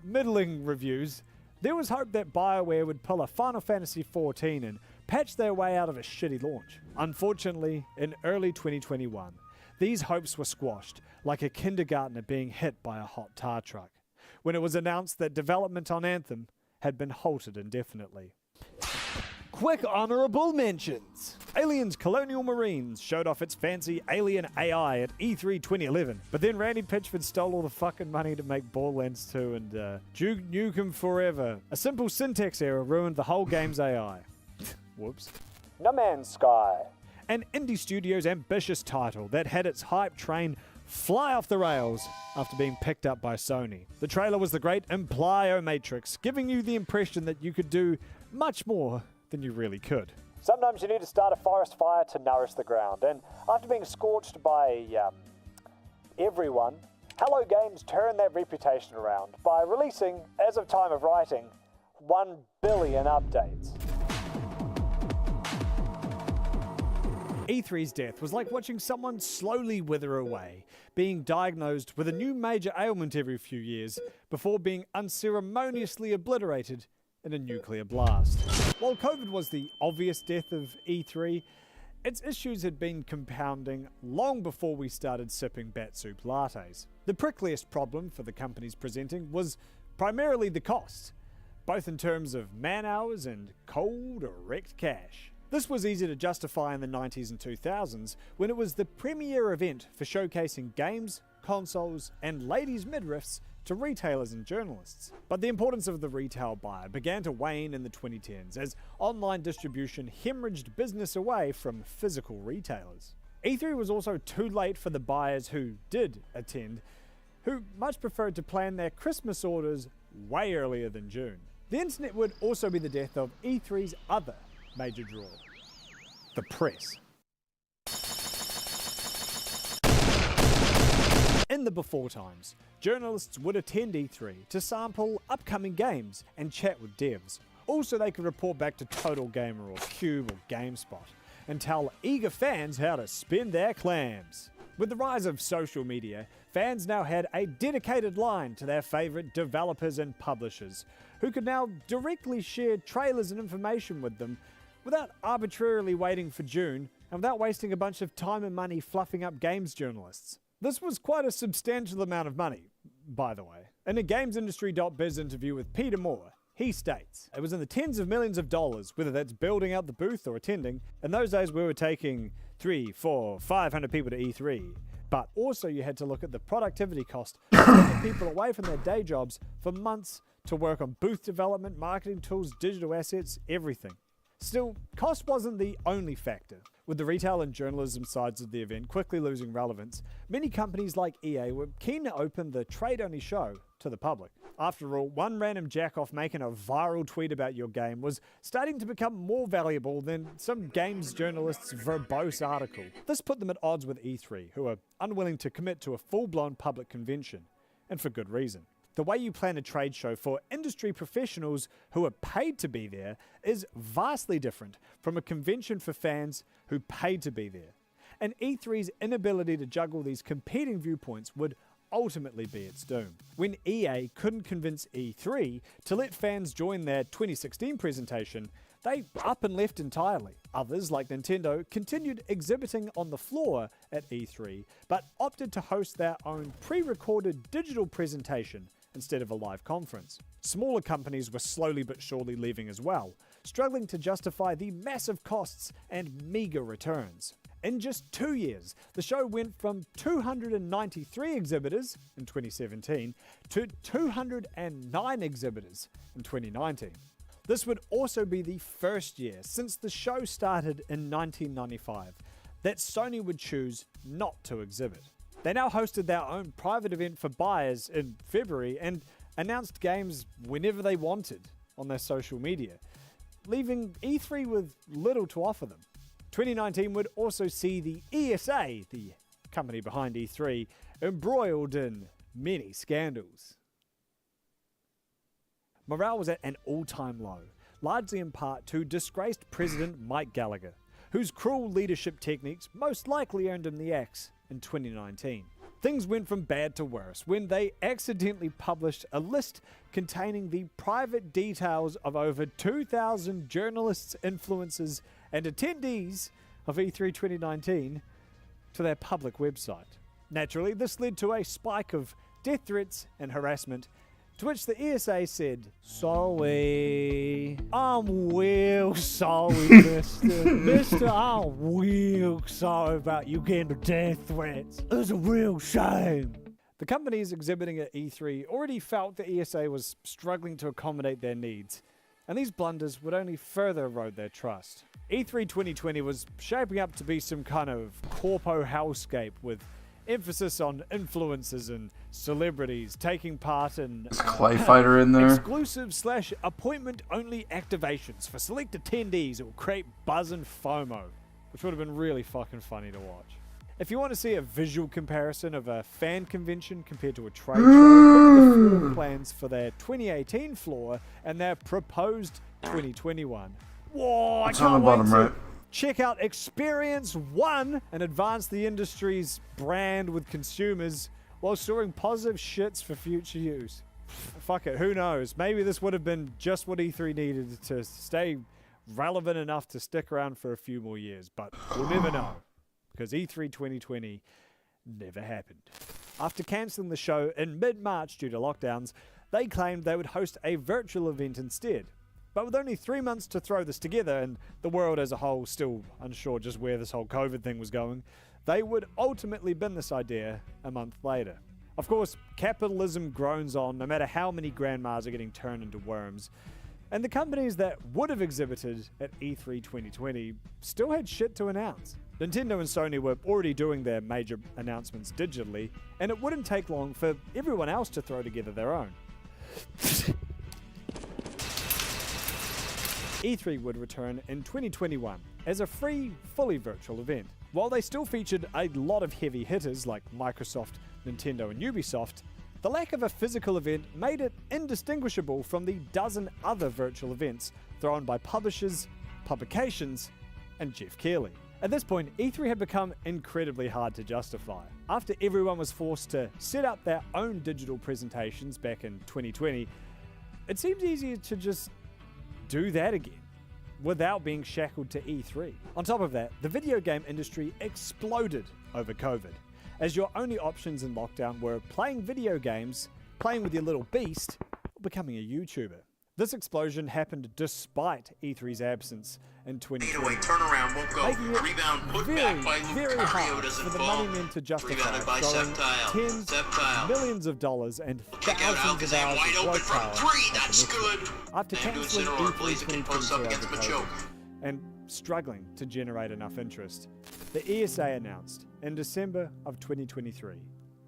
middling reviews, there was hope that BioWare would pull a Final Fantasy XIV and patch their way out of a shitty launch. Unfortunately, in early 2021, these hopes were squashed like a kindergartner being hit by a hot tar truck, when it was announced that development on Anthem had been halted indefinitely. Quick honorable mentions. Aliens Colonial Marines showed off its fancy alien AI at E3 2011, but then Randy Pitchford stole all the fucking money to make Borderlands 2 and Duke Nukem Forever. A simple syntax error ruined the whole game's AI. Whoops. No Man's Sky. An indie studio's ambitious title that had its hype train fly off the rails after being picked up by Sony. The trailer was the great Implio-Matrix, giving you the impression that you could do much more than you really could. Sometimes you need to start a forest fire to nourish the ground, and after being scorched by, everyone, Hello Games turned that reputation around by releasing, as of time of writing, 1 billion updates. E3's death was like watching someone slowly wither away, being diagnosed with a new major ailment every few years before being unceremoniously obliterated in a nuclear blast. While COVID was the obvious death of E3, its issues had been compounding long before we started sipping bat soup lattes. The prickliest problem for the companies presenting was primarily the cost, both in terms of man hours and cold, erect cash. This was easy to justify in the 90s and 2000s when it was the premier event for showcasing games, consoles, and ladies' midriffs to retailers and journalists. But the importance of the retail buyer began to wane in the 2010s as online distribution hemorrhaged business away from physical retailers. E3 was also too late for the buyers who did attend, who much preferred to plan their Christmas orders way earlier than June. The internet would also be the death of E3's other major draw, the press. In the before times, journalists would attend E3 to sample upcoming games and chat with devs. Also, they could report back to Total Gamer or Cube or GameSpot and tell eager fans how to spend their clams. With the rise of social media, fans now had a dedicated line to their favorite developers and publishers, who could now directly share trailers and information with them without arbitrarily waiting for June and without wasting a bunch of time and money fluffing up games journalists. This was quite a substantial amount of money, by the way. In a GamesIndustry.biz interview with Peter Moore, he states, it was in the tens of millions of dollars, whether that's building out the booth or attending. In those days we were taking 300, 400, 500 people to E3. But also you had to look at the productivity cost of taking people away from their day jobs for months to work on booth development, marketing tools, digital assets, everything. Still, cost wasn't the only factor. With the retail and journalism sides of the event quickly losing relevance, many companies like EA were keen to open the trade-only show to the public. After all, one random jack-off making a viral tweet about your game was starting to become more valuable than some games journalist's verbose article. This put them at odds with E3, who are unwilling to commit to a full-blown public convention, and for good reason. The way you plan a trade show for industry professionals who are paid to be there is vastly different from a convention for fans who paid to be there. And E3's inability to juggle these competing viewpoints would ultimately be its doom. When EA couldn't convince E3 to let fans join their 2016 presentation, they up and left entirely. Others, like Nintendo, continued exhibiting on the floor at E3, but opted to host their own pre-recorded digital presentation instead of a live conference. Smaller companies were slowly but surely leaving as well, struggling to justify the massive costs and meager returns. In just 2 years, the show went from 293 exhibitors in 2017 to 209 exhibitors in 2019. This would also be the first year since the show started in 1995 that Sony would choose not to exhibit. They now hosted their own private event for buyers in February and announced games whenever they wanted on their social media, leaving E3 with little to offer them. 2019 would also see the ESA, the company behind E3, embroiled in many scandals. Morale was at an all-time low, largely in part to disgraced President Mike Gallagher, whose cruel leadership techniques most likely earned him the axe in 2019. Things went from bad to worse when they accidentally published a list containing the private details of over 2,000 journalists, influencers, and attendees of E3 2019 to their public website. Naturally, this led to a spike of death threats and harassment, to which the ESA said, "Sorry, I'm real sorry, mister. Mister, I'm real sorry about you getting the death threats. It's a real shame." The companies exhibiting at E3 already felt the ESA was struggling to accommodate their needs, and these blunders would only further erode their trust. E3 2020 was shaping up to be some kind of corpo hellscape with emphasis on influencers and celebrities taking part in Clay Fighter in there. exclusive/appointment-only activations for select attendees that will create buzz and FOMO, which would have been really fucking funny to watch. If you want to see a visual comparison of a fan convention compared to a trade show, look at the floor plans for their 2018 floor and their proposed 2021. Whoa, I It's on can't the bottom wait to right. check out Experience One and advance the industry's brand with consumers while storing positive shits for future use. Fuck it, who knows? Maybe this would have been just what E3 needed to stay relevant enough to stick around for a few more years, but we'll never know, because E3 2020 never happened. After cancelling the show in mid-March due to lockdowns, they claimed they would host a virtual event instead. But with only 3 months to throw this together, and the world as a whole still unsure just where this whole COVID thing was going, they would ultimately bin this idea a month later. Of course, capitalism groans on no matter how many grandmas are getting turned into worms, and the companies that would have exhibited at E3 2020 still had shit to announce. Nintendo and Sony were already doing their major announcements digitally, and it wouldn't take long for everyone else to throw together their own. E3 would return in 2021 as a free, fully virtual event. While they still featured a lot of heavy hitters like Microsoft, Nintendo and Ubisoft, the lack of a physical event made it indistinguishable from the dozen other virtual events thrown by publishers, publications, and Jeff Keighley. At this point, E3 had become incredibly hard to justify. After everyone was forced to set up their own digital presentations back in 2020, it seems easier to just do that again without being shackled to E3. On top of that, the video game industry exploded over COVID, as your only options in lockdown were playing video games, playing with your little beast, or becoming a YouTuber. This explosion happened despite E3's absence in 2020, turnaround won't go. making it Rebound put very, back by very Lucario hard doesn't for the fall. money men to justify Rebounded by throwing Septile. tens Septile. of millions of dollars and Kick out thousands of Alakazam hours wide of open work from power. three. at That's the good. After And doing cancelling Incineroar. E3 Blaziken posts up 2022 against over Machoke. COVID and struggling to generate enough interest, the ESA announced in December of 2023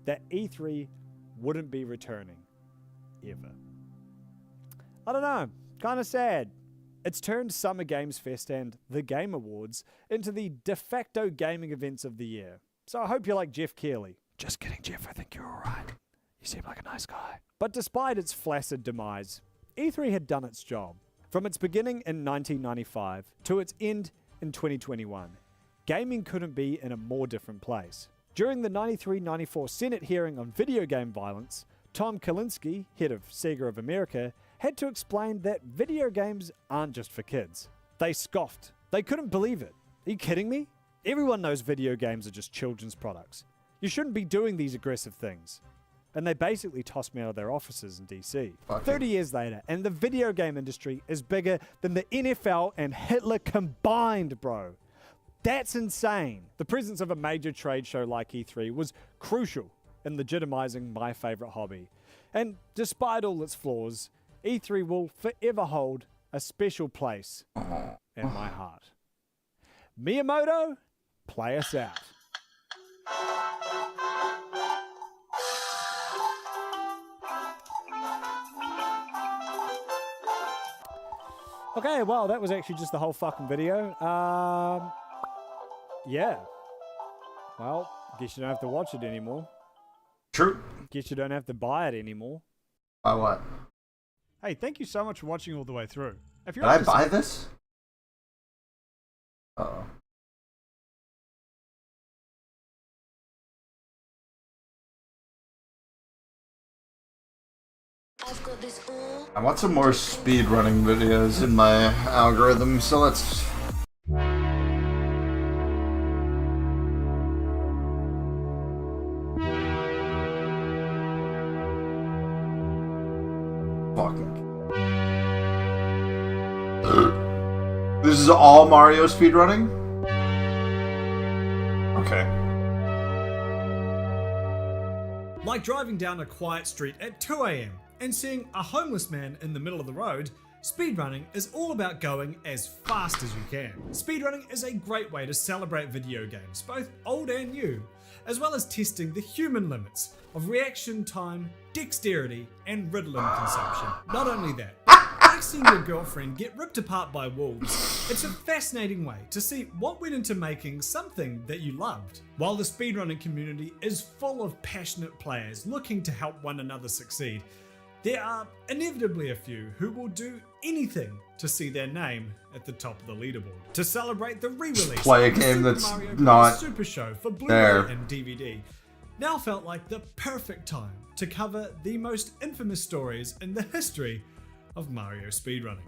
that E3 wouldn't be returning ever. I don't know, kind of sad. It's turned Summer Games Fest and the Game Awards into the de facto gaming events of the year. So I hope you like Jeff Keighley. Just kidding, Jeff, I think you're alright. You seem like a nice guy. But despite its flaccid demise, E3 had done its job. From its beginning in 1995 to its end in 2021, gaming couldn't be in a more different place. During the 93-94 Senate hearing on video game violence, Tom Kalinske, head of Sega of America, had to explain that video games aren't just for kids. They scoffed. They couldn't believe it. Are you kidding me? Everyone knows video games are just children's products. You shouldn't be doing these aggressive things. and they basically tossed me out of their offices in DC. Fuck 30 years later, and the video game industry is bigger than the NFL and Hitler combined, bro. That's insane. The presence of a major trade show like E3 was crucial in legitimizing my favorite hobby. And despite all its flaws, E3 will forever hold a special place in my heart. Miyamoto, play us out. Okay, well, that was actually just the whole fucking video. Yeah. Well, guess you don't have to watch it anymore. True. Guess you don't have to buy it anymore. Buy what? Hey, thank you so much for watching all the way through. If you're Did I up to buy some- this? Uh-oh. I want some more speedrunning videos in my algorithm, so let's... Fucking... This is all Mario speedrunning? Okay. Like driving down a quiet street at 2 a.m. and seeing a homeless man in the middle of the road, speedrunning is all about going as fast as you can. Speedrunning is a great way to celebrate video games, both old and new, as well as testing the human limits of reaction time, dexterity, and Ritalin consumption. Not only that, like seeing your girlfriend get ripped apart by wolves, it's a fascinating way to see what went into making something that you loved. While the speedrunning community is full of passionate players looking to help one another succeed, there are inevitably a few who will do anything to see their name at the top of the leaderboard. To celebrate the re-release Play a of the game Super that's Mario Bros. not Super Show for there. Blu-ray and DVD, now felt like the perfect time to cover the most infamous stories in the history of Mario speedrunning.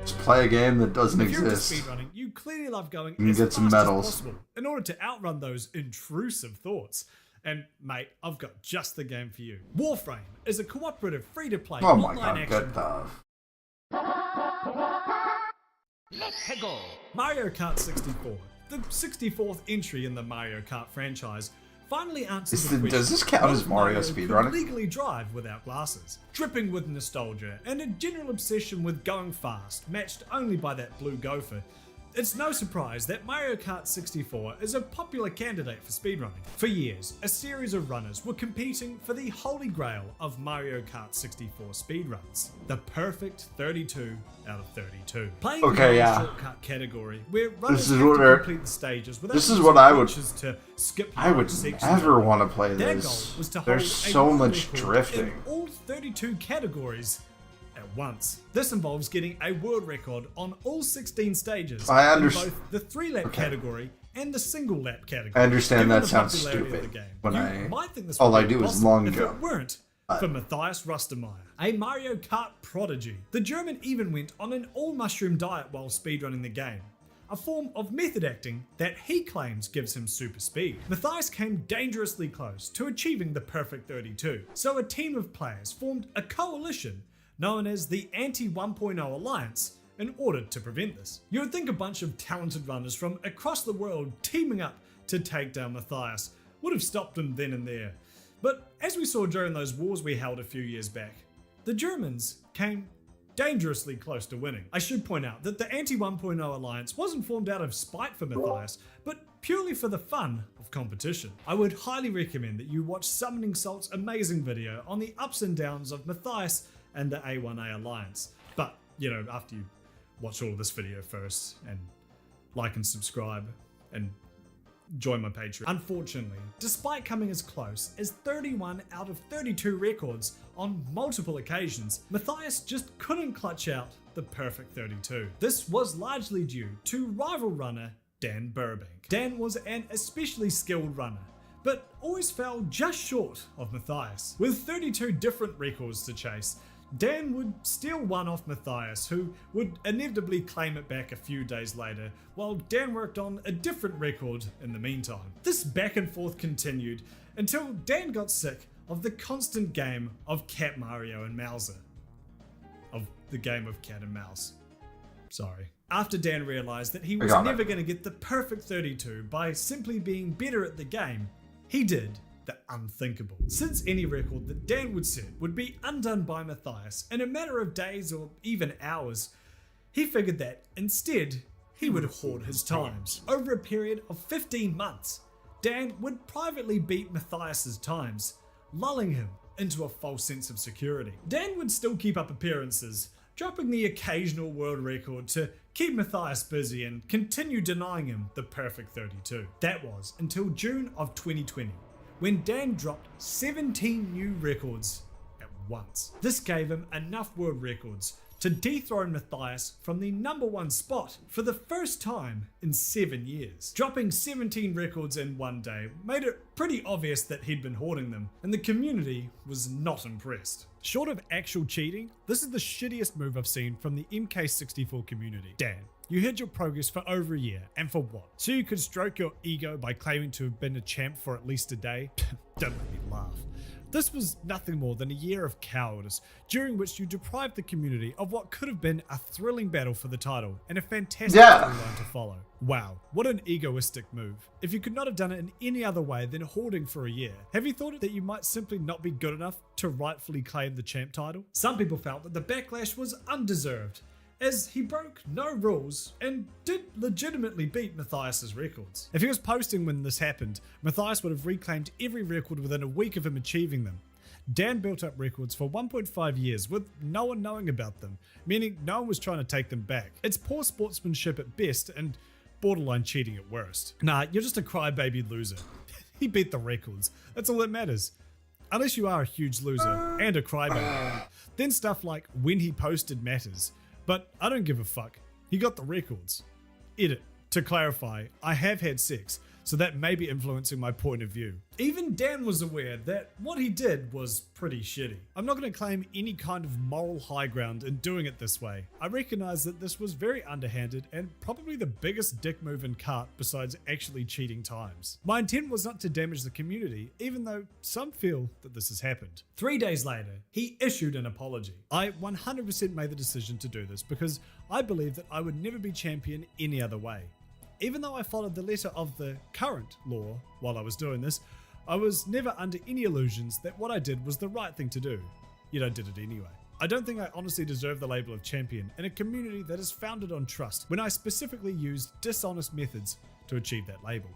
Just play a game that doesn't If you're into exist. speedrunning, you clearly love going You can as get some fast medals. as possible in order to outrun those intrusive thoughts. And mate, I've got just the game for you. Warframe is a cooperative, free-to-play Oh my online god, action. good stuff. Let's go! Mario Kart 64, the 64th entry in the Mario Kart franchise, finally answers the question. Does this count as what if Mario could speedrunning? legally drive without glasses, dripping with nostalgia and a general obsession with going fast, matched only by that blue gopher. It's no surprise that Mario Kart 64 is a popular candidate for speedrunning. For years, a series of runners were competing for the holy grail of Mario Kart 64 speedruns, the perfect 32 out of 32. Playing Okay, the yeah. shortcut category, where runners is have what to I- complete the stages without this is using what I would- glitches to skip I would large sections never of it. want to play Their this. goal was to There's hold a so world much record drifting. in all 32 categories at once. This involves getting a world record on all 16 stages I in understand. both the 3-lap Okay. category and the single lap category. I understand Given that the sounds popularity of stupid the game, when you I- might think this all would I be do is possible long if jump. it weren't for Matthias Rustermeyer, a Mario Kart prodigy. The German even went on an all-mushroom diet while speedrunning the game, a form of method acting that he claims gives him super speed. Matthias came dangerously close to achieving the perfect 32, so a team of players formed a coalition known as the Anti-1.0 Alliance in order to prevent this. You would think a bunch of talented runners from across the world teaming up to take down Matthias would have stopped him then and there. But as we saw during those wars we held a few years back, the Germans came dangerously close to winning. I should point out that the Anti-1.0 Alliance wasn't formed out of spite for Matthias, but purely for the fun of competition. I would highly recommend that you watch Summoning Salt's amazing video on the ups and downs of Matthias and the A1A Alliance. But, you know, after you watch all of this video first, and like and subscribe, and join my Patreon. Unfortunately, despite coming as close as 31 out of 32 records on multiple occasions, Matthias just couldn't clutch out the perfect 32. This was largely due to rival runner Dan Burbank. Dan was an especially skilled runner, but always fell just short of Matthias. With 32 different records to chase, Dan would steal one off Matthias, who would inevitably claim it back a few days later, while Dan worked on a different record in the meantime. This back and forth continued until Dan got sick of the constant game of Cat Mario and Mouser. Of the game of cat and mouse. Sorry. After Dan realized that he was never going to get the perfect 32 by simply being better at the game, he did the unthinkable. Since any record that Dan would set would be undone by Matthias in a matter of days or even hours, he figured that instead he would hoard his times. Over a period of 15 months, Dan would privately beat Matthias's times, lulling him into a false sense of security. Dan would still keep up appearances, dropping the occasional world record to keep Matthias busy and continue denying him the perfect 32. That was until June of 2020, when Dan dropped 17 new records at once. This gave him enough world records to dethrone Matthias from the #1 spot for the first time in 7 years. Dropping 17 records in one day made it pretty obvious that he'd been hoarding them, and the community was not impressed. Short of actual cheating, this is the shittiest move I've seen from the MK64 community. Dan, you hid your progress for over a year, and for what? So you could stroke your ego by claiming to have been a champ for at least a day? Don't make me laugh. This was nothing more than a year of cowardice, during which you deprived the community of what could have been a thrilling battle for the title and a fantastic storyline to follow. Wow, what an egoistic move. If you could not have done it in any other way than hoarding for a year, have you thought that you might simply not be good enough to rightfully claim the champ title? Some people felt that the backlash was undeserved, as he broke no rules and did legitimately beat Matthias's records. If he was posting when this happened, Matthias would have reclaimed every record within a week of him achieving them. Dan built up records for 1.5 years with no one knowing about them, meaning no one was trying to take them back. It's poor sportsmanship at best and borderline cheating at worst. Nah, you're just a crybaby loser. He beat the records. That's all that matters. Unless you are a huge loser and a crybaby. Then stuff like when he posted matters. But I don't give a fuck. He got the records. Edit. To clarify, I have had sex, so that may be influencing my point of view. Even Dan was aware that what he did was pretty shitty. I'm not going to claim any kind of moral high ground in doing it this way. I recognize that this was very underhanded and probably the biggest dick move in cart besides actually cheating times. My intent was not to damage the community, even though some feel that this has happened. 3 days later, he issued an apology. I 100% made the decision to do this because I believe that I would never be champion any other way. Even though I followed the letter of the current law while I was doing this, I was never under any illusions that what I did was the right thing to do. Yet I did it anyway. I don't think I honestly deserve the label of champion in a community that is founded on trust when I specifically used dishonest methods to achieve that label.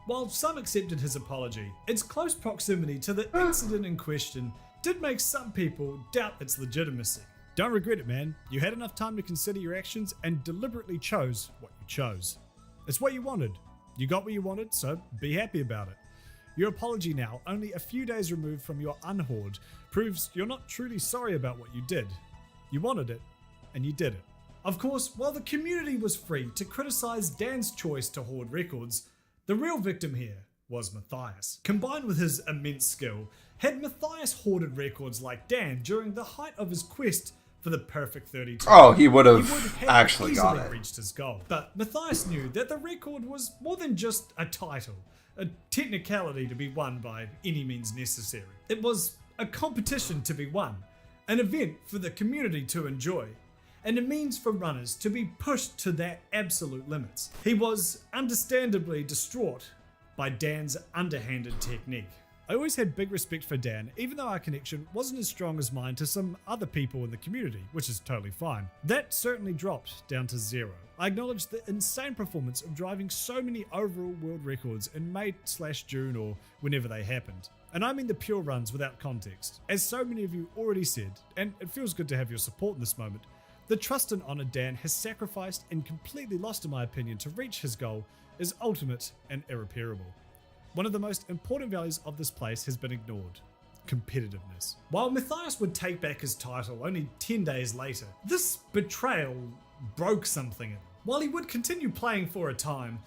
While some accepted his apology, its close proximity to the incident in question did make some people doubt its legitimacy. Don't regret it, man. You had enough time to consider your actions and deliberately chose what you chose. It's what you wanted. You got what you wanted, so be happy about it. Your apology now, only a few days removed from your unhoard, proves you're not truly sorry about what you did. You wanted it, and you did it. Of course, while the community was free to criticize Dan's choice to hoard records, the real victim here was Matthias. Combined with his immense skill, had Matthias hoarded records like Dan during the height of his quest for the perfect 32. Oh, he would have actually got it. Reached his goal. But Matthias knew that the record was more than just a title, a technicality to be won by any means necessary. It was a competition to be won, an event for the community to enjoy, and a means for runners to be pushed to their absolute limits. He was understandably distraught by Dan's underhanded technique. I always had big respect for Dan, even though our connection wasn't as strong as mine to some other people in the community, which is totally fine. That certainly dropped down to 0. I acknowledge the insane performance of driving so many overall world records in May/June or whenever they happened. And I mean the pure runs without context. As so many of you already said, and it feels good to have your support in this moment, the trust and honor Dan has sacrificed and completely lost in my opinion to reach his goal is ultimate and irreparable. One of the most important values of this place has been ignored: competitiveness. While Matthias would take back his title only 10 days later, this betrayal broke something in him. While he would continue playing for a time,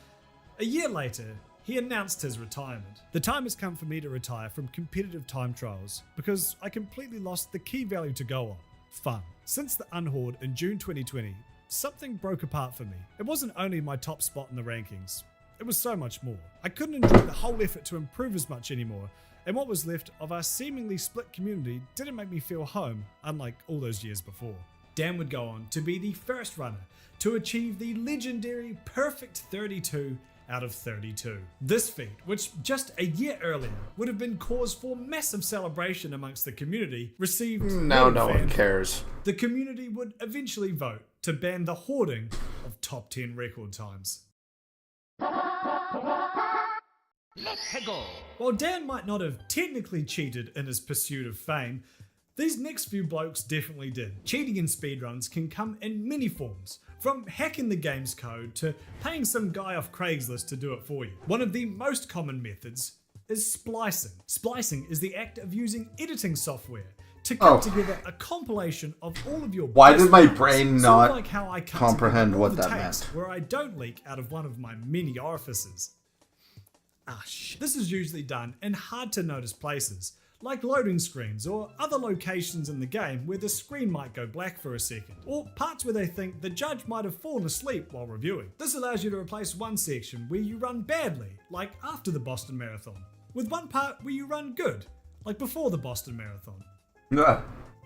a year later, he announced his retirement. The time has come for me to retire from competitive time trials because I completely lost the key value to go on: fun. Since the Unhorde in June 2020, something broke apart for me. It wasn't only my top spot in the rankings, it was so much more. I couldn't enjoy the whole effort to improve as much anymore, and what was left of our seemingly split community didn't make me feel home, unlike all those years before. Dan would go on to be the first runner to achieve the legendary perfect 32 out of 32. This feat, which just a year earlier would have been cause for massive celebration amongst the community, received Now no one cares. The community would eventually vote to ban the hoarding of top 10 record times. While Dan might not have technically cheated in his pursuit of fame, these next few blokes definitely did. Cheating in speedruns can come in many forms, from hacking the game's code to paying some guy off Craigslist to do it for you. One of the most common methods is splicing. Splicing is the act of using editing software to cut together a compilation of all of your Why best did my moments, brain sort of not like how I cut comprehend together all what the that takes meant? where I don't leak out of one of my many orifices. This is usually done in hard to notice places, like loading screens or other locations in the game where the screen might go black for a second, or parts where they think the judge might have fallen asleep while reviewing. This allows you to replace one section where you run badly, like after the Boston Marathon, with one part where you run good, like before the Boston Marathon.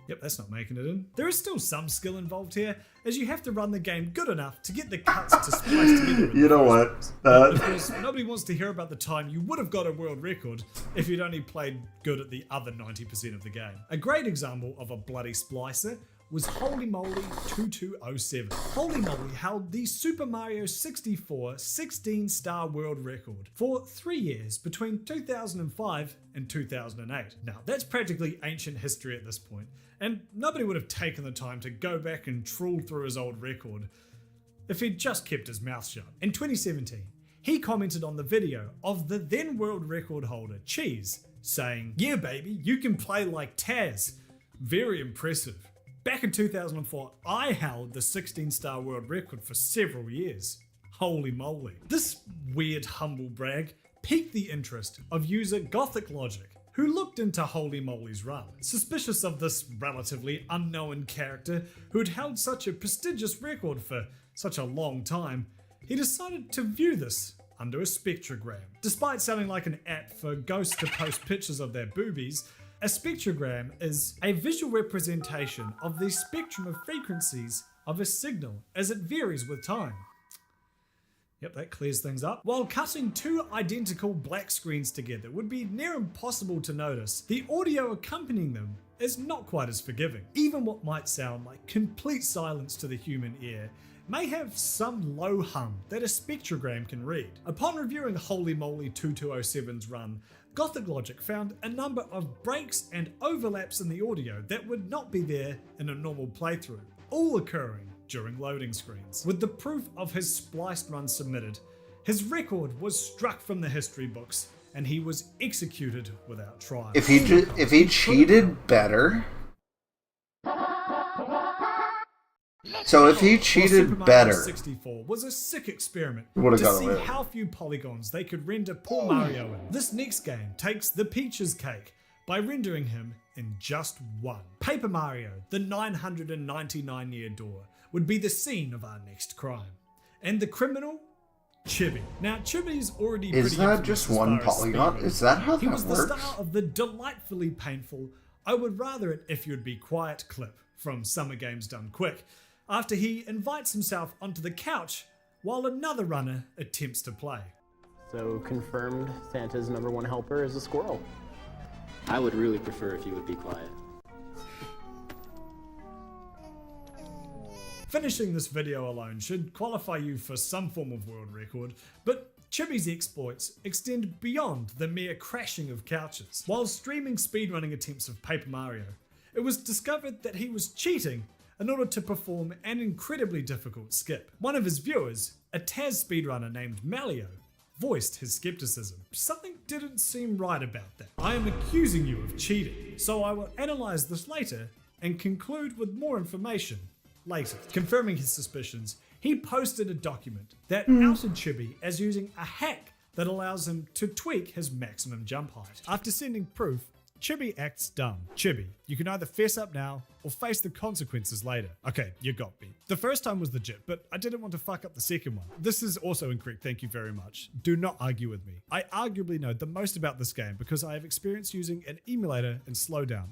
Yep, that's not making it in. There is still some skill involved here, as you have to run the game good enough to get the cuts to splice together. You know what? Of course, nobody wants to hear about the time you would have got a world record if you'd only played good at the other 90% of the game. A great example of a bloody splicer was Holy Moly 2207. Holy Moly held the Super Mario 64 16-star world record for 3 years between 2005 and 2008. Now, that's practically ancient history at this point, and nobody would have taken the time to go back and trawl through his old record if he'd just kept his mouth shut. In 2017, he commented on the video of the then world record holder, Cheese, saying, "Yeah baby, you can play like Taz. Very impressive. Back in 2004, I held the 16-star world record for several years. Holy moly." This weird humble brag piqued the interest of user Gothic Logic, who looked into Holy Moly's run. Suspicious of this relatively unknown character who had held such a prestigious record for such a long time, he decided to view this under a spectrogram. Despite sounding like an app for ghosts to post pictures of their boobies, a spectrogram is a visual representation of the spectrum of frequencies of a signal as it varies with time. Yep, that clears things up. While cutting two identical black screens together would be near impossible to notice, the audio accompanying them is not quite as forgiving. Even what might sound like complete silence to the human ear may have some low hum that a spectrogram can read. Upon reviewing Holy Moly 2207's run, Gothic Logic found a number of breaks and overlaps in the audio that would not be there in a normal playthrough, all occurring during loading screens. With the proof of his spliced run submitted, his record was struck from the history books and he was executed without trial. If he cheated better. So if he cheated Super Mario better, 64 was a sick experiment Would've to got see away. how few polygons they could render poor Mario in. This next game takes the Peach's cake by rendering him in just one. Paper Mario, the 999-year door, would be the scene of our next crime. And the criminal? Chibi. Now, Chibi's already is pretty that infamous just as one far as polygon? speed Is that how He that was the works? star of the delightfully painful "I would rather it if you'd be quiet" clip from Summer Games Done Quick, after he invites himself onto the couch while another runner attempts to play. So confirmed Santa's #1 helper is a squirrel. I would really prefer if you would be quiet. Finishing this video alone should qualify you for some form of world record, but Chibi's exploits extend beyond the mere crashing of couches. While streaming speedrunning attempts of Paper Mario, it was discovered that he was cheating in order to perform an incredibly difficult skip. One of his viewers, a Taz speedrunner named Malio, voiced his skepticism. Something didn't seem right about that. I am accusing you of cheating, so I will analyze this later and conclude with more information later. Confirming his suspicions, he posted a document that outed Chibi as using a hack that allows him to tweak his maximum jump height. After sending proof, Chibi acts dumb. Chibi, you can either fess up now or face the consequences later. Okay, you got me. The first time was legit, but I didn't want to fuck up the second one. This is also incorrect, thank you very much. Do not argue with me. I arguably know the most about this game because I have experience using an emulator and slowdown.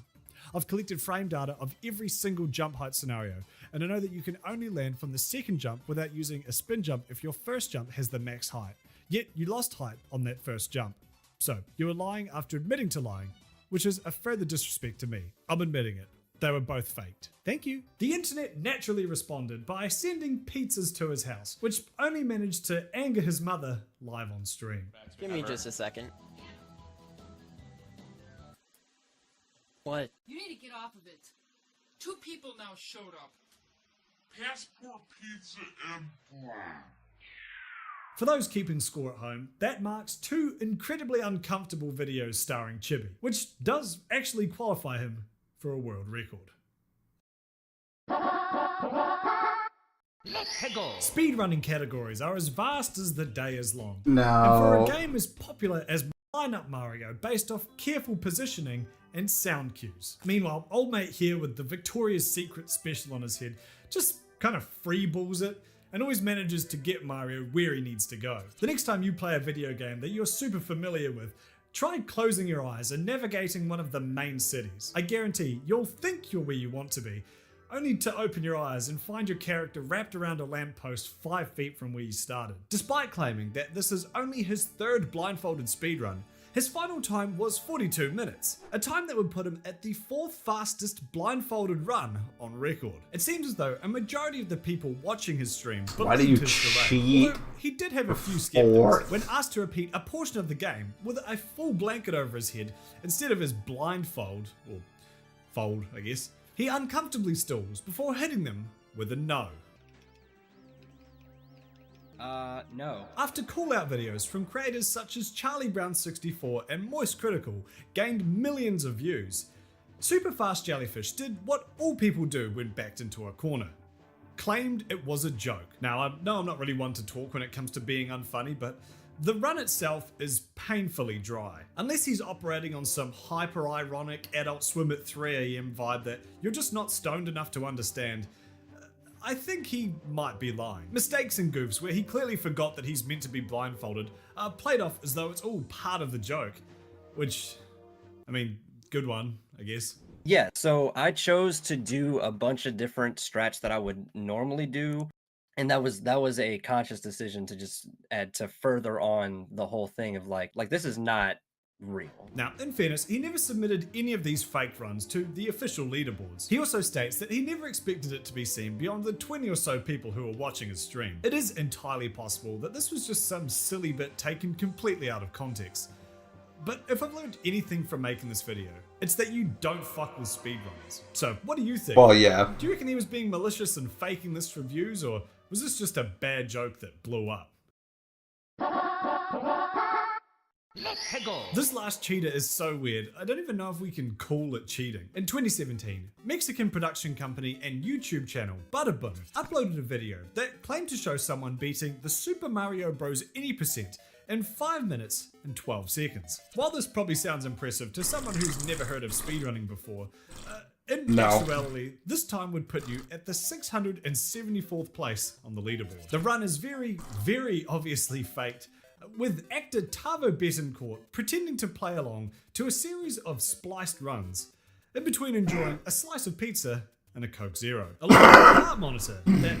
I've collected frame data of every single jump height scenario, and I know that you can only land from the second jump without using a spin jump if your first jump has the max height. Yet you lost height on that first jump. So you were lying after admitting to lying, which is a further disrespect to me. I'm admitting it. They were both faked. Thank you. The internet naturally responded by sending pizzas to his house, which only managed to anger his mother live on stream. Give me just a second. What? You need to get off of it. 2 people now showed up. Passport pizza and For those keeping score at home, that marks 2 incredibly uncomfortable videos starring Chibi, which does actually qualify him for a world record. let's go. Speedrunning categories are as vast as the day is long. No. And for a game as popular as Line-Up Mario, based off careful positioning and sound cues. Meanwhile, old mate here with the Victoria's Secret special on his head just kind of freeballs it and always manages to get Mario where he needs to go. The next time you play a video game that you're super familiar with, try closing your eyes and navigating one of the main cities. I guarantee you'll think you're where you want to be, only to open your eyes and find your character wrapped around a lamppost 5 feet from where you started. Despite claiming that this is only his 3rd blindfolded speedrun, his final time was 42 minutes, a time that would put him at the 4th fastest blindfolded run on record. It seems as though a majority of the people watching his stream Why do you believed his delay, cheat? although he did have a few skeptics when asked to repeat a portion of the game with a full blanket over his head instead of his blindfold, or fold I guess. He uncomfortably stalls before hitting them with a no. No. After call-out videos from creators such as CharlieBrown64 and Moist Critical gained millions of views, Superfast Jellyfish did what all people do when backed into a corner. Claimed it was a joke. Now, I know I'm not really one to talk when it comes to being unfunny, but the run itself is painfully dry. Unless he's operating on some hyper-ironic Adult Swim at 3 AM vibe that you're just not stoned enough to understand, I think he might be lying. Mistakes and goofs where he clearly forgot that he's meant to be blindfolded are played off as though it's all part of the joke. Which, I mean, good one, I guess. Yeah, so I chose to do a bunch of different strats that I would normally do. And that was a conscious decision to just add to further on the whole thing of like this is not real. Now, in fairness, he never submitted any of these fake runs to the official leaderboards. He also states that he never expected it to be seen beyond the 20 or so people who were watching his stream. It is entirely possible that this was just some silly bit taken completely out of context. But if I've learned anything from making this video, it's that you don't fuck with speedrunners. So, what do you think? Well, yeah. Do you reckon he was being malicious and faking this for views, or was this just a bad joke that blew up? Let's go. This last cheater is so weird, I don't even know if we can call it cheating. In 2017, Mexican production company and YouTube channel Butterbun uploaded a video that claimed to show someone beating the Super Mario Bros. Any percent in 5 minutes and 12 seconds. While this probably sounds impressive to someone who's never heard of speedrunning before, in actuality, this time would put you at the 674th place on the leaderboard. The run is very, very obviously faked, with actor Tavo Betancourt pretending to play along to a series of spliced runs, in between enjoying a slice of pizza and a Coke Zero, along with a heart monitor that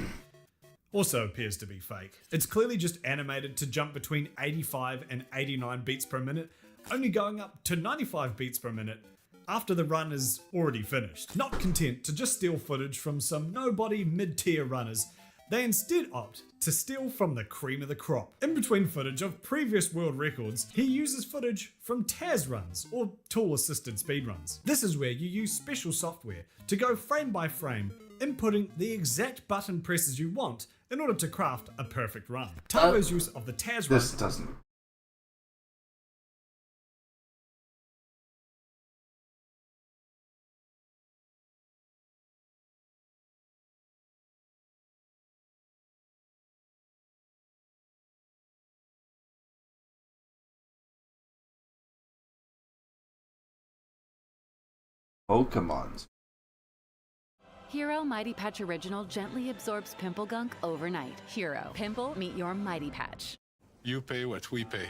also appears to be fake. It's clearly just animated to jump between 85 and 89 beats per minute, only going up to 95 beats per minute after the run is already finished. Not content to just steal footage from some nobody mid-tier runners, they instead opt to steal from the cream of the crop. In between footage of previous world records, he uses footage from Taz runs, or tool-assisted speedruns. This is where you use special software to go frame by frame, inputting the exact button presses you want in order to craft a perfect run. Tavo's use of the Taz run... This doesn't Pokemons. Hero Mighty Patch Original gently absorbs pimple gunk overnight. Hero. Pimple, meet your Mighty Patch. You pay what we pay.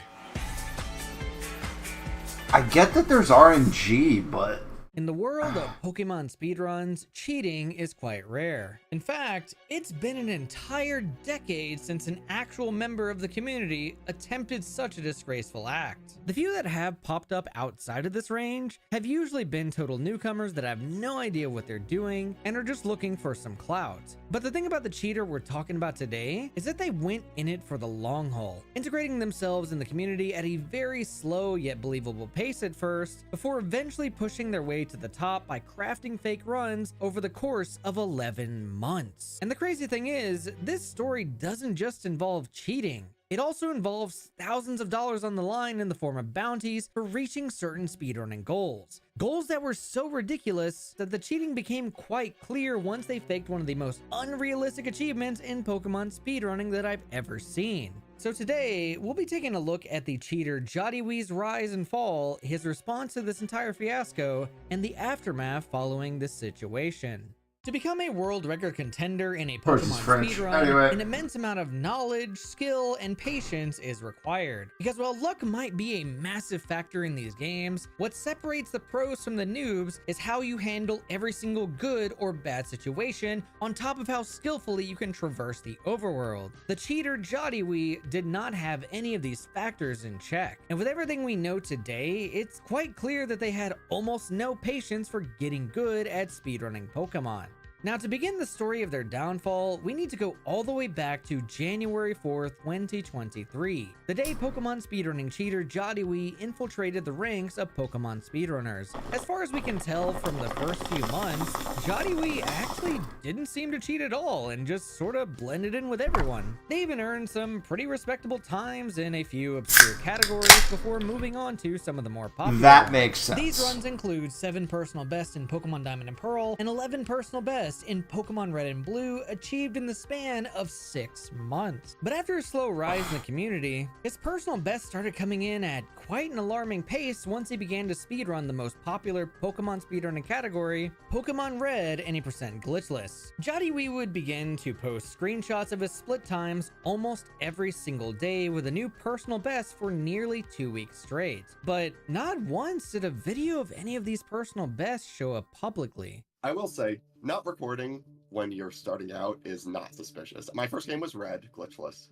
I get that there's RNG, but... In the world of Pokemon speedruns, cheating is quite rare. In fact, it's been an entire decade since an actual member of the community attempted such a disgraceful act. The few that have popped up outside of this range have usually been total newcomers that have no idea what they're doing and are just looking for some clout. But the thing about the cheater we're talking about today is that they went in it for the long haul, integrating themselves in the community at a very slow yet believable pace at first, before eventually pushing their way to the top by crafting fake runs over the course of 11 months. And the crazy thing is, this story doesn't just involve cheating. It also involves thousands of dollars on the line in the form of bounties for reaching certain speedrunning goals. Goals that were so ridiculous that the cheating became quite clear once they faked one of the most unrealistic achievements in Pokemon speedrunning that I've ever seen. So today, we'll be taking a look at the cheater Jodiwee's rise and fall, his response to this entire fiasco, and the aftermath following this situation. To become a world record contender in a Pokemon speedrun, an immense amount of knowledge, skill, and patience is required. Because while luck might be a massive factor in these games, what separates the pros from the noobs is how you handle every single good or bad situation, on top of how skillfully you can traverse the overworld. The cheater Jodiwee did not have any of these factors in check. And with everything we know today, it's quite clear that they had almost no patience for getting good at speedrunning Pokemon. Now, to begin the story of their downfall, we need to go all the way back to January 4th, 2023, the day Pokemon speedrunning cheater Jodiwee infiltrated the ranks of Pokemon speedrunners. As far as we can tell from the first few months, Jodiwee actually didn't seem to cheat at all and just sort of blended in with everyone. They even earned some pretty respectable times in a few obscure categories before moving on to some of the more popular. That makes sense. These runs include 7 personal bests in Pokemon Diamond and Pearl and 11 personal bests in Pokemon Red and Blue, achieved in the span of 6 months. But after a slow rise in the community, his personal best started coming in at quite an alarming pace once he began to speedrun the most popular Pokemon speedrunning category, Pokemon Red any percent glitchless. Jodiwee would begin to post screenshots of his split times almost every single day with a new personal best for nearly 2 weeks straight. But not once did a video of any of these personal bests show up publicly. I will say, not recording when you're starting out is not suspicious. My first game was Red, glitchless.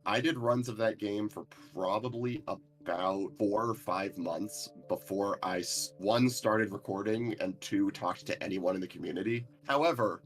I did runs of that game for probably about 4 or 5 months before I, 1, started recording, and 2, talked to anyone in the community. However,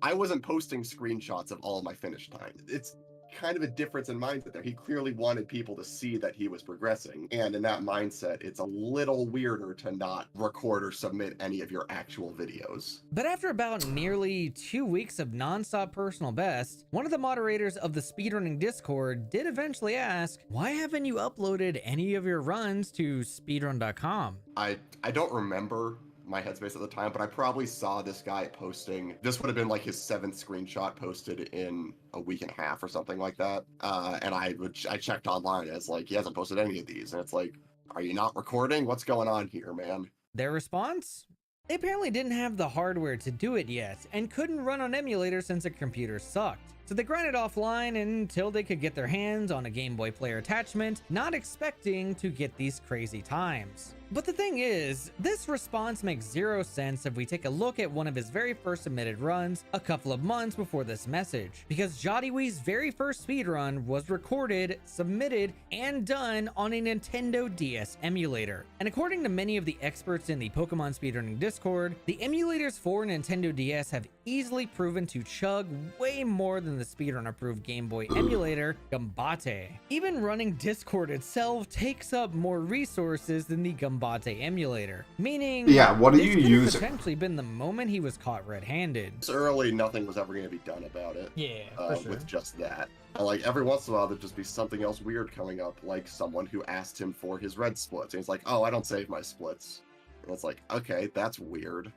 I wasn't posting screenshots of all of my finish time. It's kind of a difference in mindset there. He clearly wanted people to see that he was progressing, and in that mindset, it's a little weirder to not record or submit any of your actual videos. But after about nearly 2 weeks of non-stop personal best, one of the moderators of the speedrunning Discord did eventually ask, why haven't you uploaded any of your runs to speedrun.com? I don't remember my headspace at the time, but I probably saw this guy posting. This would have been like his 7th screenshot posted in a week and a half or something like that. And I checked online as like, he hasn't posted any of these. And it's like, are you not recording? What's going on here, man? Their response? They apparently didn't have the hardware to do it yet and couldn't run on emulator since their computer sucked. So they grinded offline until they could get their hands on a Game Boy player attachment, not expecting to get these crazy times. But the thing is, this response makes 0 sense if we take a look at one of his very first submitted runs a couple of months before this message, because Jodiwee's very first speedrun was recorded, submitted, and done on a Nintendo DS emulator. And according to many of the experts in the Pokemon speedrunning Discord, the emulators for Nintendo DS have easily proven to chug way more than the speedrun-approved Game Boy emulator, Gambate. Even running Discord itself takes up more resources than the Gambate emulator, meaning what are this you could have using? potentially been the moment he was caught red-handed. It's early, nothing was ever going to be done about it. Yeah, for sure. With just that. Like, every once in a while, there'd just be something else weird coming up, like someone who asked him for his red splits. And he's like, oh, I don't save my splits. And it's like, okay, that's weird.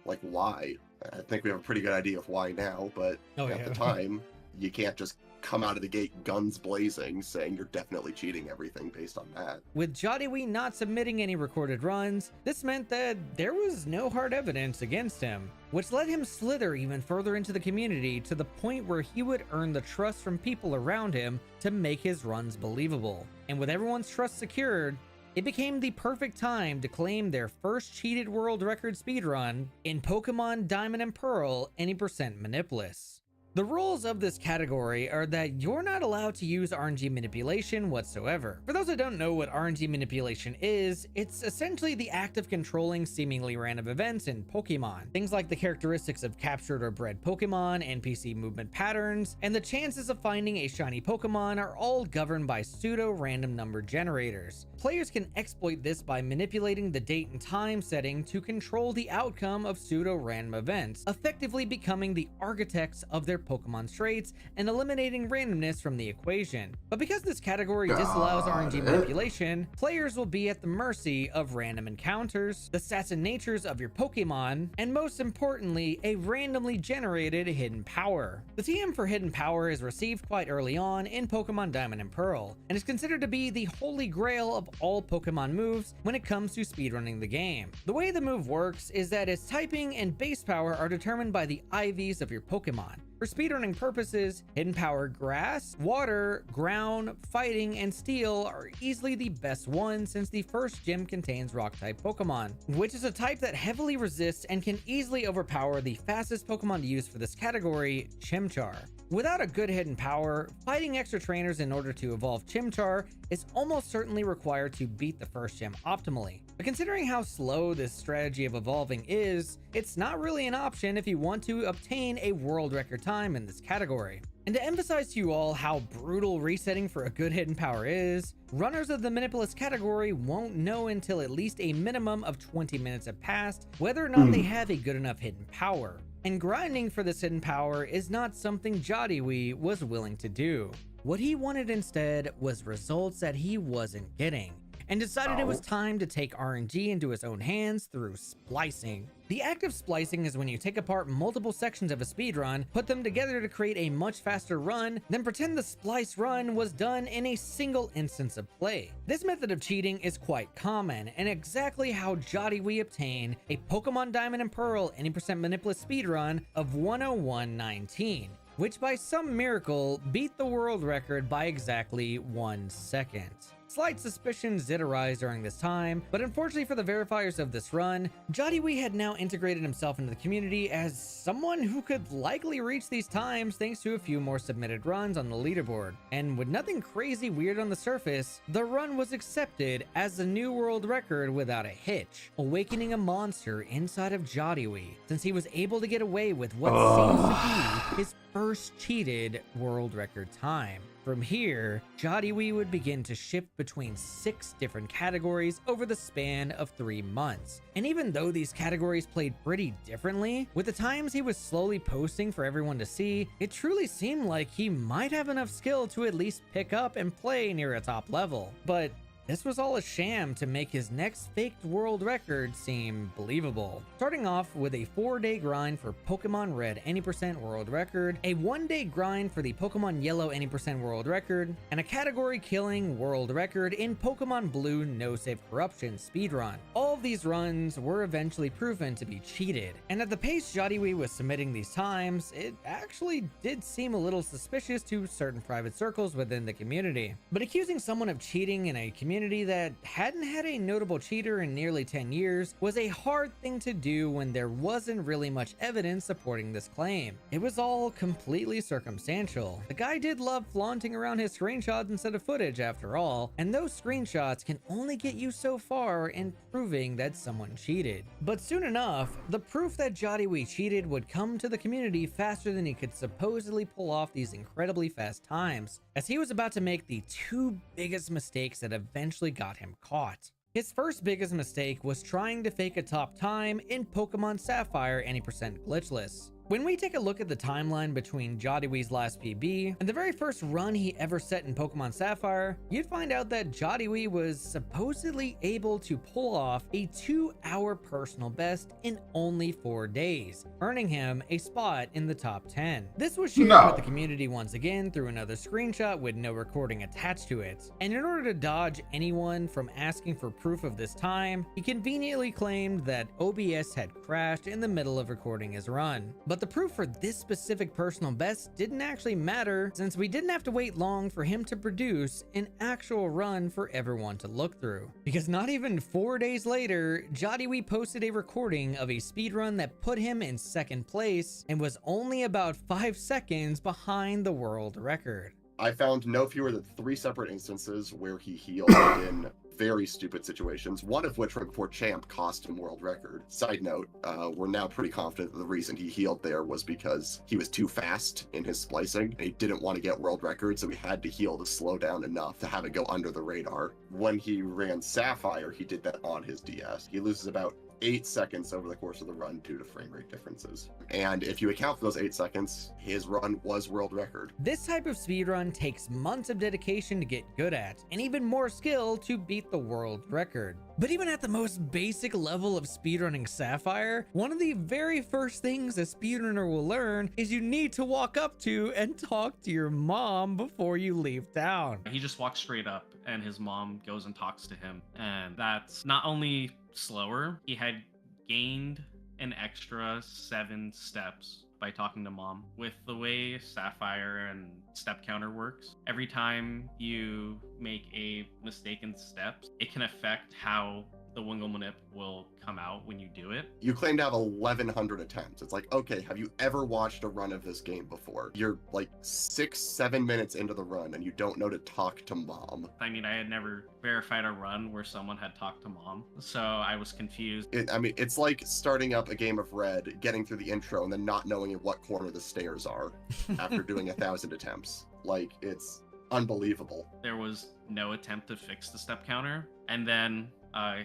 Like, why? I think we have a pretty good idea of why now, but at the time, you can't just come out of the gate guns blazing, saying you're definitely cheating everything based on that. With Jodiwee not submitting any recorded runs, this meant that there was no hard evidence against him, which let him slither even further into the community to the point where he would earn the trust from people around him to make his runs believable. And with everyone's trust secured, it became the perfect time to claim their first cheated world record speedrun in Pokemon Diamond and Pearl Any % Manipless. The rules of this category are that you're not allowed to use RNG manipulation whatsoever. For those that don't know what RNG manipulation is, it's essentially the act of controlling seemingly random events in Pokemon. Things like the characteristics of captured or bred Pokemon, NPC movement patterns, and the chances of finding a shiny Pokemon are all governed by pseudo-random number generators. Players can exploit this by manipulating the date and time setting to control the outcome of pseudo-random events, effectively becoming the architects of their Pokemon traits and eliminating randomness from the equation. But because this category disallows RNG manipulation, players will be at the mercy of random encounters, the stats and natures of your Pokemon, and most importantly, a randomly generated hidden power. The TM for hidden power is received quite early on in Pokemon Diamond and Pearl, and is considered to be the holy grail of all Pokemon moves when it comes to speedrunning the game. The way the move works is that its typing and base power are determined by the IVs of your Pokemon. For speedrunning purposes, hidden power grass, water, ground, fighting, and steel are easily the best ones since the first gym contains rock type Pokemon, which is a type that heavily resists and can easily overpower the fastest Pokemon to use for this category, Chimchar. Without a good hidden power, fighting extra trainers in order to evolve Chimchar is almost certainly required to beat the first gym optimally. But considering how slow this strategy of evolving is, it's not really an option if you want to obtain a world record time in this category. And to emphasize to you all how brutal resetting for a good hidden power is, runners of the Manipless category won't know until at least a minimum of 20 minutes have passed whether or not they have a good enough hidden power. And grinding for this hidden power is not something Jodiwee was willing to do. What he wanted instead was results that he wasn't getting, and decided it was time to take RNG into his own hands through splicing. The act of splicing is when you take apart multiple sections of a speedrun, put them together to create a much faster run, then pretend the splice run was done in a single instance of play. This method of cheating is quite common, and exactly how Jodiwee obtained a Pokemon Diamond and Pearl Any % Manipless speedrun of 101.19. Which by some miracle beat the world record by exactly 1 second. Slight suspicions did arise during this time, but unfortunately for the verifiers of this run, Jodiwee had now integrated himself into the community as someone who could likely reach these times thanks to a few more submitted runs on the leaderboard. And with nothing crazy weird on the surface, the run was accepted as the new world record without a hitch, awakening a monster inside of Jodiwee, since he was able to get away with what seems to be his first cheated world record time. From here, Jodiwee would begin to shift between 6 different categories over the span of 3 months. And even though these categories played pretty differently, with the times he was slowly posting for everyone to see, it truly seemed like he might have enough skill to at least pick up and play near a top level. But this was all a sham to make his next faked world record seem believable. Starting off with a 4-day grind for Pokemon Red Any % world record, a 1-day grind for the Pokemon Yellow Any % world record, and a category killing world record in Pokemon Blue No Save Corruption speedrun. All of these runs were eventually proven to be cheated, and at the pace Jodiwee was submitting these times, it actually did seem a little suspicious to certain private circles within the community. But accusing someone of cheating in a community that hadn't had a notable cheater in nearly 10 years was a hard thing to do when there wasn't really much evidence supporting this claim. It was all completely circumstantial. The guy did love flaunting around his screenshots instead of footage after all, and those screenshots can only get you so far in proving that someone cheated. But soon enough, the proof that Jodiwee cheated would come to the community faster than he could supposedly pull off these incredibly fast times, as he was about to make the 2 biggest mistakes that eventually got him caught. His first biggest mistake was trying to fake a top time in Pokemon Sapphire Any % Glitchless, When we take a look at the timeline between Jodiwee's last PB and the very first run he ever set in Pokemon Sapphire, you'd find out that Jodiwee was supposedly able to pull off a 2-hour personal best in only 4 days, earning him a spot in the top 10. This was shared with the community once again through another screenshot with no recording attached to it, and in order to dodge anyone from asking for proof of this time, he conveniently claimed that OBS had crashed in the middle of recording his run. But the proof for this specific personal best didn't actually matter, since we didn't have to wait long for him to produce an actual run for everyone to look through. Because not even 4 days later, Jodiwee posted a recording of a speedrun that put him in second place and was only about 5 seconds behind the world record. I found no fewer than 3 separate instances where he healed in very stupid situations, one of which right before Champ cost him world record. Side note, we're now pretty confident that the reason he healed there was because he was too fast in his splicing and he didn't want to get world record, so he had to heal to slow down enough to have it go under the radar. When he ran Sapphire, he did that on his DS. He loses about 8 seconds over the course of the run due to frame rate differences. And if you account for those 8 seconds, his run was world record. This type of speedrun takes months of dedication to get good at, and even more skill to beat the world record. But even at the most basic level of speedrunning Sapphire, one of the very first things a speedrunner will learn is you need to walk up to and talk to your mom before you leave town. He just walks straight up and his mom goes and talks to him, and that's not only slower, he had gained an extra 7 steps by talking to mom. With the way Sapphire and step counter works, every time you make a mistaken step, it can affect how the Wingle Manip will come out when you do it. You claim to have 1,100 attempts. It's like, okay, have you ever watched a run of this game before? You're like 6-7 minutes into the run and you don't know to talk to mom. I mean, I had never verified a run where someone had talked to mom, so I was confused. It's like starting up a game of Red, getting through the intro, and then not knowing in what corner the stairs are after doing 1,000 attempts. Like, it's unbelievable. There was no attempt to fix the step counter, and then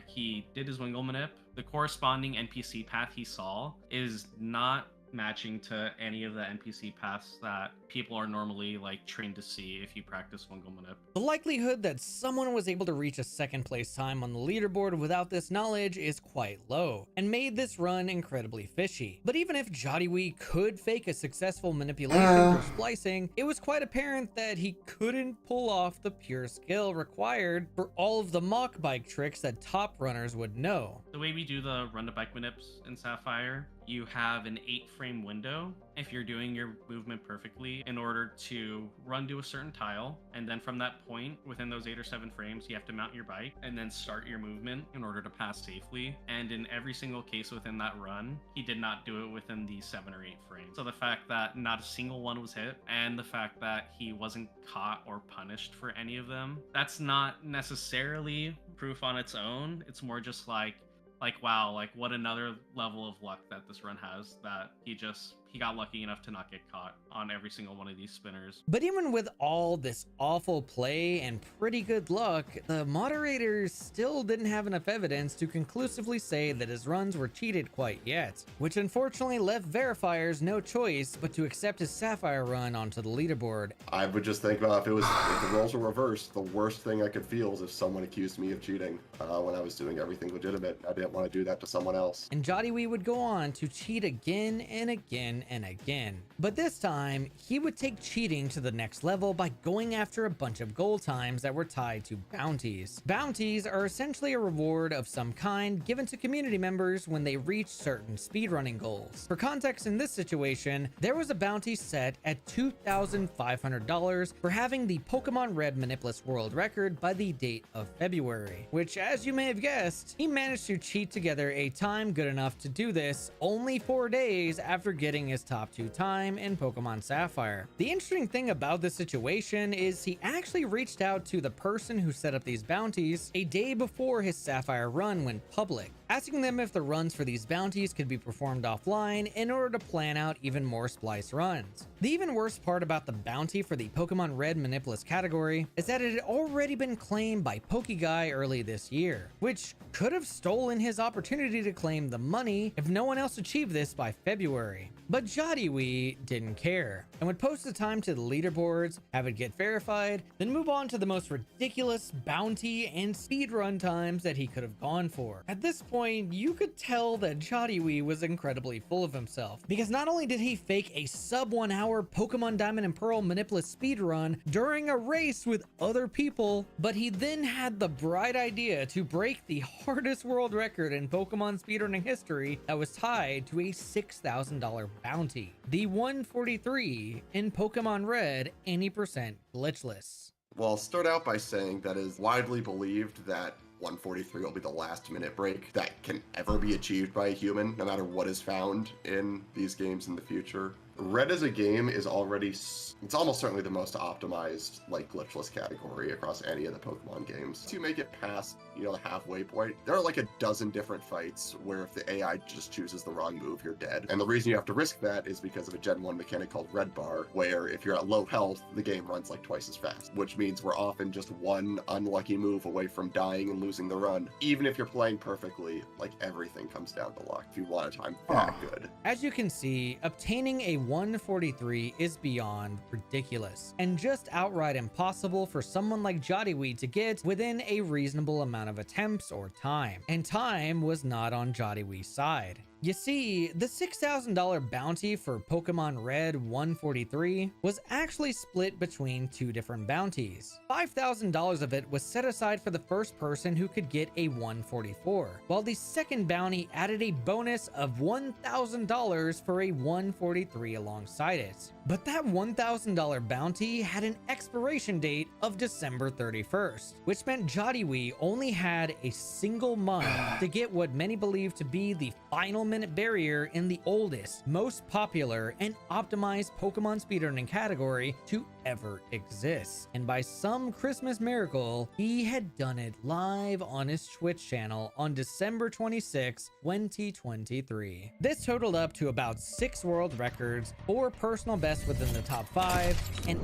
he did his Wingle Manip. The corresponding NPC path he saw is not matching to any of the NPC paths that people are normally like trained to see if you practice Wingle Manip. The likelihood that someone was able to reach a second place time on the leaderboard without this knowledge is quite low, and made this run incredibly fishy. But even if Jodiwee could fake a successful manipulation through splicing, it was quite apparent that he couldn't pull off the pure skill required for all of the mock bike tricks that top runners would know. The way we do the run to bike manips in Sapphire, you have an 8-frame window if you're doing your movement perfectly in order to run to a certain tile, and then from that point within those 8 or 7 frames you have to mount your bike and then start your movement in order to pass safely. And in every single case within that run, he did not do it within the 7 or 8 frames. So the fact that not a single one was hit, and the fact that he wasn't caught or punished for any of them, that's not necessarily proof on its own. It's more just like wow, like what another level of luck that this run has, that he got lucky enough to not get caught on every single one of these spinners. But even with all this awful play and pretty good luck, the moderators still didn't have enough evidence to conclusively say that his runs were cheated quite yet, which unfortunately left verifiers no choice but to accept his Sapphire run onto the leaderboard. I would just think about if the roles were reversed, the worst thing I could feel is if someone accused me of cheating when I was doing everything legitimate. I didn't want to do that to someone else. And Jodiwee would go on to cheat again and again and again. But this time, he would take cheating to the next level by going after a bunch of goal times that were tied to bounties. Bounties are essentially a reward of some kind given to community members when they reach certain speedrunning goals. For context, in this situation, there was a bounty set at $2,500 for having the Pokemon Red Manipless world record by the date of February, which, as you may have guessed, he managed to cheat together a time good enough to do this only 4 days after getting his top 2 time in Pokemon Sapphire. The interesting thing about this situation is he actually reached out to the person who set up these bounties a day before his Sapphire run went public. asking them if the runs for these bounties could be performed offline in order to plan out even more splice runs. The even worse part about the bounty for the Pokemon Red Manipulus category is that it had already been claimed by PokeGuy early this year, which could have stolen his opportunity to claim the money if no one else achieved this by February. But Jodiwee didn't care and would post the time to the leaderboards, have it get verified, then move on to the most ridiculous bounty and speedrun times that he could have gone for. At this point, you could tell that Jodiwee was incredibly full of himself, because not only did he fake a sub 1 hour Pokemon Diamond and Pearl Manipulus speedrun during a race with other people, but he then had the bright idea to break the hardest world record in Pokemon speedrunning history that was tied to a $6,000 bounty, the 143 in Pokemon Red 80% glitchless. Well, I'll start out by saying that it is widely believed that 143 will be the last minute break that can ever be achieved by a human, no matter what is found in these games in the future. Red as a game is already, it's almost certainly the most optimized, like, glitchless category across any of the Pokemon games. To make it past, the halfway point, there are like a dozen different fights where if the AI just chooses the wrong move, you're dead. And the reason you have to risk that is because of a Gen 1 mechanic called Red Bar, where if you're at low health, the game runs like twice as fast, which means we're often just one unlucky move away from dying and losing the run. Even if you're playing perfectly, like, everything comes down to luck if you want a time that good. As you can see, obtaining a 143 is beyond ridiculous and just outright impossible for someone like Jodiwee to get within a reasonable amount of attempts or time, and time was not on Jodiwee's side. You see, the $6,000 bounty for Pokemon Red 143 was actually split between two different bounties. $5,000 of it was set aside for the first person who could get a 144, while the second bounty added a bonus of $1,000 for a 143 alongside it. But that $1,000 bounty had an expiration date of December 31st, which meant Jodiwee only had a single month to get what many believe to be the final minute barrier in the oldest, most popular, and optimized Pokemon speedrunning category to ever exist. And by some Christmas miracle, he had done it live on his Twitch channel on December 26, 2023. This totaled up to about 6 world records, 4 personal bests within the top 5, and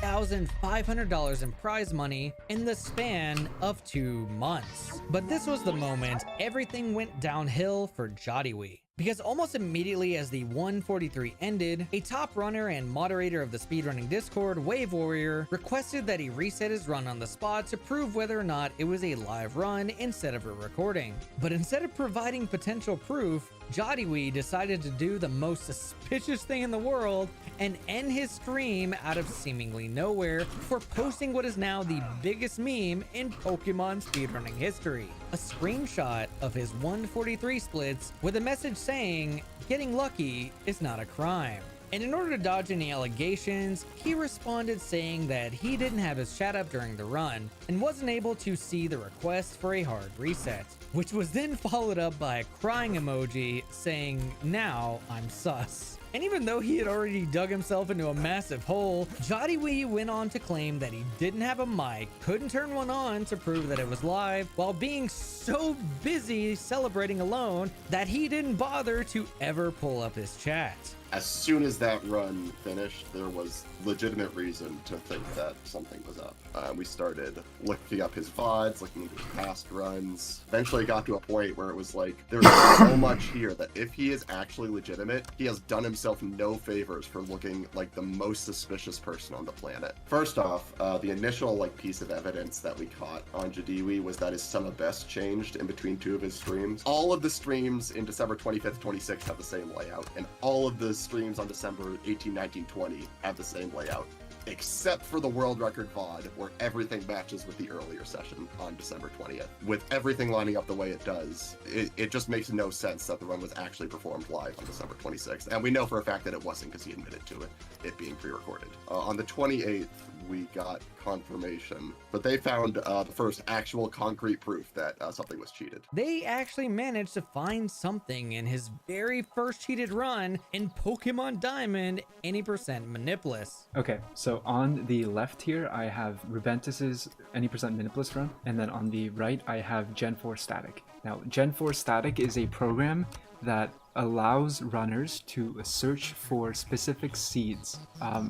$8,500 in prize money in the span of 2 months. But this was the moment everything went downhill for Jodiwee. Because almost immediately as the 143 ended, a top runner and moderator of the speedrunning Discord, Wave Warrior, requested that he reset his run on the spot to prove whether or not it was a live run instead of a recording. But instead of providing potential proof, Jodiwee decided to do the most suspicious thing in the world and end his stream out of seemingly nowhere for posting what is now the biggest meme in Pokemon speedrunning history. A screenshot of his 143 splits with a message saying, "Getting lucky is not a crime." And in order to dodge any allegations, he responded saying that he didn't have his chat up during the run and wasn't able to see the request for a hard reset, which was then followed up by a crying emoji saying, "Now I'm sus." And even though he had already dug himself into a massive hole, Jodiwee went on to claim that he didn't have a mic, couldn't turn one on to prove that it was live, while being so busy celebrating alone that he didn't bother to ever pull up his chat. As soon as that run finished, there was legitimate reason to think that something was up. We started looking up his VODs, looking into his past runs. Eventually it got to a point where it was like, there's so much here that if he is actually legitimate, he has done himself no favors for looking like the most suspicious person on the planet. First off, the initial piece of evidence that we caught on Jodiwee was that his sum of best changed in between 2 of his streams. All of the streams in December 25th, 26th have the same layout, and all of the streams on December 18, 19, 20 have the same layout, except for the world record VOD, where everything matches with the earlier session on December 20th. With everything lining up the way it does, it just makes no sense that the run was actually performed live on December 26th, and we know for a fact that it wasn't because he admitted to it being pre-recorded. On the 28th, we got confirmation. But they found the first actual concrete proof that something was cheated. They actually managed to find something in his very first cheated run in Pokemon Diamond, any percent Manipulus. Okay, so on the left here, I have Rubentus's any percent Manipulus run, and then on the right, I have Gen 4 Static. Now, Gen 4 Static is a program that allows runners to search for specific seeds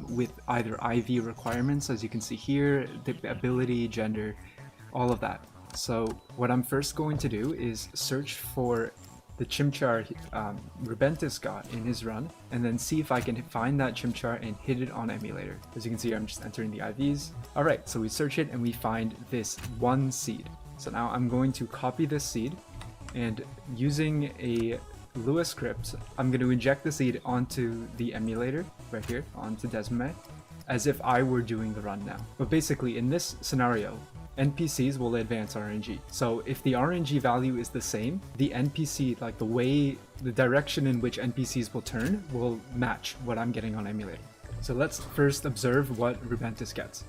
with either IV requirements, as you can see here, the ability, gender, all of that. So what I'm first going to do is search for the Chimchar Rubentus got in his run, and then see if I can find that Chimchar and hit it on emulator. As you can see, I'm just entering the IVs. All right, so we search it and we find this one seed. So now I'm going to copy this seed, and using a Lua script, I'm going to inject the seed onto the emulator right here, onto Desmame, as if I were doing the run now. But basically, in this scenario, NPCs will advance RNG. So if the RNG value is the same, the NPC, like the direction in which NPCs will turn, will match what I'm getting on emulator. So let's first observe what Rubentus gets.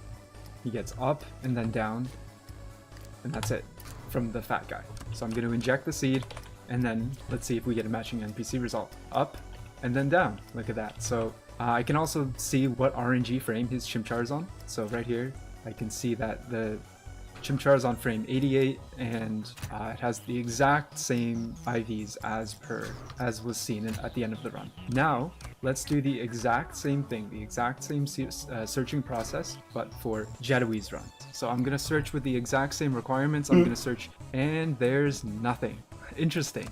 He gets up and then down, and that's it from the fat guy. So I'm going to inject the seed, and then let's see if we get a matching NPC result. Up and then down. Look at that. So I can also see what RNG frame his Chimchar is on. So right here, I can see that the Chimchar is on frame 88, and it has the exact same IVs as was seen at the end of the run. Now, let's do the exact same thing, the exact same searching process, but for Jedouy's run. So I'm gonna search with the exact same requirements. I'm gonna search, and there's nothing. Interesting.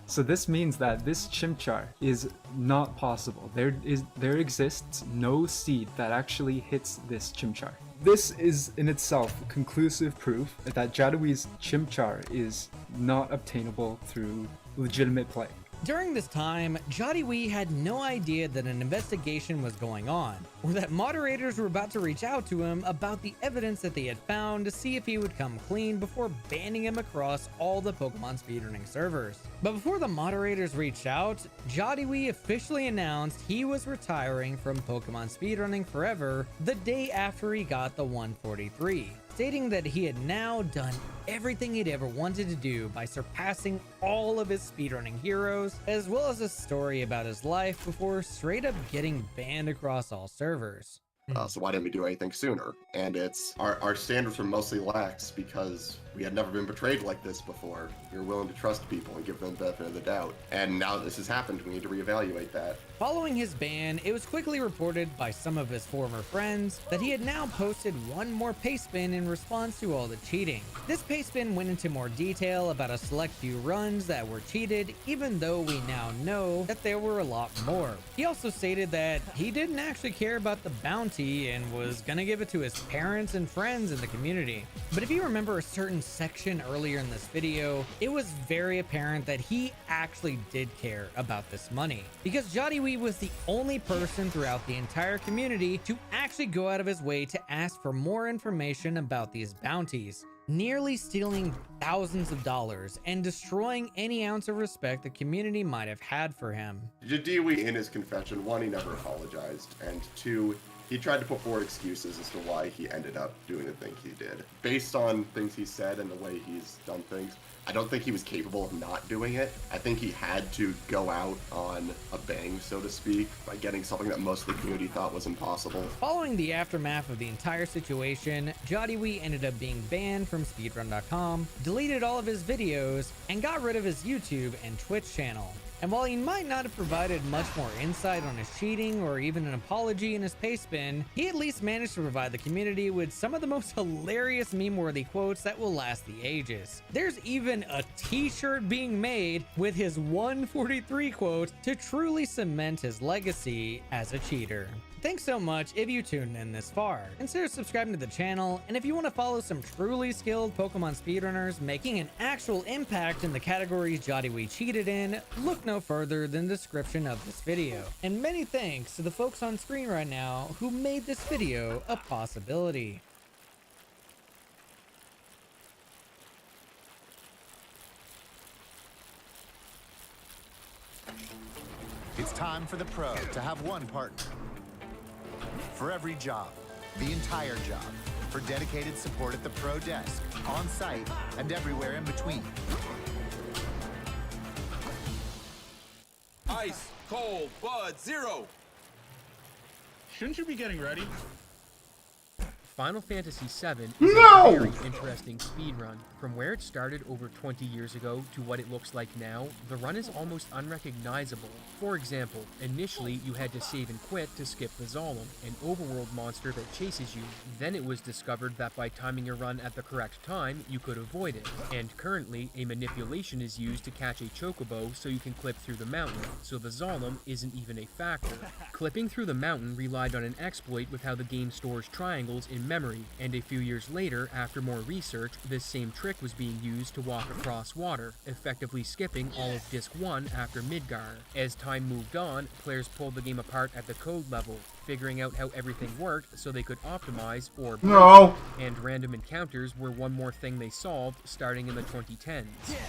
So this means that this Chimchar is not possible. There exists no seed that actually hits this Chimchar. This is in itself conclusive proof that Jedouy's Chimchar is not obtainable through legitimate play. During this time, Jedoui had no idea that an investigation was going on, or that moderators were about to reach out to him about the evidence that they had found to see if he would come clean before banning him across all the Pokemon speedrunning servers. But before the moderators reached out, Jedoui officially announced he was retiring from Pokemon speedrunning forever the day after he got the 143. Stating that he had now done everything he'd ever wanted to do by surpassing all of his speedrunning heroes, as well as a story about his life before straight up getting banned across all servers. So why didn't we do anything sooner? And it's our standards were mostly lax because we had never been betrayed like this before. We were willing to trust people and give them the benefit of the doubt. And now that this has happened, we need to reevaluate that. Following his ban, it was quickly reported by some of his former friends that he had now posted one more paste spin in response to all the cheating. This paste spin went into more detail about a select few runs that were cheated, even though we now know that there were a lot more. He also stated that he didn't actually care about the bounty and was gonna give it to his parents and friends in the community. But if you remember a certain section earlier in this video, it was very apparent that he actually did care about this money, because Jedoui was the only person throughout the entire community to actually go out of his way to ask for more information about these bounties, nearly stealing thousands of dollars and destroying any ounce of respect the community might have had for him. Jedoui, in his confession, one, he never apologized, and two, he tried to put forward excuses as to why he ended up doing the thing he did. Based on things he said and the way he's done things, I don't think he was capable of not doing it. I think he had to go out on a bang, so to speak, by getting something that most of the community thought was impossible. Following the aftermath of the entire situation, Jedoui ended up being banned from speedrun.com, deleted all of his videos, and got rid of his YouTube and Twitch channel. And while he might not have provided much more insight on his cheating or even an apology in his paste spin, he at least managed to provide the community with some of the most hilarious meme-worthy quotes that will last the ages. There's even a t-shirt being made with his 143 quote to truly cement his legacy as a cheater. Thanks so much if you tuned in this far. Consider subscribing to the channel, and if you want to follow some truly skilled Pokemon speedrunners making an actual impact in the categories Jedoui cheated in, look no further than the description of this video. And many thanks to the folks on screen right now who made this video a possibility. It's time for the pro to have one partner for every job. the entire job, for dedicated support at the Pro Desk, on site, and everywhere in between. Ice, cold, Bud, Zero. Shouldn't you be getting ready? Final Fantasy VII is No! a very interesting speedrun. From where it started over 20 years ago to what it looks like now, the run is almost unrecognizable. For example, initially you had to save and quit to skip the Zolom, an overworld monster that chases you. Then it was discovered that by timing your run at the correct time, you could avoid it. And currently, a manipulation is used to catch a chocobo so you can clip through the mountain, so the Zolom isn't even a factor. Clipping through the mountain relied on an exploit with how the game stores triangles in memory, and a few years later, after more research, this same trick was being used to walk across water, effectively skipping all of Disc 1 after Midgar. As time moved on, players pulled the game apart at the code level, figuring out how everything worked so they could optimize or break. No. And random encounters were one more thing they solved starting in the 2010s.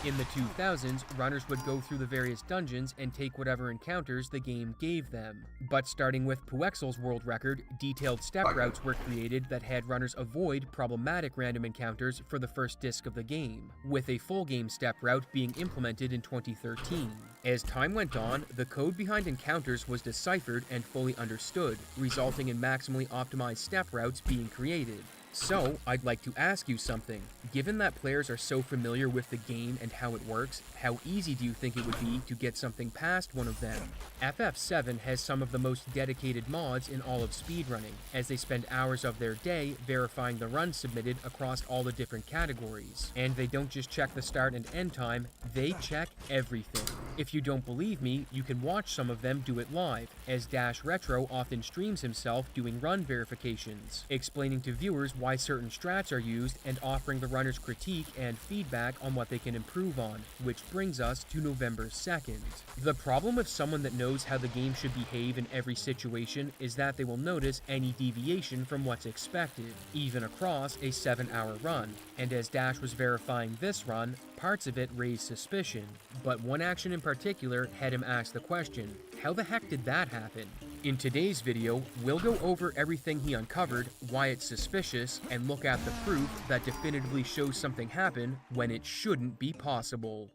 In the 2000s, runners would go through the various dungeons and take whatever encounters the game gave them. But starting with Puexel's world record, detailed step routes were created that had runners avoid problematic random encounters for the first disc of the game, with a full game step route being implemented in 2013. As time went on, the code behind encounters was deciphered and fully understood, resulting in maximally optimized step routes being created. So, I'd like to ask you something. Given that players are so familiar with the game and how it works, how easy do you think it would be to get something past one of them? FF7 has some of the most dedicated mods in all of speedrunning, as they spend hours of their day verifying the runs submitted across all the different categories. And they don't just check the start and end time, they check everything. If you don't believe me, you can watch some of them do it live, as Dash Retro often streams himself doing run verifications, explaining to viewers why certain strats are used and offering the runners critique and feedback on what they can improve on, which brings us to November 2nd. The problem with someone that knows how the game should behave in every situation is that they will notice any deviation from what's expected, even across a 7-hour run, and as Dash was verifying this run, parts of it raised suspicion, but one action in particular had him ask the question, how the heck did that happen? In today's video, we'll go over everything he uncovered, why it's suspicious, and look at the proof that definitively shows something happened when it shouldn't be possible.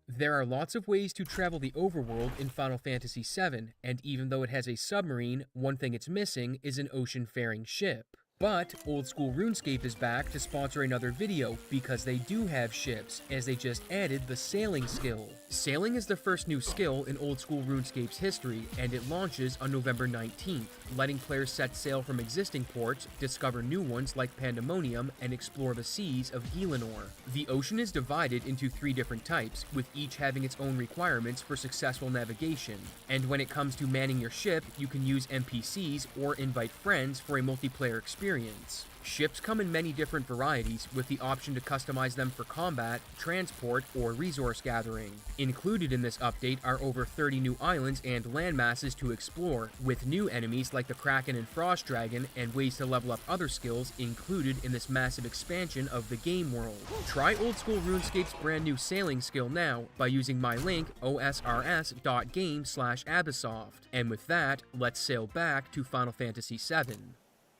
There are lots of ways to travel the overworld in Final Fantasy VII, and even though it has a submarine, one thing it's missing is an ocean-faring ship. But Old School RuneScape is back to sponsor another video because they do have ships, as they just added the sailing skill. Sailing is the first new skill in Old School RuneScape's history, and it launches on November 19th, letting players set sail from existing ports, discover new ones like Pandemonium, and explore the seas of Gielinor. The ocean is divided into 3 different types, with each having its own requirements for successful navigation. And when it comes to manning your ship, you can use NPCs or invite friends for a multiplayer experience. Ships come in many different varieties, with the option to customize them for combat, transport, or resource gathering. Included in this update are over 30 new islands and landmasses to explore, with new enemies like the Kraken and Frost Dragon, and ways to level up other skills included in this massive expansion of the game world. Try Old School RuneScape's brand new sailing skill now by using my link osrs.game/Abysoft. And with that, let's sail back to Final Fantasy VII.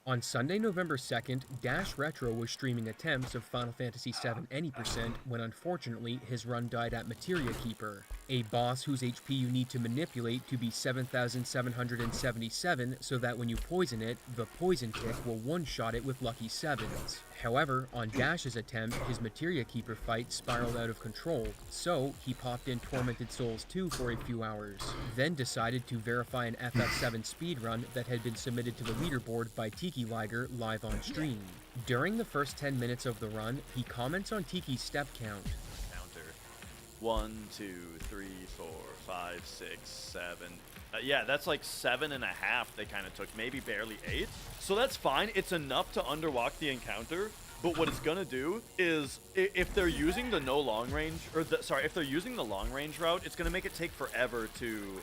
On Sunday, November 2nd, Dash Retro was streaming attempts of Final Fantasy VII Any% when unfortunately his run died at Materia Keeper, a boss whose HP you need to manipulate to be 7,777 so that when you poison it, the poison tick will one-shot it with lucky 7s. However, on Dash's attempt, his Materia Keeper fight spiraled out of control, so he popped in Tormented Souls 2 for a few hours, then decided to verify an FF7 speedrun that had been submitted to the leaderboard by Tiki Liger live on stream. During the first 10 minutes of the run, he comments on Tiki's step count. Counter. 1, 2, 3, 4, 5, 6, 7. Yeah, that's like 7.5 they kind of took, maybe barely 8. So that's fine. It's enough to underwalk the encounter. But what it's gonna do is, if they're using the no long range, or if they're using the long range route, it's gonna make it take forever to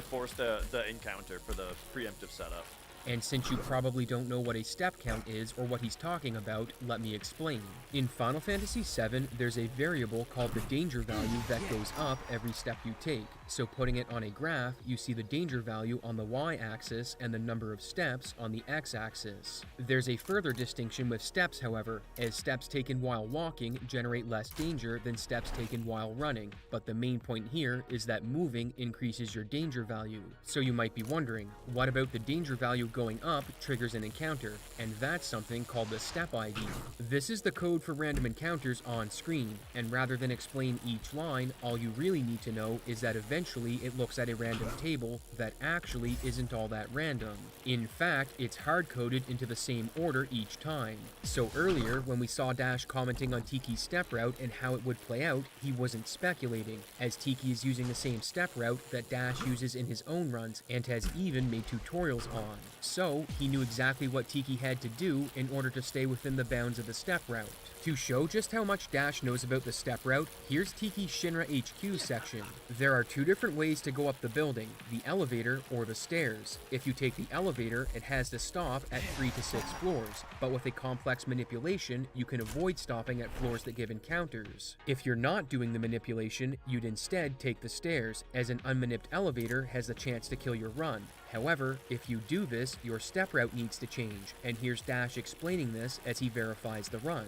force the encounter for the preemptive setup. And since you probably don't know what a step count is or what he's talking about, let me explain. In Final Fantasy VII, there's a variable called the danger value that goes up every step you take. So putting it on a graph, you see the danger value on the y-axis and the number of steps on the x-axis. There's a further distinction with steps, however, as steps taken while walking generate less danger than steps taken while running, but the main point here is that moving increases your danger value. So you might be wondering, what about the danger value going up triggers an encounter? And that's something called the step ID. This is the code for random encounters on screen, and rather than explain each line, all you really need to know is that eventually it looks at a random table that actually isn't all that random. In fact, it's hard-coded into the same order each time. So earlier, when we saw Dash commenting on Tiki's step route and how it would play out, he wasn't speculating, as Tiki is using the same step route that Dash uses in his own runs and has even made tutorials on. So, he knew exactly what Tiki had to do in order to stay within the bounds of the step route. To show just how much Dash knows about the step route, here's Tiki's Shinra HQ section. There are two different ways to go up the building, the elevator or the stairs. If you take the elevator, it has to stop at 3 to 6 floors, but with a complex manipulation, you can avoid stopping at floors that give encounters. If you're not doing the manipulation, you'd instead take the stairs, as an unmanipped elevator has the chance to kill your run. However, if you do this, your step route needs to change, and here's Dash explaining this as he verifies the run.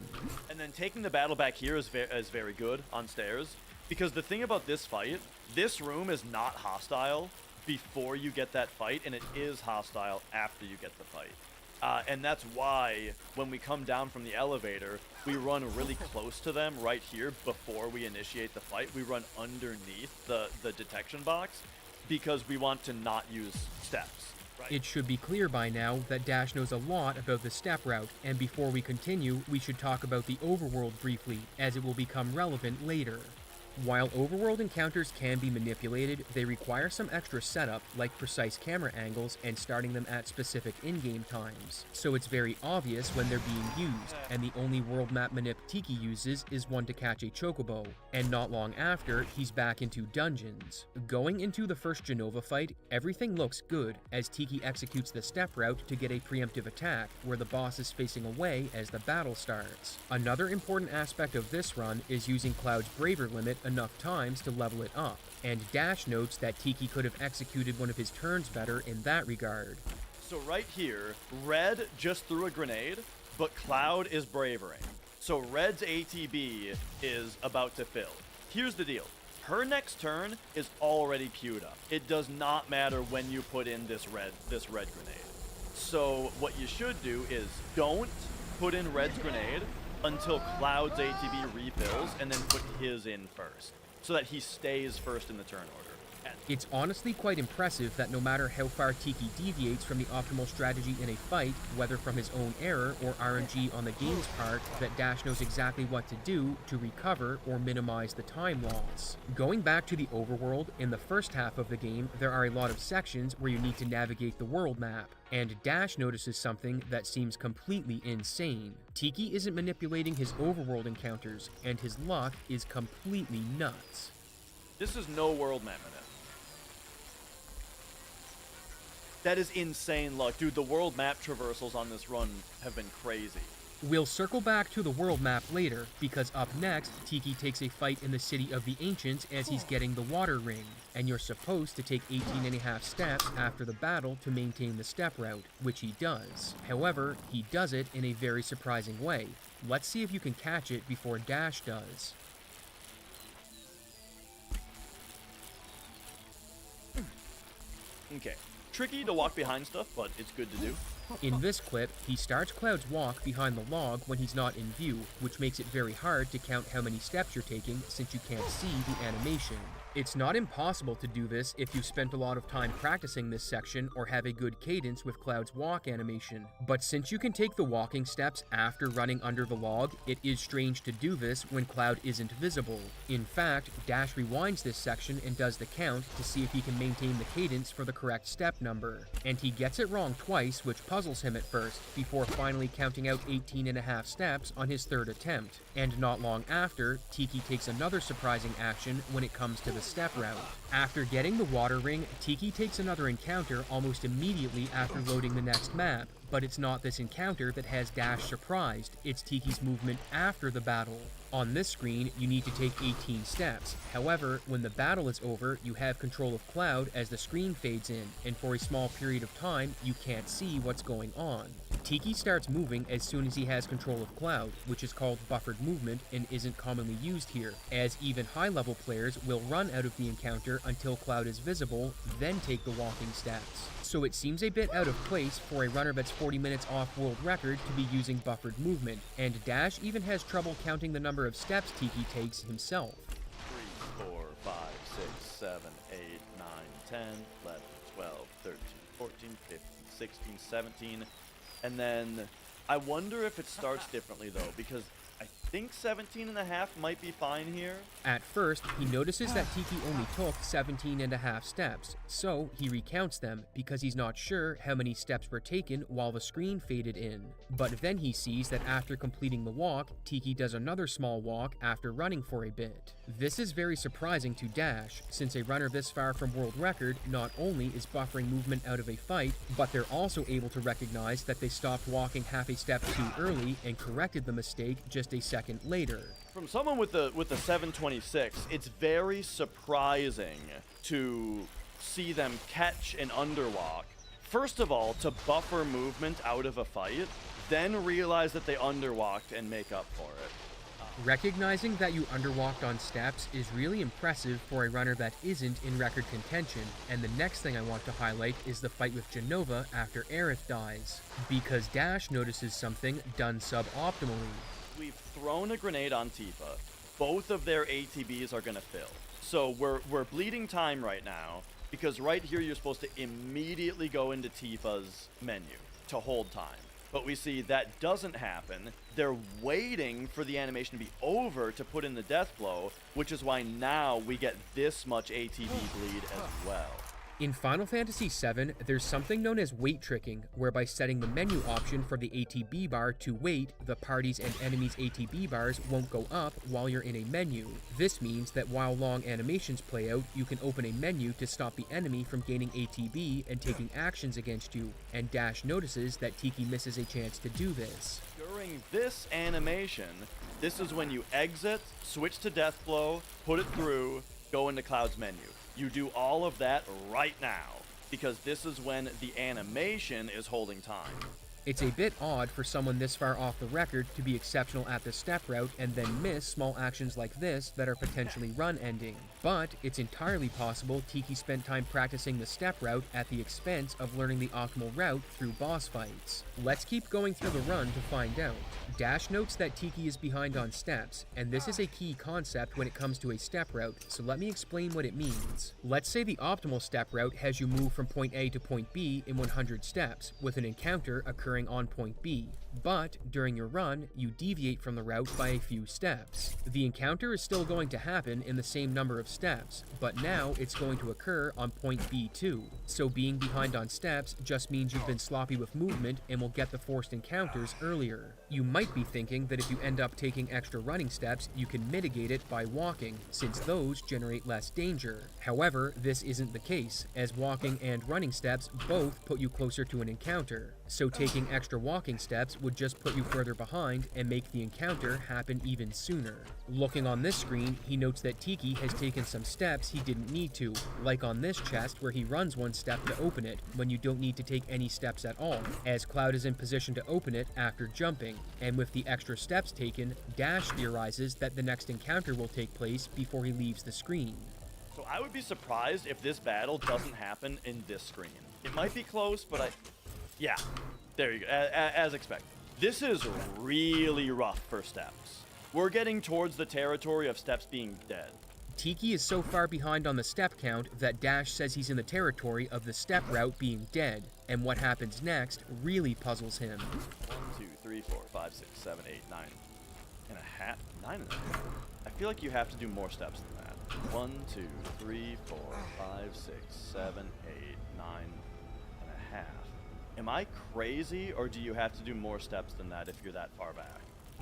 And then taking the battle back here is very good on stairs, because the thing about this fight, this room is not hostile before you get that fight, and it is hostile after you get the fight. And that's why when we come down from the elevator, we run really close to them right here before we initiate the fight. We run underneath the detection box because we want to not use steps. Right. It should be clear by now that Dash knows a lot about the step route, and before we continue, we should talk about the overworld briefly, as it will become relevant later. While overworld encounters can be manipulated, they require some extra setup, like precise camera angles and starting them at specific in-game times. So it's very obvious when they're being used, and the only world map manip Tiki uses is one to catch a chocobo, and not long after, he's back into dungeons. Going into the first Genova fight, everything looks good, as Tiki executes the step route to get a preemptive attack, where the boss is facing away as the battle starts. Another important aspect of this run is using Cloud's Braver limit enough times to level it up, and Dash notes that Tiki could have executed one of his turns better in that regard. So right here, Red just threw a grenade, but Cloud is bravering. So Red's ATB is about to fill. Here's the deal. Her next turn is already queued up. It does not matter when you put in this red grenade. So what you should do is don't put in Red's grenade until Cloud's ATB refills, and then put his in first, so that he stays first in the turn order. It's honestly quite impressive that no matter how far Tiki deviates from the optimal strategy in a fight, whether from his own error or RNG on the game's part, that Dash knows exactly what to do to recover or minimize the time loss. Going back to the overworld, in the first half of the game, there are a lot of sections where you need to navigate the world map, and Dash notices something that seems completely insane. Tiki isn't manipulating his overworld encounters, and his luck is completely nuts. This is no world map minute. That is insane luck. Dude, the world map traversals on this run have been crazy. We'll circle back to the world map later, because up next, Tiki takes a fight in the City of the Ancients as he's getting the water ring, and you're supposed to take 18.5 steps after the battle to maintain the step route, which he does. However, he does it in a very surprising way. Let's see if you can catch it before Dash does. Okay. Tricky to walk behind stuff, but it's good to do. In this clip, he starts Cloud's walk behind the log when he's not in view, which makes it very hard to count how many steps you're taking since you can't see the animation. It's not impossible to do this if you've spent a lot of time practicing this section or have a good cadence with Cloud's walk animation, but since you can take the walking steps after running under the log, it is strange to do this when Cloud isn't visible. In fact, Dash rewinds this section and does the count to see if he can maintain the cadence for the correct step number, and he gets it wrong twice, which puzzles him at first, before finally counting out 18.5 steps on his third attempt. And not long after, Tiki takes another surprising action when it comes to the step route. After getting the water ring, Tiki takes another encounter almost immediately after loading the next map, But it's not this encounter that has Dash surprised, it's Tiki's movement after the battle. On this screen, you need to take 18 steps. However, when the battle is over, you have control of Cloud as the screen fades in, and for a small period of time, you can't see what's going on. Tiki starts moving as soon as he has control of Cloud, which is called buffered movement and isn't commonly used here, as even high-level players will run out of the encounter until Cloud is visible, then take the walking steps. So it seems a bit out of place for a runner that's 40 minutes off world record to be using buffered movement, and Dash even has trouble counting the number of steps Tiki takes himself. 3, 4, 5, 6, 7, 8, 9, 10, 11, 12, 13, 14, 15, 16, 17, and then I wonder if it starts differently though, because I think 17 and a half might be fine here. At first, he notices that Tiki only took 17 and a half steps, so he recounts them because he's not sure how many steps were taken while the screen faded in. But then he sees that after completing the walk, Tiki does another small walk after running for a bit. This is very surprising to Dash, since a runner this far from world record not only is buffering movement out of a fight, but they're also able to recognize that they stopped walking half a step too early and corrected the mistake just a second later. From someone with the 726, it's very surprising to see them catch an underwalk. First of all, to buffer movement out of a fight, then realize that they underwalked and make up for it. Recognizing that you underwalked on steps is really impressive for a runner that isn't in record contention, and the next thing I want to highlight is the fight with Genova after Aerith dies, because Dash notices something done suboptimally. We've thrown a grenade on Tifa. Both of their ATBs are gonna fill. So we're bleeding time right now, because right here you're supposed to immediately go into Tifa's menu to hold time. But we see that doesn't happen. They're waiting for the animation to be over to put in the death blow, which is why now we get this much ATB bleed as well. In Final Fantasy VII, there's something known as weight tricking, whereby setting the menu option for the ATB bar to weight, the party's and enemies' ATB bars won't go up while you're in a menu. This means that while long animations play out, you can open a menu to stop the enemy from gaining ATB and taking actions against you, and Dash notices that Tiki misses a chance to do this. During this animation, this is when you exit, switch to death blow, put it through, go into Cloud's menu. You do all of that right now, because this is when the animation is holding time. It's a bit odd for someone this far off the record to be exceptional at the step route and then miss small actions like this that are potentially run-ending. But it's entirely possible Tiki spent time practicing the step route at the expense of learning the optimal route through boss fights. Let's keep going through the run to find out. Dash notes that Tiki is behind on steps, and this is a key concept when it comes to a step route, so let me explain what it means. Let's say the optimal step route has you move from point A to point B in 100 steps, with an encounter occurring on point B. But during your run, you deviate from the route by a few steps. The encounter is still going to happen in the same number of steps, but now it's going to occur on point B2. So being behind on steps just means you've been sloppy with movement and will get the forced encounters earlier. You might be thinking that if you end up taking extra running steps, you can mitigate it by walking, since those generate less danger. However, this isn't the case, as walking and running steps both put you closer to an encounter. So taking extra walking steps would just put you further behind and make the encounter happen even sooner. Looking on this screen, he notes that Tiki has taken some steps he didn't need to, like on this chest where he runs one step to open it, when you don't need to take any steps at all, as Cloud is in position to open it after jumping, and with the extra steps taken, Dash theorizes that the next encounter will take place before he leaves the screen. So I would be surprised if this battle doesn't happen in this screen. It might be close, but yeah, there you go, as expected. This is really rough for steps. We're getting towards the territory of steps being dead. Tiki is so far behind on the step count that Dash says he's in the territory of the step route being dead, and what happens next really puzzles him. 1, 2, 3, 4, 5, 6, 7, 8, 9 and a half. 9 and a half. I feel like you have to do more steps than that. 1, 2, 3, 4, 5, 6, 7, 8, 9 and a half. Am I crazy, or do you have to do more steps than that if you're that far back?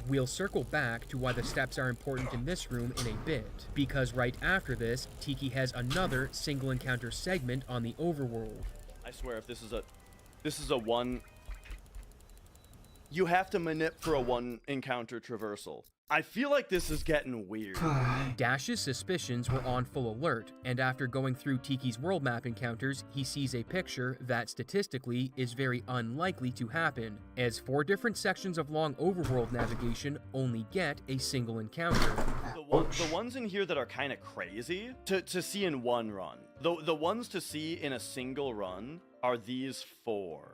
We'll circle back to why the steps are important in this room in a bit, because right after this, Tiki has another single encounter segment on the overworld. I swear if this is a one... you have to manip for a 1 encounter traversal. I feel like this is getting weird. Dash's suspicions were on full alert, and after going through Tiki's world map encounters, he sees a picture that statistically is very unlikely to happen, as 4 different sections of long overworld navigation only get a single encounter. The ones in here that are kind of crazy to see in one run. The ones to see in a single run are these 4.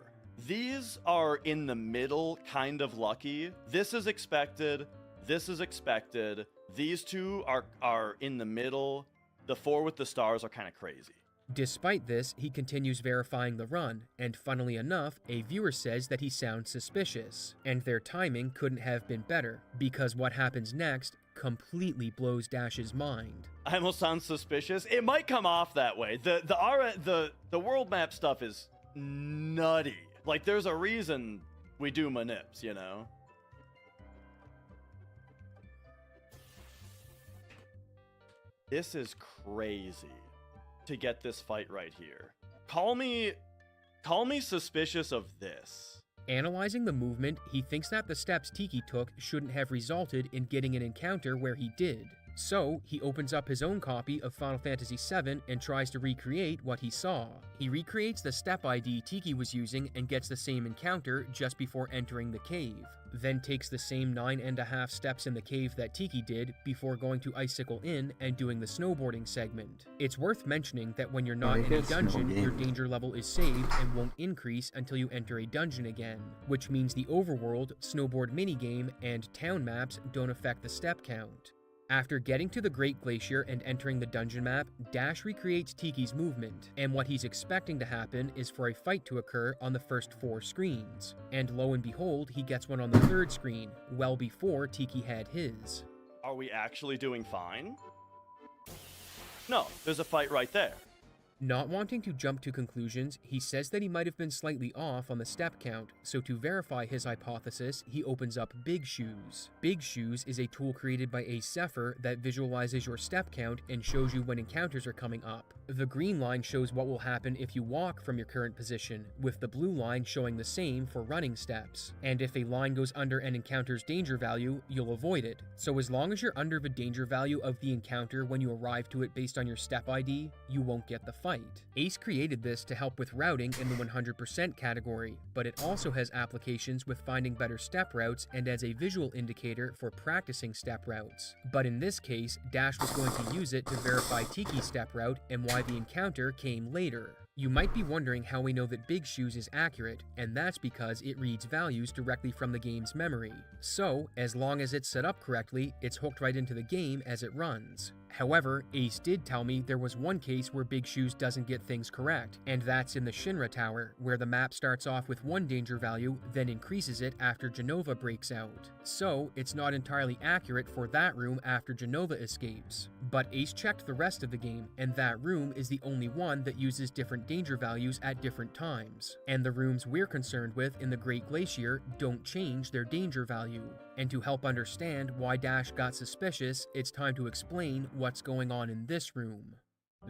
These are in the middle, kind of lucky. This is expected. This is expected. These 2 are in the middle. The 4 with the stars are kind of crazy. Despite this, he continues verifying the run, and funnily enough, a viewer says that he sounds suspicious, and their timing couldn't have been better, because what happens next completely blows Dash's mind. I almost sound suspicious. It might come off that way. The world map stuff is nutty. Like, there's a reason we do manips, you know? This is crazy to get this fight right here. Call me suspicious of this. Analyzing the movement, he thinks that the steps Tiki took shouldn't have resulted in getting an encounter where he did. So, he opens up his own copy of Final Fantasy VII and tries to recreate what he saw. He recreates the step ID Tiki was using and gets the same encounter just before entering the cave, then takes the same 9.5 steps in the cave that Tiki did before going to Icicle Inn and doing the snowboarding segment. It's worth mentioning that when you're not in a dungeon, your danger level is saved and won't increase until you enter a dungeon again, which means the overworld, snowboard minigame, and town maps don't affect the step count. After getting to the Great Glacier and entering the dungeon map, Dash recreates Tiki's movement, and what he's expecting to happen is for a fight to occur on the first 4 screens. And lo and behold, he gets one on the 3rd screen, well before Tiki had his. Are we actually doing fine? No, there's a fight right there. Not wanting to jump to conclusions, he says that he might have been slightly off on the step count, so to verify his hypothesis, he opens up Big Shoes. Big Shoes is a tool created by Ace Zephyr that visualizes your step count and shows you when encounters are coming up. The green line shows what will happen if you walk from your current position, with the blue line showing the same for running steps. And if a line goes under an encounter's danger value, you'll avoid it. So as long as you're under the danger value of the encounter when you arrive to it based on your step ID, you won't get the fight. Ace created this to help with routing in the 100% category, but it also has applications with finding better step routes and as a visual indicator for practicing step routes. But in this case, Dash was going to use it to verify Tiki's step route and why the encounter came later. You might be wondering how we know that Big Shoes is accurate, and that's because it reads values directly from the game's memory. So, as long as it's set up correctly, it's hooked right into the game as it runs. However, Ace did tell me there was one case where Big Shoes doesn't get things correct, and that's in the Shinra Tower, where the map starts off with one danger value, then increases it after Genova breaks out. So, it's not entirely accurate for that room after Genova escapes. But Ace checked the rest of the game, and that room is the only one that uses different danger values at different times. And the rooms we're concerned with in the Great Glacier don't change their danger value. And to help understand why Dash got suspicious, it's time to explain what's going on in this room.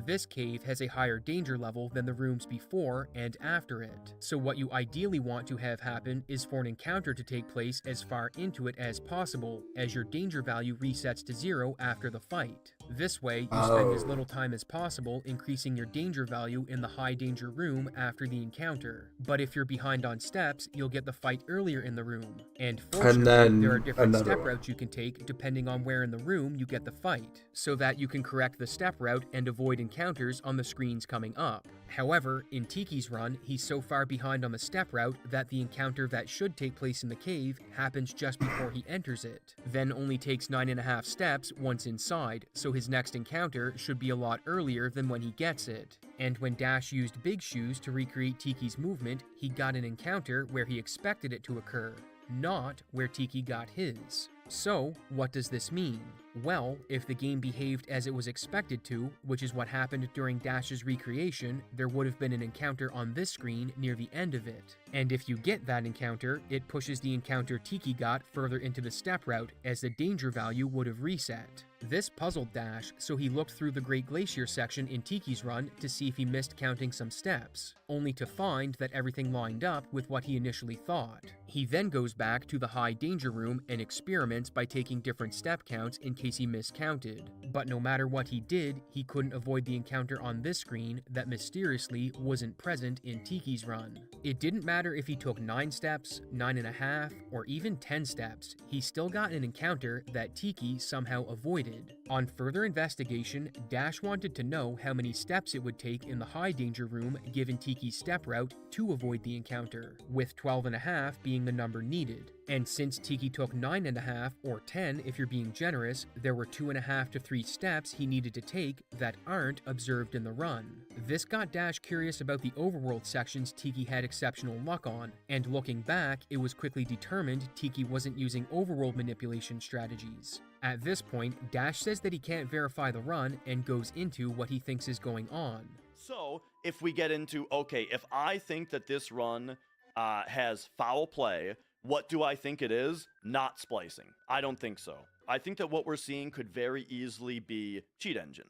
This cave has a higher danger level than the rooms before and after it, so what you ideally want to have happen is for an encounter to take place as far into it as possible, as your danger value resets to 0 after the fight. This way, you spend as little time as possible increasing your danger value in the high danger room after the encounter. But if you're behind on steps, you'll get the fight earlier in the room. And fortunately, there are different step routes you can take depending on where in the room you get the fight, so that you can correct the step route and avoid encounters on the screens coming up. However, in Tiki's run, he's so far behind on the step route that the encounter that should take place in the cave happens just before he enters it, then only takes 9.5 steps once inside, so his next encounter should be a lot earlier than when he gets it. And when Dash used Big Shoes to recreate Tiki's movement, he got an encounter where he expected it to occur, not where Tiki got his. So, what does this mean? Well, if the game behaved as it was expected to, which is what happened during Dash's recreation, there would have been an encounter on this screen near the end of it. And if you get that encounter, it pushes the encounter Tiki got further into the step route, as the danger value would have reset. This puzzled Dash, so he looked through the Great Glacier section in Tiki's run to see if he missed counting some steps, only to find that everything lined up with what he initially thought. He then goes back to the high danger room and experiments by taking different step counts in case he miscounted. But no matter what he did, he couldn't avoid the encounter on this screen that mysteriously wasn't present in Tiki's run. It didn't matter if he took 9 steps, 9.5, or even 10 steps, he still got an encounter that Tiki somehow avoided. On further investigation, Dash wanted to know how many steps it would take in the high danger room given Tiki's step route to avoid the encounter, with 12.5 being the number needed. And since Tiki took 9.5, or 10 if you're being generous, there were 2.5 to 3 steps he needed to take that aren't observed in the run. This got Dash curious about the overworld sections Tiki had exceptional luck on, and looking back, it was quickly determined Tiki wasn't using overworld manipulation strategies. At this point, Dash says that he can't verify the run and goes into what he thinks is going on. So, if we get into, okay, if I think that this run has foul play, what do I think it is? Not splicing. I don't think so. I think that what we're seeing could very easily be cheat engine.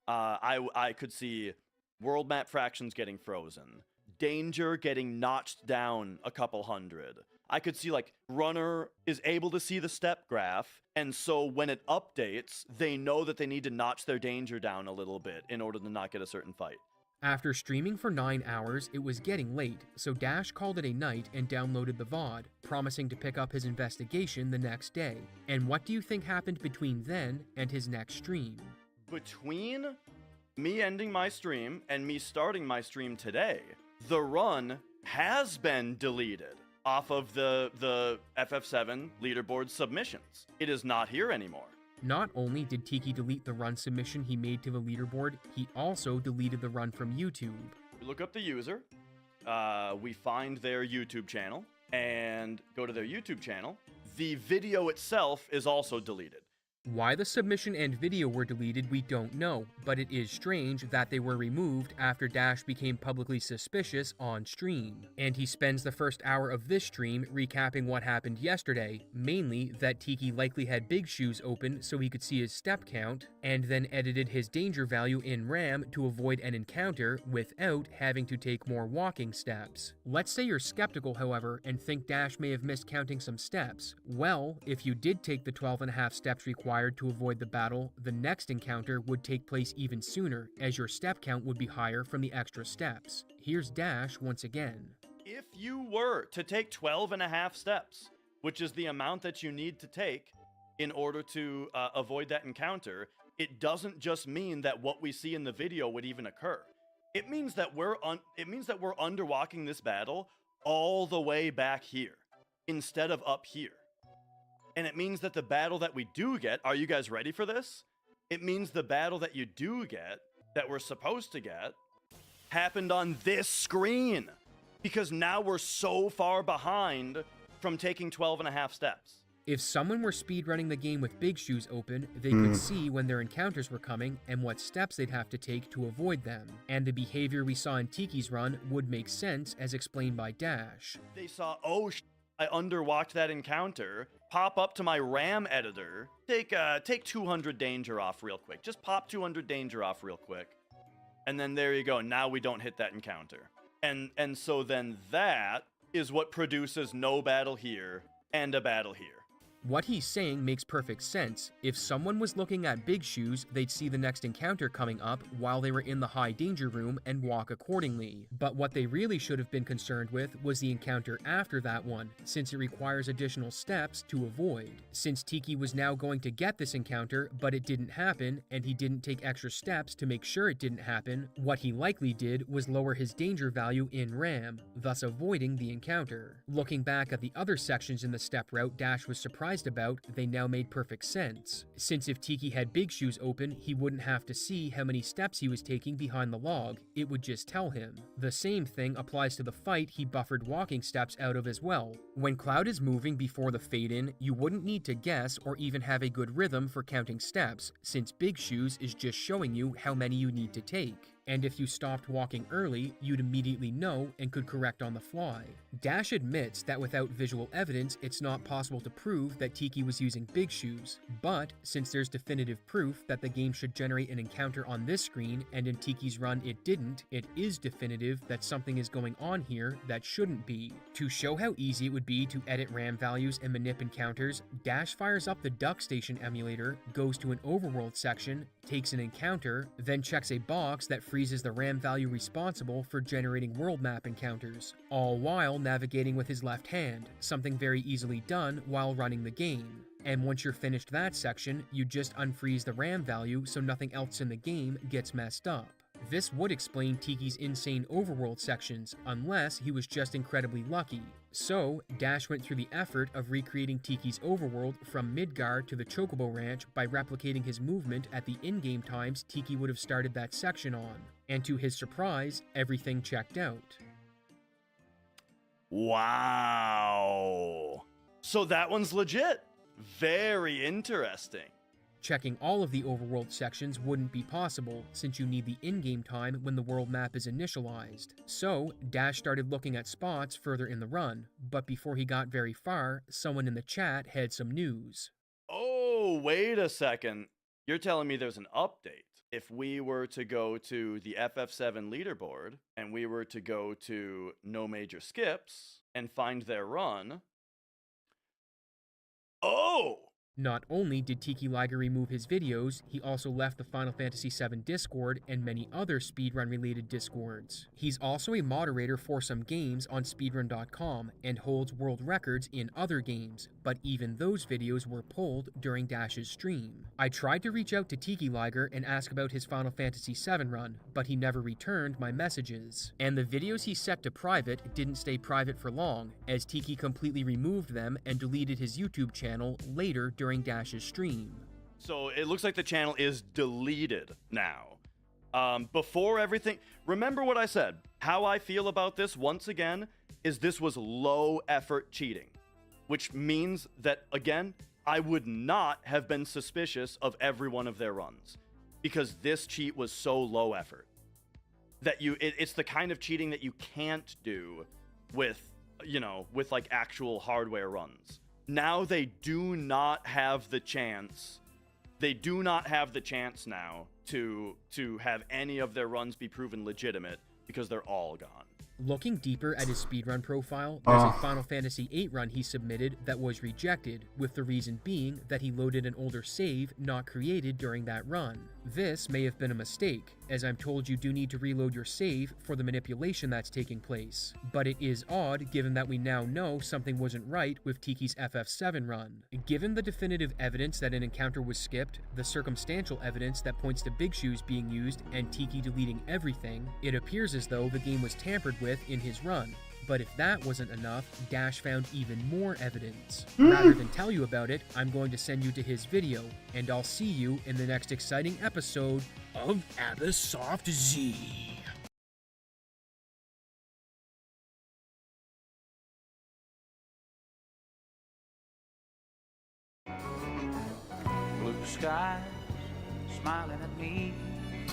I could see world map fractions getting frozen, danger getting notched down a couple hundred. I could see like runner is able to see the step graph, and so when it updates, they know that they need to notch their danger down a little bit in order to not get a certain fight. After streaming for 9 hours, it was getting late, so Dash called it a night and downloaded the VOD, promising to pick up his investigation the next day. And what do you think happened between then and his next stream? Between me ending my stream and me starting my stream today, the run has been deleted off of the FF7 leaderboard submissions. It is not here anymore. Not only did Tiki delete the run submission he made to the leaderboard, he also deleted the run from YouTube. We look up the user, we find their YouTube channel, and go to their YouTube channel. The video itself is also deleted. Why the submission and video were deleted we don't know, but it is strange that they were removed after Dash became publicly suspicious on stream. And he spends the first hour of this stream recapping what happened yesterday, mainly that Tiki likely had Big Shoes open so he could see his step count, and then edited his danger value in RAM to avoid an encounter without having to take more walking steps. Let's say you're skeptical, however, and think Dash may have missed counting some steps. Well, if you did take the 12.5 steps required to avoid the battle, the next encounter would take place even sooner, as your step count would be higher from the extra steps. Here's Dash once again. If you were to take 12.5 steps, which is the amount that you need to take in order to avoid that encounter, it doesn't just mean that what we see in the video would even occur. It means that we're underwalking this battle all the way back here instead of up here. And it means that the battle that we do get, are you guys ready for this? It means the battle that you do get, that we're supposed to get, happened on this screen. Because now we're so far behind from taking 12.5 steps. If someone were speedrunning the game with Big Shoes open, they could see when their encounters were coming and what steps they'd have to take to avoid them. And the behavior we saw in Tiki's run would make sense as explained by Dash. They saw, oh, I underwalked that encounter, pop up to my RAM editor, take 200 danger off real quick. Just pop 200 danger off real quick. And then there you go. Now we don't hit that encounter. And so then that is what produces no battle here and a battle here. What he's saying makes perfect sense. If someone was looking at Big Shoes, they'd see the next encounter coming up while they were in the high danger room and walk accordingly. But what they really should have been concerned with was the encounter after that one, since it requires additional steps to avoid. Since Tiki was now going to get this encounter, but it didn't happen, and he didn't take extra steps to make sure it didn't happen, what he likely did was lower his danger value in RAM, thus avoiding the encounter. Looking back at the other sections in the step route Dash was surprised about, they now made perfect sense. Since if Tiki had Big Shoes open, he wouldn't have to see how many steps he was taking behind the log, it would just tell him. The same thing applies to the fight he buffered walking steps out of as well. When Cloud is moving before the fade-in, you wouldn't need to guess or even have a good rhythm for counting steps, since Big Shoes is just showing you how many you need to take. and if you stopped walking early, you'd immediately know and could correct on the fly. Dash admits that without visual evidence, it's not possible to prove that Tiki was using big shoes, but since there's definitive proof that the game should generate an encounter on this screen, and in Tiki's run it didn't, it is definitive that something is going on here that shouldn't be. To show how easy it would be to edit RAM values and manip encounters, Dash fires up the Duck Station emulator, goes to an overworld section, takes an encounter, then checks a box that freezes the RAM value responsible for generating world map encounters, all while navigating with his left hand, something very easily done while running the game. And once you're finished that section, you just unfreeze the RAM value so nothing else in the game gets messed up. This would explain Tiki's insane overworld sections, unless he was just incredibly lucky. So, Dash went through the effort of recreating Tiki's overworld from Midgar to the Chocobo Ranch by replicating his movement at the in-game times Tiki would have started that section on. And to his surprise, everything checked out. Wow. So that one's legit. Very interesting. Checking all of the overworld sections wouldn't be possible, since you need the in-game time when the world map is initialized. So, Dash started looking at spots further in the run, but before he got very far, someone in the chat had some news. Oh, wait a second. You're telling me there's an update. If we were to go to the FF7 leaderboard, and we were to go to No Major Skips, and find their run... Oh! Not only did Tiki Liger remove his videos, he also left the Final Fantasy VII Discord and many other speedrun-related Discords. He's also a moderator for some games on speedrun.com and holds world records in other games, but even those videos were pulled during Dash's stream. I tried to reach out to Tiki Liger and ask about his Final Fantasy VII run, but he never returned my messages. And the videos he set to private didn't stay private for long, as Tiki completely removed them and deleted his YouTube channel later during Dash's stream. So it looks like the channel is deleted now. Before everything, remember what I said. How I feel about this, once again, is this was low effort cheating, which means that, again, I would not have been suspicious of every one of their runs, because this cheat was so low effort that it's the kind of cheating that you can't do with, you know, with like actual hardware runs. Now they do not have the chance. They do not have the chance now to have any of their runs be proven legitimate because they're all gone. Looking deeper at his speedrun profile, there's a Final Fantasy VIII run he submitted that was rejected, with the reason being that he loaded an older save not created during that run. This may have been a mistake, as I'm told you do need to reload your save for the manipulation that's taking place. But it is odd given that we now know something wasn't right with Tiki's FF7 run. Given the definitive evidence that an encounter was skipped, the circumstantial evidence that points to Big Shoes being used, and Tiki deleting everything, it appears as though the game was tampered with in his run. But if that wasn't enough, Dash found even more evidence. Rather than tell you about it, I'm going to send you to his video, and I'll see you in the next exciting episode of Abysssoft Z. Blue skies smiling at me.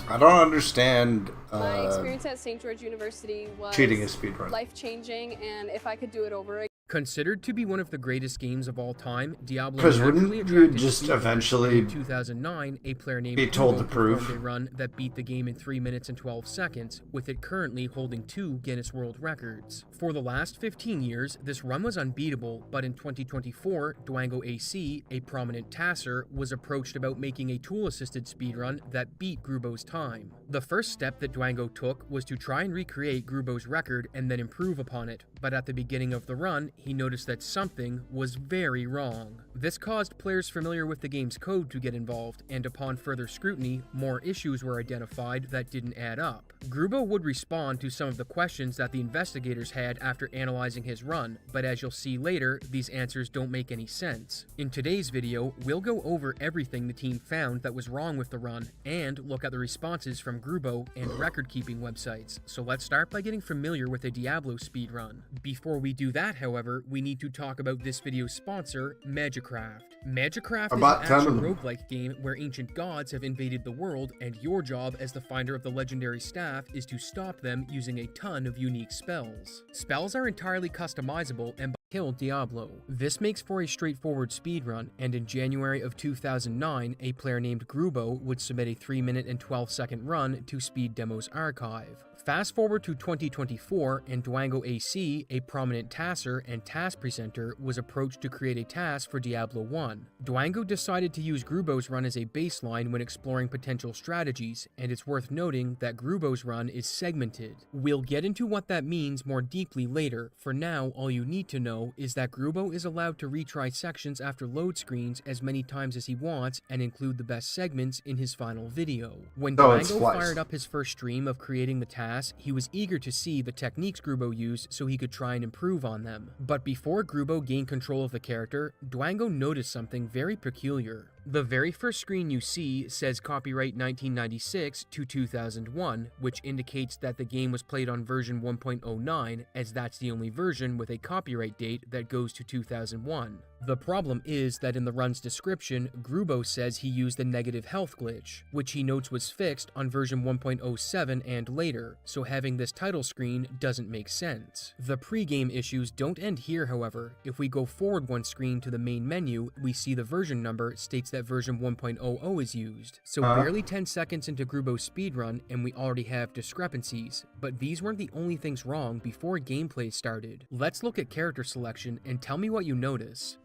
I don't understand My experience at St. George University was cheating is speedrun. life-changing, and if I could do it over again. Considered to be one of the greatest games of all time, Diablo Because wouldn't you just speedrunners. eventually In 2009, a player named be told to Kubo prove? performed a run that beat the game in 3 minutes and 12 seconds, with it currently holding 2 Guinness World Records. For the last 15 years, this run was unbeatable, but in 2024, Dwango AC, a prominent tasser, was approached about making a tool-assisted speedrun that beat Grubo's time. The first step that Dwango took was to try and recreate Grubo's record and then improve upon it, but at the beginning of the run, he noticed that something was very wrong. This caused players familiar with the game's code to get involved, and upon further scrutiny, more issues were identified that didn't add up. Grubo would respond to some of the questions that the investigators had after analyzing his run, but as you'll see later, these answers don't make any sense. In today's video, we'll go over everything the team found that was wrong with the run, and look at the responses from Grubo and record-keeping websites. So let's start by getting familiar with a Diablo speedrun. Before we do that, however, however, we need to talk about this video's sponsor, Magicraft. Magicraft is About an 10 action of them. roguelike game where ancient gods have invaded the world, and your job as the finder of the legendary staff is to stop them using a ton of unique spells. Spells are entirely customizable and kill Diablo. This makes for a straightforward speedrun, and in January of 2009, a player named Grubo would submit a 3-minute and 12-second run to Speed Demo's archive. Fast forward to 2024, and Dwango AC, a prominent tasser and task presenter, was approached to create a task for Diablo 1. Dwango decided to use Grubo's run as a baseline when exploring potential strategies, and it's worth noting that Grubo's run is segmented. We'll get into what that means more deeply later. For now, all you need to know is that Grubo is allowed to retry sections after load screens as many times as he wants and include the best segments in his final video. When Dwango fired up his first stream of creating the task, he was eager to see the techniques Grubo used so he could try and improve on them. But before Grubo gained control of the character, Dwango noticed something very peculiar. The very first screen you see says copyright 1996 to 2001, which indicates that the game was played on version 1.09, as that's the only version with a copyright date that goes to 2001. The problem is that in the run's description, Grubo says he used the negative health glitch, which he notes was fixed on version 1.07 and later, so having this title screen doesn't make sense. The pre-game issues don't end here, however. If we go forward one screen to the main menu, we see the version number states that version 1.00 is used. So barely 10 seconds into Grubo's speedrun, and we already have discrepancies. But these weren't the only things wrong before gameplay started. Let's look at character selection and tell me what you notice.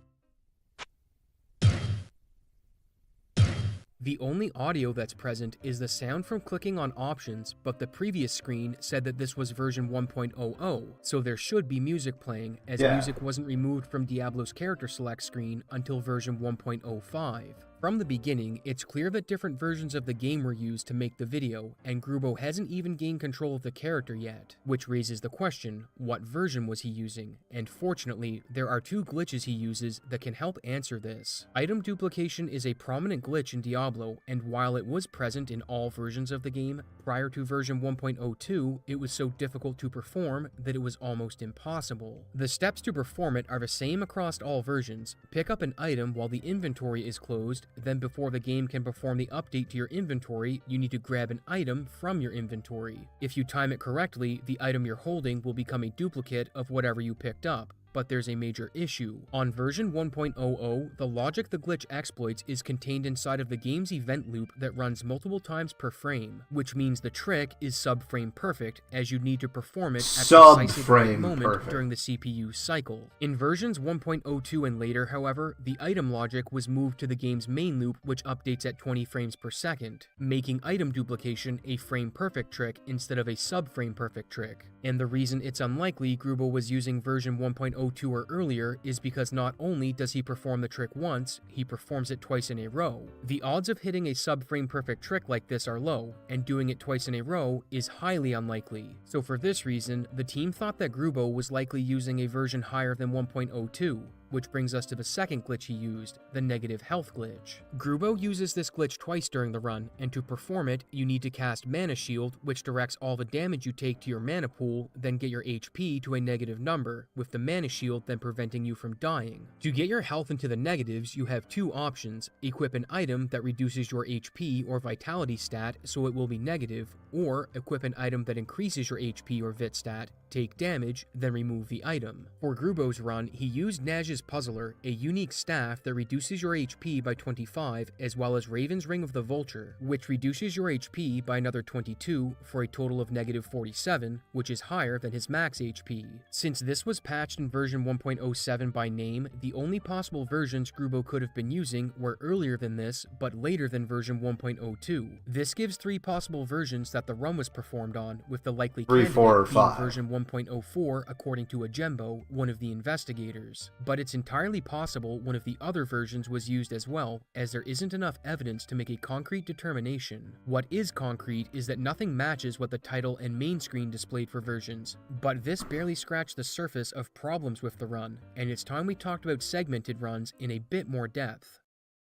The only audio that's present is the sound from clicking on options, but the previous screen said that this was version 1.00, so there should be music playing, as music wasn't removed from Diablo's character select screen until version 1.05. From the beginning, it's clear that different versions of the game were used to make the video, and Grubo hasn't even gained control of the character yet, which raises the question, what version was he using? And fortunately, there are two glitches he uses that can help answer this. Item duplication is a prominent glitch in Diablo, and while it was present in all versions of the game, prior to version 1.02, it was so difficult to perform that it was almost impossible. The steps to perform it are the same across all versions. Pick up an item while the inventory is closed, then before the game can perform the update to your inventory, you need to grab an item from your inventory. If you time it correctly, the item you're holding will become a duplicate of whatever you picked up. But there's a major issue. On version 1.00, the logic the glitch exploits is contained inside of the game's event loop that runs multiple times per frame, which means the trick is sub-frame perfect, as you need to perform it at precisely the right moment during the CPU cycle. In versions 1.02 and later, however, the item logic was moved to the game's main loop, which updates at 20 frames per second, making item duplication a frame-perfect trick instead of a sub-frame perfect trick. And the reason it's unlikely Grubo was using version 1.02 or earlier is because not only does he perform the trick once, he performs it twice in a row. The odds of hitting a sub-frame perfect trick like this are low, and doing it twice in a row is highly unlikely. So for this reason, the team thought that Grubo was likely using a version higher than 1.02. Which brings us to the second glitch he used, the negative health glitch. Grubo uses this glitch twice during the run, and to perform it, you need to cast Mana Shield, which directs all the damage you take to your mana pool, then get your HP to a negative number, with the Mana Shield then preventing you from dying. To get your health into the negatives, you have two options: equip an item that reduces your HP or Vitality stat so it will be negative, or equip an item that increases your HP or Vit stat, take damage, then remove the item. For Grubo's run, he used Naj's Puzzler, a unique staff that reduces your HP by 25, as well as Raven's Ring of the Vulture, which reduces your HP by another 22 for a total of negative 47, which is higher than his max HP. Since this was patched in version 1.07 by name, the only possible versions Grubo could have been using were earlier than this, but later than version 1.02. This gives three possible versions that the run was performed on, with the likely candidate being version 1.04 according to Ajembo, one of the investigators. But it's entirely possible one of the other versions was used as well, as there isn't enough evidence to make a concrete determination. What is concrete is that nothing matches what the title and main screen displayed for versions, but this barely scratched the surface of problems with the run, and it's time we talked about segmented runs in a bit more depth.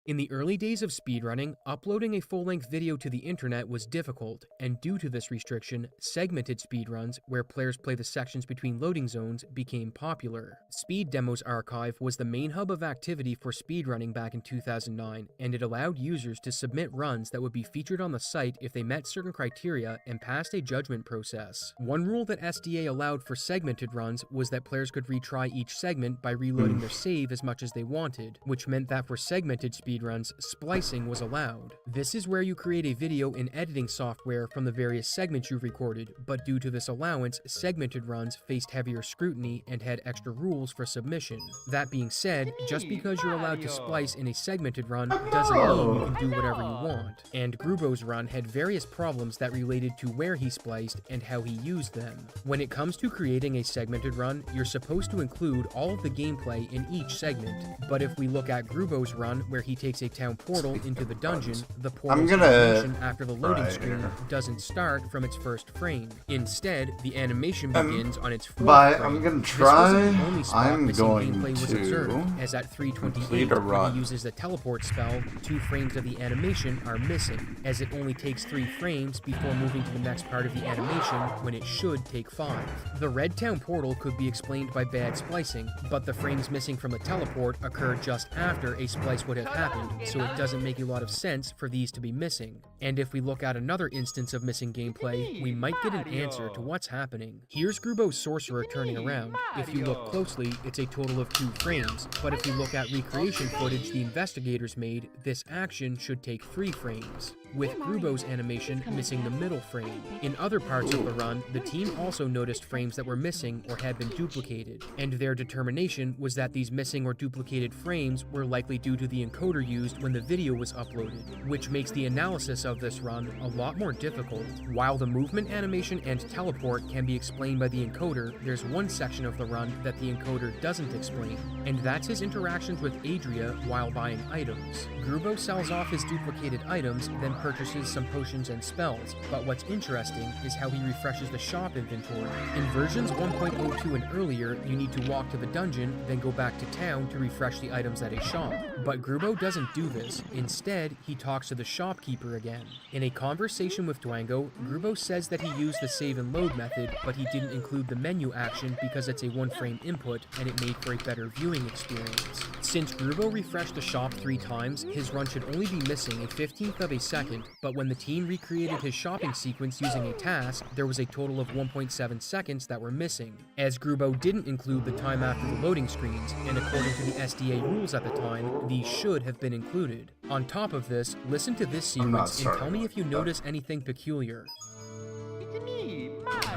In the early days of speedrunning, uploading a full-length video to the internet was difficult, and due to this restriction, segmented speedruns, where players play the sections between loading zones, became popular. Speed Demos Archive was the main hub of activity for speedrunning back in 2009, and it allowed users to submit runs that would be featured on the site if they met certain criteria and passed a judgment process. One rule that SDA allowed for segmented runs was that players could retry each segment by reloading their save as much as they wanted, which meant that for segmented speedruns, splicing was allowed. This is where you create a video in editing software from the various segments you've recorded, but due to this allowance, segmented runs faced heavier scrutiny and had extra rules for submission. That being said, just because you're allowed to splice in a segmented run doesn't mean you can do whatever you want, and Grubo's run had various problems that related to where he spliced and how he used them. When it comes to creating a segmented run, you're supposed to include all of the gameplay in each segment, but if we look at Grubo's run where he takes a town portal into the dungeon, the portal's animation after the loading screen doesn't start from its first frame. Instead, the animation begins on its fourth frame. I'm gonna This try. wasn't the only spot I'm missing going gameplay was to observed, as at 3:28, when he uses the teleport spell, 2 frames of the animation are missing, as it only takes 3 frames before moving to the next part of the animation when it should take 5. The red town portal could be explained by bad splicing, but the frames missing from the teleport occurred just after a splice would have happened, so it doesn't make a lot of sense for these to be missing. And if we look at another instance of missing gameplay, we might get an answer to what's happening. Here's Grubo's sorcerer turning around. If you look closely, it's a total of 2 frames, but if we look at recreation footage the investigators made, this action should take 3 frames, with Grubo's animation missing the middle frame. In other parts of the run, the team also noticed frames that were missing or had been duplicated, and their determination was that these missing or duplicated frames were likely due to the encoder used when the video was uploaded, which makes the analysis of this run a lot more difficult. While the movement animation and teleport can be explained by the encoder, there's one section of the run that the encoder doesn't explain, and that's his interactions with Adria while buying items. Grubo sells off his duplicated items, then purchases some potions and spells, but what's interesting is how he refreshes the shop inventory. In versions 1.02 and earlier, you need to walk to the dungeon, then go back to town to refresh the items at a shop. But Grubo doesn't do this. Instead, he talks to the shopkeeper again. In a conversation with Dwango, Grubo says that he used the save and load method, but he didn't include the menu action because it's a 1-frame input and it made for a better viewing experience. Since Grubo refreshed the shop 3 times, his run should only be missing a 15th of a second, but when the team recreated his shopping sequence using a task, there was a total of 1.7 seconds that were missing, as Grubo didn't include the time after the loading screens, and according to the SDA rules at the time, these should have been included. On top of this, listen to this sequence and tell me if you notice anything peculiar.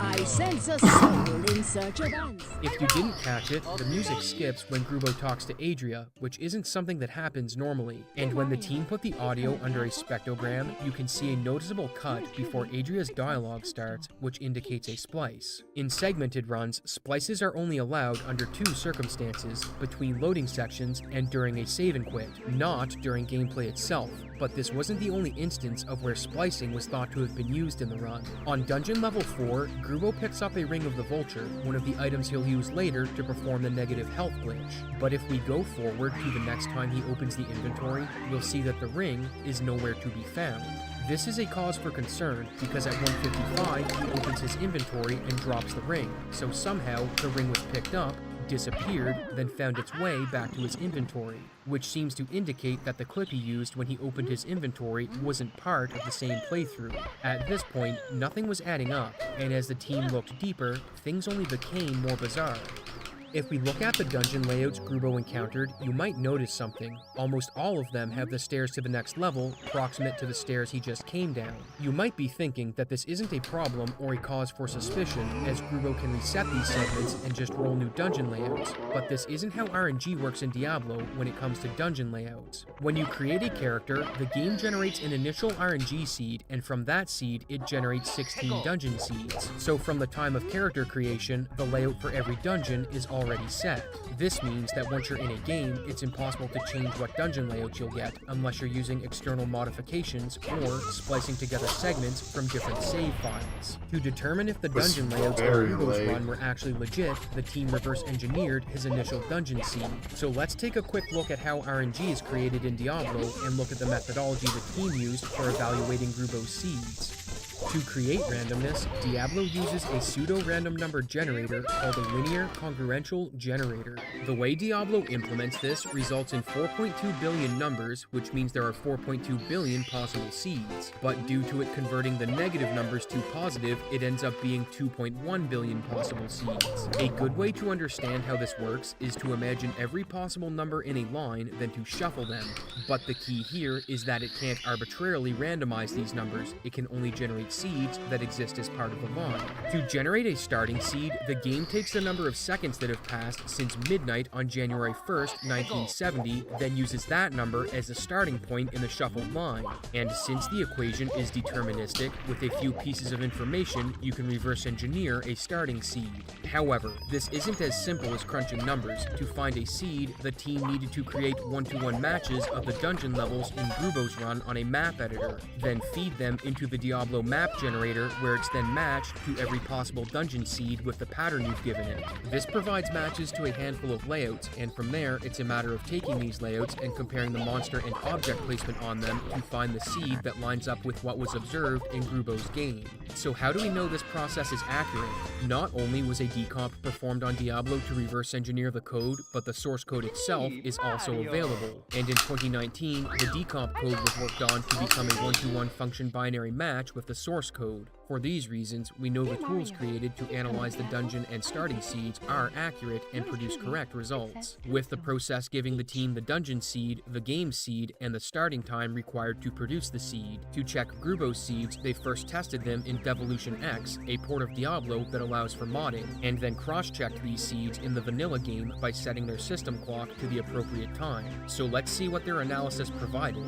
I sense a soul in search of answers. If you didn't catch it, the music skips when Grubo talks to Adria, which isn't something that happens normally. And when the team put the audio under a spectrogram, you can see a noticeable cut before Adria's dialogue starts, which indicates a splice. In segmented runs, splices are only allowed under 2 circumstances, between loading sections and during a save and quit, not during gameplay itself. But this wasn't the only instance of where splicing was thought to have been used in the run. On dungeon level 4, Grubo picks up a Ring of the Vulture, one of the items he'll use later to perform the negative health glitch. But if we go forward to the next time he opens the inventory, we'll see that the ring is nowhere to be found. This is a cause for concern, because at 155 he opens his inventory and drops the ring, so somehow the ring was picked up, disappeared, then found its way back to his inventory, which seems to indicate that the clip he used when he opened his inventory wasn't part of the same playthrough. At this point, nothing was adding up, and as the team looked deeper, things only became more bizarre. If we look at the dungeon layouts Grubo encountered, you might notice something. Almost all of them have the stairs to the next level proximate to the stairs he just came down. You might be thinking that this isn't a problem or a cause for suspicion, as Grubo can reset these segments and just roll new dungeon layouts, but this isn't how RNG works in Diablo when it comes to dungeon layouts. When you create a character, the game generates an initial RNG seed, and from that seed, it generates 16 dungeon seeds. So from the time of character creation, the layout for every dungeon is already set. This means that once you're in a game, it's impossible to change what dungeon layouts you'll get unless you're using external modifications or splicing together segments from different save files. To determine if the dungeon layouts of Grubo's run were actually legit, the team reverse engineered his initial dungeon seed. So let's take a quick look at how RNG is created in Diablo and look at the methodology the team used for evaluating Grubo's seeds. To create randomness, Diablo uses a pseudo-random number generator called a linear congruential generator. The way Diablo implements this results in 4.2 billion numbers, which means there are 4.2 billion possible seeds. But due to it converting the negative numbers to positive, it ends up being 2.1 billion possible seeds. A good way to understand how this works is to imagine every possible number in a line, then to shuffle them. But the key here is that it can't arbitrarily randomize these numbers, it can only generate seeds that exist as part of the line. To generate a starting seed, the game takes the number of seconds that have passed since midnight on January 1st, 1970, then uses that number as a starting point in the shuffled line. And since the equation is deterministic, with a few pieces of information, you can reverse engineer a starting seed. However, this isn't as simple as crunching numbers. To find a seed, the team needed to create 1-to-1 matches of the dungeon levels in Grubo's run on a map editor, then feed them into the Diablo map generator, where it's then matched to every possible dungeon seed with the pattern you've given it. This provides matches to a handful of layouts, and from there it's a matter of taking these layouts and comparing the monster and object placement on them to find the seed that lines up with what was observed in Grubo's game. So how do we know this process is accurate? Not only was a decomp performed on Diablo to reverse engineer the code, but the source code itself is also available. And in 2019, the decomp code was worked on to become a 1-to-1 function binary match with the source code. For these reasons, we know the tools created to analyze the dungeon and starting seeds are accurate and produce correct results, with the process giving the team the dungeon seed, the game seed, and the starting time required to produce the seed. To check Grubo's seeds, they first tested them in Devolution X, a port of Diablo that allows for modding, and then cross-checked these seeds in the vanilla game by setting their system clock to the appropriate time. So let's see what their analysis provided.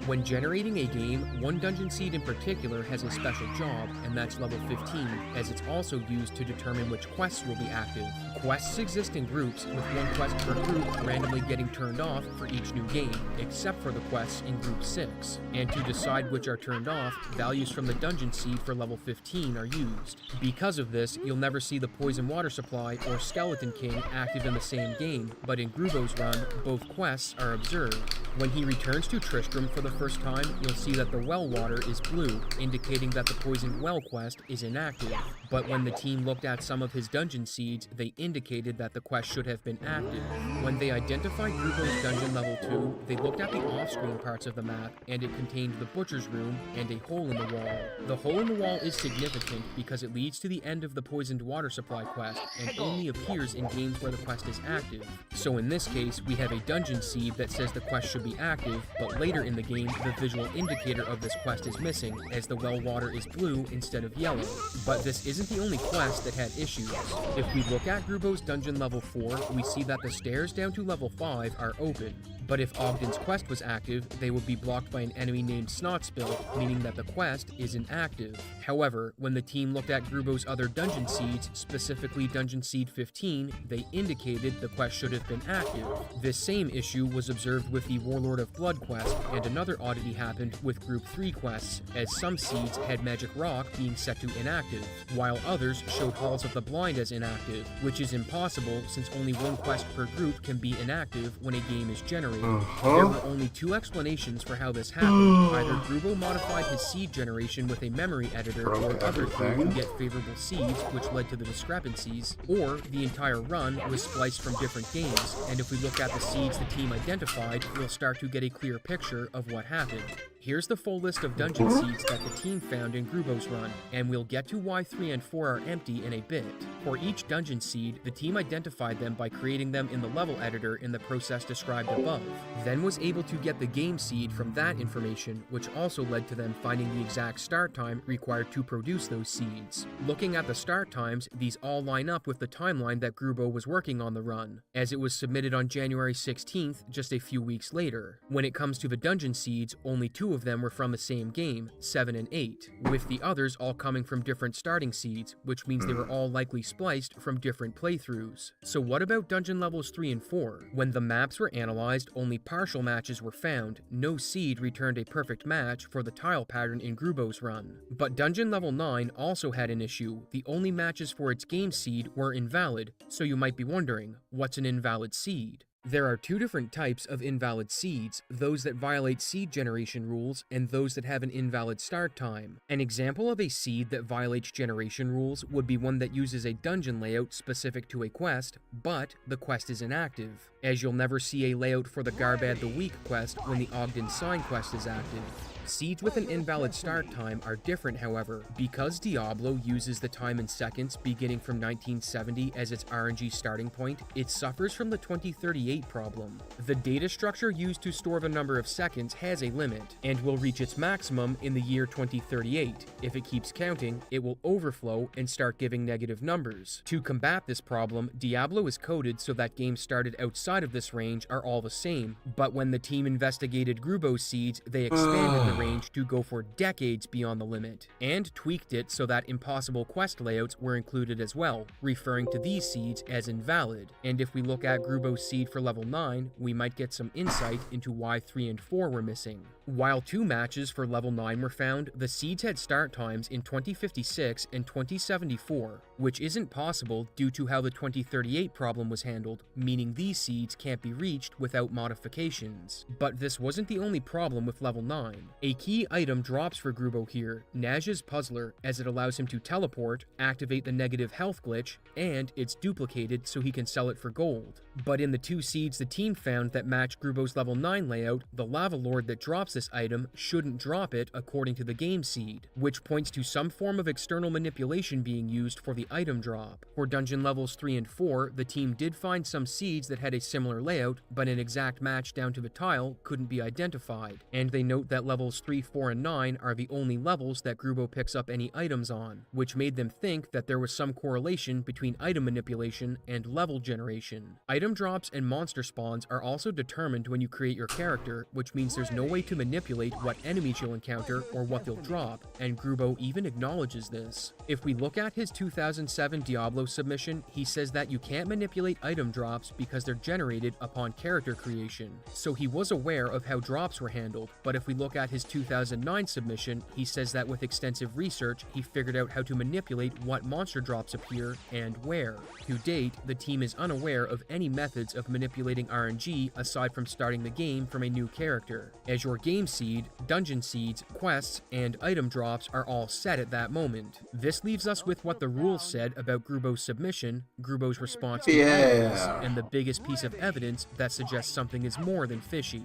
When generating a game, one dungeon seed in particular has a special job, and that's level 15, as it's also used to determine which quests will be active. Quests exist in groups, with one quest per group randomly getting turned off for each new game, except for the quests in Group 6. And to decide which are turned off, values from the dungeon seed for level 15 are used. Because of this, you'll never see the Poison Water Supply or Skeleton King active in the same game, but in Grubo's run, both quests are observed. When he returns to Tristram for the first time, you'll see that the well water is blue, indicating that the poisoned well quest is inactive. But when the team looked at some of his dungeon seeds, they indicated that the quest should have been active. When they identified Grubo's dungeon level 2, they looked at the off-screen parts of the map, and it contained the butcher's room and a hole in the wall. The hole in the wall is significant because it leads to the end of the poisoned water supply quest, and only appears in games where the quest is active. So in this case, we have a dungeon seed that says the quest should be active, but later in the game, the visual indicator of this quest is missing, as the well water is blue instead of yellow. But this isn't the only quest that had issues. If we look at Grubo's dungeon level 4, we see that the stairs down to level 5 are open. But if Ogden's quest was active, they would be blocked by an enemy named Snotspill, meaning that the quest isn't active. However, when the team looked at Grubo's other dungeon seeds, specifically Dungeon Seed 15, they indicated the quest should have been active. This same issue was observed with the Warlord of Blood quest, and another oddity happened with Group 3 quests, as some seeds had Magic Rock being set to inactive, while others showed Halls of the Blind as inactive, which is impossible since only one quest per group can be inactive when a game is generated. There were only two explanations for how this happened. Either Grubo modified his seed generation with a memory editor or other tool to get favorable seeds, which led to the discrepancies, or the entire run was spliced from different games, and if we look at the seeds the team identified, we'll start to get a clear picture of what happened. Here's the full list of dungeon seeds that the team found in Grubo's run, and we'll get to why 3 and 4 are empty in a bit. For each dungeon seed, the team identified them by creating them in the level editor in the process described above, then was able to get the game seed from that information, which also led to them finding the exact start time required to produce those seeds. Looking at the start times, these all line up with the timeline that Grubo was working on the run, as it was submitted on January 16th, just a few weeks later. When it comes to the dungeon seeds, only 2 2 of them were from the same game, 7 and 8, with the others all coming from different starting seeds, which means they were all likely spliced from different playthroughs. So what about dungeon levels 3 and 4? When the maps were analyzed, only partial matches were found. No seed returned a perfect match for the tile pattern in Grubo's run. But dungeon level 9 also had an issue. The only matches for its game seed were invalid, so you might be wondering, what's an invalid seed? There are 2 different types of invalid seeds, those that violate seed generation rules and those that have an invalid start time. An example of a seed that violates generation rules would be one that uses a dungeon layout specific to a quest, but the quest is inactive, as you'll never see a layout for the Garbad the Week quest when the Ogden Sign quest is active. Seeds with an invalid start time are different, however. Because Diablo uses the time in seconds beginning from 1970 as its RNG starting point, it suffers from the 2038 problem. The data structure used to store the number of seconds has a limit, and will reach its maximum in the year 2038. If it keeps counting, it will overflow and start giving negative numbers. To combat this problem, Diablo is coded so that games started outside of this range are all the same, but when the team investigated Grubo's seeds, they expanded the range to go for decades beyond the limit, and tweaked it so that impossible quest layouts were included as well, referring to these seeds as invalid. And if we look at Grubo's seed for level 9, we might get some insight into why 3 and 4 were missing. While 2 matches for level 9 were found, the seeds had start times in 2056 and 2074, which isn't possible due to how the 2038 problem was handled, meaning these seeds can't be reached without modifications. But this wasn't the only problem with level 9. A key item drops for Grubo here, Naj's Puzzler, as it allows him to teleport, activate the negative health glitch, and it's duplicated so he can sell it for gold. But in the 2 seeds the team found that match Grubo's level 9 layout, the Lava Lord that drops this item shouldn't drop it according to the game seed, which points to some form of external manipulation being used for the item drop. For dungeon levels 3 and 4, the team did find some seeds that had a similar layout, but an exact match down to the tile couldn't be identified, and they note that levels 3, 4, and 9 are the only levels that Grubo picks up any items on, which made them think that there was some correlation between item manipulation and level generation. Item drops and monster spawns are also determined when you create your character, which means there's no way to manipulate what enemies you'll encounter or what they'll drop, and Grubo even acknowledges this. If we look at his 2007 Diablo submission, he says that you can't manipulate item drops because they're generated upon character creation, so he was aware of how drops were handled, but if we look at his 2009 submission, he says that with extensive research, he figured out how to manipulate what monster drops appear and where. To date, the team is unaware of any methods of manipulating RNG aside from starting the game from a new character, as your game seed, dungeon seeds, quests, and item drops are all set at that moment. This leaves us with what the rules said about Grubo's submission, Grubo's response to items, and the biggest piece of evidence that suggests something is more than fishy.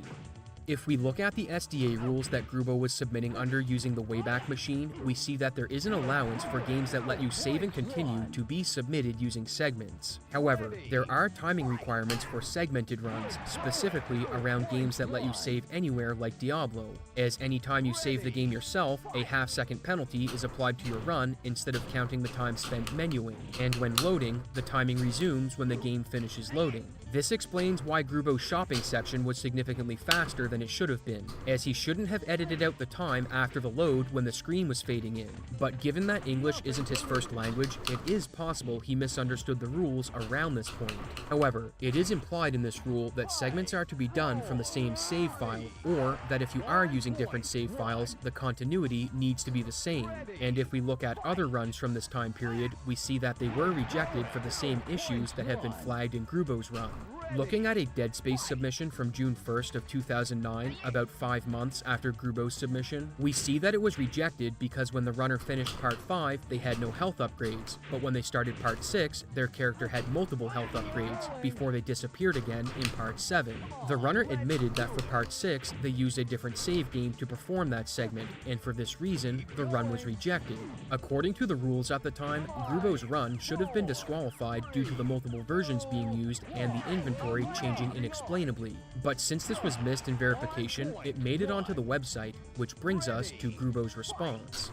If we look at the SDA rules that Grubo was submitting under using the Wayback Machine, we see that there is an allowance for games that let you save and continue to be submitted using segments. However, there are timing requirements for segmented runs, specifically around games that let you save anywhere like Diablo, as anytime you save the game yourself, a half-second penalty is applied to your run instead of counting the time spent menuing, and when loading, the timing resumes when the game finishes loading. This explains why Grubo's shopping section was significantly faster than it should have been, as he shouldn't have edited out the time after the load when the screen was fading in. But given that English isn't his first language, it is possible he misunderstood the rules around this point. However, it is implied in this rule that segments are to be done from the same save file, or that if you are using different save files, the continuity needs to be the same. And if we look at other runs from this time period, we see that they were rejected for the same issues that have been flagged in Grubo's run. Looking at a Dead Space submission from June 1st of 2009, about 5 months after Grubo's submission, we see that it was rejected because when the runner finished Part 5, they had no health upgrades, but when they started Part 6, their character had multiple health upgrades, before they disappeared again in Part 7. The runner admitted that for Part 6, they used a different save game to perform that segment, and for this reason, the run was rejected. According to the rules at the time, Grubo's run should have been disqualified due to the multiple versions being used and the inventory changing inexplainably. But since this was missed in verification, it made it onto the website, which brings us to Grubo's response.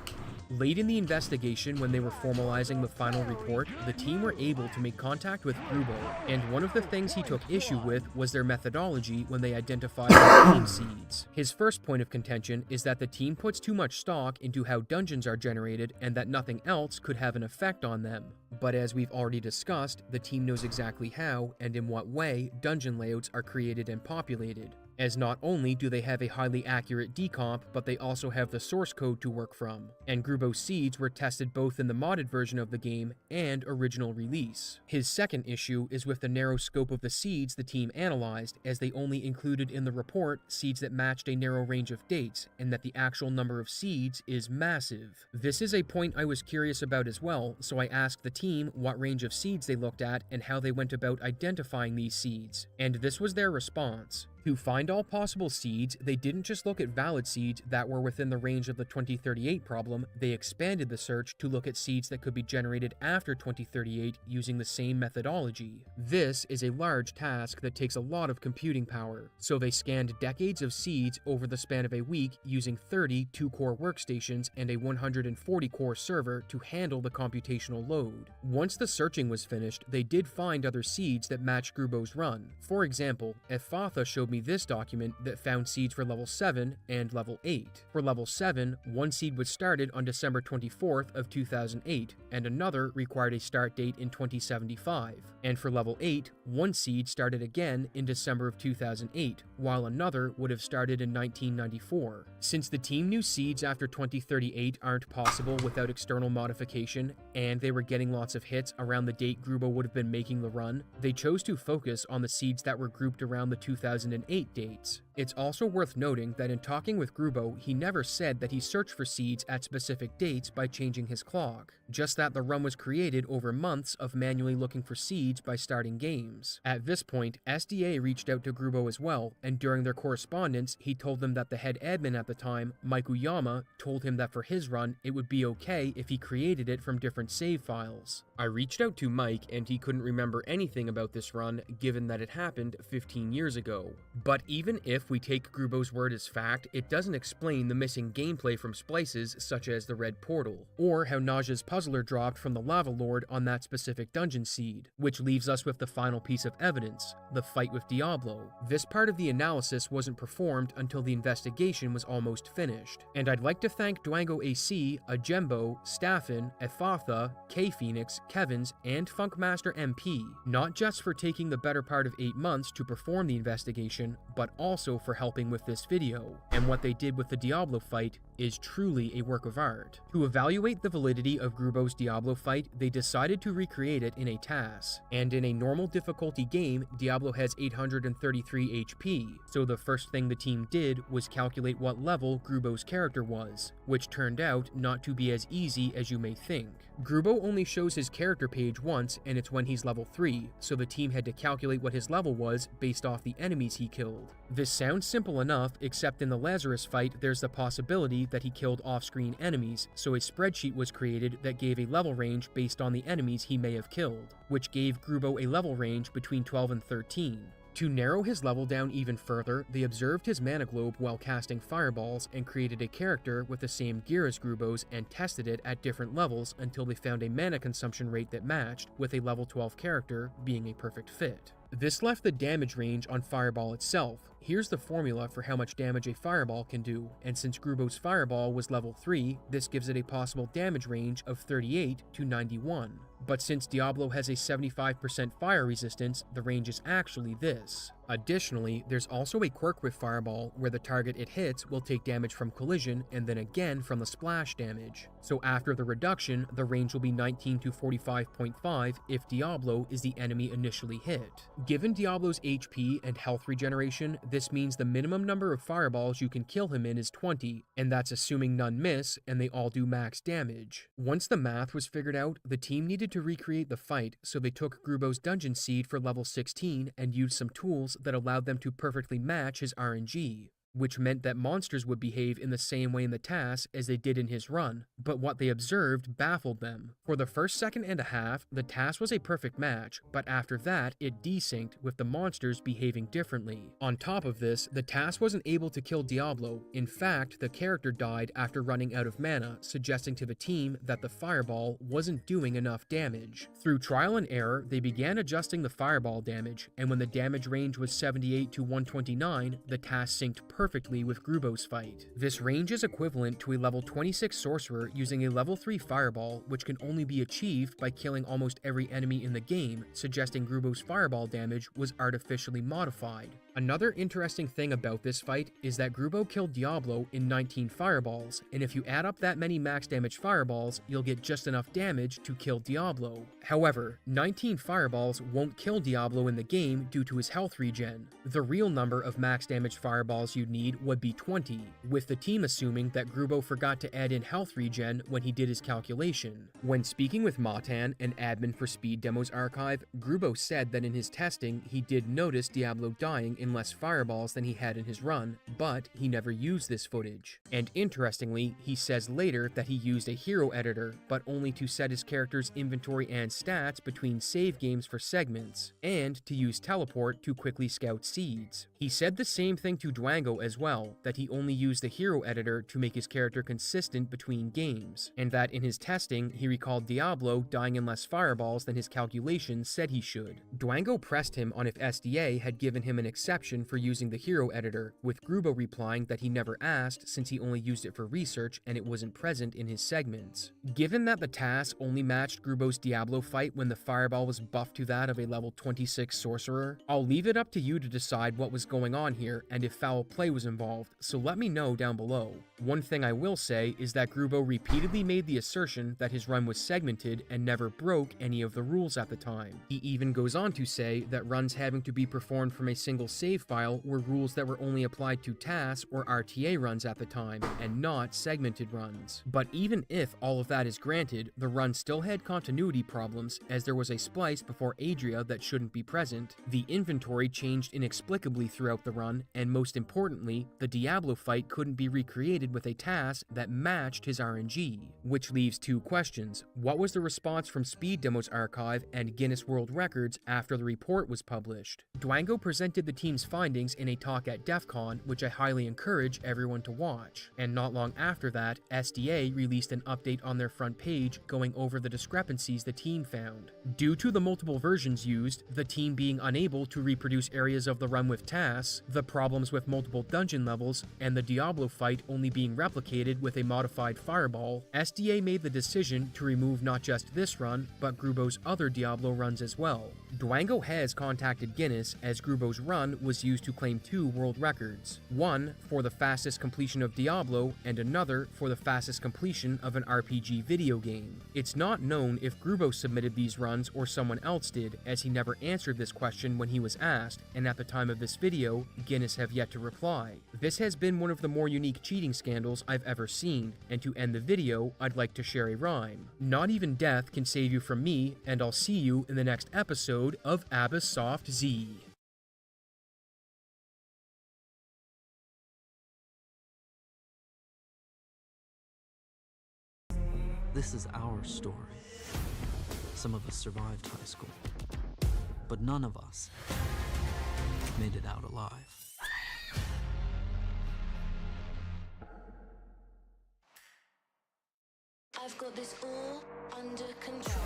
Late in the investigation, when they were formalizing the final report, the team were able to make contact with Grubo, and one of the things he took issue with was their methodology when they identified the game seeds. His first point of contention is that the team puts too much stock into how dungeons are generated and that nothing else could have an effect on them. But as we've already discussed, the team knows exactly how and in what way dungeon layouts are created and populated, as not only do they have a highly accurate decomp, but they also have the source code to work from. And Grubo's seeds were tested both in the modded version of the game and original release. His second issue is with the narrow scope of the seeds the team analyzed, as they only included in the report seeds that matched a narrow range of dates, and that the actual number of seeds is massive. This is a point I was curious about as well, so I asked the team what range of seeds they looked at and how they went about identifying these seeds, and this was their response. To find all possible seeds, they didn't just look at valid seeds that were within the range of the 2038 problem, they expanded the search to look at seeds that could be generated after 2038 using the same methodology. This is a large task that takes a lot of computing power, so they scanned decades of seeds over the span of a week using 30 2-core workstations and a 140-core server to handle the computational load. Once the searching was finished, they did find other seeds that matched Grubo's run. For example, Ephatha showed me this document that found seeds for level 7 and level 8. For level 7, one seed was started on December 24th of 2008, and another required a start date in 2075. And for level 8, one seed started again in December of 2008, while another would have started in 1994. Since the team knew seeds after 2038 aren't possible without external modification, and they were getting lots of hits around the date Grubo would have been making the run, they chose to focus on the seeds that were grouped around the 2008 dates. It's also worth noting that in talking with Grubo, he never said that he searched for seeds at specific dates by changing his clock, just that the run was created over months of manually looking for seeds by starting games. At this point, SDA reached out to Grubo as well, and during their correspondence, he told them that the head admin at the time, Mike Uyama, told him that for his run, it would be okay if he created it from different save files. I reached out to Mike, and he couldn't remember anything about this run, given that it happened 15 years ago. But even if we take Grubo's word as fact, it doesn't explain the missing gameplay from splices such as the red portal, or how Naja's puzzler dropped from the lava lord on that specific dungeon seed, which leaves us with the final piece of evidence, the fight with Diablo. This part of the analysis wasn't performed until the investigation was almost finished, and I'd like to thank Dwango AC, Ajembo, Staffin, Ephatha, K-Phoenix, Kevins, and Funkmaster MP, not just for taking the better part of 8 months to perform the investigation, but also for helping with this video. And what they did with the Diablo fight is truly a work of art. To evaluate the validity of Grubo's Diablo fight, they decided to recreate it in a TAS. And in a normal difficulty game, Diablo has 833 HP, so the first thing the team did was calculate what level Grubo's character was, which turned out not to be as easy as you may think. Grubo only shows his character page once, and it's when he's level 3, so the team had to calculate what his level was based off the enemies he killed. This sounds simple enough, except in the Lazarus fight there's the possibility that he killed off-screen enemies, so a spreadsheet was created that gave a level range based on the enemies he may have killed, which gave Grubo a level range between 12 and 13. To narrow his level down even further, they observed his mana globe while casting fireballs and created a character with the same gear as Grubo's and tested it at different levels until they found a mana consumption rate that matched, with a level 12 character being a perfect fit. This left the damage range on Fireball itself. Here's the formula for how much damage a Fireball can do, and since Grubo's Fireball was level 3, this gives it a possible damage range of 38 to 91. But since Diablo has a 75% fire resistance, the range is actually this. Additionally, there's also a quirk with Fireball where the target it hits will take damage from collision and then again from the splash damage. So after the reduction, the range will be 19 to 45.5 if Diablo is the enemy initially hit. Given Diablo's HP and health regeneration, this means the minimum number of fireballs you can kill him in is 20, and that's assuming none miss and they all do max damage. Once the math was figured out, the team needed to recreate the fight, so they took Grubo's dungeon seed for level 16 and used some tools that allowed them to perfectly match his RNG. which meant that monsters would behave in the same way in the task as they did in his run, but what they observed baffled them. For the first second and a half, the task was a perfect match, but after that, it desynced with the monsters behaving differently. On top of this, the task wasn't able to kill Diablo. In fact, the character died after running out of mana, suggesting to the team that the fireball wasn't doing enough damage. Through trial and error, they began adjusting the fireball damage, and when the damage range was 78 to 129, the task synced perfectly with Grubo's fight. This range is equivalent to a level 26 sorcerer using a level 3 fireball, which can only be achieved by killing almost every enemy in the game, suggesting Grubo's fireball damage was artificially modified. Another interesting thing about this fight is that Grubo killed Diablo in 19 fireballs, and if you add up that many max damage fireballs, you'll get just enough damage to kill Diablo. However, 19 fireballs won't kill Diablo in the game due to his health regen. The real number of max damage fireballs you'd need would be 20, with the team assuming that Grubo forgot to add in health regen when he did his calculation. When speaking with Matan, an admin for Speed Demos Archive, Grubo said that in his testing he did notice Diablo dying in less fireballs than he had in his run, but he never used this footage. And interestingly, he says later that he used a hero editor, but only to set his character's inventory and stats between save games for segments, and to use teleport to quickly scout seeds. He said the same thing to Dwango as well, that he only used the hero editor to make his character consistent between games, and that in his testing, he recalled Diablo dying in less fireballs than his calculations said he should. Dwango pressed him on if SDA had given him an exception for using the hero editor, with Grubo replying that he never asked since he only used it for research and it wasn't present in his segments. Given that the task only matched Grubo's Diablo fight when the fireball was buffed to that of a level 26 sorcerer, I'll leave it up to you to decide what was going on here and if foul play was involved, so let me know down below. One thing I will say is that Grubo repeatedly made the assertion that his run was segmented and never broke any of the rules at the time. He even goes on to say that runs having to be performed from a single save file were rules that were only applied to tasks or RTA runs at the time, and not segmented runs. But even if all of that is granted, the run still had continuity problems, as there was a splice before Adria that shouldn't be present, the inventory changed inexplicably throughout the run, and most importantly, the Diablo fight couldn't be recreated with a task that matched his RNG. Which leaves two questions. What was the response from Speed Demos Archive and Guinness World Records after the report was published? Dwango presented the team's findings in a talk at DEF CON, which I highly encourage everyone to watch. And not long after that, SDA released an update on their front page going over the discrepancies the team found. Due to the multiple versions used, the team being unable to reproduce areas of the run with tasks, the problems with multiple dungeon levels, and the Diablo fight only being replicated with a modified fireball, SDA made the decision to remove not just this run, but Grubo's other Diablo runs as well. Dwango has contacted Guinness, as Grubo's run was used to claim 2 world records, one for the fastest completion of Diablo and another for the fastest completion of an RPG video game. It's not known if Grubo submitted these runs or someone else did, as he never answered this question when he was asked, and at the time of this video, Guinness have yet to reply. This has been one of the more unique cheating scandals I've ever seen, and to end the video, I'd like to share a rhyme. Not even death can save you from me, and I'll see you in the next episode of Abyss Soft Z. This is our story. Some of us survived high school, but none of us made it out alive. I've got this all under control.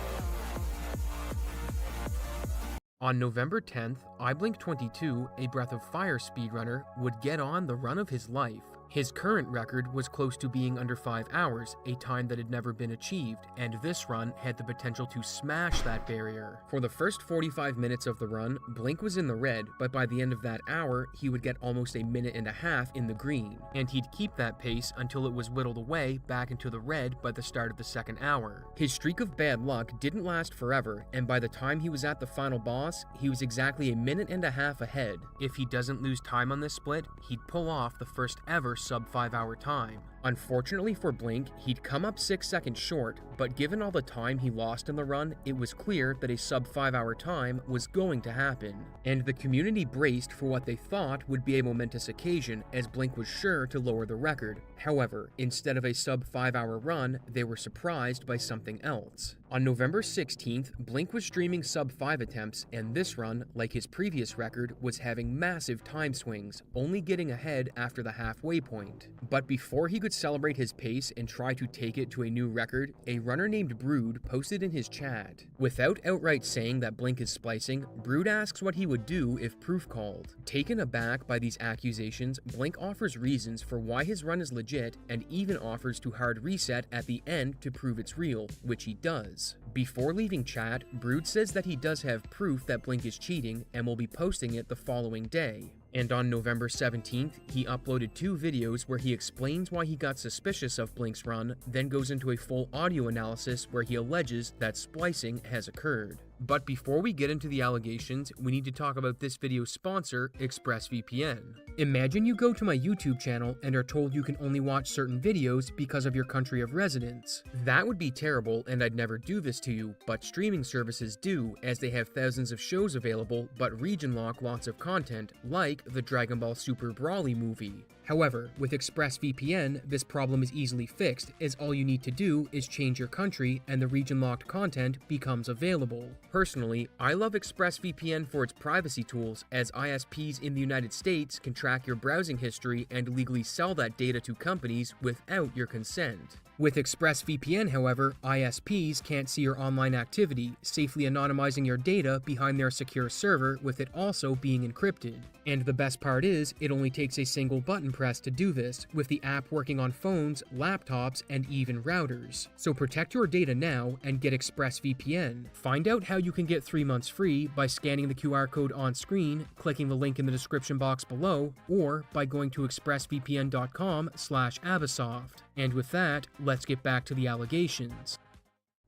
On November 10th, iBlink22, a Breath of Fire speedrunner, would get on the run of his life. His current record was close to being under 5 hours, a time that had never been achieved, and this run had the potential to smash that barrier. For the first 45 minutes of the run, Blink was in the red, but by the end of that hour, he would get almost a minute and a half in the green, and he'd keep that pace until it was whittled away back into the red by the start of the second hour. His streak of bad luck didn't last forever, and by the time he was at the final boss, he was exactly a minute and a half ahead. If he doesn't lose time on this split, he'd pull off the first ever sub 5 hour time. Unfortunately for Blink, he'd come up 6 seconds short, but given all the time he lost in the run, it was clear that a sub 5-hour time was going to happen. And the community braced for what they thought would be a momentous occasion, as Blink was sure to lower the record. However, instead of a sub 5-hour run, they were surprised by something else. On November 16th, Blink was streaming sub 5 attempts, and this run, like his previous record, was having massive time swings, only getting ahead after the halfway point. But before he could celebrate his pace and try to take it to a new record, a runner named Brood posted in his chat. Without outright saying that Blink is splicing, Brood asks what he would do if proof called. Taken aback by these accusations, Blink offers reasons for why his run is legit and even offers to hard reset at the end to prove it's real, which he does. Before leaving chat, Brood says that he does have proof that Blink is cheating and will be posting it the following day. And on November 17th, he uploaded 2 videos where he explains why he got suspicious of Blink's run, then goes into a full audio analysis where he alleges that splicing has occurred. But before we get into the allegations, we need to talk about this video's sponsor, ExpressVPN. Imagine you go to my YouTube channel and are told you can only watch certain videos because of your country of residence. That would be terrible, and I'd never do this to you, but streaming services do, as they have thousands of shows available, but region lock lots of content, like the Dragon Ball Super Brawly movie. However, with ExpressVPN, this problem is easily fixed, as all you need to do is change your country and the region-locked content becomes available. Personally, I love ExpressVPN for its privacy tools, as ISPs in the United States can track your browsing history and legally sell that data to companies without your consent. With ExpressVPN, however, ISPs can't see your online activity, safely anonymizing your data behind their secure server, with it also being encrypted. And the best part is, it only takes a single button press to do this, with the app working on phones, laptops, and even routers. So protect your data now and get ExpressVPN. Find out how you can get 3 months free by scanning the QR code on screen, clicking the link in the description box below, or by going to expressvpn.com/Abasoft. And with that, let's get back to the allegations.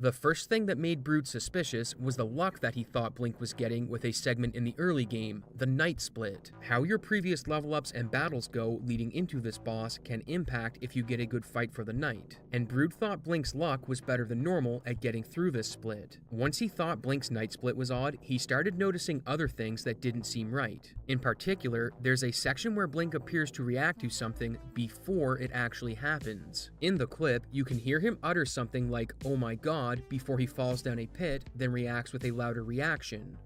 The first thing that made Brood suspicious was the luck that he thought Blink was getting with a segment in the early game, the Night Split. How your previous level ups and battles go leading into this boss can impact if you get a good fight for the night, and Brood thought Blink's luck was better than normal at getting through this split. Once he thought Blink's Night Split was odd, he started noticing other things that didn't seem right. In particular, there's a section where Blink appears to react to something before it actually happens. In the clip, you can hear him utter something like, "Oh my god," before he falls down a pit, then reacts with a louder reaction.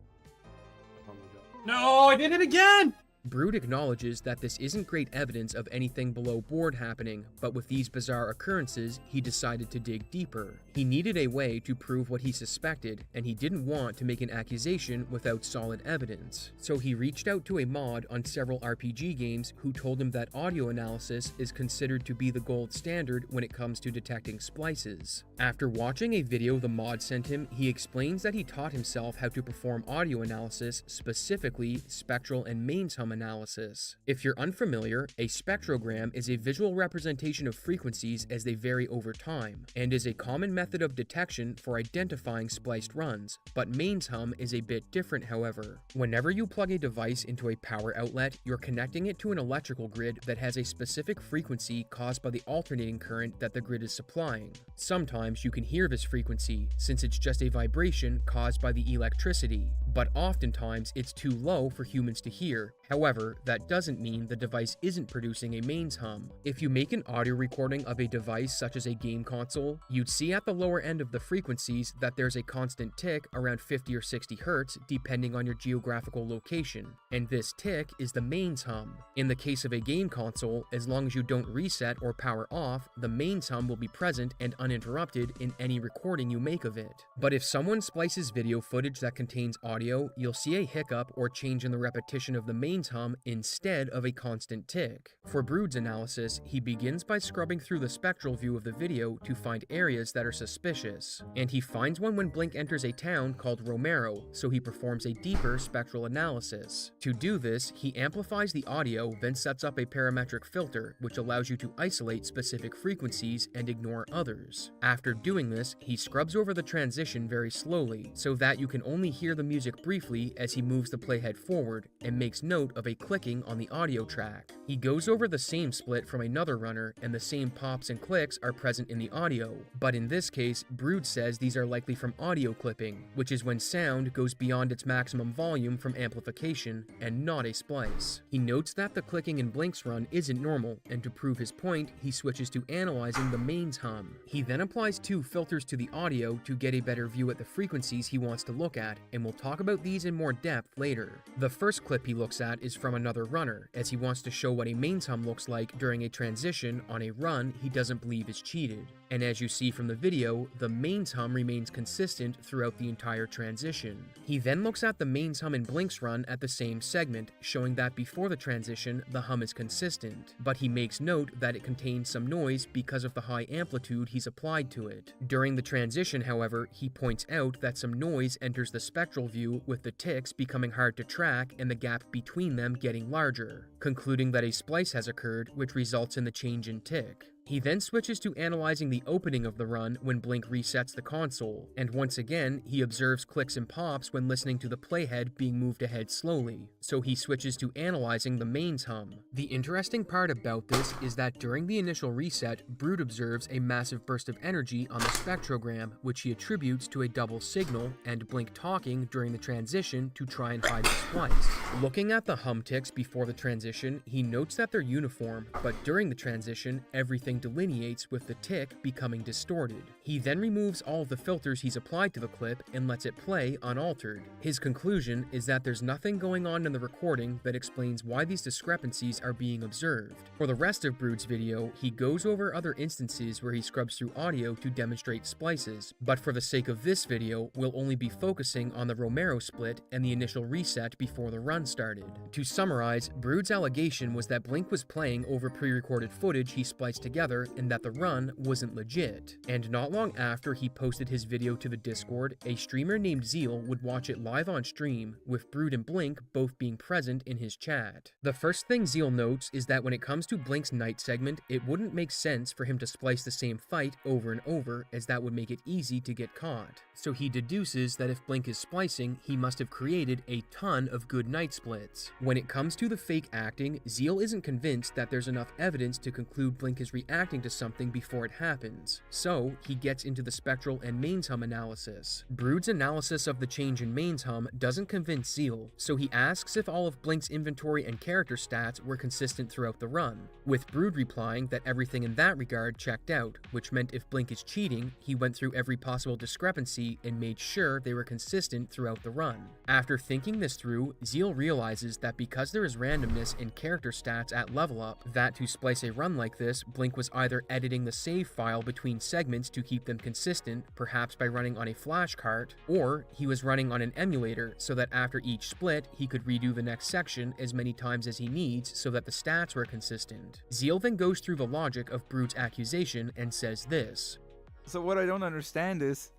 No, I did it again! Brood acknowledges that this isn't great evidence of anything below board happening, but with these bizarre occurrences, he decided to dig deeper. He needed a way to prove what he suspected, and he didn't want to make an accusation without solid evidence. So he reached out to a mod on several RPG games who told him that audio analysis is considered to be the gold standard when it comes to detecting splices. After watching a video the mod sent him, he explains that he taught himself how to perform audio analysis, specifically spectral and mains hum analysis. If you're unfamiliar, a spectrogram is a visual representation of frequencies as they vary over time, and is a common method of detection for identifying spliced runs, but mains hum is a bit different however. Whenever you plug a device into a power outlet, you're connecting it to an electrical grid that has a specific frequency caused by the alternating current that the grid is supplying. Sometimes you can hear this frequency, since it's just a vibration caused by the electricity, but oftentimes it's too low for humans to hear. However, that doesn't mean the device isn't producing a mains hum. If you make an audio recording of a device such as a game console, you'd see at the lower end of the frequencies that there's a constant tick around 50 or 60 Hz depending on your geographical location, and this tick is the mains hum. In the case of a game console, as long as you don't reset or power off, the mains hum will be present and uninterrupted in any recording you make of it. But if someone splices video footage that contains audio, you'll see a hiccup or change in the repetition of the mains hum instead of a constant tick. For Brood's analysis, he begins by scrubbing through the spectral view of the video to find areas that are suspicious, and he finds one when Blink enters a town called Romero, so he performs a deeper spectral analysis. To do this, he amplifies the audio, then sets up a parametric filter, which allows you to isolate specific frequencies and ignore others. After doing this, he scrubs over the transition very slowly, so that you can only hear the music briefly as he moves the playhead forward, and makes note of of a clicking on the audio track. He goes over the same split from another runner, and the same pops and clicks are present in the audio, but in this case, Brood says these are likely from audio clipping, which is when sound goes beyond its maximum volume from amplification, and not a splice. He notes that the clicking in Blink's run isn't normal, and to prove his point, he switches to analyzing the mains hum. He then applies 2 filters to the audio to get a better view at the frequencies he wants to look at, and we'll talk about these in more depth later. The first clip he looks at is from another runner, as he wants to show what a mains hum looks like during a transition on a run he doesn't believe is cheated. And as you see from the video, the mains hum remains consistent throughout the entire transition. He then looks at the mains hum in Blink's run at the same segment, showing that before the transition, the hum is consistent, but he makes note that it contains some noise because of the high amplitude he's applied to it. During the transition, however, he points out that some noise enters the spectral view, with the ticks becoming hard to track and the gap between them getting larger, concluding that a splice has occurred, which results in the change in tick. He then switches to analyzing the opening of the run when Blink resets the console, and once again, he observes clicks and pops when listening to the playhead being moved ahead slowly, so he switches to analyzing the mains hum. The interesting part about this is that during the initial reset, Brood observes a massive burst of energy on the spectrogram, which he attributes to a double signal and Blink talking during the transition to try and hide the splice. Looking at the hum ticks before the transition, he notes that they're uniform, but during the transition, everything delineates with the tick becoming distorted. He then removes all of the filters he's applied to the clip and lets it play unaltered. His conclusion is that there's nothing going on in the recording that explains why these discrepancies are being observed. For the rest of Brood's video, he goes over other instances where he scrubs through audio to demonstrate splices, but for the sake of this video, we'll only be focusing on the Romero split and the initial reset before the run started. To summarize, Brood's allegation was that Blink was playing over pre-recorded footage he spliced together and that the run wasn't legit. And not long after he posted his video to the Discord, a streamer named Zeal would watch it live on stream, with Brood and Blink both being present in his chat. The first thing Zeal notes is that when it comes to Blink's night segment, it wouldn't make sense for him to splice the same fight over and over, as that would make it easy to get caught. So he deduces that if Blink is splicing, he must have created a ton of good night splits. When it comes to the fake acting, Zeal isn't convinced that there's enough evidence to conclude Blink is reacting to something before it happens, so he gets into the spectral and mains hum analysis. Brood's analysis of the change in mains hum doesn't convince Zeal, so he asks if all of Blink's inventory and character stats were consistent throughout the run, with Brood replying that everything in that regard checked out, which meant if Blink is cheating, he went through every possible discrepancy and made sure they were consistent throughout the run. After thinking this through, Zeal realizes that because there is randomness in character stats at level up, that to splice a run like this, Blink was either editing the save file between segments to keep them consistent, perhaps by running on a flash cart, or he was running on an emulator so that after each split, he could redo the next section as many times as he needs so that the stats were consistent. Zeal then goes through the logic of Brood's accusation and says this. So what I don't understand is,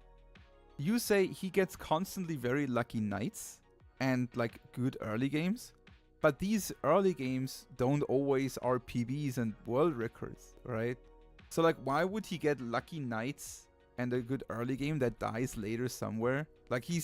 you say he gets constantly very lucky nights and like good early games, but these early games don't always are PBs and world records, right? So like, why would he get lucky nights and a good early game that dies later somewhere? Like he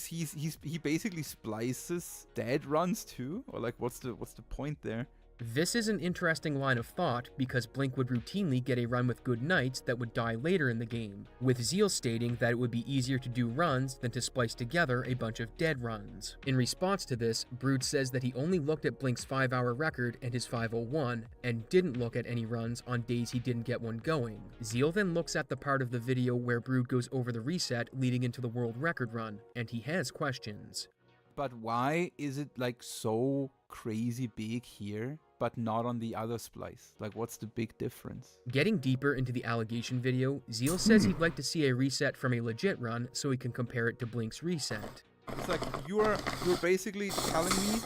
basically splices dead runs too, or like what's the point there? This is an interesting line of thought because Blink would routinely get a run with good nights that would die later in the game, with Zeal stating that it would be easier to do runs than to splice together a bunch of dead runs. In response to this, Brood says that he only looked at Blink's 5-hour record and his 501, and didn't look at any runs on days he didn't get one going. Zeal then looks at the part of the video where Brood goes over the reset leading into the world record run, and he has questions. But why is it like so crazy big here, but not on the other splice? Like, what's the big difference? Getting deeper into the allegation video, Zeal says he'd like to see a reset from a legit run so he can compare it to Blink's reset. It's like you're basically telling me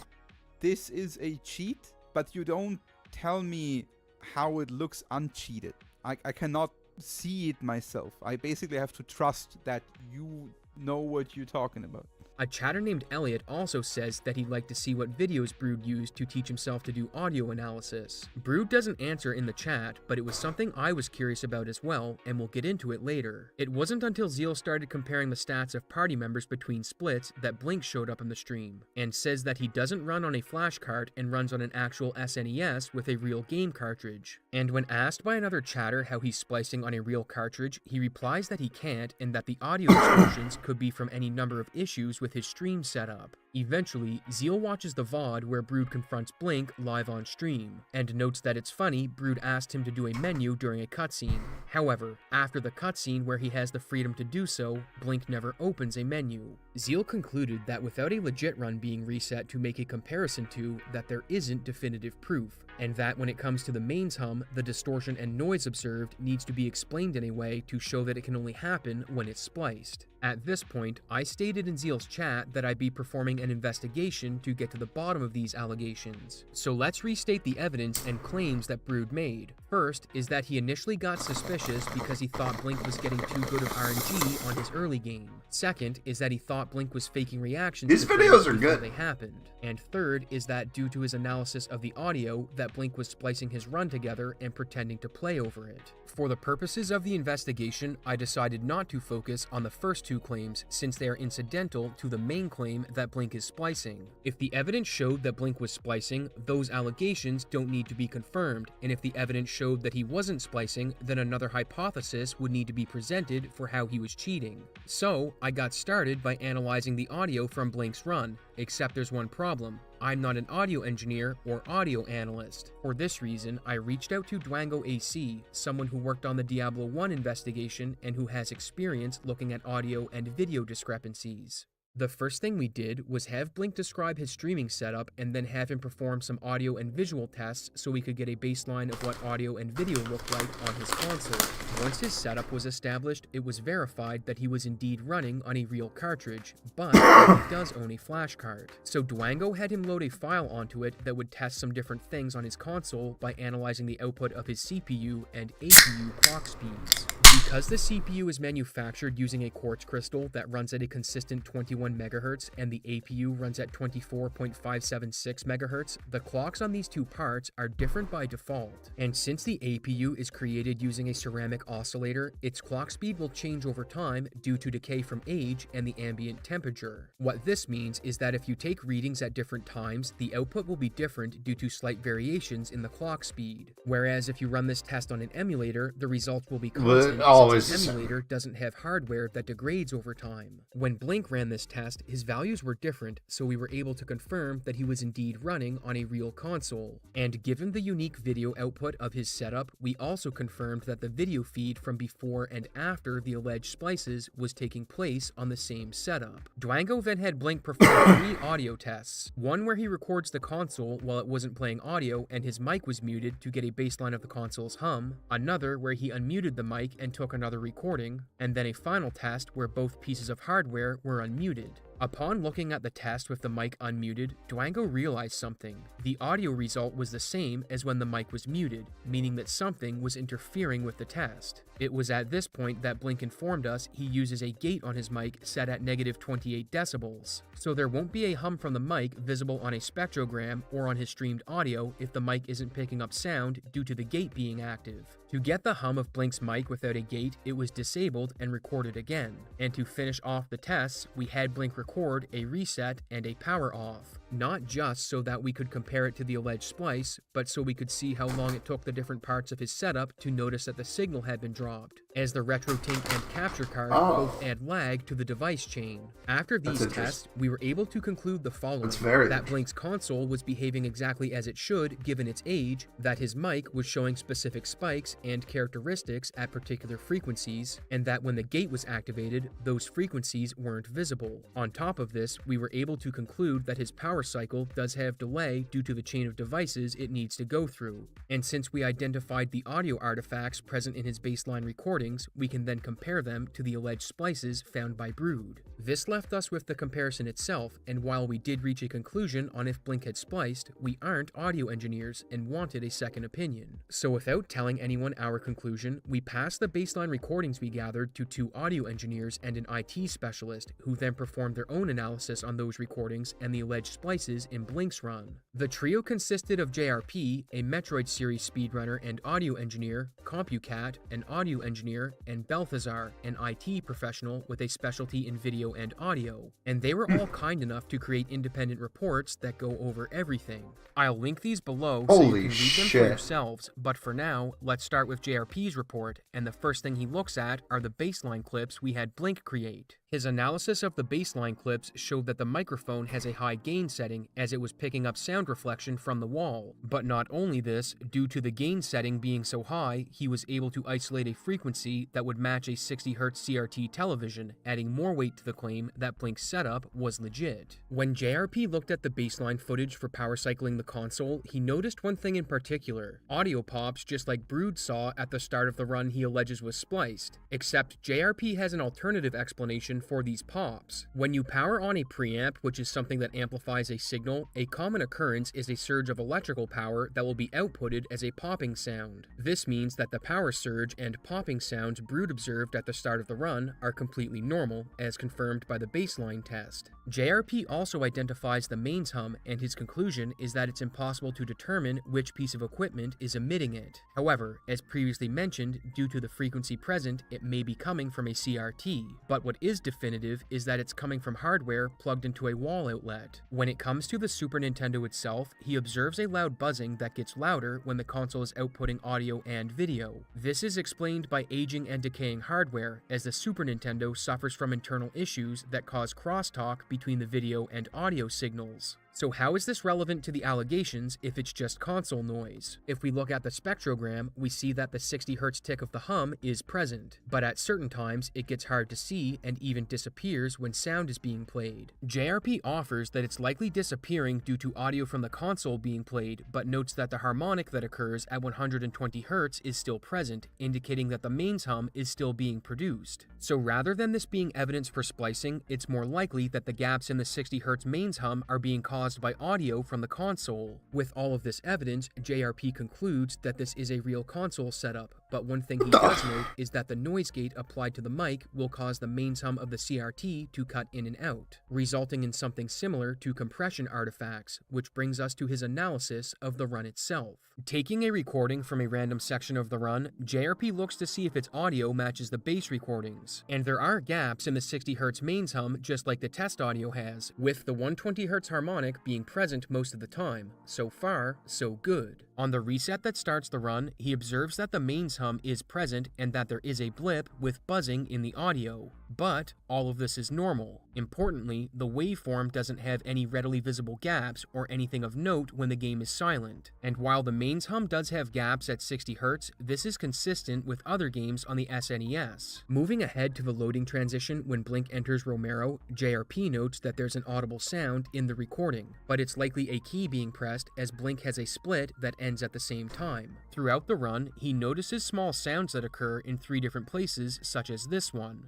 this is a cheat, but you don't tell me how it looks uncheated. I cannot see it myself. I basically have to trust that you know what you're talking about. A chatter named Elliot also says that he'd like to see what videos Brood used to teach himself to do audio analysis. Brood doesn't answer in the chat, but it was something I was curious about as well, and we'll get into it later. It wasn't until Zeal started comparing the stats of party members between splits that Blink showed up in the stream, and says that he doesn't run on a flash cart and runs on an actual SNES with a real game cartridge. And when asked by another chatter how he's splicing on a real cartridge, he replies that he can't and that the audio distortions could be from any number of issues with his stream setup. Eventually, Zeal watches the VOD where Brood confronts Blink live on stream, and notes that it's funny Brood asked him to do a menu during a cutscene. However, after the cutscene where he has the freedom to do so, Blink never opens a menu. Zeal concluded that without a legit run being reset to make a comparison to, that there isn't definitive proof, and that when it comes to the mains hum, the distortion and noise observed needs to be explained in a way to show that it can only happen when it's spliced. At this point, I stated in Zeal's chat that I'd be performing an investigation to get to the bottom of these allegations. So let's restate the evidence and claims that Brood made. First is that he initially got suspicious because he thought Blink was getting too good of RNG on his early game. Second is that he thought Blink was faking reactions. These videos are good. They happened. And third is that due to his analysis of the audio, that Blink was splicing his run together and pretending to play over it. For the purposes of the investigation, I decided not to focus on the first two claims since they are incidental to the main claim that Blink is splicing. If the evidence showed that Blink was splicing, those allegations don't need to be confirmed, and if the evidence showed that he wasn't splicing, then another hypothesis would need to be presented for how he was cheating. So, I got started by analyzing the audio from Blink's run, except there's one problem. I'm not an audio engineer or audio analyst. For this reason, I reached out to Dwango AC, someone who worked on the Diablo 1 investigation and who has experience looking at audio and video discrepancies. The first thing we did was have Blink describe his streaming setup and then have him perform some audio and visual tests so we could get a baseline of what audio and video looked like on his console. Once his setup was established, it was verified that he was indeed running on a real cartridge, but he does own a flash card. So Dwango had him load a file onto it that would test some different things on his console by analyzing the output of his CPU and APU clock speeds. Because the CPU is manufactured using a quartz crystal that runs at a consistent 21 MHz and the APU runs at 24.576 MHz, the clocks on these two parts are different by default. And since the APU is created using a ceramic oscillator, its clock speed will change over time due to decay from age and the ambient temperature. What this means is that if you take readings at different times, the output will be different due to slight variations in the clock speed. Whereas if you run this test on an emulator, the results will be constant since an emulator doesn't have hardware that degrades over time. When Blink ran this test, his values were different, so we were able to confirm that he was indeed running on a real console. And given the unique video output of his setup, we also confirmed that the video feed from before and after the alleged splices was taking place on the same setup. Dwango then had Blink perform 3 audio tests, one where he records the console while it wasn't playing audio and his mic was muted to get a baseline of the console's hum, another where he unmuted the mic and took another recording, and then a final test where both pieces of hardware were unmuted. Upon looking at the test with the mic unmuted, Dwango realized something. The audio result was the same as when the mic was muted, meaning that something was interfering with the test. It was at this point that Blink informed us he uses a gate on his mic set at -28 decibels, so there won't be a hum from the mic visible on a spectrogram or on his streamed audio if the mic isn't picking up sound due to the gate being active. To get the hum of Blink's mic without a gate, it was disabled and recorded again. And to finish off the tests, we had Blink record a reset and a power off. Not just so that we could compare it to the alleged splice, but so we could see how long it took the different parts of his setup to notice that the signal had been dropped, as the RetroTink and capture card both add lag to the device chain. After these tests, we were able to conclude the following: that Blink's console was behaving exactly as it should given its age, that his mic was showing specific spikes and characteristics at particular frequencies, and that when the gate was activated, those frequencies weren't visible. On top of this, we were able to conclude that his power cycle does have delay due to the chain of devices it needs to go through. And since we identified the audio artifacts present in his baseline recordings, we can then compare them to the alleged splices found by Brood. This left us with the comparison itself, and while we did reach a conclusion on if Blink had spliced, we aren't audio engineers and wanted a second opinion. So without telling anyone our conclusion, we passed the baseline recordings we gathered to 2 audio engineers and an IT specialist, who then performed their own analysis on those recordings and the alleged splices in Blink's run. The trio consisted of JRP, a Metroid series speedrunner and audio engineer, CompuCat, an audio engineer, and Balthazar, an IT professional with a specialty in video and audio, and they were all kind enough to create independent reports that go over everything. I'll link these below so you can read them for yourselves, but for now, let's start with JRP's report, and the first thing he looks at are the baseline clips we had Blink create. His analysis of the baseline clips showed that the microphone has a high gain setting as it was picking up sound reflection from the wall. But not only this, due to the gain setting being so high, he was able to isolate a frequency that would match a 60Hz CRT television, adding more weight to the claim that Blink's setup was legit. When JRP looked at the baseline footage for power cycling the console, he noticed one thing in particular: audio pops just like Brood saw at the start of the run he alleges was spliced, except JRP has an alternative explanation for these pops. When you power on a preamp, which is something that amplifies a signal, a common occurrence is a surge of electrical power that will be outputted as a popping sound. This means that the power surge and popping sounds Brood observed at the start of the run are completely normal, as confirmed by the baseline test. JRP also identifies the mains hum, and his conclusion is that it's impossible to determine which piece of equipment is emitting it. However, as previously mentioned, due to the frequency present, it may be coming from a CRT, but what is definitive is that it's coming from hardware plugged into a wall outlet. When it comes to the Super Nintendo itself, he observes a loud buzzing that gets louder when the console is outputting audio and video. This is explained by aging and decaying hardware, as the Super Nintendo suffers from internal issues that cause crosstalk between the video and audio signals. So how is this relevant to the allegations if it's just console noise? If we look at the spectrogram, we see that the 60Hz tick of the hum is present, but at certain times it gets hard to see and even disappears when sound is being played. JRP offers that it's likely disappearing due to audio from the console being played, but notes that the harmonic that occurs at 120 Hz is still present, indicating that the mains hum is still being produced. So rather than this being evidence for splicing, it's more likely that the gaps in the 60Hz mains hum are being caused by audio from the console. With all of this evidence, JRP concludes that this is a real console setup, but one thing he does note is that the noise gate applied to the mic will cause the mains hum of the CRT to cut in and out, resulting in something similar to compression artifacts, which brings us to his analysis of the run itself. Taking a recording from a random section of the run, JRP looks to see if its audio matches the bass recordings, and there are gaps in the 60Hz mains hum just like the test audio has, with the 120Hz harmonic being present most of the time. So far, so good. On the reset that starts the run, he observes that the mains hum is present and that there is a blip with buzzing in the audio. But all of this is normal. Importantly, the waveform doesn't have any readily visible gaps or anything of note when the game is silent. And while the mains hum does have gaps at 60 Hz, this is consistent with other games on the SNES. Moving ahead to the loading transition when Blink enters Romero, JRP notes that there's an audible sound in the recording, but it's likely a key being pressed as Blink has a split that ends at the same time. Throughout the run, he notices small sounds that occur in 3 different places, such as this one.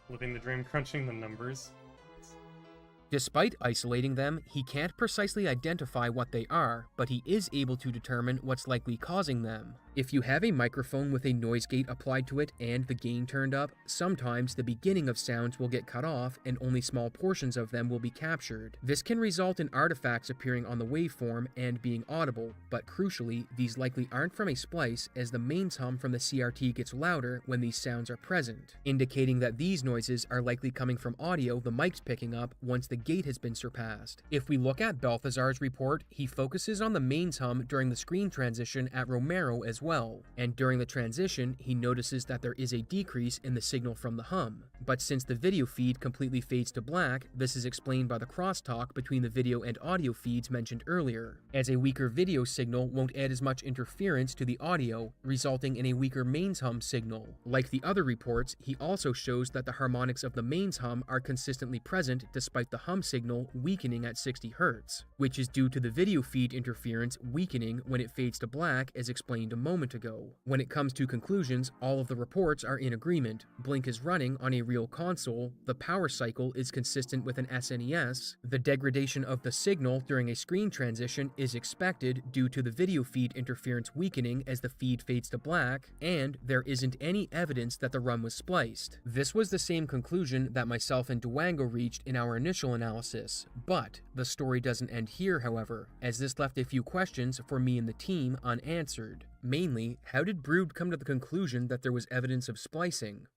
Living the dream, crunching the numbers. Despite isolating them, he can't precisely identify what they are, but he is able to determine what's likely causing them. If you have a microphone with a noise gate applied to it and the gain turned up, sometimes the beginning of sounds will get cut off and only small portions of them will be captured. This can result in artifacts appearing on the waveform and being audible, but crucially, these likely aren't from a splice as the mains hum from the CRT gets louder when these sounds are present, indicating that these noises are likely coming from audio the mic's picking up once the gate has been surpassed. If we look at Balthazar's report, he focuses on the mains hum during the screen transition at Romero as as well, and during the transition, he notices that there is a decrease in the signal from the hum. But since the video feed completely fades to black, this is explained by the crosstalk between the video and audio feeds mentioned earlier, as a weaker video signal won't add as much interference to the audio, resulting in a weaker mains hum signal. Like the other reports, he also shows that the harmonics of the mains hum are consistently present despite the hum signal weakening at 60 Hz, which is due to the video feed interference weakening when it fades to black, as explained a moment ago. When it comes to conclusions, all of the reports are in agreement. Blink is running on a real console, the power cycle is consistent with an SNES, the degradation of the signal during a screen transition is expected due to the video feed interference weakening as the feed fades to black, and there isn't any evidence that the run was spliced. This was the same conclusion that myself and Duango reached in our initial analysis, but the story doesn't end here, however, as this left a few questions for me and the team unanswered. Mainly, how did Brood come to the conclusion that there was evidence of splicing?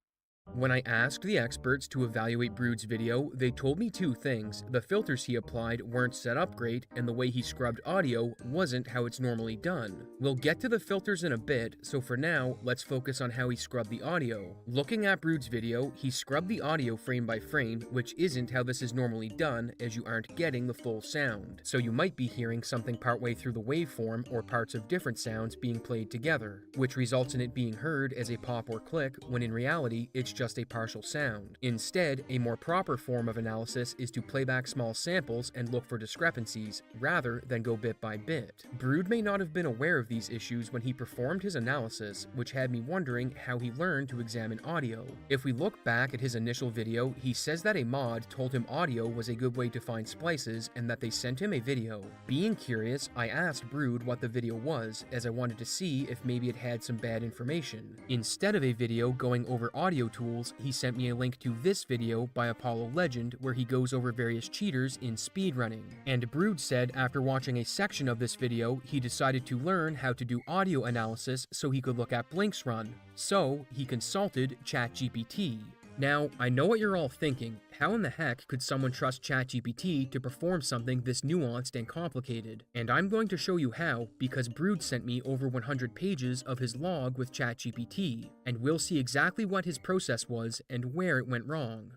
When I asked the experts to evaluate Brood's video, they told me two things. The filters he applied weren't set up great, and the way he scrubbed audio wasn't how it's normally done. We'll get to the filters in a bit, so for now, let's focus on how he scrubbed the audio. Looking at Brood's video, he scrubbed the audio frame by frame, which isn't how this is normally done, as you aren't getting the full sound. So you might be hearing something partway through the waveform or parts of different sounds being played together, which results in it being heard as a pop or click, when in reality, it's just a partial sound. Instead, a more proper form of analysis is to play back small samples and look for discrepancies, rather than go bit by bit. Brood may not have been aware of these issues when he performed his analysis, which had me wondering how he learned to examine audio. If we look back at his initial video, he says that a mod told him audio was a good way to find splices and that they sent him a video. Being curious, I asked Brood what the video was, as I wanted to see if maybe it had some bad information. Instead of a video going over audio tools, he sent me a link to this video by Apollo Legend where he goes over various cheaters in speedrunning. And Brood said after watching a section of this video, he decided to learn how to do audio analysis so he could look at Blink's run. So, he consulted ChatGPT. Now, I know what you're all thinking. How in the heck could someone trust ChatGPT to perform something this nuanced and complicated? And I'm going to show you how, because Brood sent me over 100 pages of his log with ChatGPT, and we'll see exactly what his process was and where it went wrong.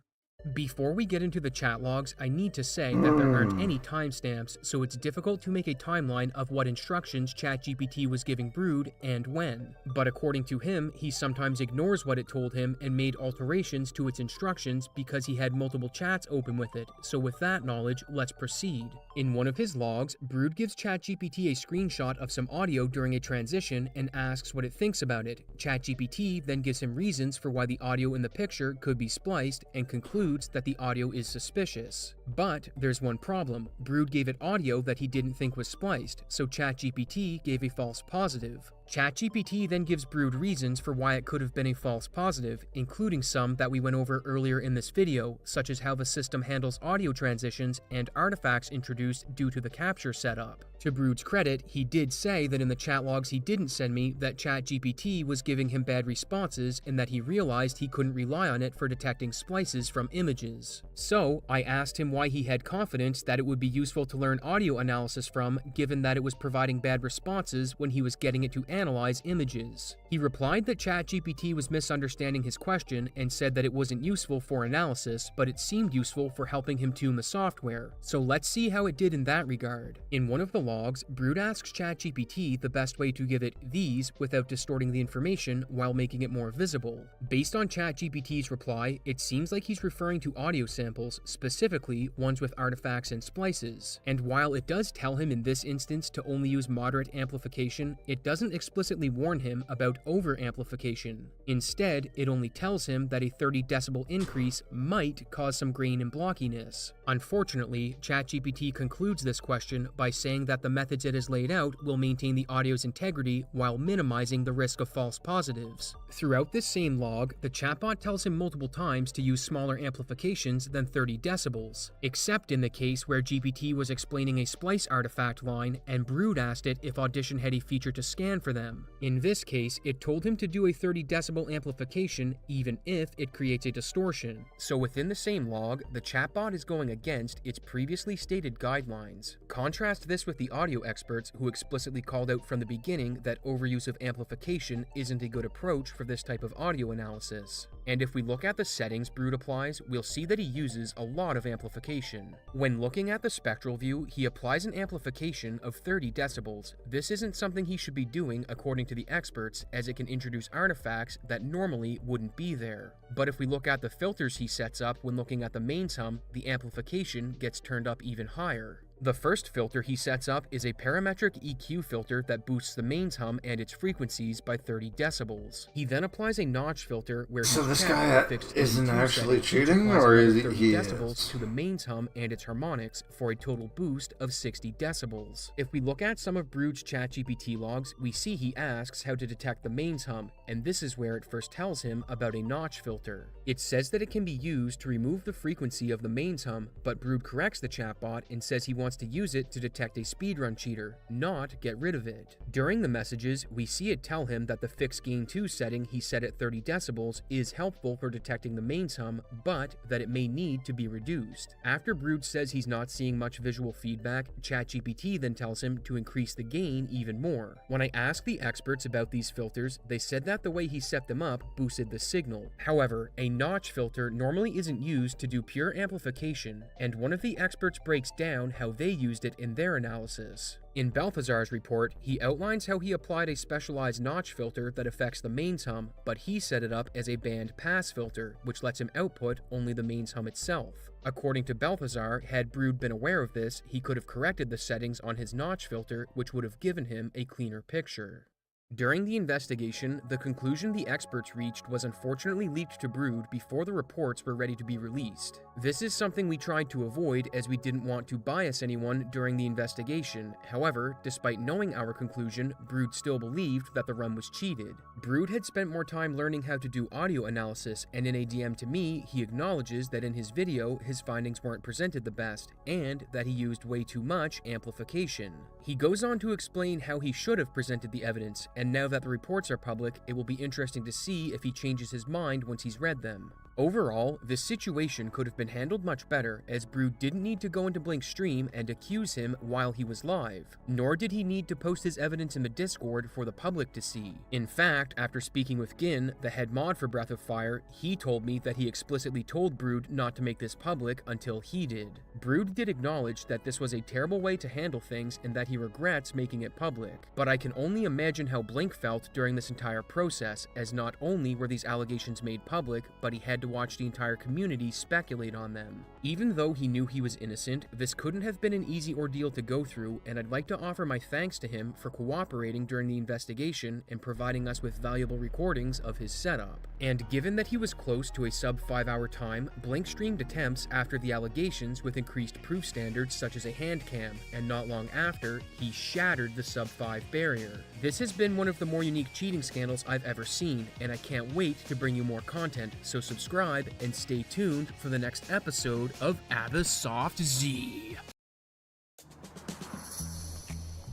Before we get into the chat logs, I need to say that there aren't any timestamps, so it's difficult to make a timeline of what instructions ChatGPT was giving Brood and when. But according to him, he sometimes ignores what it told him and made alterations to its instructions because he had multiple chats open with it. So with that knowledge, let's proceed. In one of his logs, Brood gives ChatGPT a screenshot of some audio during a transition and asks what it thinks about it. ChatGPT then gives him reasons for why the audio in the picture could be spliced and concludes that the audio is suspicious. But there's one problem. Brood gave it audio that he didn't think was spliced, so ChatGPT gave a false positive. ChatGPT then gives Brood reasons for why it could have been a false positive, including some that we went over earlier in this video, such as how the system handles audio transitions and artifacts introduced due to the capture setup. To Brood's credit, he did say that in the chat logs he didn't send me that ChatGPT was giving him bad responses and that he realized he couldn't rely on it for detecting splices from images. So, I asked him why he had confidence that it would be useful to learn audio analysis from, given that it was providing bad responses when he was getting it to analyze images. He replied that ChatGPT was misunderstanding his question and said that it wasn't useful for analysis, but it seemed useful for helping him tune the software. So let's see how it did in that regard. In one of the logs, Brood asks ChatGPT the best way to give it these without distorting the information while making it more visible. Based on ChatGPT's reply, it seems like he's referring to audio samples, specifically ones with artifacts and splices. And while it does tell him in this instance to only use moderate amplification, it doesn't explicitly warn him about over-amplification. Instead, it only tells him that a 30 decibel increase might cause some grain and blockiness. Unfortunately, ChatGPT concludes this question by saying that the methods it has laid out will maintain the audio's integrity while minimizing the risk of false positives. Throughout this same log, the chatbot tells him multiple times to use smaller amplifications than 30 decibels, except in the case where GPT was explaining a splice artifact line and Brood asked it if Audition had a feature to scan for them. In this case, it told him to do a 30 decibel amplification even if it creates a distortion. So within the same log, the chatbot is going against its previously stated guidelines. Contrast this with the audio experts who explicitly called out from the beginning that overuse of amplification isn't a good approach for this type of audio analysis. And if we look at the settings Brood applies, we'll see that he uses a lot of amplification. When looking at the spectral view, he applies an amplification of 30 decibels. This isn't something he should be doing according to the experts, as it can introduce artifacts that normally wouldn't be there. But if we look at the filters he sets up when looking at the mains hum, the amplification gets turned up even higher. The first filter he sets up is a parametric EQ filter that boosts the mains hum and its frequencies by 30 decibels. He then applies a notch filter where so this guy isn't actually cheating, or is he decibels to the mains hum and its harmonics for a total boost of 60 decibels. If we look at some of Brood's ChatGPT logs, we see he asks how to detect the mains hum, and this is where it first tells him about a notch filter. It says that it can be used to remove the frequency of the mains hum, but Brood corrects the chatbot and says he wants to use it to detect a speedrun cheater, not get rid of it. During the messages, we see it tell him that the fixed gain 2 setting he set at 30 decibels is helpful for detecting the mains hum, but that it may need to be reduced. After Brood says he's not seeing much visual feedback, ChatGPT then tells him to increase the gain even more. When I asked the experts about these filters, they said that the way he set them up boosted the signal. However, a notch filter normally isn't used to do pure amplification, and one of the experts breaks down how they used it in their analysis. In Balthazar's report, he outlines how he applied a specialized notch filter that affects the mains hum, but he set it up as a band pass filter, which lets him output only the mains hum itself. According to Balthazar, had Brood been aware of this, he could have corrected the settings on his notch filter, which would have given him a cleaner picture. During the investigation, the conclusion the experts reached was unfortunately leaked to Brood before the reports were ready to be released. This is something we tried to avoid as we didn't want to bias anyone during the investigation. However, despite knowing our conclusion, Brood still believed that the run was cheated. Brood had spent more time learning how to do audio analysis, and in a DM to me, he acknowledges that in his video, his findings weren't presented the best, and that he used way too much amplification. He goes on to explain how he should have presented the evidence, and now that the reports are public, it will be interesting to see if he changes his mind once he's read them. Overall, this situation could have been handled much better, as Brood didn't need to go into Blink's stream and accuse him while he was live, nor did he need to post his evidence in the Discord for the public to see. In fact, after speaking with Gin, the head mod for Breath of Fire, he told me that he explicitly told Brood not to make this public until he did. Brood did acknowledge that this was a terrible way to handle things and that he regrets making it public, but I can only imagine how Blink felt during this entire process, as not only were these allegations made public, but he had to watch the entire community speculate on them. Even though he knew he was innocent, this couldn't have been an easy ordeal to go through, and I'd like to offer my thanks to him for cooperating during the investigation and providing us with valuable recordings of his setup. And given that he was close to a sub 5-hour time, Blink streamed attempts after the allegations with increased proof standards such as a hand cam, and not long after, he shattered the sub 5 barrier. This has been one of the more unique cheating scandals I've ever seen, and I can't wait to bring you more content, so subscribe and stay tuned for the next episode of Abasoft Z.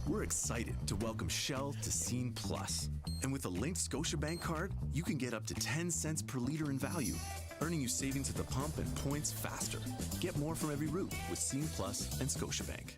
We're excited to welcome Shell to Scene Plus. And with a linked Scotiabank card, you can get up to 10 cents per liter in value, earning you savings at the pump and points faster. Get more from every route with Scene Plus and Scotiabank.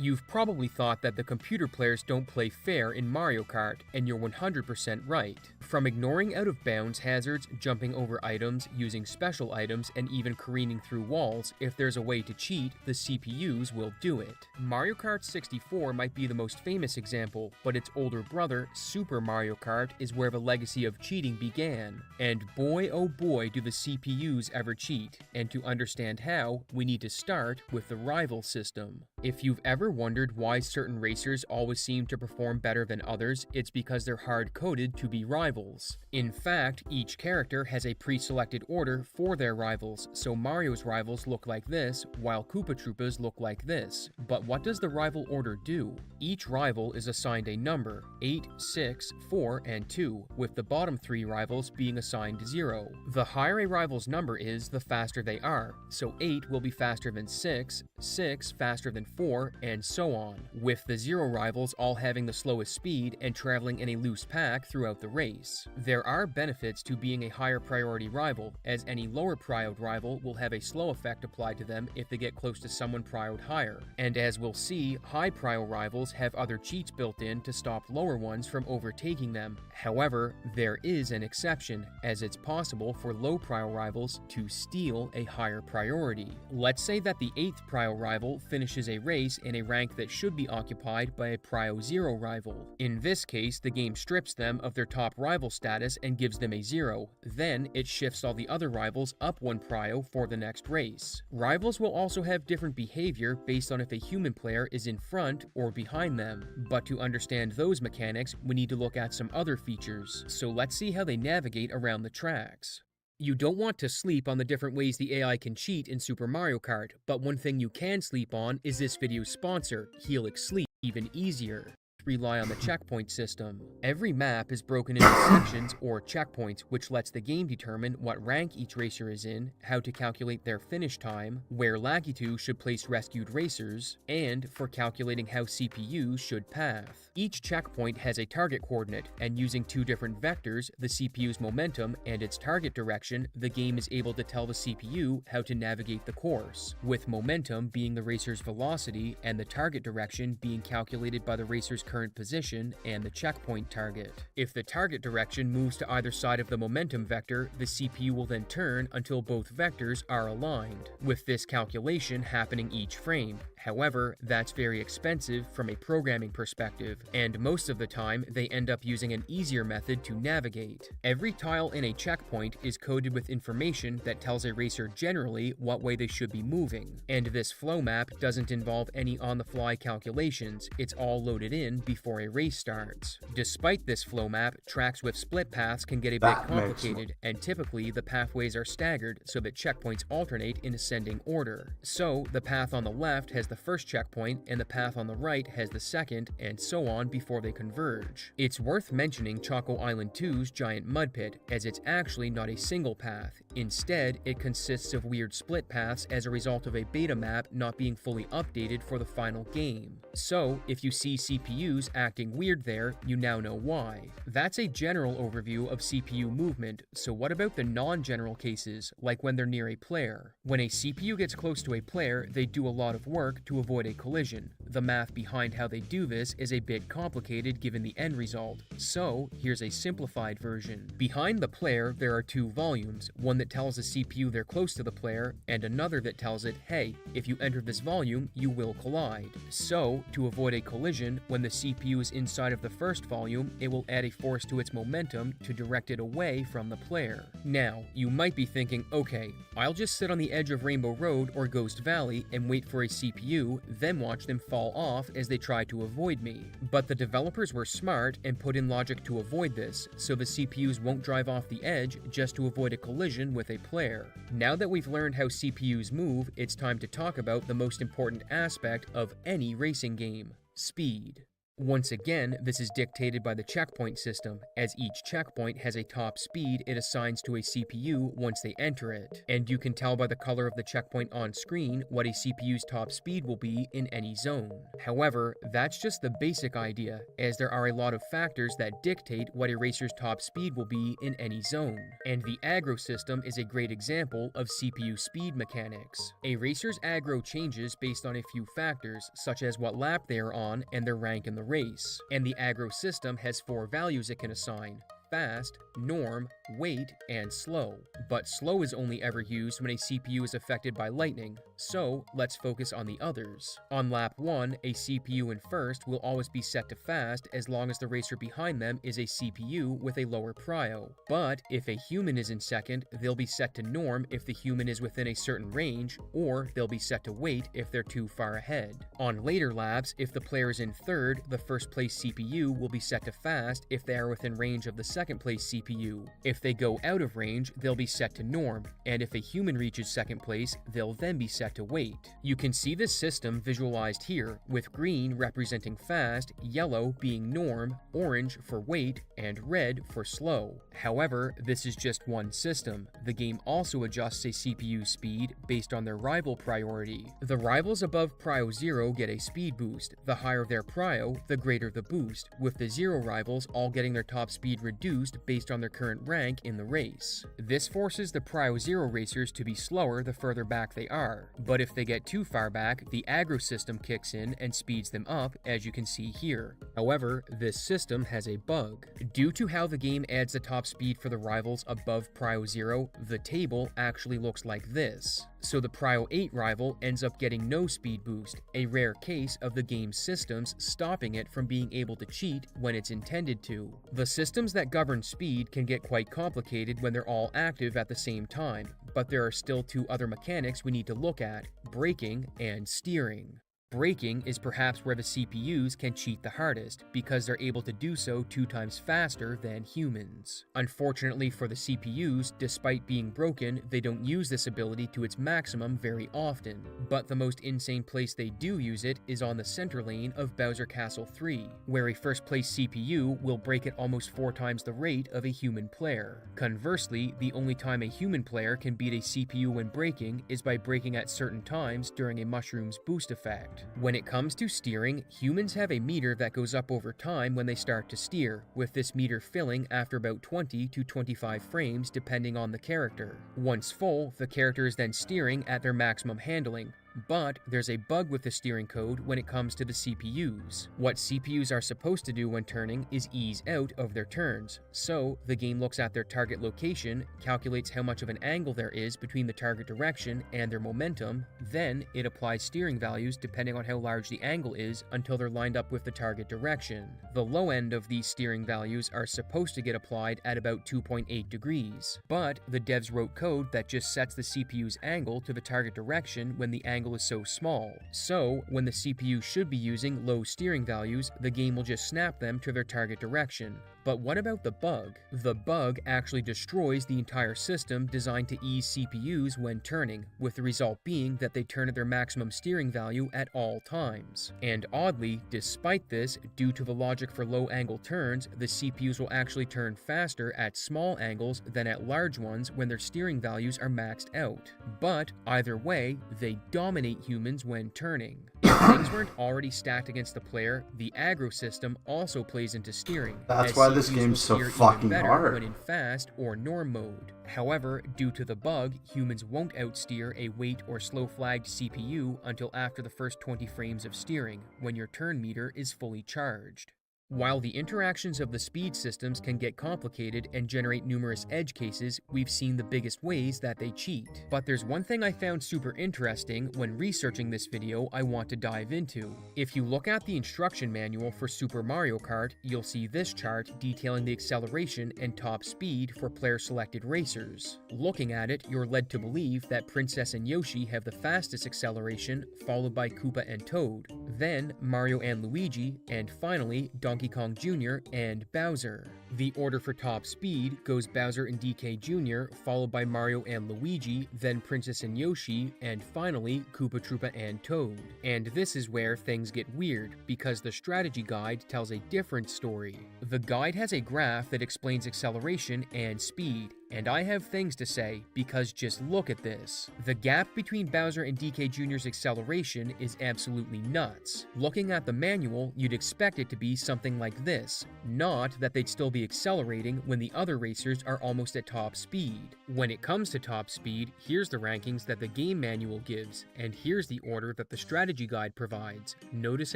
You've probably thought that the computer players don't play fair in Mario Kart, and you're 100% right. From ignoring out-of-bounds hazards, jumping over items, using special items, and even careening through walls, if there's a way to cheat, the CPUs will do it. Mario Kart 64 might be the most famous example, but its older brother, Super Mario Kart, is where the legacy of cheating began. And boy oh boy do the CPUs ever cheat, and to understand how, we need to start with the rival system. If you've ever wondered why certain racers always seem to perform better than others, it's because they're hard-coded to be rivals. In fact, each character has a pre-selected order for their rivals, so Mario's rivals look like this, while Koopa Troopa's look like this. But what does the rival order do? Each rival is assigned a number, 8, 6, 4, and 2, with the bottom 3 rivals being assigned 0. The higher a rival's number is, the faster they are, so 8 will be faster than 6, 6 faster than 4, and so on, with the 0 rivals all having the slowest speed and traveling in a loose pack throughout the race. There are benefits to being a higher priority rival, as any lower prioed rival will have a slow effect applied to them if they get close to someone prioed higher, and as we'll see, high prio rivals have other cheats built in to stop lower ones from overtaking them. However, there is an exception, as it's possible for low prio rivals to steal a higher priority. Let's say that the 8th prio rival finishes a race in a rank that should be occupied by a prio 0 rival. In this case, the game strips them of their top rival status and gives them a 0. Then, it shifts all the other rivals up 1 prio for the next race. Rivals will also have different behavior based on if a human player is in front or behind them. But to understand those mechanics, we need to look at some other features. So let's see how they navigate around the tracks. You don't want to sleep on the different ways the AI can cheat in Super Mario Kart, but one thing you can sleep on is this video's sponsor, Helix Sleep, even easier. Rely on the checkpoint system. Every map is broken into sections or checkpoints, which lets the game determine what rank each racer is in, how to calculate their finish time, where Lakitu should place rescued racers, and for calculating how CPUs should path. Each checkpoint has a target coordinate, and using 2 different vectors, the CPU's momentum and its target direction, the game is able to tell the CPU how to navigate the course, with momentum being the racer's velocity and the target direction being calculated by the racer's current position and the checkpoint target. If the target direction moves to either side of the momentum vector, the CPU will then turn until both vectors are aligned, with this calculation happening each frame. However, that's very expensive from a programming perspective, and most of the time they end up using an easier method to navigate. Every tile in a checkpoint is coded with information that tells a racer generally what way they should be moving, and this flow map doesn't involve any on-the-fly calculations, it's all loaded in before a race starts. Despite this flow map, tracks with split paths can get a bit complicated, and typically the pathways are staggered so that checkpoints alternate in ascending order. So, the path on the left has the first checkpoint, and the path on the right has the second, and so on before they converge. It's worth mentioning Choco Island 2's giant mud pit, as it's actually not a single path. Instead, it consists of weird split paths as a result of a beta map not being fully updated for the final game. So, if you see CPUs acting weird there, you now know why. That's a general overview of CPU movement, so what about the non-general cases, like when they're near a player? When a CPU gets close to a player, they do a lot of work to avoid a collision. The math behind how they do this is a bit complicated given the end result, so here's a simplified version. Behind the player, there are 2 volumes, one that tells the CPU they're close to the player, and another that tells it, hey, if you enter this volume, you will collide. So, to avoid a collision, when the CPU is inside of the first volume, it will add a force to its momentum to direct it away from the player. Now, you might be thinking, okay, I'll just sit on the edge of Rainbow Road or Ghost Valley and wait for a CPU, then watch them fall off as they try to avoid me. But the developers were smart and put in logic to avoid this, so the CPUs won't drive off the edge just to avoid a collision with a player. Now that we've learned how CPUs move, it's time to talk about the most important aspect of any racing game: speed. Once again, this is dictated by the checkpoint system, as each checkpoint has a top speed it assigns to a CPU once they enter it, and you can tell by the color of the checkpoint on screen what a CPU's top speed will be in any zone. However, that's just the basic idea, as there are a lot of factors that dictate what a racer's top speed will be in any zone, and the aggro system is a great example of CPU speed mechanics. A racer's aggro changes based on a few factors, such as what lap they are on and their rank in the race, and the aggro system has 4 values it can assign: fast, norm, wait, and slow. But slow is only ever used when a CPU is affected by lightning, so let's focus on the others. On lap 1, a CPU in first will always be set to fast as long as the racer behind them is a CPU with a lower prio. But if a human is in second, they'll be set to norm if the human is within a certain range, or they'll be set to wait if they're too far ahead. On later laps, if the player is in third, the first place CPU will be set to fast if they are within range of the second place CPU. If they go out of range, they'll be set to norm, and if a human reaches second place, they'll then be set to wait. You can see this system visualized here, with green representing fast, yellow being norm, orange for wait, and red for slow. However, this is just one system. The game also adjusts a CPU speed based on their rival priority. The rivals above prio 0 get a speed boost. The higher their prio, the greater the boost, with the 0 rivals all getting their top speed reduced based on their current rank in the race. This forces the prio 0 racers to be slower the further back they are, but if they get too far back, the aggro system kicks in and speeds them up, as you can see here. However, this system has a bug. Due to how the game adds the top speed for the rivals above prio 0, the table actually looks like this. So the prio 8 rival ends up getting no speed boost, a rare case of the game's systems stopping it from being able to cheat when it's intended to. The systems that govern speed can get quite complicated when they're all active at the same time, but there are still two other mechanics we need to look at: braking and steering. Braking is perhaps where the CPUs can cheat the hardest, because they're able to do so 2 times faster than humans. Unfortunately for the CPUs, despite being broken, they don't use this ability to its maximum very often. But the most insane place they do use it is on the center lane of Bowser Castle 3, where a first place CPU will break at almost 4 times the rate of a human player. Conversely, the only time a human player can beat a CPU when braking is by braking at certain times during a mushroom's boost effect. When it comes to steering, humans have a meter that goes up over time when they start to steer, with this meter filling after about 20 to 25 frames depending on the character. Once full, the character is then steering at their maximum handling. But there's a bug with the steering code when it comes to the CPUs. What CPUs are supposed to do when turning is ease out of their turns. So the game looks at their target location, calculates how much of an angle there is between the target direction and their momentum, then it applies steering values depending on how large the angle is until they're lined up with the target direction. The low end of these steering values are supposed to get applied at about 2.8 degrees. But the devs wrote code that just sets the CPU's angle to the target direction when the angle is so small. So, when the CPU should be using low steering values, the game will just snap them to their target direction. But what about the bug? The bug actually destroys the entire system designed to ease CPUs when turning, with the result being that they turn at their maximum steering value at all times. And oddly, despite this, due to the logic for low angle turns, the CPUs will actually turn faster at small angles than at large ones when their steering values are maxed out. But either way, they dominate humans when turning. If things weren't already stacked against the player, the aggro system also plays into steering. That's why this game's so fucking hard. When in fast or norm mode. However, due to the bug, humans won't outsteer a wait or slow flagged CPU until after the first 20 frames of steering, when your turn meter is fully charged. While the interactions of the speed systems can get complicated and generate numerous edge cases, we've seen the biggest ways that they cheat. But there's one thing I found super interesting when researching this video I want to dive into. If you look at the instruction manual for Super Mario Kart, you'll see this chart detailing the acceleration and top speed for player-selected racers. Looking at it, you're led to believe that Princess and Yoshi have the fastest acceleration, followed by Koopa and Toad, then Mario and Luigi, and finally Donkey Kong Jr. and Bowser. The order for top speed goes Bowser and DK Jr., followed by Mario and Luigi, then Princess and Yoshi, and finally Koopa Troopa and Toad. And this is where things get weird, because the strategy guide tells a different story. The guide has a graph that explains acceleration and speed, and I have things to say, because just look at this. The gap between Bowser and DK Jr.'s acceleration is absolutely nuts. Looking at the manual, you'd expect it to be something like this, not that they'd still be accelerating when the other racers are almost at top speed. When it comes to top speed, here's the rankings that the game manual gives, and here's the order that the strategy guide provides. Notice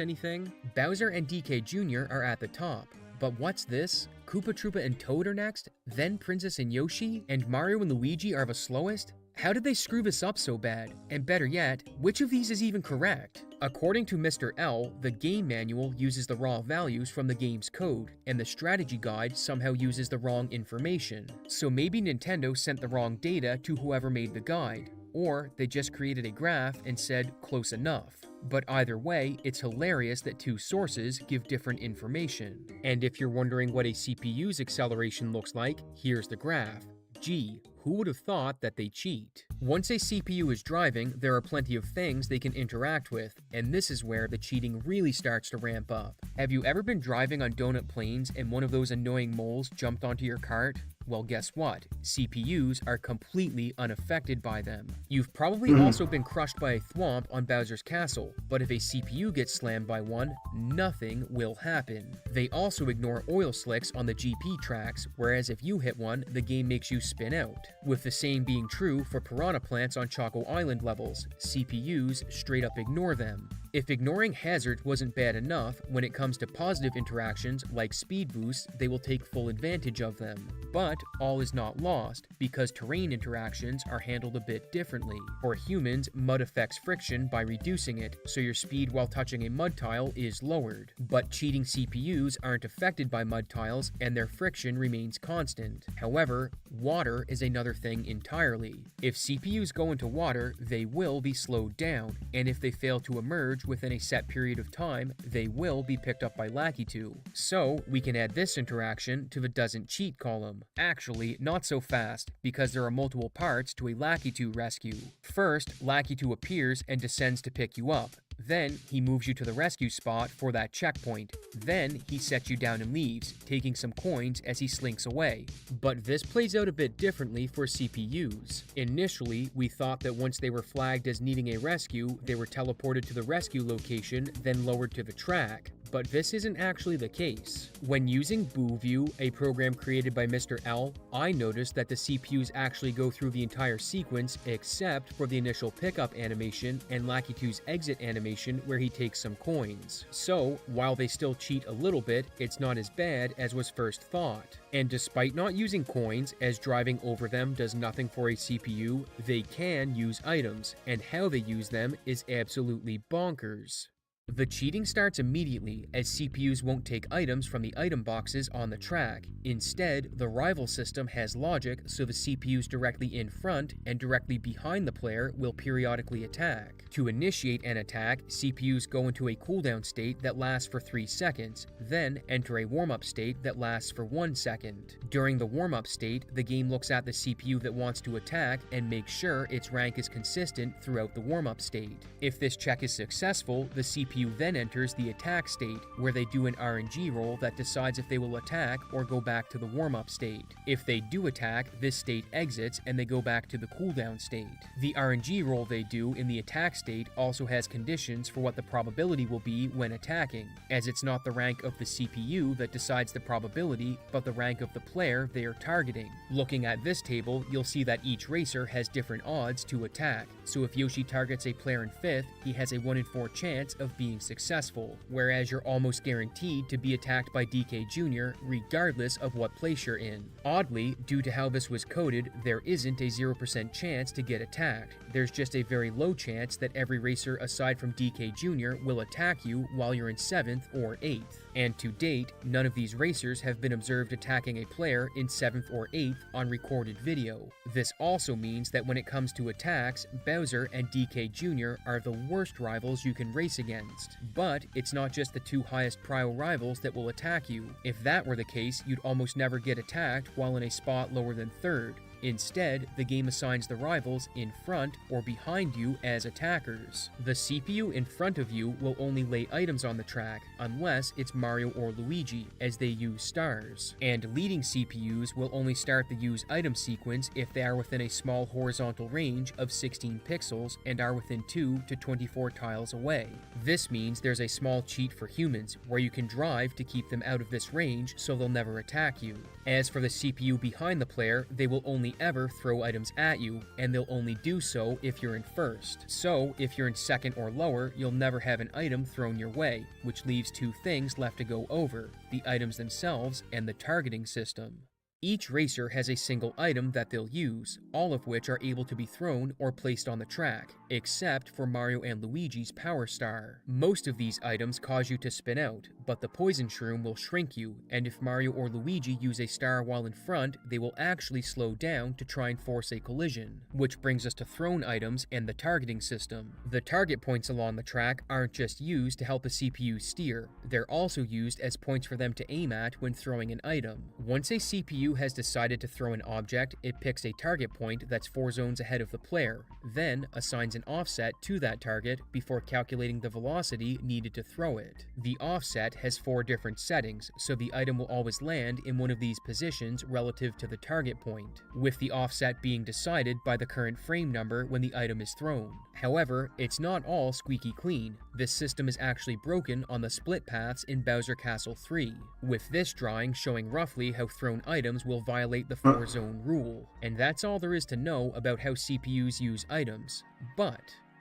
anything? Bowser and DK Jr. are at the top. But what's this? Koopa Troopa and Toad are next, then Princess and Yoshi, and Mario and Luigi are the slowest? How did they screw this up so bad? And better yet, which of these is even correct? According to Mr. L, the game manual uses the raw values from the game's code, and the strategy guide somehow uses the wrong information. So maybe Nintendo sent the wrong data to whoever made the guide, or they just created a graph and said close enough. But either way, it's hilarious that two sources give different information. And if you're wondering what a CPU's acceleration looks like, here's the graph. Gee, who would have thought that they cheat? Once a CPU is driving, there are plenty of things they can interact with, and this is where the cheating really starts to ramp up. Have you ever been driving on donut plains and one of those annoying moles jumped onto your cart? Well, guess what? CPUs are completely unaffected by them. You've probably also been crushed by a thwomp on Bowser's Castle, but if a CPU gets slammed by one, nothing will happen. They also ignore oil slicks on the GP tracks, whereas if you hit one, the game makes you spin out. With the same being true for piranha plants on Choco Island levels, CPUs straight up ignore them. If ignoring hazards wasn't bad enough, when it comes to positive interactions like speed boosts, they will take full advantage of them. But all is not lost, because terrain interactions are handled a bit differently. For humans, mud affects friction by reducing it, so your speed while touching a mud tile is lowered. But cheating CPUs aren't affected by mud tiles, and their friction remains constant. However, water is another thing entirely. If CPUs go into water, they will be slowed down, and if they fail to emerge within a set period of time, they will be picked up by Lakitu. So, we can add this interaction to the doesn't cheat column. Actually, not so fast, because there are multiple parts to a Lakitu rescue. First, Lakitu appears and descends to pick you up. Then, he moves you to the rescue spot for that checkpoint. Then, he sets you down and leaves, taking some coins as he slinks away. But this plays out a bit differently for CPUs. Initially, we thought that once they were flagged as needing a rescue, they were teleported to the rescue location, then lowered to the track. But this isn't actually the case. When using BooView, a program created by Mr. L, I noticed that the CPUs actually go through the entire sequence except for the initial pickup animation and Lakitu's exit animation where he takes some coins. So, while they still cheat a little bit, it's not as bad as was first thought. And despite not using coins, as driving over them does nothing for a CPU, they can use items, and how they use them is absolutely bonkers. The cheating starts immediately, as CPUs won't take items from the item boxes on the track. Instead, the rival system has logic, so the CPUs directly in front and directly behind the player will periodically attack. To initiate an attack, CPUs go into a cooldown state that lasts for 3 seconds, then enter a warm-up state that lasts for 1 second. During the warm-up state, the game looks at the CPU that wants to attack and makes sure its rank is consistent throughout the warm-up state. If this check is successful, the CPU then enters the attack state, where they do an RNG roll that decides if they will attack or go back to the warm-up state. If they do attack, this state exits and they go back to the cooldown state. The RNG roll they do in the attack state also has conditions for what the probability will be when attacking, as it's not the rank of the CPU that decides the probability, but the rank of the player they are targeting. Looking at this table, you'll see that each racer has different odds to attack, so if Yoshi targets a player in 5th, he has a 1 in 4 chance of being successful, whereas you're almost guaranteed to be attacked by DK Jr. regardless of what place you're in. Oddly, due to how this was coded, there isn't a 0% chance to get attacked. There's just a very low chance that every racer aside from DK Jr. will attack you while you're in 7th or 8th. And to date, none of these racers have been observed attacking a player in 7th or 8th on recorded video. This also means that when it comes to attacks, Bowser and DK Jr. are the worst rivals you can race against. But it's not just the 2 highest prio rivals that will attack you. If that were the case, you'd almost never get attacked while in a spot lower than 3rd. Instead, the game assigns the rivals in front or behind you as attackers. The CPU in front of you will only lay items on the track, unless it's Mario or Luigi, as they use stars. And leading CPUs will only start the use item sequence if they are within a small horizontal range of 16 pixels and are within 2 to 24 tiles away. This means there's a small cheat for humans, where you can drive to keep them out of this range so they'll never attack you. As for the CPU behind the player, they will only only ever throw items at you, and they'll only do so if you're in first. So, if you're in second or lower, you'll never have an item thrown your way, which leaves two things left to go over: the items themselves and the targeting system. Each racer has a single item that they'll use, all of which are able to be thrown or placed on the track, except for Mario and Luigi's Power Star. Most of these items cause you to spin out, but the Poison Shroom will shrink you, and if Mario or Luigi use a star while in front, they will actually slow down to try and force a collision. Which brings us to thrown items and the targeting system. The target points along the track aren't just used to help the CPU steer, they're also used as points for them to aim at when throwing an item. Once a CPU has decided to throw an object, it picks a target point that's 4 zones ahead of the player, then assigns an offset to that target before calculating the velocity needed to throw it. The offset has 4 different settings, so the item will always land in one of these positions relative to the target point, with the offset being decided by the current frame number when the item is thrown. However, it's not all squeaky clean. This system is actually broken on the split paths in Bowser Castle 3, with this drawing showing roughly how thrown items will violate the 4-zone rule. And that's all there is to know about how CPUs use items. But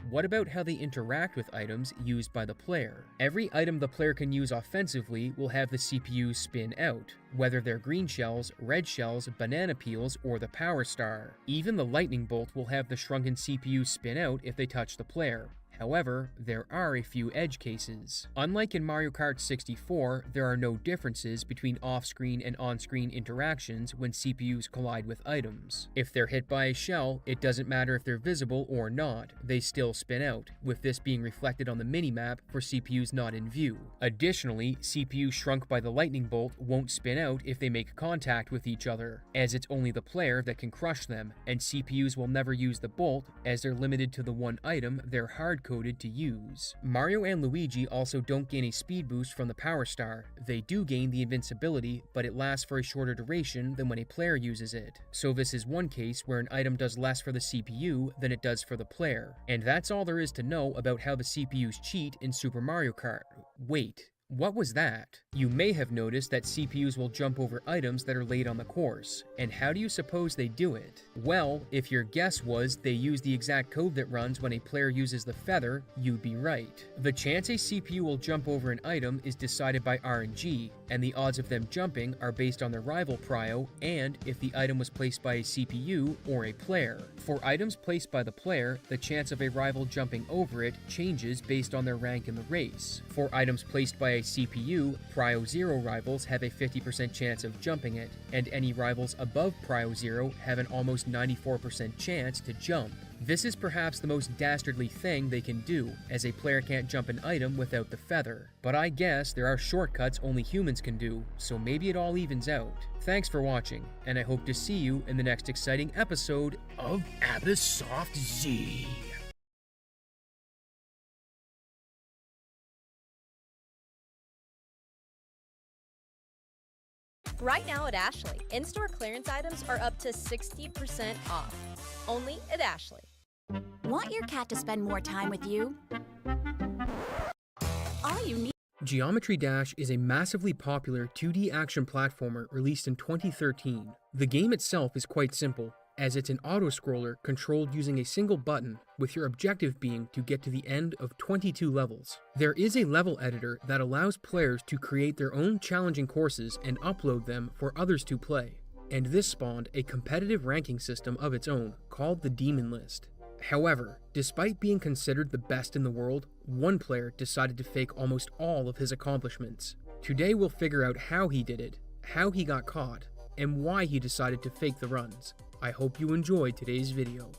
what about how they interact with items used by the player? Every item the player can use offensively will have the CPU spin out, whether they're green shells, red shells, banana peels, or the Power Star. Even the lightning bolt will have the shrunken CPU spin out if they touch the player. However, there are a few edge cases. Unlike in Mario Kart 64, there are no differences between off-screen and on-screen interactions when CPUs collide with items. If they're hit by a shell, it doesn't matter if they're visible or not, they still spin out, with this being reflected on the minimap for CPUs not in view. Additionally, CPUs shrunk by the lightning bolt won't spin out if they make contact with each other, as it's only the player that can crush them, and CPUs will never use the bolt as they're limited to the one item they're hard-coded to use. Mario and Luigi also don't gain a speed boost from the Power Star. They do gain the invincibility, but it lasts for a shorter duration than when a player uses it. So this is one case where an item does less for the CPU than it does for the player. And that's all there is to know about how the CPUs cheat in Super Mario Kart. Wait. What was that? You may have noticed that CPUs will jump over items that are laid on the course. And how do you suppose they do it? Well, if your guess was they use the exact code that runs when a player uses the feather, you'd be right. The chance a CPU will jump over an item is decided by RNG, and the odds of them jumping are based on their rival prio and if the item was placed by a CPU or a player. For items placed by the player, the chance of a rival jumping over it changes based on their rank in the race. For items placed by a CPU, Prio 0 rivals have a 50% chance of jumping it, and any rivals above Prio 0 have an almost 94% chance to jump. This is perhaps the most dastardly thing they can do, as a player can't jump an item without the feather. But I guess there are shortcuts only humans can do, so maybe it all evens out. Thanks for watching, and I hope to see you in the next exciting episode of Abysssoft Z. Right now at Ashley, in-store clearance items are up to 60% off. Only at Ashley. Want your cat to spend more time with you? All you need. Geometry Dash is a massively popular 2D action platformer released in 2013. The game itself is quite simple, as it's an auto-scroller controlled using a single button, with your objective being to get to the end of 22 levels. There is a level editor that allows players to create their own challenging courses and upload them for others to play, and this spawned a competitive ranking system of its own called the Demon List. However, despite being considered the best in the world, one player decided to fake almost all of his accomplishments. Today we'll figure out how he did it, how he got caught, and why he decided to fake the runs. I hope you enjoyed today's video.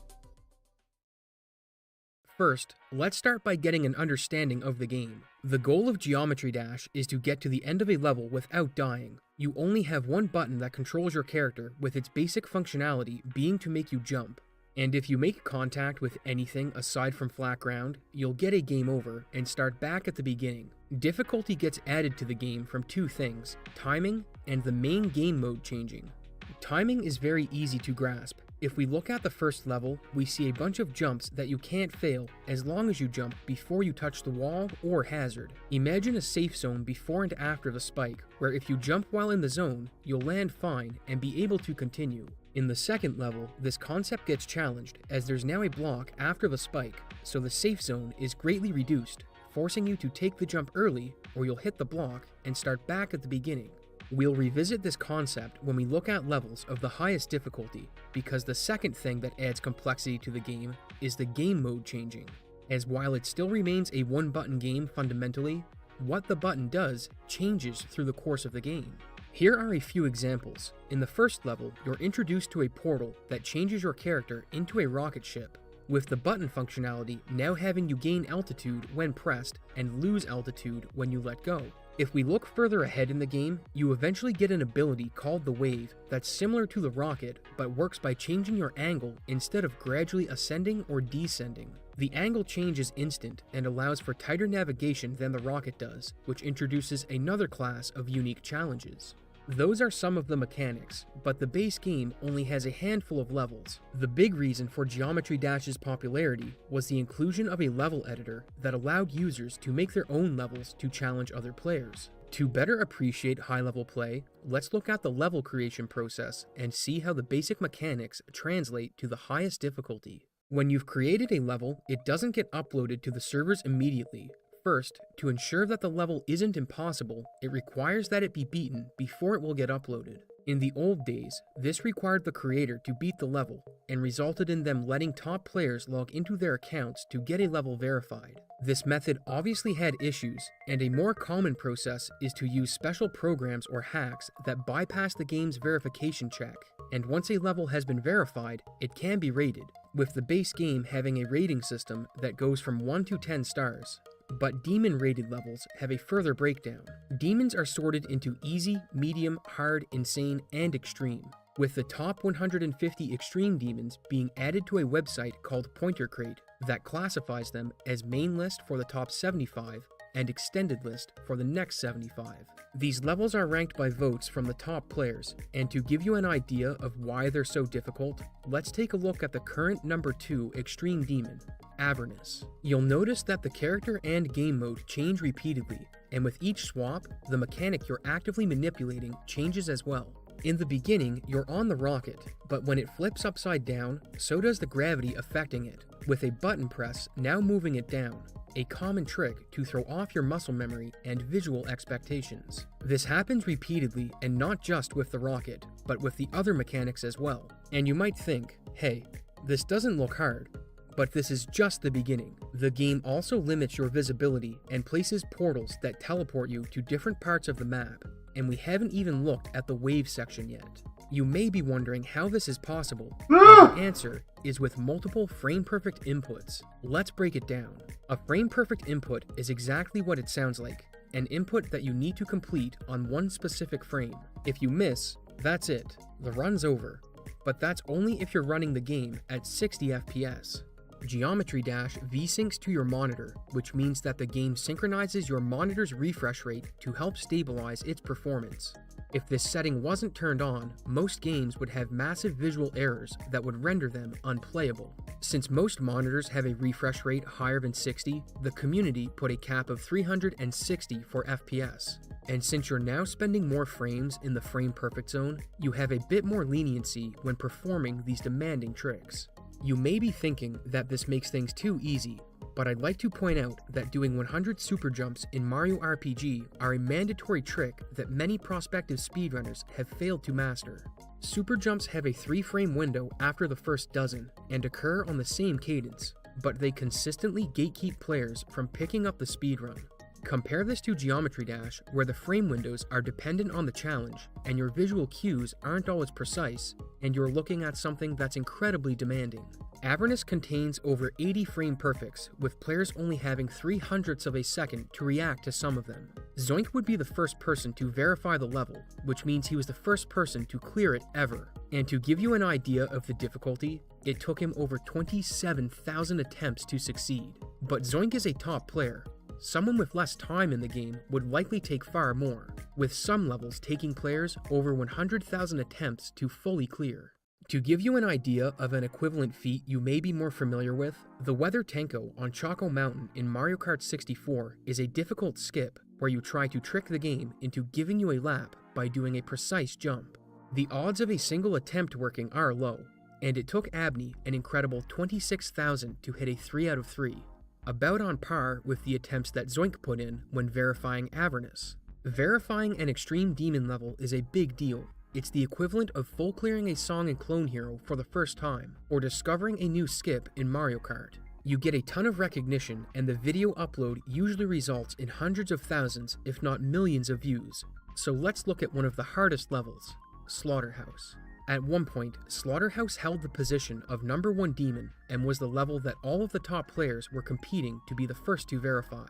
First, let's start by getting an understanding of the game. The goal of Geometry Dash is to get to the end of a level without dying. You only have one button that controls your character, with its basic functionality being to make you jump. And if you make contact with anything aside from flat ground, you'll get a game over and start back at the beginning. Difficulty gets added to the game from two things: timing and the main game mode changing. Timing is very easy to grasp. If we look at the first level, we see a bunch of jumps that you can't fail as long as you jump before you touch the wall or hazard. Imagine a safe zone before and after the spike, where if you jump while in the zone, you'll land fine and be able to continue. In the second level, this concept gets challenged as there's now a block after the spike, so the safe zone is greatly reduced, forcing you to take the jump early or you'll hit the block and start back at the beginning. We'll revisit this concept when we look at levels of the highest difficulty, because the second thing that adds complexity to the game is the game mode changing, as while it still remains a one-button game fundamentally, what the button does changes through the course of the game. Here are a few examples. In the first level, you're introduced to a portal that changes your character into a rocket ship, with the button functionality now having you gain altitude when pressed and lose altitude when you let go. If we look further ahead in the game, you eventually get an ability called the Wave that's similar to the rocket but works by changing your angle instead of gradually ascending or descending. The angle change is instant and allows for tighter navigation than the rocket does, which introduces another class of unique challenges. Those are some of the mechanics, but the base game only has a handful of levels. The big reason for Geometry Dash's popularity was the inclusion of a level editor that allowed users to make their own levels to challenge other players. To better appreciate high-level play, let's look at the level creation process and see how the basic mechanics translate to the highest difficulty. When you've created a level, it doesn't get uploaded to the servers immediately. First, to ensure that the level isn't impossible, it requires that it be beaten before it will get uploaded. In the old days, this required the creator to beat the level, and resulted in them letting top players log into their accounts to get a level verified. This method obviously had issues, and a more common process is to use special programs or hacks that bypass the game's verification check, and once a level has been verified, it can be rated, with the base game having a rating system that goes from 1 to 10 stars. But demon rated levels have a further breakdown. Demons are sorted into easy, medium, hard, insane, and extreme, with the top 150 extreme demons being added to a website called Pointer Crate that classifies them as main list for the top 75 and extended list for the next 75. These levels are ranked by votes from the top players, and to give you an idea of why they're so difficult, let's take a look at the current number 2 extreme demon, Avernus. You'll notice that the character and game mode change repeatedly, and with each swap, the mechanic you're actively manipulating changes as well. In the beginning, you're on the rocket, but when it flips upside down, so does the gravity affecting it, with a button press now moving it down, a common trick to throw off your muscle memory and visual expectations. This happens repeatedly, and not just with the rocket, but with the other mechanics as well. And you might think, hey, this doesn't look hard. But this is just the beginning. The game also limits your visibility and places portals that teleport you to different parts of the map, and we haven't even looked at the wave section yet. You may be wondering how this is possible, and the answer is with multiple frame-perfect inputs. Let's break it down. A frame-perfect input is exactly what it sounds like, an input that you need to complete on one specific frame. If you miss, that's it, the run's over. But that's only if you're running the game at 60 FPS. Geometry Dash V-syncs to your monitor, which means that the game synchronizes your monitor's refresh rate to help stabilize its performance. If this setting wasn't turned on, most games would have massive visual errors that would render them unplayable. Since most monitors have a refresh rate higher than 60, the community put a cap of 360 for FPS. And since you're now spending more frames in the frame perfect zone, you have a bit more leniency when performing these demanding tricks. You may be thinking that this makes things too easy, but I'd like to point out that doing 100 super jumps in Mario RPG are a mandatory trick that many prospective speedrunners have failed to master. Super jumps have a 3-frame window after the first dozen and occur on the same cadence, but they consistently gatekeep players from picking up the speedrun. Compare this to Geometry Dash, where the frame windows are dependent on the challenge, and your visual cues aren't always precise, and you're looking at something that's incredibly demanding. Avernus contains over 80 frame perfects, with players only having 0.03 of a second to react to some of them. Zoink would be the first person to verify the level, which means he was the first person to clear it ever. And to give you an idea of the difficulty, it took him over 27,000 attempts to succeed. But Zoink is a top player. Someone with less time in the game would likely take far more, with some levels taking players over 100,000 attempts to fully clear. To give you an idea of an equivalent feat you may be more familiar with, the Weather Tenko on Choco Mountain in Mario Kart 64 is a difficult skip where you try to trick the game into giving you a lap by doing a precise jump. The odds of a single attempt working are low, and it took Abney an incredible 26,000 to hit a 3 out of 3, about on par with the attempts that Zoink put in when verifying Avernus. Verifying an extreme demon level is a big deal. It's the equivalent of full clearing a song in Clone Hero for the first time, or discovering a new skip in Mario Kart. You get a ton of recognition, and the video upload usually results in hundreds of thousands, if not millions of views. So let's look at one of the hardest levels, Slaughterhouse. At one point, Slaughterhouse held the position of #1 demon and was the level that all of the top players were competing to be the first to verify.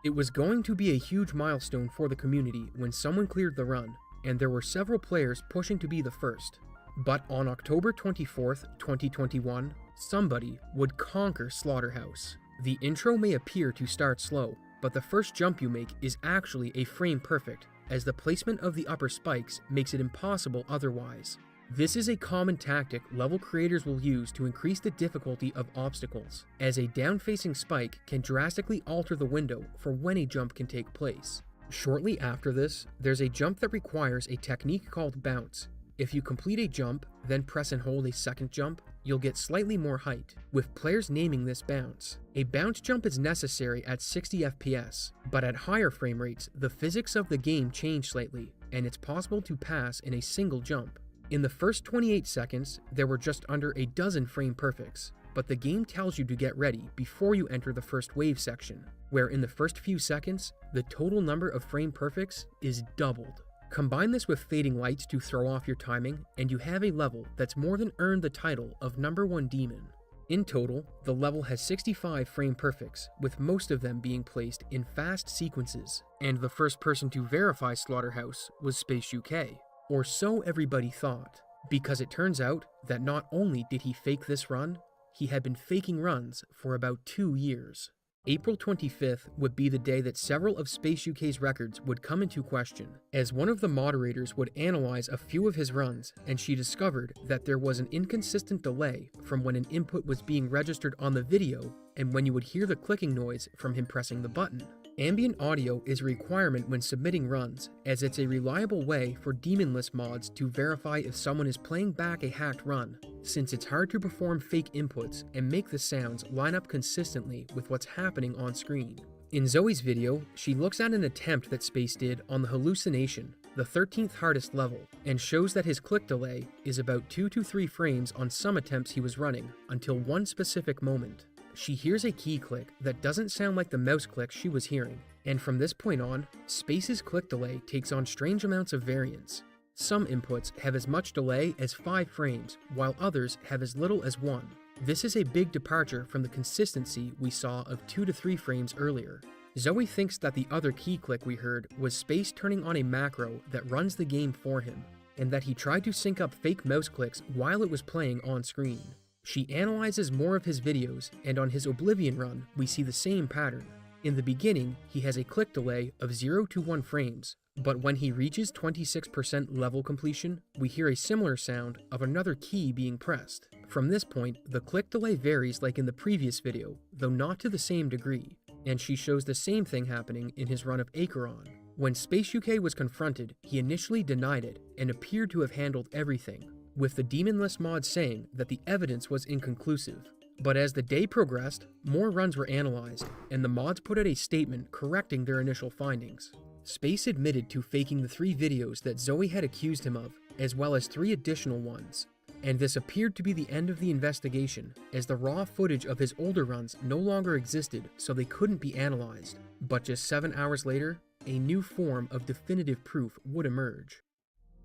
It was going to be a huge milestone for the community when someone cleared the run, and there were several players pushing to be the first. But on October 24th, 2021, somebody would conquer Slaughterhouse. The intro may appear to start slow, but the first jump you make is actually a frame perfect, as the placement of the upper spikes makes it impossible otherwise. This is a common tactic level creators will use to increase the difficulty of obstacles, as a down-facing spike can drastically alter the window for when a jump can take place. Shortly after this, there's a jump that requires a technique called bounce. If you complete a jump, then press and hold a second jump, you'll get slightly more height, with players naming this bounce. A bounce jump is necessary at 60 FPS, but at higher frame rates, the physics of the game change slightly, and it's possible to pass in a single jump. In the first 28 seconds, there were just under a dozen frame perfects, but the game tells you to get ready before you enter the first wave section, where in the first few seconds, the total number of frame perfects is doubled. Combine this with fading lights to throw off your timing, and you have a level that's more than earned the title of #1 demon. In total, the level has 65 frame perfects, with most of them being placed in fast sequences, and the first person to verify Slaughterhouse was Space UK, or so everybody thought, because it turns out that not only did he fake this run, he had been faking runs for about 2 years. April 25th would be the day that several of Space UK's records would come into question, as one of the moderators would analyze a few of his runs, and she discovered that there was an inconsistent delay from when an input was being registered on the video and when you would hear the clicking noise from him pressing the button. Ambient audio is a requirement when submitting runs, as it's a reliable way for demonless mods to verify if someone is playing back a hacked run, since it's hard to perform fake inputs and make the sounds line up consistently with what's happening on screen. In Zoe's video, she looks at an attempt that Space did on the Hallucination, the 13th hardest level, and shows that his click delay is about 2 to 3 frames on some attempts he was running, until one specific moment. She hears a key click that doesn't sound like the mouse click she was hearing, and from this point on, Space's click delay takes on strange amounts of variance. Some inputs have as much delay as 5 frames, while others have as little as 1. This is a big departure from the consistency we saw of 2 to 3 frames earlier. Zoe thinks that the other key click we heard was Space turning on a macro that runs the game for him, and that he tried to sync up fake mouse clicks while it was playing on screen. She analyzes more of his videos, and on his Oblivion run, we see the same pattern. In the beginning, he has a click delay of 0 to 1 frames, but when he reaches 26% level completion, we hear a similar sound of another key being pressed. From this point, the click delay varies like in the previous video, though not to the same degree, and she shows the same thing happening in his run of Acheron. When Space UK was confronted, he initially denied it and appeared to have handled everything, with the Demonless mod saying that the evidence was inconclusive. But as the day progressed, more runs were analyzed, and the mods put out a statement correcting their initial findings. Space admitted to faking the 3 videos that Zoe had accused him of, as well as 3 additional ones. And this appeared to be the end of the investigation, as the raw footage of his older runs no longer existed, so they couldn't be analyzed. But just 7 hours later, a new form of definitive proof would emerge.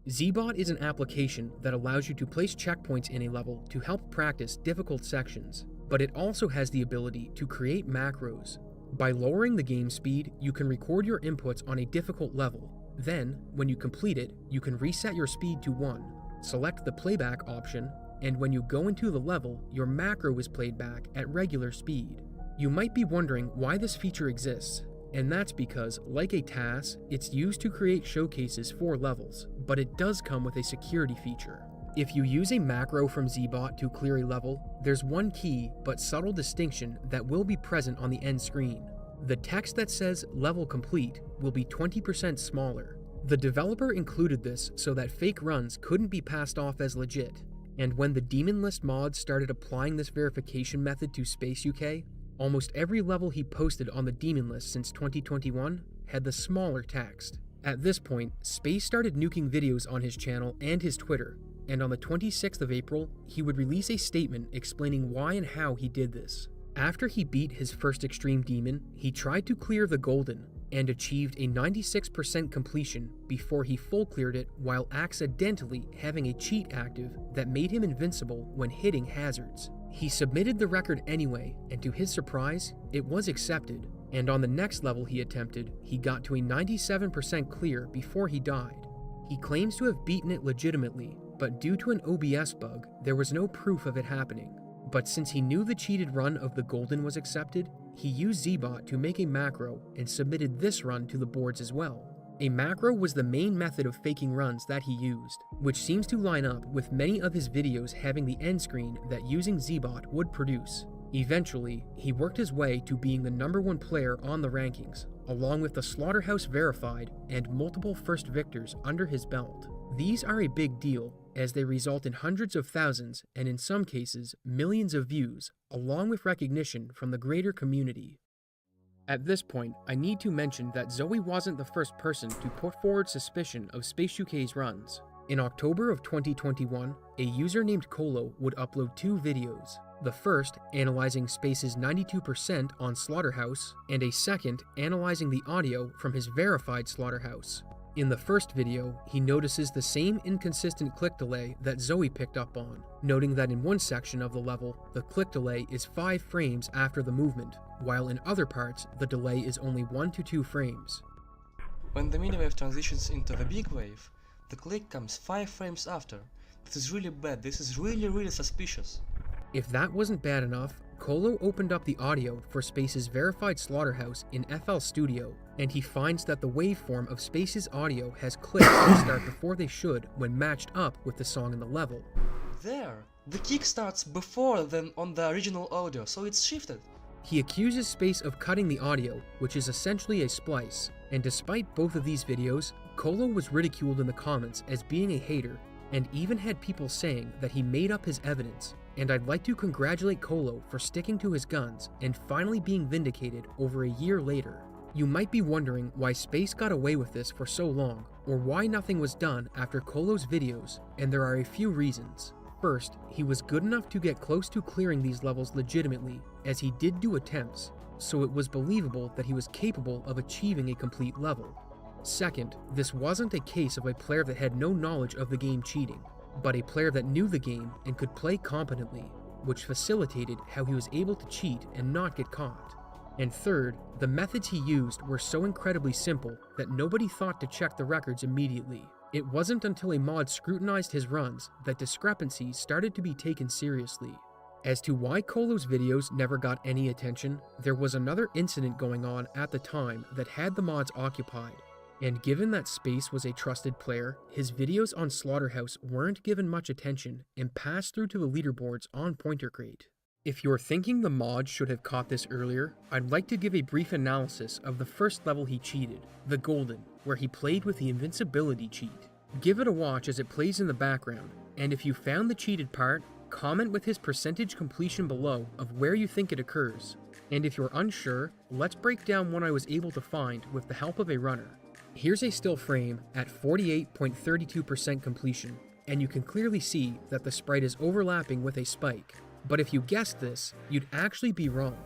Zbot is an application that allows you to place checkpoints in a level to help practice difficult sections, but it also has the ability to create macros. By lowering the game speed, you can record your inputs on a difficult level. Then, when you complete it, you can reset your speed to 1, select the playback option, and when you go into the level, your macro is played back at regular speed. You might be wondering why this feature exists, and that's because, like a TAS, it's used to create showcases for levels, but it does come with a security feature. If you use a macro from Zbot to clear a level, there's one key but subtle distinction that will be present on the end screen. The text that says level complete will be 20% smaller, The developer included this so that fake runs couldn't be passed off as legit, and when the Demon List mod started applying this verification method to Space UK, almost every level he posted on the Demon List since 2021 had the smaller text. At this point, Space started nuking videos on his channel and his Twitter, and on the 26th of April, he would release a statement explaining why and how he did this. After he beat his first Extreme Demon, he tried to clear the Golden, and achieved a 96% completion before he full cleared it while accidentally having a cheat active that made him invincible when hitting hazards. He submitted the record anyway, and to his surprise, it was accepted, and on the next level he attempted, he got to a 97% clear before he died. He claims to have beaten it legitimately, but due to an OBS bug, there was no proof of it happening. But since he knew the cheated run of the Golden was accepted, he used Zbot to make a macro and submitted this run to the boards as well. A macro was the main method of faking runs that he used, which seems to line up with many of his videos having the end screen that using Zbot would produce. Eventually, he worked his way to being the #1 player on the rankings, along with the Slaughterhouse Verified and multiple first victors under his belt. These are a big deal, as they result in hundreds of thousands, and in some cases, millions of views, along with recognition from the greater community. At this point, I need to mention that Zoe wasn't the first person to put forward suspicion of Space UK's runs. In October of 2021, a user named Colo would upload 2 videos. The first, analyzing Space's 92% on Slaughterhouse, and a second, analyzing the audio from his verified Slaughterhouse. In the first video, he notices the same inconsistent click delay that Zoe picked up on, noting that in one section of the level, the click delay is 5 frames after the movement, while in other parts, the delay is only 1 to 2 frames. When the mini wave transitions into the big wave, the click comes 5 frames after. This is really bad, this is really suspicious. If that wasn't bad enough, Colo opened up the audio for Space's verified Slaughterhouse in FL Studio, and he finds that the waveform of Space's audio has clicks that start before they should when matched up with the song in the level. There! The kick starts before than on the original audio, so it's shifted. He accuses Space of cutting the audio, which is essentially a splice, and despite both of these videos, Colo was ridiculed in the comments as being a hater, and even had people saying that he made up his evidence. And I'd like to congratulate Colo for sticking to his guns and finally being vindicated over a year later. You might be wondering why Space got away with this for so long, or why nothing was done after Colo's videos, and there are a few reasons. First, he was good enough to get close to clearing these levels legitimately, as he did do attempts, so it was believable that he was capable of achieving a complete level. Second, this wasn't a case of a player that had no knowledge of the game cheating, but a player that knew the game and could play competently, which facilitated how he was able to cheat and not get caught. And third, the methods he used were so incredibly simple that nobody thought to check the records immediately. It wasn't until a mod scrutinized his runs that discrepancies started to be taken seriously. As to why Colo's videos never got any attention, there was another incident going on at the time that had the mods occupied. And given that Space was a trusted player, his videos on Slaughterhouse weren't given much attention and passed through to the leaderboards on Pointer Crate. If you're thinking the mod should have caught this earlier, I'd like to give a brief analysis of the first level he cheated, the Golden, where he played with the invincibility cheat. Give it a watch as it plays in the background, and if you found the cheated part, comment with his percentage completion below of where you think it occurs. And if you're unsure, let's break down one I was able to find with the help of a runner. Here's a still frame at 48.32% completion, and you can clearly see that the sprite is overlapping with a spike. But if you guessed this, you'd actually be wrong.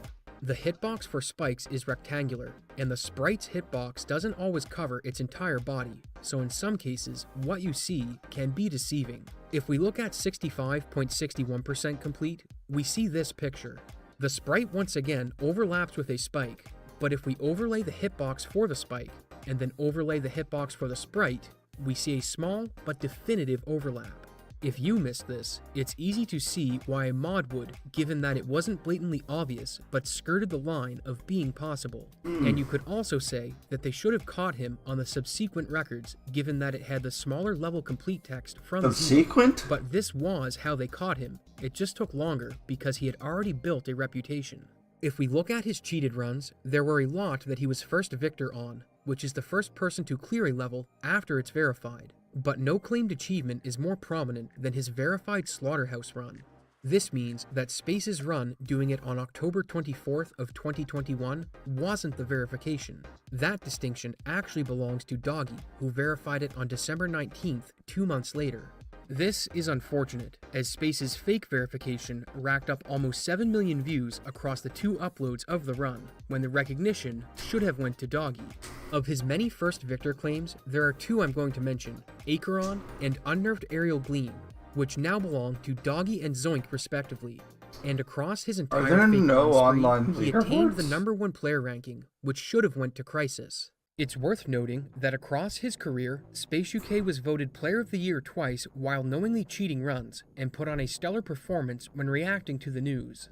The hitbox for spikes is rectangular, and the sprite's hitbox doesn't always cover its entire body, so in some cases, what you see can be deceiving. If we look at 65.61% complete, we see this picture. The sprite once again overlaps with a spike, but if we overlay the hitbox for the spike, and then overlay the hitbox for the sprite, we see a small but definitive overlap. If you missed this, it's easy to see why a mod would, given that it wasn't blatantly obvious but skirted the line of being possible. And you could also say that they should have caught him on the subsequent records, given that it had the smaller level complete text from Subsequent? But this was how they caught him. It just took longer because he had already built a reputation. If we look at his cheated runs, there were a lot that he was first victor on, which is the first person to clear a level after it's verified. But no claimed achievement is more prominent than his verified Slaughterhouse run. This means that Space's run doing it on October 24th of 2021 wasn't the verification. That distinction actually belongs to Doggy, who verified it on December 19th, 2 months later. This is unfortunate, as Space's fake verification racked up almost 7 million views across the 2 uploads of the run, when the recognition should have went to Doggy. Of his many first victor claims, there are 2 I'm going to mention, Acheron and Unnerved Aerial Gleam, which now belong to Doggy and Zoink respectively. And across his entire there fake no run spree, online he attained the leaderboards? #1 player ranking, which should have went to Crisis. It's worth noting that across his career, Space UK was voted Player of the Year twice while knowingly cheating runs, and put on a stellar performance when reacting to the news.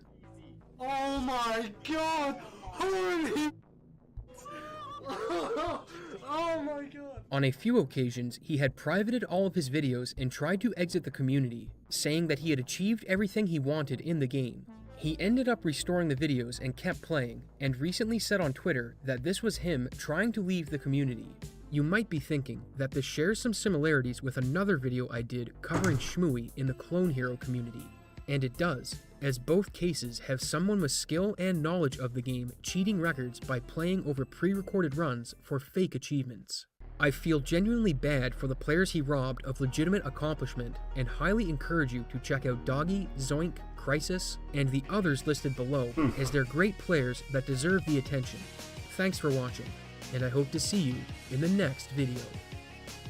Oh my god! Holy! Oh my god! On a few occasions, he had privated all of his videos and tried to exit the community, saying that he had achieved everything he wanted in the game. He ended up restoring the videos and kept playing, and recently said on Twitter that this was him trying to leave the community. You might be thinking that this shares some similarities with another video I did covering Shmooey in the Clone Hero community. And it does, as both cases have someone with skill and knowledge of the game cheating records by playing over pre-recorded runs for fake achievements. I feel genuinely bad for the players he robbed of legitimate accomplishment, and highly encourage you to check out Doggy, Zoink, Crisis, and the others listed below, as they're great players that deserve the attention. Thanks for watching, and I hope to see you in the next video.